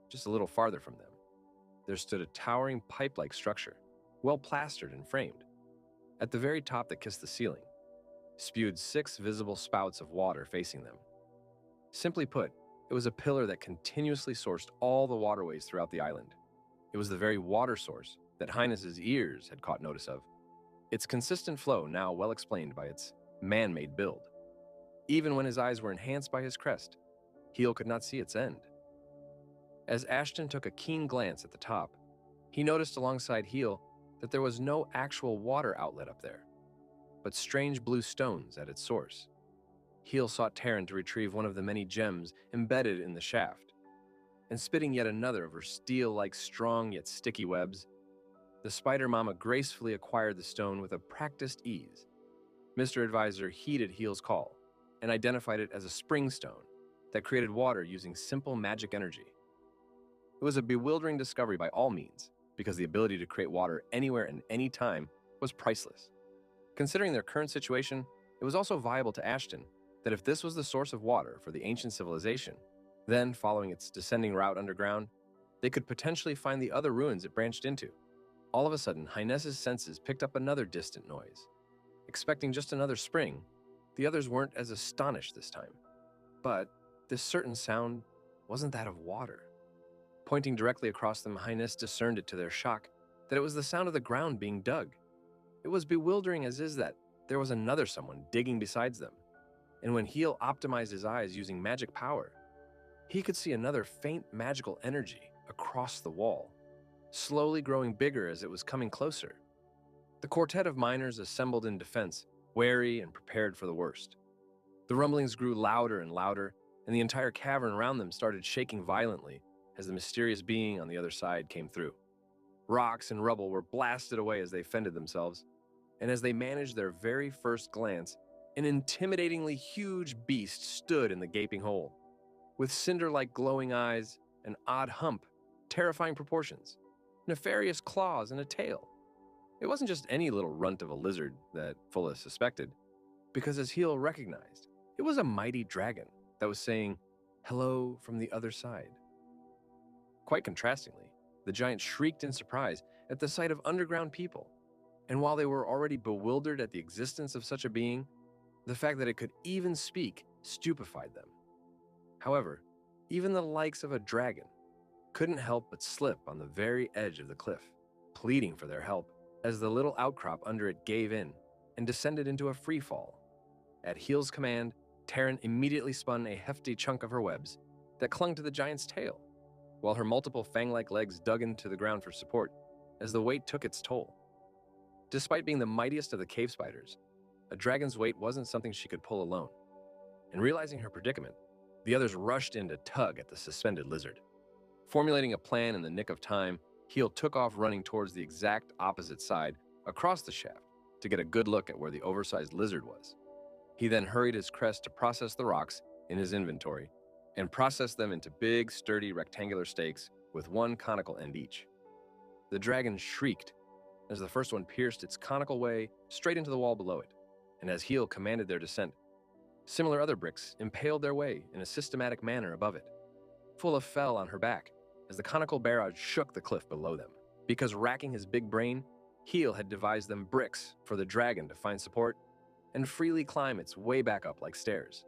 just a little farther from them, there stood a towering pipe-like structure, well plastered and framed. At the very top that kissed the ceiling, spewed 6 visible spouts of water facing them. Simply put, it was a pillar that continuously sourced all the waterways throughout the island. It was the very water source that Highness's ears had caught notice of, its consistent flow now well explained by its man-made build. Even when his eyes were enhanced by his crest, Heel could not see its end. As Ashton took a keen glance at the top, he noticed alongside Heel that there was no actual water outlet up there, but strange blue stones at its source. Heel sought Terran to retrieve one of the many gems embedded in the shaft, and spitting yet another of her steel-like strong yet sticky webs, the spider mama gracefully acquired the stone with a practiced ease. Mr. Advisor heeded Heel's call and identified it as a spring stone that created water using simple magic energy. It was a bewildering discovery by all means, because the ability to create water anywhere and any time was priceless. Considering their current situation, it was also viable to Ashton that if this was the source of water for the ancient civilization, then, following its descending route underground, they could potentially find the other ruins it branched into. All of a sudden, Highness's senses picked up another distant noise. Expecting just another spring, the others weren't as astonished this time. But this certain sound wasn't that of water. Pointing directly across them, Highness discerned it to their shock that it was the sound of the ground being dug. It was bewildering as is that there was another someone digging besides them. And when Heel optimized his eyes using magic power, he could see another faint magical energy across the wall, slowly growing bigger as it was coming closer. The quartet of miners assembled in defense, wary and prepared for the worst. The rumblings grew louder and louder, and the entire cavern around them started shaking violently as the mysterious being on the other side came through. Rocks and rubble were blasted away as they fended themselves, and as they managed their very first glance, an intimidatingly huge beast stood in the gaping hole, with cinder-like glowing eyes, an odd hump, terrifying proportions, nefarious claws, and a tail. It wasn't just any little runt of a lizard that Fulla suspected, because as Heel recognized, it was a mighty dragon that was saying, "Hello from the other side." Quite contrastingly, the giant shrieked in surprise at the sight of underground people, and while they were already bewildered at the existence of such a being, the fact that it could even speak stupefied them. However, even the likes of a dragon couldn't help but slip on the very edge of the cliff, pleading for their help as the little outcrop under it gave in and descended into a free fall. At Heel's command, Terran immediately spun a hefty chunk of her webs that clung to the giant's tail, while her multiple fang-like legs dug into the ground for support as the weight took its toll. Despite being the mightiest of the cave spiders, a dragon's weight wasn't something she could pull alone, and realizing her predicament, the others rushed in to tug at the suspended lizard. Formulating a plan in the nick of time, Heel took off running towards the exact opposite side across the shaft to get a good look at where the oversized lizard was. He then hurried his crest to process the rocks in his inventory and processed them into big, sturdy, rectangular stakes with one conical end each. The dragon shrieked as the first one pierced its conical way straight into the wall below it, and as Heel commanded their descent, similar other bricks impaled their way in a systematic manner above it. Fulla fell on her back as the conical barrage shook the cliff below them, because racking his big brain, Heel had devised them bricks for the dragon to find support and freely climb its way back up like stairs.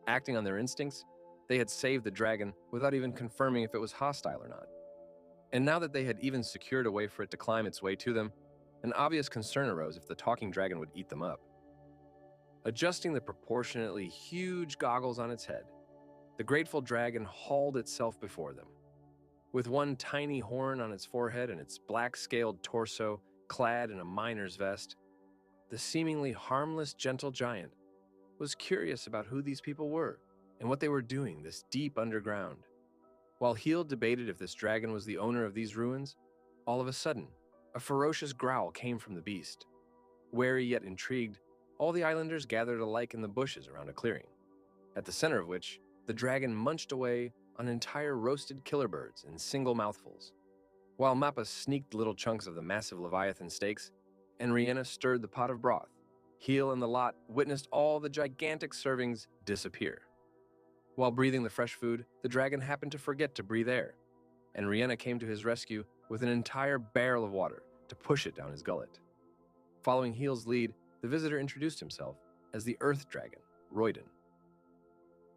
Acting on their instincts, They had saved the dragon without even confirming if it was hostile or not. And now that they had even secured a way for it to climb its way to them, an obvious concern arose if the talking dragon would eat them up. Adjusting the proportionately huge goggles on its head, the grateful dragon hauled itself before them. With one tiny horn on its forehead and its black-scaled torso clad in a miner's vest, the seemingly harmless gentle giant was curious about who these people were and what they were doing this deep underground. While Heel debated if this dragon was the owner of these ruins, all of a sudden, a ferocious growl came from the beast. Wary yet intrigued, all the islanders gathered alike in the bushes around a clearing, at the center of which the dragon munched away on entire roasted killer birds in single mouthfuls. While Mappa sneaked little chunks of the massive leviathan steaks, and Rihanna stirred the pot of broth, Heel and the lot witnessed all the gigantic servings disappear. While breathing the fresh food, the dragon happened to forget to breathe air, and Rihanna came to his rescue with an entire barrel of water to push it down his gullet. Following Heel's lead, the visitor introduced himself as the Earth Dragon, Royden.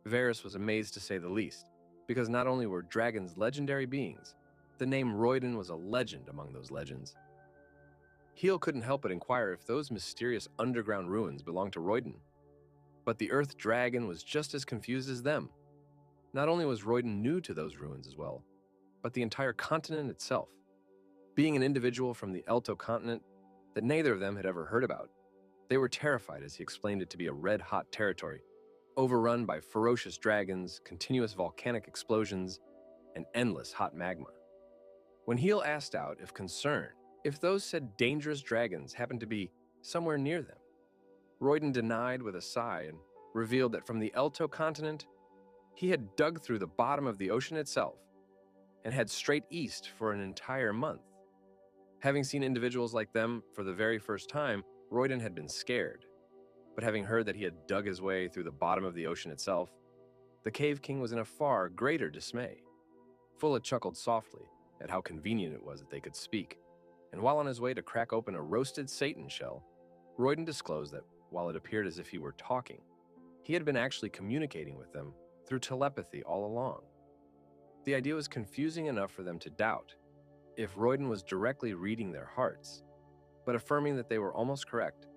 Varys was amazed to say the least, because not only were dragons legendary beings, the name Royden was a legend among those legends. Heel couldn't help but inquire if those mysterious underground ruins belonged to Royden. But the Earth Dragon was just as confused as them. Not only was Royden new to those ruins as well, but the entire continent itself. Being an individual from the Elto continent that neither of them had ever heard about, they were terrified as he explained it to be a red-hot territory, overrun by ferocious dragons, continuous volcanic explosions, and endless hot magma. When Heel asked out, if those said dangerous dragons happened to be somewhere near them, Royden denied with a sigh and revealed that from the Elto continent, he had dug through the bottom of the ocean itself and head straight east for an entire month. Having seen individuals like them for the very first time, Royden had been scared. But having heard that he had dug his way through the bottom of the ocean itself, the Cave King was in a far greater dismay. Fulla chuckled softly at how convenient it was that they could speak, and while on his way to crack open a roasted Satan shell, Royden disclosed that while it appeared as if he were talking, he had been actually communicating with them through telepathy all along. The idea was confusing enough for them to doubt if Royden was directly reading their hearts, but affirming that they were almost correct,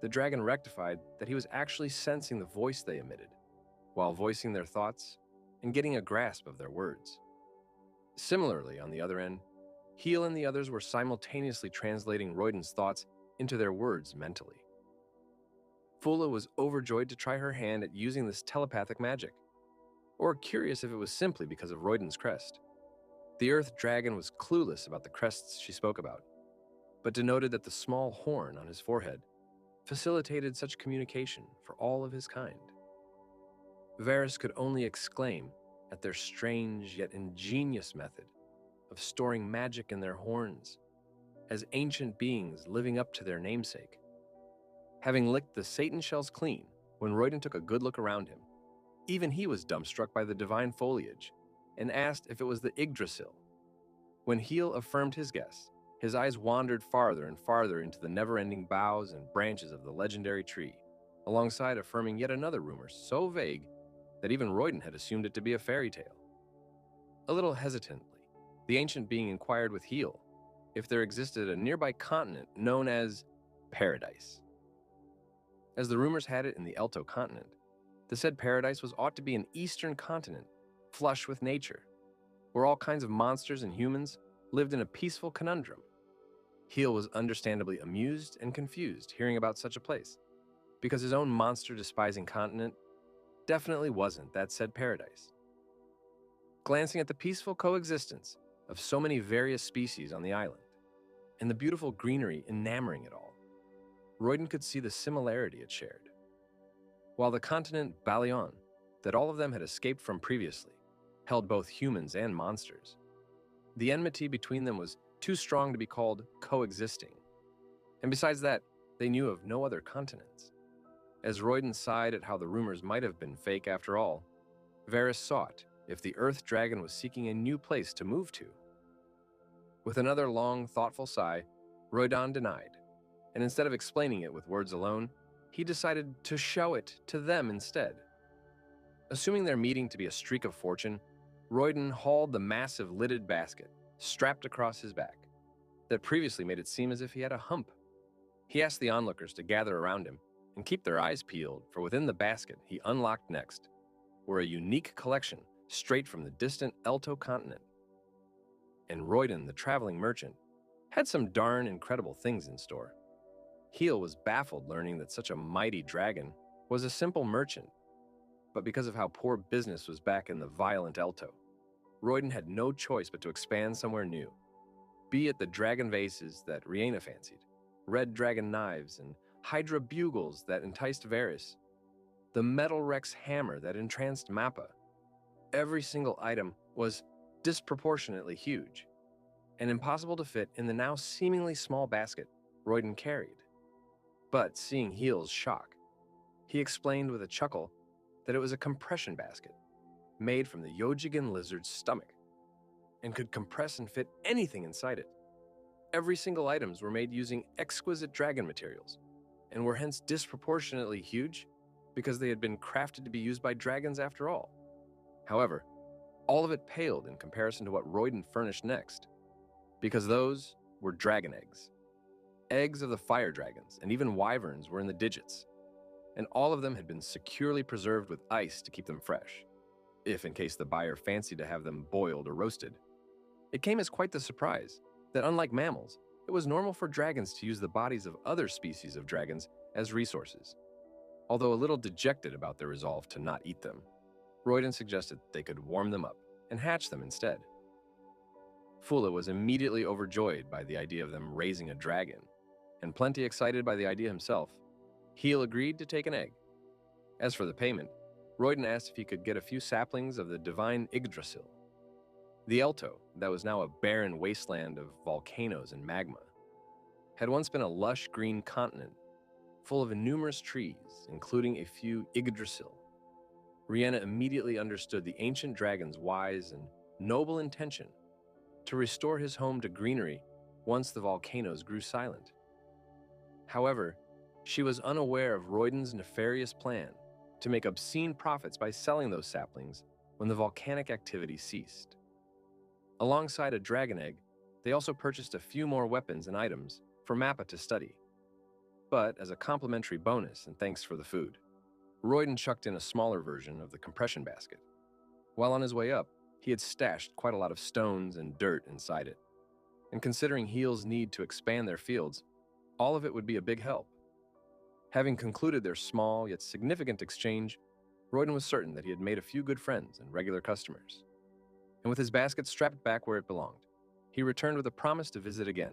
the dragon rectified that he was actually sensing the voice they emitted, while voicing their thoughts and getting a grasp of their words. Similarly, on the other end, Heel and the others were simultaneously translating Royden's thoughts into their words mentally. Fulla was overjoyed to try her hand at using this telepathic magic, or curious if it was simply because of Royden's crest. The Earth Dragon was clueless about the crests she spoke about, but denoted that the small horn on his forehead facilitated such communication for all of his kind. Varys could only exclaim at their strange yet ingenious method of storing magic in their horns, as ancient beings living up to their namesake. Having licked the Satan shells clean when Royden took a good look around him, even he was dumbstruck by the divine foliage and asked if it was the Yggdrasil. When Heel affirmed his guess, his eyes wandered farther and farther into the never-ending boughs and branches of the legendary tree, alongside affirming yet another rumor so vague that even Royden had assumed it to be a fairy tale. A little hesitantly, the ancient being inquired with Heel if there existed a nearby continent known as Paradise. As the rumors had it in the Elto continent, the said paradise was ought to be an eastern continent, flush with nature, where all kinds of monsters and humans lived in a peaceful conundrum. Heel was understandably amused and confused hearing about such a place, because his own monster-despising continent definitely wasn't that said paradise. Glancing at the peaceful coexistence of so many various species on the island, and the beautiful greenery enamoring it all, Royden could see the similarity it shared. While the continent Balion, that all of them had escaped from previously, held both humans and monsters, the enmity between them was too strong to be called coexisting. And besides that, they knew of no other continents. As Royden sighed at how the rumors might have been fake after all, Varys sought if the Earth Dragon was seeking a new place to move to. With another long, thoughtful sigh, Royden denied, and instead of explaining it with words alone, he decided to show it to them instead. Assuming their meeting to be a streak of fortune, Royden hauled the massive lidded basket, strapped across his back, that previously made it seem as if he had a hump. He asked the onlookers to gather around him and keep their eyes peeled, for within the basket he unlocked next were a unique collection straight from the distant Elto continent. And Royden, the traveling merchant, had some darn incredible things in store. Heel was baffled learning that such a mighty dragon was a simple merchant, but because of how poor business was back in the violent Elto, Royden had no choice but to expand somewhere new, be it the dragon vases that Rihanna fancied, red dragon knives, and hydra bugles that enticed Varys, the metal Rex hammer that entranced Mappa. Every single item was disproportionately huge and impossible to fit in the now seemingly small basket Royden carried. But seeing Heel's shock, he explained with a chuckle that it was a compression basket made from the Yojigan lizard's stomach and could compress and fit anything inside it. Every single items were made using exquisite dragon materials and were hence disproportionately huge because they had been crafted to be used by dragons after all. However, all of it paled in comparison to what Royden furnished next, because those were dragon eggs. Eggs of the fire dragons and even wyverns were in the digits, and all of them had been securely preserved with ice to keep them fresh, if in case the buyer fancied to have them boiled or roasted. It came as quite the surprise that unlike mammals, it was normal for dragons to use the bodies of other species of dragons as resources. Although a little dejected about their resolve to not eat them, Royden suggested they could warm them up and hatch them instead. Fula was immediately overjoyed by the idea of them raising a dragon, and plenty excited by the idea himself. Heel agreed to take an egg. As for the payment, Royden asked if he could get a few saplings of the divine Yggdrasil. The Elto, that was now a barren wasteland of volcanoes and magma, had once been a lush green continent full of numerous trees, including a few Yggdrasil. Rihanna immediately understood the ancient dragon's wise and noble intention to restore his home to greenery once the volcanoes grew silent. However, she was unaware of Royden's nefarious plan to make obscene profits by selling those saplings when the volcanic activity ceased. Alongside a dragon egg, they also purchased a few more weapons and items for Mappa to study. But as a complimentary bonus and thanks for the food, Royden chucked in a smaller version of the compression basket. While on his way up, he had stashed quite a lot of stones and dirt inside it. And considering Heel's need to expand their fields, all of it would be a big help. Having concluded their small yet significant exchange, Royden was certain that he had made a few good friends and regular customers. And with his basket strapped back where it belonged, he returned with a promise to visit again.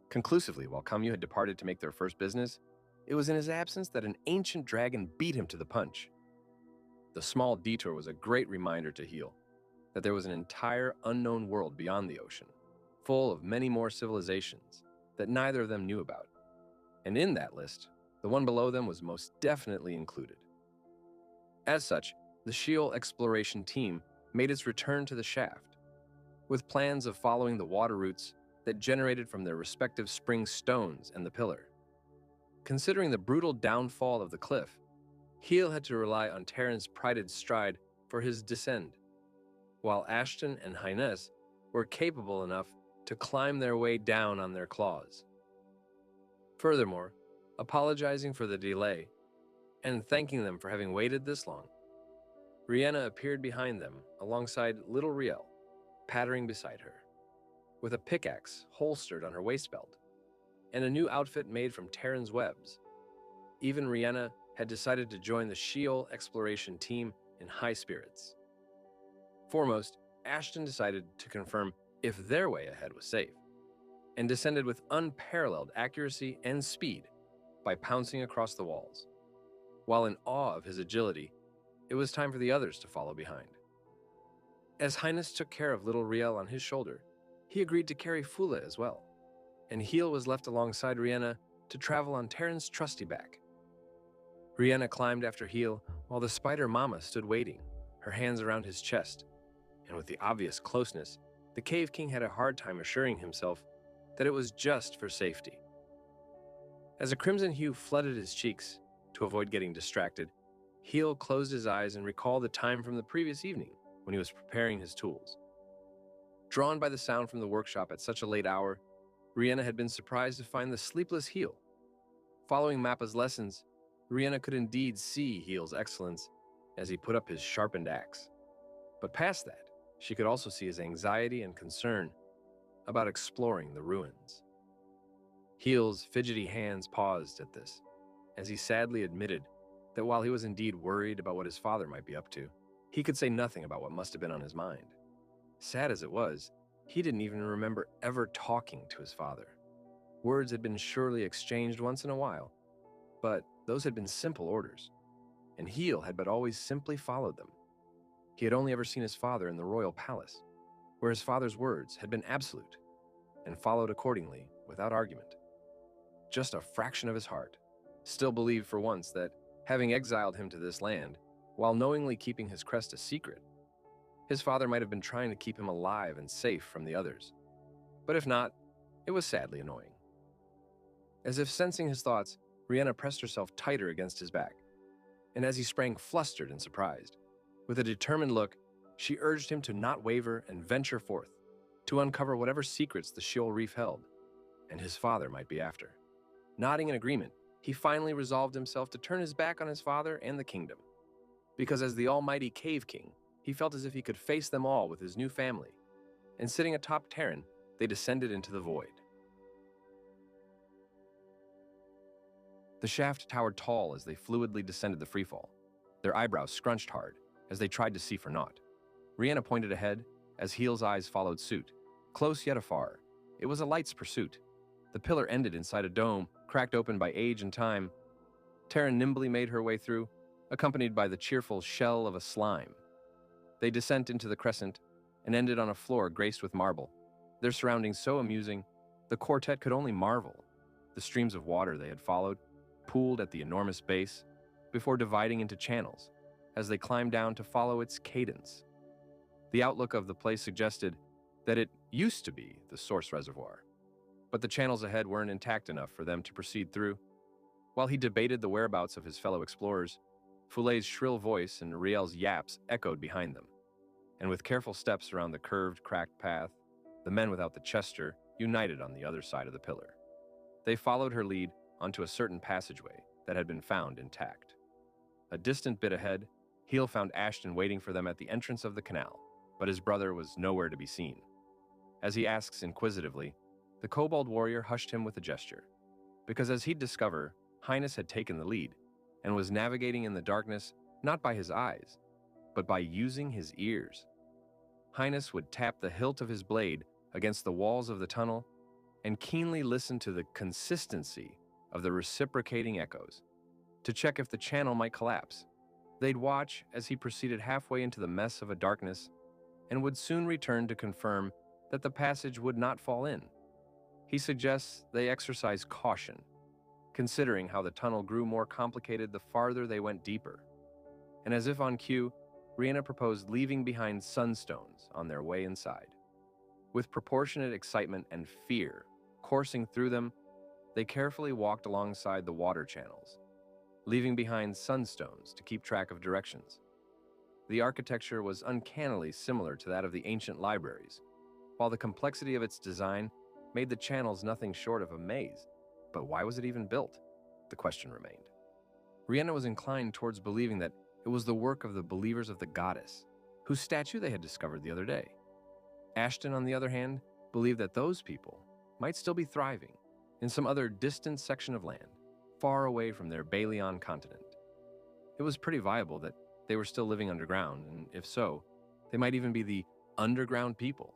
Conclusively, while Kamyu had departed to make their first business, it was in his absence that an ancient dragon beat him to the punch. The small detour was a great reminder to Heel that there was an entire unknown world beyond the ocean, full of many more civilizations that neither of them knew about. And in that list, the one below them was most definitely included. As such, the Sheol exploration team made its return to the shaft, with plans of following the water routes that generated from their respective spring stones and the pillar. Considering the brutal downfall of the cliff, Heel had to rely on Terran's prided stride for his descent, while Ashton and Highness were capable enough to climb their way down on their claws. Furthermore, apologizing for the delay and thanking them for having waited this long, Rihanna appeared behind them alongside little Riel, pattering beside her, with a pickaxe holstered on her waist belt, and a new outfit made from Terran's webs. Even Rihanna had decided to join the Sheol exploration team in high spirits. Foremost, Ashton decided to confirm if their way ahead was safe, and descended with unparalleled accuracy and speed by pouncing across the walls. While in awe of his agility, it was time for the others to follow behind. As Highness took care of little Riel on his shoulder, he agreed to carry Fula as well, and Heel was left alongside Rihanna to travel on Terran's trusty back. Rihanna climbed after Heel while the spider mama stood waiting, her hands around his chest, and with the obvious closeness, the Cave King had a hard time assuring himself that it was just for safety. As a crimson hue flooded his cheeks, to avoid getting distracted, Heel closed his eyes and recalled the time from the previous evening when he was preparing his tools. Drawn by the sound from the workshop at such a late hour, Rihanna had been surprised to find the sleepless Heel. Following Mappa's lessons, Rihanna could indeed see Heel's excellence as he put up his sharpened axe. But past that, she could also see his anxiety and concern about exploring the ruins. Heel's fidgety hands paused at this, as he sadly admitted that while he was indeed worried about what his father might be up to, he could say nothing about what must have been on his mind. Sad as it was, he didn't even remember ever talking to his father. Words had been surely exchanged once in a while, but those had been simple orders, and Heel had but always simply followed them. He had only ever seen his father in the royal palace, where his father's words had been absolute, and followed accordingly without argument. Just a fraction of his heart still believed for once that, having exiled him to this land, while knowingly keeping his crest a secret, his father might have been trying to keep him alive and safe from the others. But if not, it was sadly annoying. As if sensing his thoughts, Rihanna pressed herself tighter against his back, and as he sprang flustered and surprised, with a determined look, she urged him to not waver and venture forth, to uncover whatever secrets the Sheol Reef held, and his father might be after. Nodding in agreement, he finally resolved himself to turn his back on his father and the kingdom, because as the almighty Cave King, he felt as if he could face them all with his new family, and sitting atop Terran, they descended into the void. The shaft towered tall as they fluidly descended the freefall, their eyebrows scrunched hard as they tried to see for naught. Rihanna pointed ahead as Heel's eyes followed suit, close yet afar. It was a light's pursuit. The pillar ended inside a dome, cracked open by age and time. Terran nimbly made her way through, accompanied by the cheerful shell of a slime. They descent into the crescent and ended on a floor graced with marble. Their surroundings so amusing, the quartet could only marvel. The streams of water they had followed pooled at the enormous base before dividing into channels as they climbed down to follow its cadence. The outlook of the place suggested that it used to be the source reservoir, but the channels ahead weren't intact enough for them to proceed through. While he debated the whereabouts of his fellow explorers, Foulet's shrill voice and Riel's yaps echoed behind them, and with careful steps around the curved, cracked path, the men without the Chester united on the other side of the pillar. They followed her lead onto a certain passageway that had been found intact. A distant bit ahead, Heel found Ashton waiting for them at the entrance of the canal, but his brother was nowhere to be seen. As he asks inquisitively, the kobold warrior hushed him with a gesture, because as he'd discover, Highness had taken the lead and was navigating in the darkness not by his eyes, but by using his ears. Highness would tap the hilt of his blade against the walls of the tunnel and keenly listen to the consistency of the reciprocating echoes, to check if the channel might collapse. They'd watch as he proceeded halfway into the mess of a darkness and would soon return to confirm that the passage would not fall in. He suggests they exercise caution, considering how the tunnel grew more complicated the farther they went deeper. And as if on cue, Rihanna proposed leaving behind sunstones on their way inside. With proportionate excitement and fear coursing through them, they carefully walked alongside the water channels, leaving behind sunstones to keep track of directions. The architecture was uncannily similar to that of the ancient libraries, while the complexity of its design made the channels nothing short of a maze. But why was it even built? The question remained. Rihanna was inclined towards believing that it was the work of the believers of the goddess, whose statue they had discovered the other day. Ashton, on the other hand, believed that those people might still be thriving in some other distant section of land, far away from their Baleon continent. It was pretty viable that they were still living underground, and if so, they might even be the underground people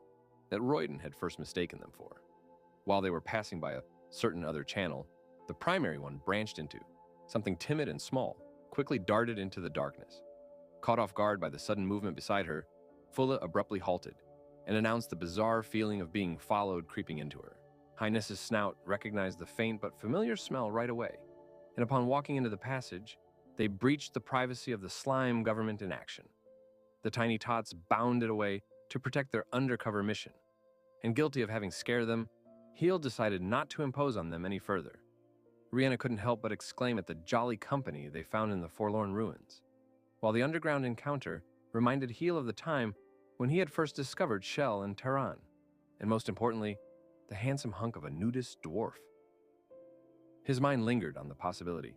that Royden had first mistaken them for. While they were passing by a certain other channel, the primary one branched into something timid and small, quickly darted into the darkness. Caught off guard by the sudden movement beside her, Fulla abruptly halted and announced the bizarre feeling of being followed creeping into her. Highness's snout recognized the faint but familiar smell right away, and upon walking into the passage, they breached the privacy of the slime government in action. The tiny tots bounded away to protect their undercover mission, and guilty of having scared them, Heel decided not to impose on them any further. Rihanna couldn't help but exclaim at the jolly company they found in the forlorn ruins. while the underground encounter reminded Heel of the time when he had first discovered Shell and Tehran, and most importantly, the handsome hunk of a nudist dwarf. His mind lingered on the possibility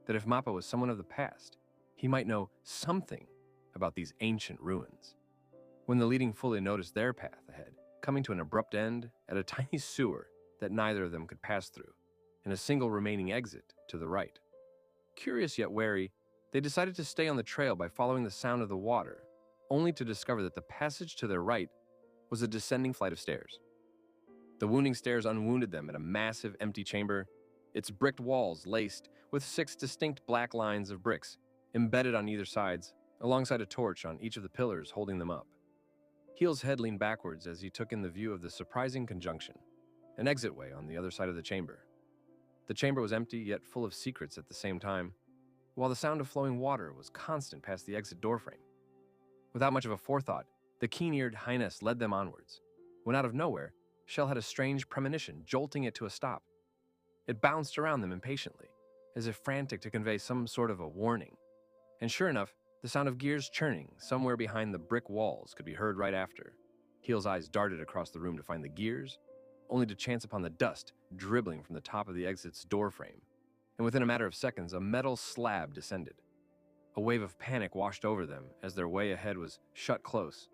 that if Mappa was someone of the past, he might know something about these ancient ruins. When the leading fully noticed their path ahead, coming to an abrupt end at a tiny sewer that neither of them could pass through, and a single remaining exit to the right. Curious yet wary, they decided to stay on the trail by following the sound of the water, only to discover that the passage to their right was a descending flight of stairs. The wounding stairs unwounded them at a massive empty chamber, its bricked walls laced with 6 distinct black lines of bricks embedded on either sides, alongside a torch on each of the pillars holding them up. Heel's head leaned backwards as he took in the view of the surprising conjunction, an exitway on the other side of the chamber. The chamber was empty yet full of secrets at the same time, while the sound of flowing water was constant past the exit doorframe. Without much of a forethought, the keen-eared highness led them onwards, when out of nowhere, Shell had a strange premonition, jolting it to a stop. It bounced around them impatiently, as if frantic to convey some sort of a warning. And sure enough, the sound of gears churning somewhere behind the brick walls could be heard right after. Heel's eyes darted across the room to find the gears, only to chance upon the dust dribbling from the top of the exit's doorframe. And within a matter of seconds, a metal slab descended. A wave of panic washed over them as their way ahead was shut close.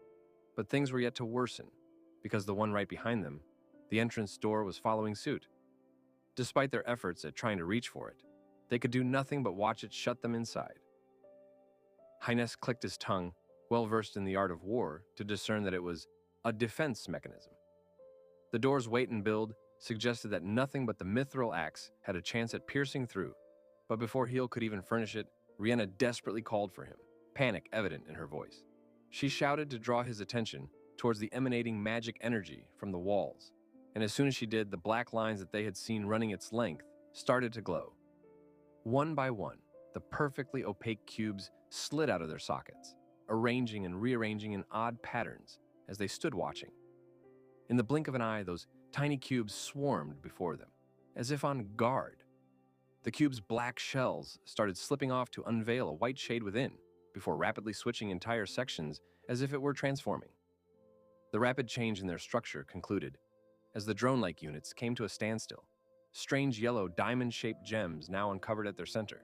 But things were yet to worsen, because the one right behind them, the entrance door, was following suit. Despite their efforts at trying to reach for it, they could do nothing but watch it shut them inside. Highness clicked his tongue, well versed in the art of war, to discern that it was a defense mechanism. The door's weight and build suggested that nothing but the mithril axe had a chance at piercing through, but before Heel could even furnish it, Rihanna desperately called for him, panic evident in her voice. She shouted to draw his attention towards the emanating magic energy from the walls, and as soon as she did, the black lines that they had seen running its length started to glow. One by one, the perfectly opaque cubes slid out of their sockets, arranging and rearranging in odd patterns as they stood watching. In the blink of an eye, those tiny cubes swarmed before them, as if on guard. The cube's black shells started slipping off to unveil a white shade within, before rapidly switching entire sections as if it were transforming. The rapid change in their structure concluded as the drone-like units came to a standstill, strange yellow diamond-shaped gems now uncovered at their center.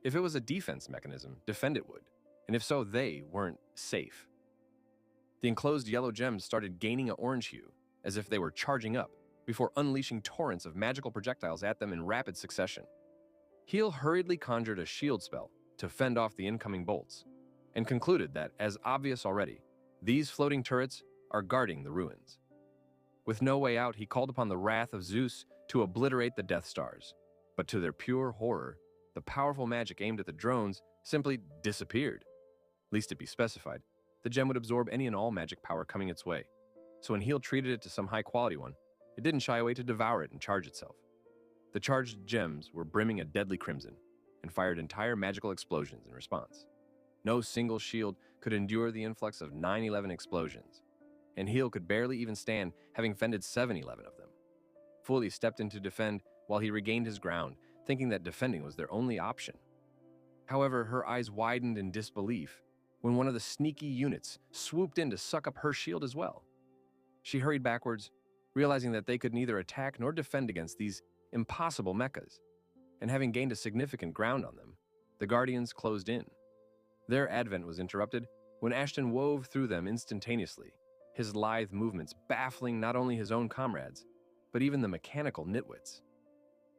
If it was a defense mechanism, defend it would, and if so, they weren't safe. The enclosed yellow gems started gaining an orange hue, as if they were charging up, before unleashing torrents of magical projectiles at them in rapid succession. Heel hurriedly conjured a shield spell to fend off the incoming bolts, and concluded that, as obvious already, these floating turrets are guarding the ruins. With no way out, he called upon the wrath of Zeus to obliterate the Death Stars, but to their pure horror, the powerful magic aimed at the drones simply disappeared. Least it be specified, the gem would absorb any and all magic power coming its way, so when Heel treated it to some high-quality one, it didn't shy away to devour it and charge itself. The charged gems were brimming a deadly crimson, and fired entire magical explosions in response. No single shield could endure the influx of 9/11 explosions, and Heel could barely even stand, having fended 7/11 of them. Fully stepped in to defend while he regained his ground, thinking that defending was their only option. However, her eyes widened in disbelief when one of the sneaky units swooped in to suck up her shield as well. She hurried backwards, realizing that they could neither attack nor defend against these impossible mechas, and having gained a significant ground on them, the Guardians closed in. Their advent was interrupted when Ashton wove through them instantaneously, his lithe movements baffling not only his own comrades, but even the mechanical nitwits.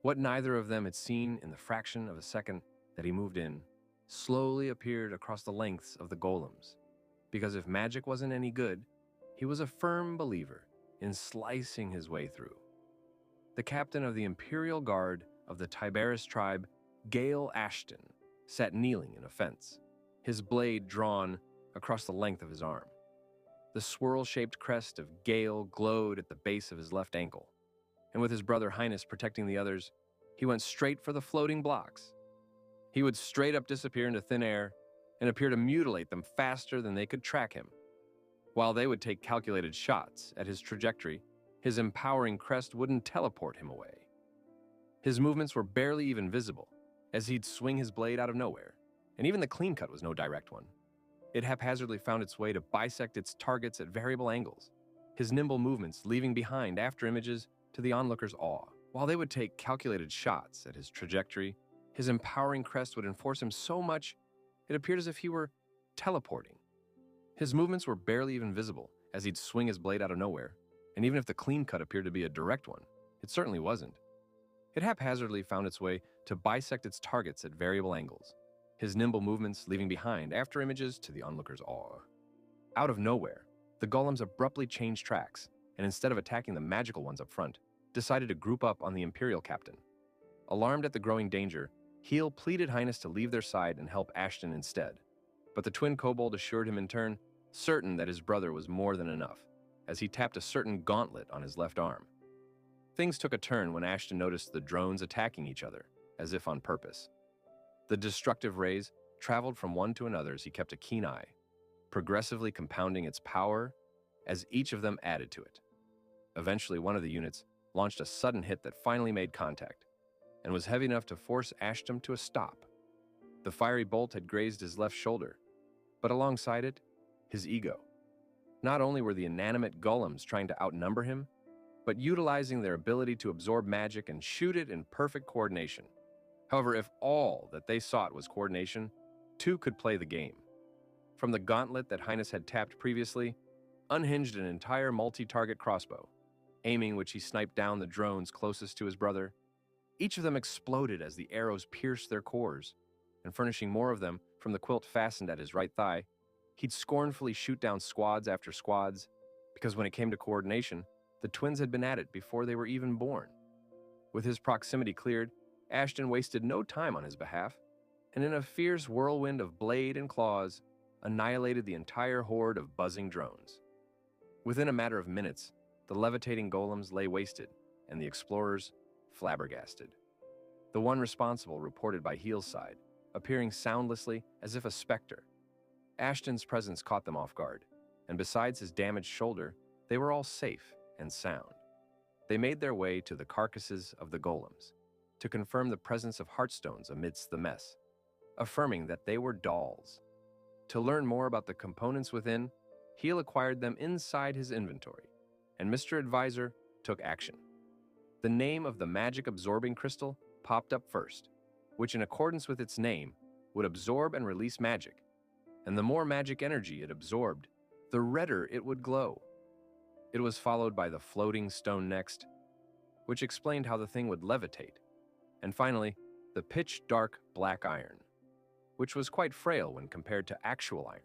What neither of them had seen in the fraction of a second that he moved in slowly appeared across the lengths of the golems, because if magic wasn't any good, he was a firm believer in slicing his way through. The captain of the Imperial Guard of the Tiberius tribe, Gale Ashton, sat kneeling in a fence, his blade drawn across the length of his arm. The swirl-shaped crest of Gale glowed at the base of his left ankle, and with his brother Highness protecting the others, he went straight for the floating blocks. He would straight up disappear into thin air and appear to mutilate them faster than they could track him. While they would take calculated shots at his trajectory, his empowering crest wouldn't teleport him away. His movements were barely even visible, as he'd swing his blade out of nowhere, and even the clean cut was no direct one. It haphazardly found its way to bisect its targets at variable angles, his nimble movements leaving behind after images to the onlooker's awe. While they would take calculated shots at his trajectory, his empowering crest would enforce him so much it appeared as if he were teleporting. His movements were barely even visible as he'd swing his blade out of nowhere, and even if the clean cut appeared to be a direct one, it certainly wasn't. It haphazardly found its way to bisect its targets at variable angles, his nimble movements leaving behind after images to the onlooker's awe. Out of nowhere, the golems abruptly changed tracks, and instead of attacking the magical ones up front, decided to group up on the Imperial captain. Alarmed at the growing danger, Heel pleaded Highness to leave their side and help Ashton instead, but the twin kobold assured him in turn, certain that his brother was more than enough, as he tapped a certain gauntlet on his left arm. Things took a turn when Ashton noticed the drones attacking each other, as if on purpose. The destructive rays traveled from one to another as he kept a keen eye, progressively compounding its power as each of them added to it. Eventually, one of the units launched a sudden hit that finally made contact, and was heavy enough to force Ashton to a stop. The fiery bolt had grazed his left shoulder, but alongside it, his ego. Not only were the inanimate golems trying to outnumber him, but utilizing their ability to absorb magic and shoot it in perfect coordination. However, if all that they sought was coordination, two could play the game. From the gauntlet that Highness had tapped previously, unhinged an entire multi-target crossbow, aiming which he sniped down the drones closest to his brother. Each of them exploded as the arrows pierced their cores, and furnishing more of them from the quilt fastened at his right thigh, he'd scornfully shoot down squads after squads, because when it came to coordination, the twins had been at it before they were even born. With his proximity cleared, Ashton wasted no time on his behalf, and in a fierce whirlwind of blade and claws, annihilated the entire horde of buzzing drones. Within a matter of minutes, the levitating golems lay wasted, and the explorers flabbergasted. The one responsible reported by Heel's side, appearing soundlessly as if a specter. Ashton's presence caught them off guard, and besides his damaged shoulder, they were all safe and sound. They made their way to the carcasses of the golems, to confirm the presence of heartstones amidst the mess, affirming that they were dolls. To learn more about the components within, Heel acquired them inside his inventory, and Mr. Advisor took action. The name of the magic-absorbing crystal popped up first, which in accordance with its name would absorb and release magic, and the more magic energy it absorbed, the redder it would glow. It was followed by the floating stone next, which explained how the thing would levitate, and finally, the pitch-dark black iron, which was quite frail when compared to actual iron,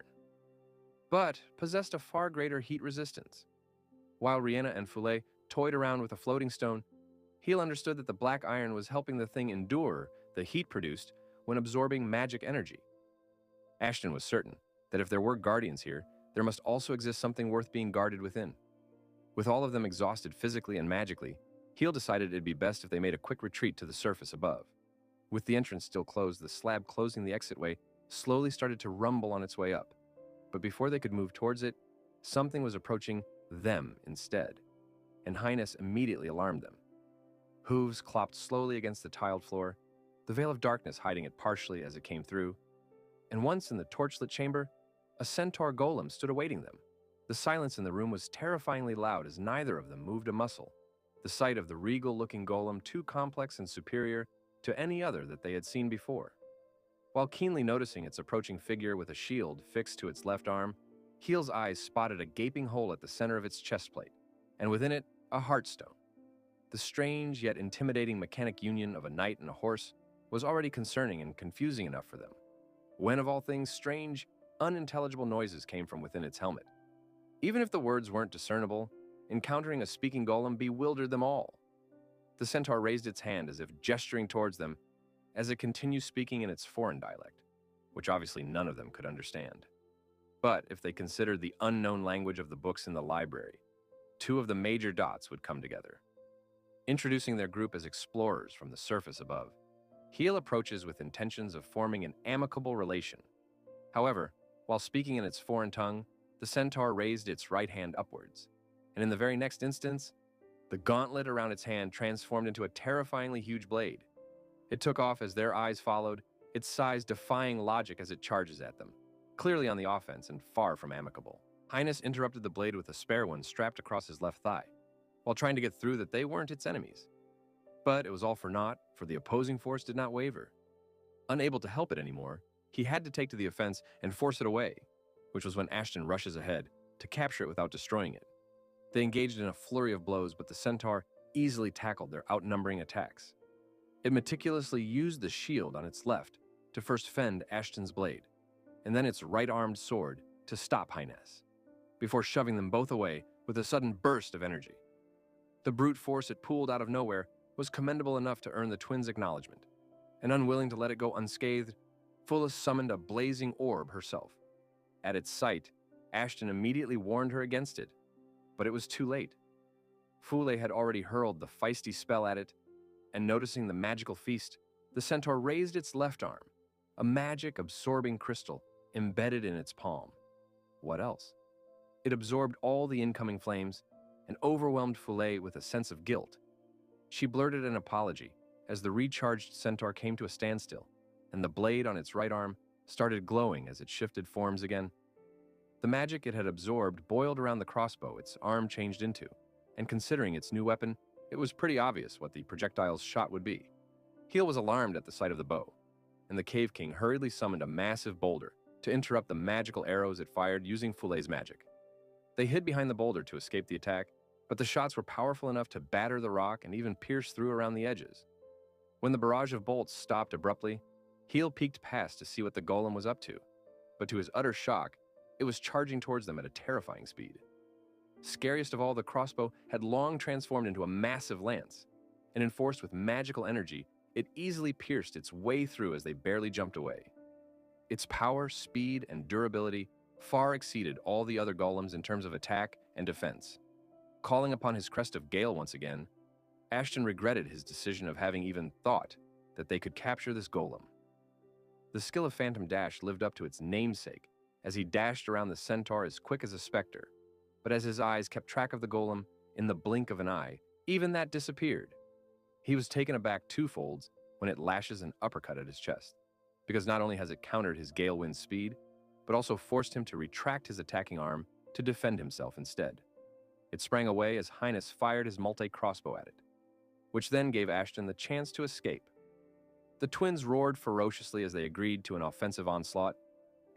but possessed a far greater heat resistance. While Rihanna and Foulet toyed around with a floating stone, Heel understood that the black iron was helping the thing endure the heat produced when absorbing magic energy. Ashton was certain that if there were guardians here, there must also exist something worth being guarded within. With all of them exhausted physically and magically, Heel decided it'd be best if they made a quick retreat to the surface above. With the entrance still closed, the slab closing the exitway slowly started to rumble on its way up. But before they could move towards it, something was approaching them instead, and Highness immediately alarmed them. Hooves clopped slowly against the tiled floor, the veil of darkness hiding it partially as it came through, and once in the torchlit chamber, a centaur golem stood awaiting them. The silence in the room was terrifyingly loud as neither of them moved a muscle, the sight of the regal-looking golem too complex and superior to any other that they had seen before. While keenly noticing its approaching figure with a shield fixed to its left arm, Heel's eyes spotted a gaping hole at the center of its chest plate, and within it, a heartstone. The strange yet intimidating mechanic union of a knight and a horse was already concerning and confusing enough for them, when of all things strange, unintelligible noises came from within its helmet. Even if the words weren't discernible, encountering a speaking golem bewildered them all. The centaur raised its hand as if gesturing towards them as it continued speaking in its foreign dialect, which obviously none of them could understand. But if they considered the unknown language of the books in the library, two of the major dots would come together. Introducing their group as explorers from the surface above, Heel approaches with intentions of forming an amicable relation. However, while speaking in its foreign tongue, the centaur raised its right hand upwards, and in the very next instance, the gauntlet around its hand transformed into a terrifyingly huge blade. It took off as their eyes followed, its size defying logic as it charges at them, clearly on the offense and far from amicable. Highness interrupted the blade with a spare one strapped across his left thigh, while trying to get through that they weren't its enemies. But it was all for naught, for the opposing force did not waver. Unable to help it anymore, he had to take to the offense and force it away, which was when Ashton rushes ahead to capture it without destroying it. They engaged in a flurry of blows, but the centaur easily tackled their outnumbering attacks. It meticulously used the shield on its left to first fend Ashton's blade, and then its right-armed sword to stop Highness, before shoving them both away with a sudden burst of energy. The brute force it pulled out of nowhere was commendable enough to earn the twins' acknowledgement, and unwilling to let it go unscathed, Fulla summoned a blazing orb herself. At its sight, Ashton immediately warned her against it, but it was too late. Fulla had already hurled the feisty spell at it, and noticing the magical feast, the centaur raised its left arm, a magic absorbing crystal embedded in its palm. What else? It absorbed all the incoming flames and overwhelmed Fulla with a sense of guilt. She blurted an apology as the recharged centaur came to a standstill, and the blade on its right arm started glowing as it shifted forms again. The magic it had absorbed boiled around the crossbow its arm changed into, and considering its new weapon, it was pretty obvious what the projectile's shot would be. Heel was alarmed at the sight of the bow, and the Cave King hurriedly summoned a massive boulder to interrupt the magical arrows it fired using Fulla's magic. They hid behind the boulder to escape the attack, but the shots were powerful enough to batter the rock and even pierce through around the edges. When the barrage of bolts stopped abruptly, Heel peeked past to see what the golem was up to, but to his utter shock, it was charging towards them at a terrifying speed. Scariest of all, the crossbow had long transformed into a massive lance, and enforced with magical energy, it easily pierced its way through as they barely jumped away. Its power, speed, and durability far exceeded all the other golems in terms of attack and defense. Calling upon his crest of Gale once again, Ashton regretted his decision of having even thought that they could capture this golem. The skill of Phantom Dash lived up to its namesake as he dashed around the centaur as quick as a specter, but as his eyes kept track of the golem in the blink of an eye, even that disappeared. He was taken aback twofolds when it lashes an uppercut at his chest, because not only has it countered his Gale Wind speed, but also forced him to retract his attacking arm to defend himself instead. It sprang away as Highness fired his multi-crossbow at it, which then gave Ashton the chance to escape. The twins roared ferociously as they agreed to an offensive onslaught,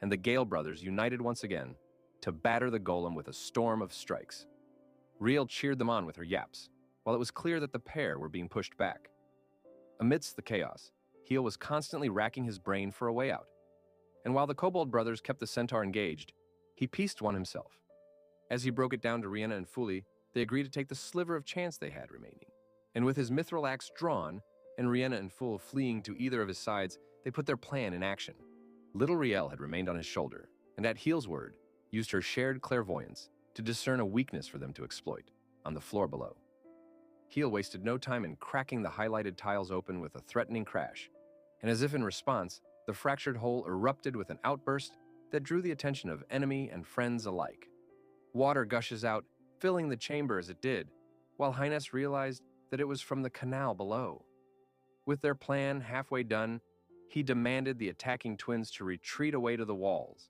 and the Gale brothers united once again to batter the golem with a storm of strikes. Riel cheered them on with her yaps, while it was clear that the pair were being pushed back. Amidst the chaos, Heel was constantly racking his brain for a way out, and while the Kobold brothers kept the centaur engaged, he pieced one himself. As he broke it down to Rihanna and Fuli, they agreed to take the sliver of chance they had remaining, and with his mithril axe drawn, and Rihanna and Ful fleeing to either of his sides, they put their plan in action. Little Riel had remained on his shoulder, and at Heel's word, used her shared clairvoyance to discern a weakness for them to exploit on the floor below. Heel wasted no time in cracking the highlighted tiles open with a threatening crash, and as if in response, the fractured hole erupted with an outburst that drew the attention of enemy and friends alike. Water gushes out, filling the chamber as it did, while Highness realized that it was from the canal below. With their plan halfway done, he demanded the attacking twins to retreat away to the walls,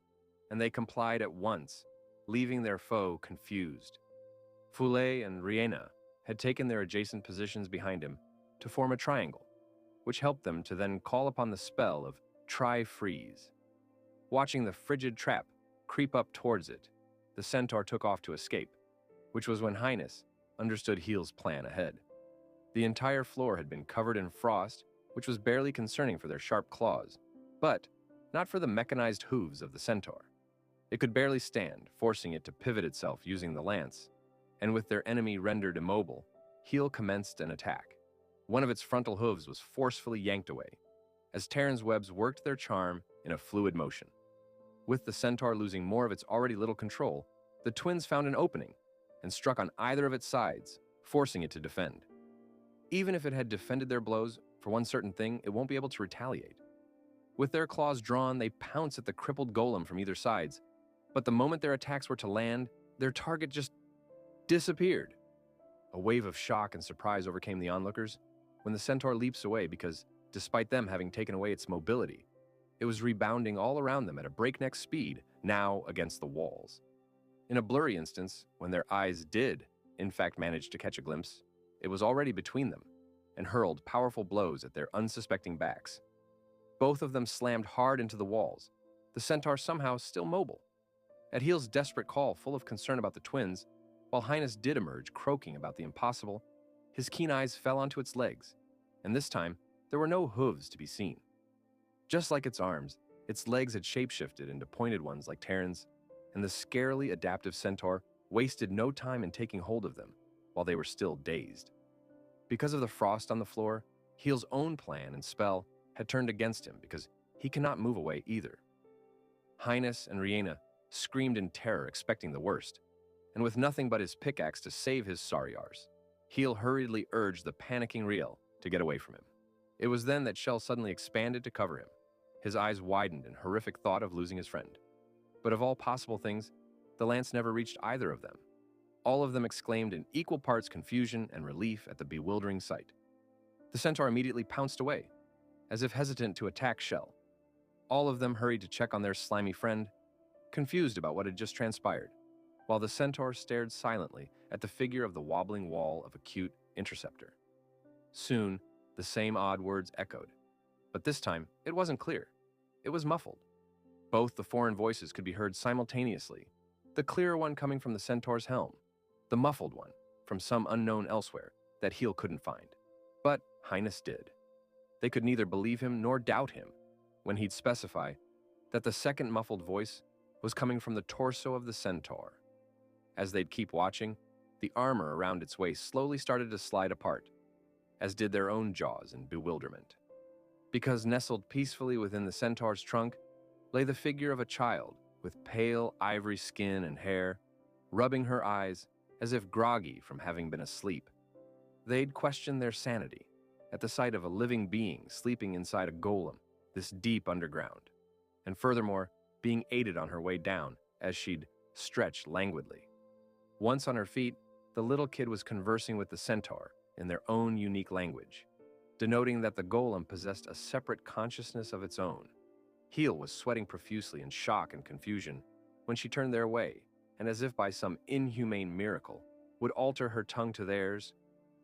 and they complied at once, leaving their foe confused. Fule and Riena had taken their adjacent positions behind him to form a triangle, which helped them to then call upon the spell of Try-Freeze. Watching the frigid trap creep up towards it, the centaur took off to escape, which was when Highness understood Heel's plan ahead. The entire floor had been covered in frost, which was barely concerning for their sharp claws, but not for the mechanized hooves of the centaur. It could barely stand, forcing it to pivot itself using the lance, and with their enemy rendered immobile, Heel commenced an attack. One of its frontal hooves was forcefully yanked away, as Terran's webs worked their charm in a fluid motion. With the centaur losing more of its already little control, the twins found an opening and struck on either of its sides, forcing it to defend. Even if it had defended their blows, for one certain thing, it won't be able to retaliate. With their claws drawn, they pounce at the crippled golem from either sides, but the moment their attacks were to land, their target just disappeared. A wave of shock and surprise overcame the onlookers when the centaur leaps away because, despite them having taken away its mobility, It was rebounding all around them at a breakneck speed, now against the walls. In a blurry instance, when their eyes did, in fact, manage to catch a glimpse, it was already between them and hurled powerful blows at their unsuspecting backs. Both of them slammed hard into the walls, the centaur somehow still mobile. At Heel's desperate call, full of concern about the twins, while Highness did emerge, croaking about the impossible, his keen eyes fell onto its legs, and this time there were no hooves to be seen. Just like its arms, its legs had shapeshifted into pointed ones like Terran's, and the scarily adaptive centaur wasted no time in taking hold of them while they were still dazed. Because of the frost on the floor, Heel's own plan and spell had turned against him because he cannot move away either. Highness and Rihanna screamed in terror, expecting the worst, and with nothing but his pickaxe to save his Saryars, Heel hurriedly urged the panicking Riel to get away from him. It was then that Shell suddenly expanded to cover him. His eyes widened in horrific thought of losing his friend. But of all possible things, the lance never reached either of them. All of them exclaimed in equal parts confusion and relief at the bewildering sight. The centaur immediately pounced away, as if hesitant to attack Shell. All of them hurried to check on their slimy friend, confused about what had just transpired, while the centaur stared silently at the figure of the wobbling wall of acute interceptor. Soon, the same odd words echoed, but this time it wasn't clear. It was muffled. Both the foreign voices could be heard simultaneously, the clearer one coming from the centaur's helm, the muffled one from some unknown elsewhere that Heel couldn't find. But Highness did. They could neither believe him nor doubt him when he'd specify that the second muffled voice was coming from the torso of the centaur. As they'd keep watching, the armor around its waist slowly started to slide apart, as did their own jaws in bewilderment. Because nestled peacefully within the centaur's trunk lay the figure of a child with pale ivory skin and hair, rubbing her eyes as if groggy from having been asleep. They'd questioned their sanity at the sight of a living being sleeping inside a golem this deep underground, and furthermore, being aided on her way down as she'd stretched languidly. Once on her feet, the little kid was conversing with the centaur in their own unique language, denoting that the golem possessed a separate consciousness of its own. Heel was sweating profusely in shock and confusion when she turned their way, and as if by some inhumane miracle, would alter her tongue to theirs,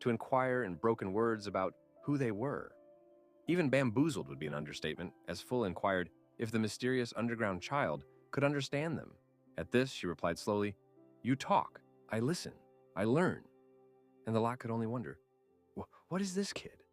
to inquire in broken words about who they were. Even bamboozled would be an understatement, as Full inquired if the mysterious underground child could understand them. At this, she replied slowly, "You talk, I listen, I learn." And the lot could only wonder, what is this kid?